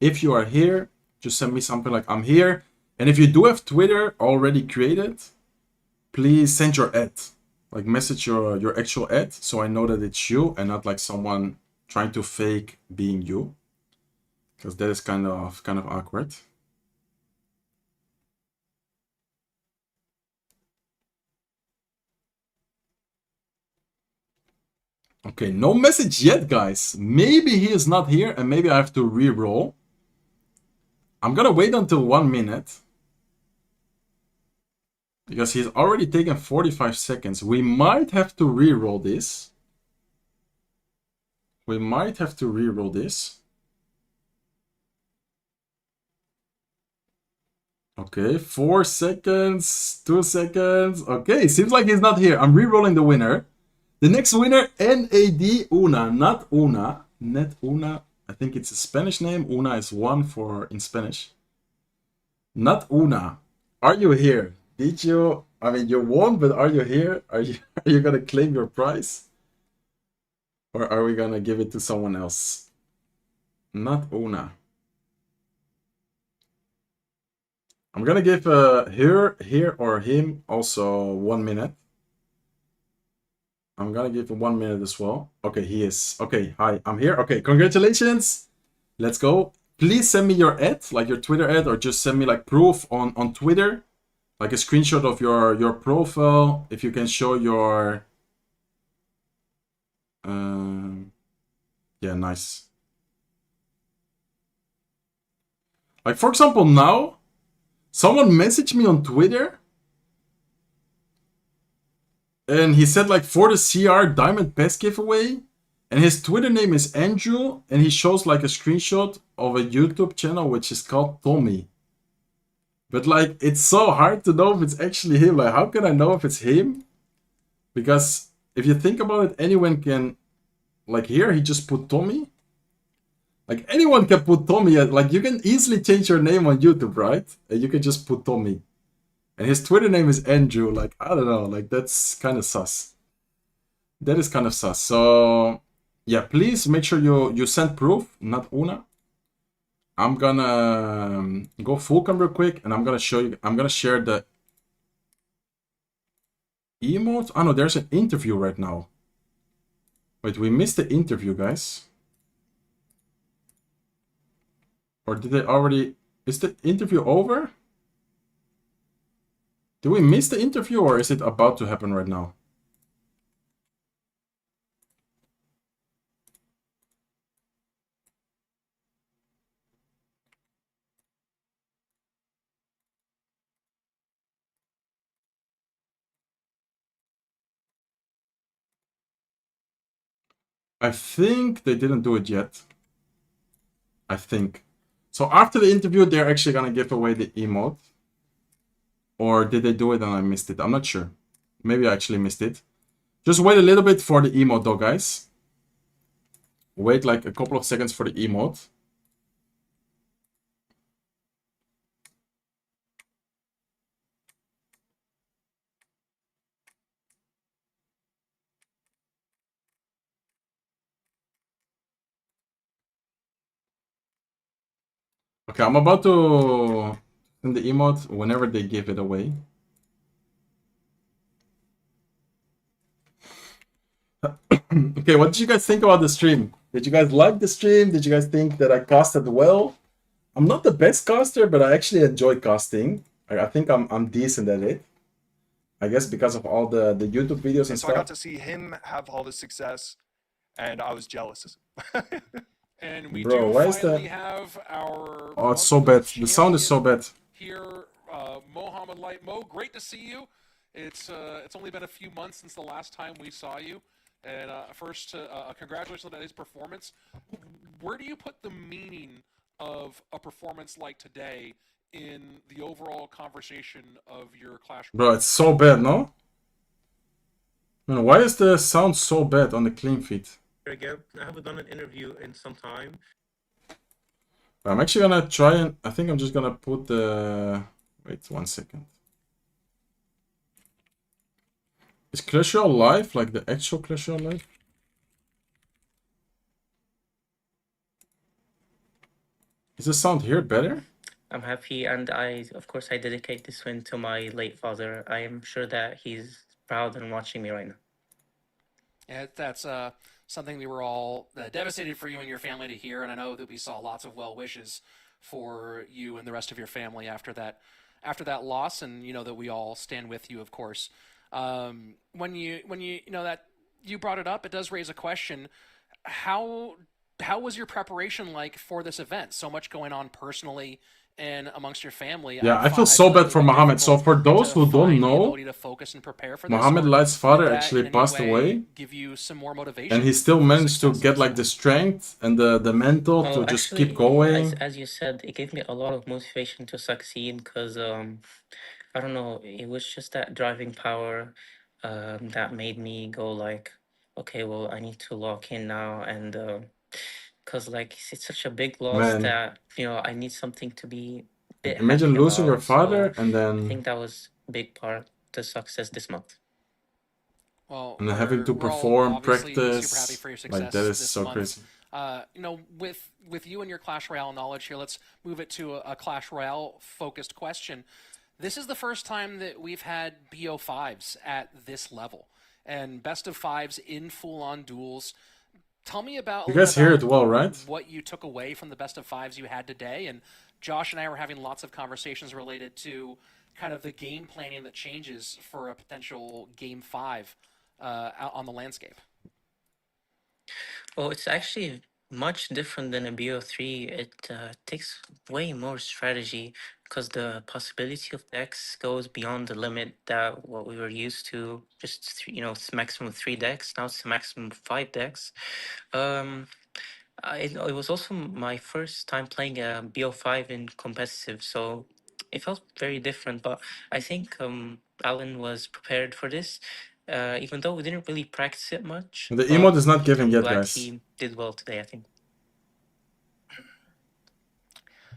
if you are here. Just send me something like I'm here. And if you do have Twitter already created, please send your ad. Like message your actual ad so I know that it's you and not like someone trying to fake being you. Because that is kind of awkward. Okay, no message yet, guys. Maybe he is not here and maybe I have to re-roll. I'm gonna wait until 1 minute. Because he's already taken 45 seconds. We might have to re-roll this. We might have to re-roll this. Okay, 4 seconds, 2 seconds. Okay, seems like he's not here. I'm re-rolling the winner. The next winner, NAD Una, not Una. Net Una. I think it's a Spanish name. Una is one for in Spanish. Not Una. Are you here? Did you? I mean, you won, but are you here? Are you gonna claim your prize? Or are we gonna give it to someone else? Not Una. I'm gonna give her, or him also 1 minute. I'm gonna give him 1 minute as well. Okay, he is. Okay, hi, I'm here. Okay, congratulations. Let's go. Please send me your ad, like your Twitter ad, or just send me like proof on Twitter, like a screenshot of your profile. If you can show your, yeah, nice. Like for example, now someone messaged me on Twitter. And he said like for the CR Diamond Pass giveaway, and his Twitter name is Andrew, and he shows like a screenshot of a YouTube channel which is called Tommy. But like it's so hard to know if it's actually him. Like how can I know if it's him? Because if you think about it, anyone can, like here he just put Tommy. Like anyone can put Tommy. Like you can easily change your name on YouTube, right? And you can just put Tommy. And his Twitter name is Andrew. Like, I don't know. Like, that's kind of sus. That is kind of sus. So, yeah, please make sure you send proof, not Una. I'm gonna go full cam real quick, and I'm gonna show you. I'm gonna share the emote. Oh, no, there's an interview right now. Wait, we missed the interview, guys. Or did they already... Is the interview over? Did we miss the interview, or is it about to happen right now? I think they didn't do it yet. I think. So after the interview, they're actually gonna give away the emote. Or did they do it and I missed it? I'm not sure. Maybe I actually missed it. Just wait a little bit for the emote though, guys. Wait like a couple of seconds for the emote. Okay, I'm about to send the emote whenever they give it away. Okay, what did you guys think about the stream? Did you guys like the stream? Did you guys think that I casted well? I'm not the best caster, but I actually enjoy casting. I think I'm decent at it. I guess because of all the YouTube videos and So I stuff. got to see him have all this success, and I was jealous. And we Bro, do why is finally that? have our Oh, it's so bad. The sound is so bad. here, Mohammed Light Mo. Great to see you. It's only been a few months since the last time we saw you. And first, congratulations on his performance. Where do you put the meaning of a performance like today in the overall conversation of your Clash? Bro, it's so bad, no? Man, why is the sound so bad on the clean feed? I haven't done an interview in some time. I'm actually gonna try and... I think I'm just gonna put the... Wait, 1 second. Is Clash Royale live? Like the actual Clash Royale live? Is the sound here better? I'm happy, and of course, I dedicate this win to my late father. I am sure that he's proud and watching me right now. Yeah, that's something we were all devastated for you and your family to hear, and I know that we saw lots of well wishes for you and the rest of your family after that loss, and you know that we all stand with you, of course. When you know that you brought it up, it does raise a question. How was your preparation like for this event? So much going on personally and amongst your family. Yeah, I feel so bad for Mohammed. So for those who don't know, to focus and prepare for Mohammed this, Light's father actually passed away. Give you some more motivation, and he still managed to get like the strength and the mental to just keep going. As you said, it gave me a lot of motivation to succeed because I don't know, it was just that driving power that made me go like, okay, well, I need to lock in now, and because like it's such a big loss Man, that I need something to be a bit imagine happy losing your about. father So and I then think that was a big part to success this month. Well, and then having to we're all perform, obviously super happy practice. for your success Like that is this so month. crazy. You know, with you and your Clash Royale knowledge here, let's move it to a Clash Royale focused question. This is the first time that we've had BO5s at this level and best of fives in full-on duels. Tell me about You guys hear it well, right? what you took away from the best of fives you had today. And Josh and I were having lots of conversations related to kind of the game planning that changes for a potential game 5 out on the landscape. Well, it's actually much different than a BO3. It takes way more strategy because the possibility of decks goes beyond the limit that what we were used to. Just it's maximum 3 decks. Now it's a maximum 5 decks. Um, it was also my first time playing a BO5 in competitive, so it felt very different. But I think Alan was prepared for this, even though we didn't really practice it much. The But emote is not giving I'm yet, glad guys. he did well today, I think.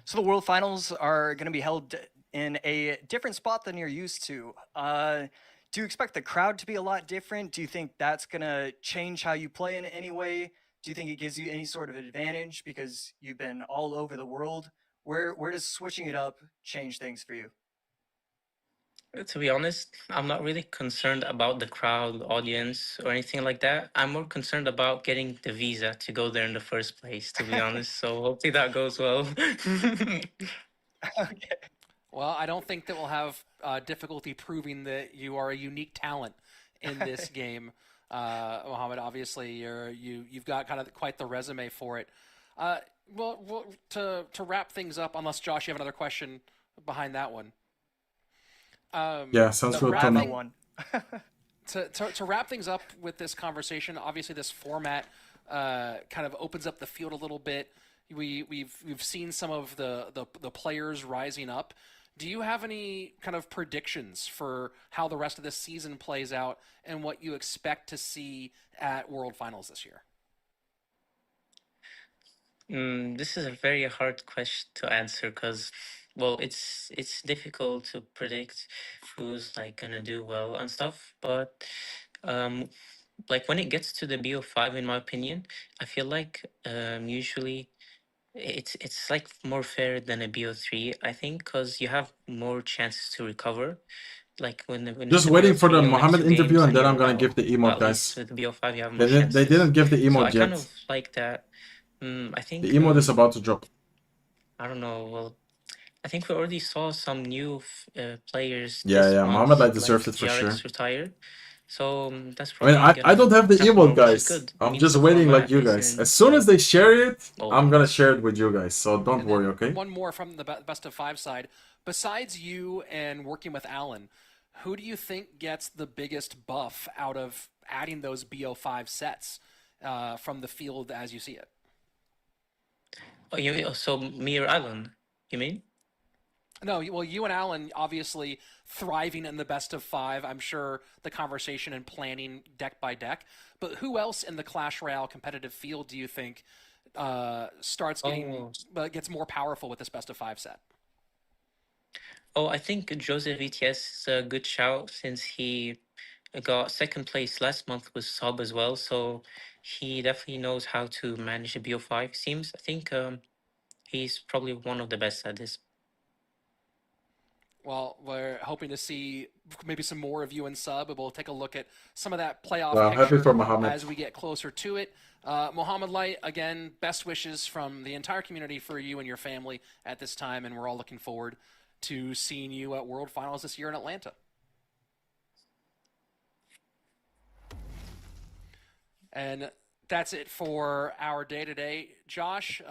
So the World Finals are going to be held in a different spot than you're used to. Do you expect the crowd to be a lot different? Do you think that's going to change how you play in any way? Do you think it gives you any sort of advantage because you've been all over the world? Where does switching it up change things for you? To be honest, I'm not really concerned about the crowd, audience, or anything like that. I'm more concerned about getting the visa to go there in the first place, to be honest. So hopefully that goes well. Okay. Well, I don't think that we'll have difficulty proving that you are a unique talent in this game, Mohammed. Obviously, you've got kind of quite the resume for it. Well, to wrap things up, unless Josh, you have another question behind that one. Yeah, sounds good. One. To wrap things up with this conversation, obviously this format kind of opens up the field a little bit. We've seen some of the players rising up. Do you have any kind of predictions for how the rest of this season plays out and what you expect to see at World Finals this year? This is a very hard question to answer because, well, it's difficult to predict who's like gonna do well and stuff. But like when it gets to the BO5, in my opinion, I feel like usually it's like more fair than a BO3. I think because you have more chances to recover. Like when Just it's a waiting for BO3, the you win Mohammed 2 interview games and and then you're I'm gonna out. give the But emote, at least guys. with the BO5, you have more They chances. didn't give the So emote I kind yet. of like that. I think The emote is about to drop. I don't know. Well, I think we already saw some new players Yeah, this yeah. Mohammed month, Light deserved like it for sure. GRX retired. So that's I mean, probably I don't gonna have the happen emote, more, which is guys. good. It I'm means just the waiting like format you guys. isn't As soon as they share it, old. I'm gonna share it with you guys. So don't And worry, then okay? one more from the best of five side. Besides you and working with Alan, who do you think gets the biggest buff out of adding those BO5 sets from the field as you see it? Oh, so me or Alan? You mean? No, well, you and Alan obviously thriving in the best of 5. I'm sure the conversation and planning deck by deck. But who else in the Clash Royale competitive field do you think starts getting gets more powerful with this best of 5 set? Oh, I think Joseph ETS is a good shout since he got second place last month with Sub as well. So he definitely knows how to manage a BO5. Seems I think he's probably one of the best at this. Well, we're hoping to see maybe some more of you in Sub, and we'll take a look at some of that playoff Well, happy picture for Mohammed. as we get closer to it. Mohammed Light, again, best wishes from the entire community for you and your family at this time, and we're all looking forward to seeing you at World Finals this year in Atlanta. And that's it for our day today. Josh,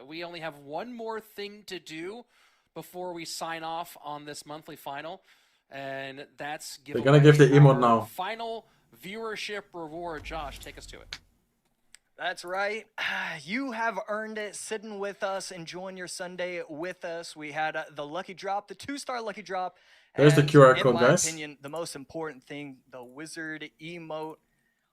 we only have one more thing to do before we sign off on this monthly final, and that's They're gonna give the emote now. Final viewership reward. Josh, take us to it. That's right. You have earned it sitting with us, enjoying your Sunday with us. We had the lucky drop, the 2-star lucky drop. There's the and QR code, in my guys. opinion, the most important thing, the wizard emote.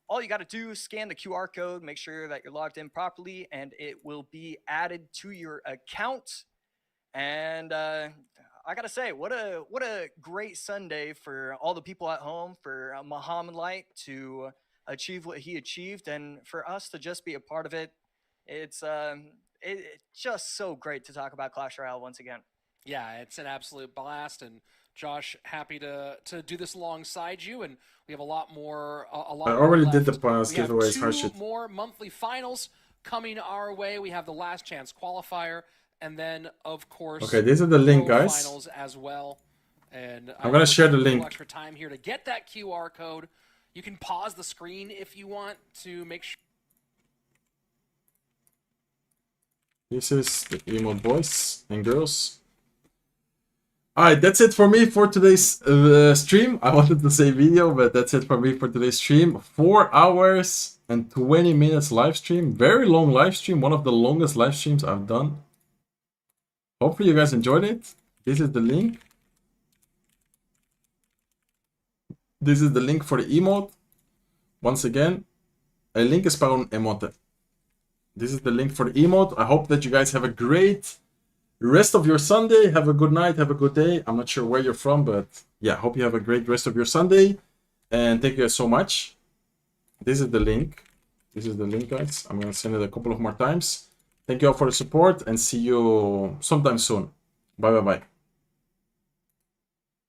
All you got to do is scan the QR code, make sure that you're logged in properly, and it will be added to your account. And I gotta say, what a great Sunday for all the people at home, for Mohammed Light to achieve what he achieved, and for us to just be a part of it. It's just so great to talk about Clash Royale once again. Yeah, it's an absolute blast, and Josh, happy to do this alongside you, and we have a lot more. A lot. I already more did the left. points We have giveaways. 2 Harshit. more monthly finals coming our way. We have the last chance qualifier, and then of course, Okay, this is the link, World guys. Finals as well. And I'm gonna share the link. Extra time here to get that QR code. You can pause the screen if you want to make sure. This is the emote boys and girls. Alright, that's it for me for today's stream. I wanted to say video, but that's it for me for today's stream. 4 hours and 20 minutes live stream. Very long live stream. One of the longest live streams I've done. Hopefully you guys enjoyed it. This is the link. This is the link for the emote. Once again, a link is para un emote. This is the link for the emote. I hope that you guys have a great rest of your Sunday. Have a good night. Have a good day. I'm not sure where you're from, but yeah, hope you have a great rest of your Sunday. And thank you guys so much. This is the link. This is the link, guys. I'm going to send it a couple of more times. Thank you all for the support and see you sometime soon. Bye, bye, bye.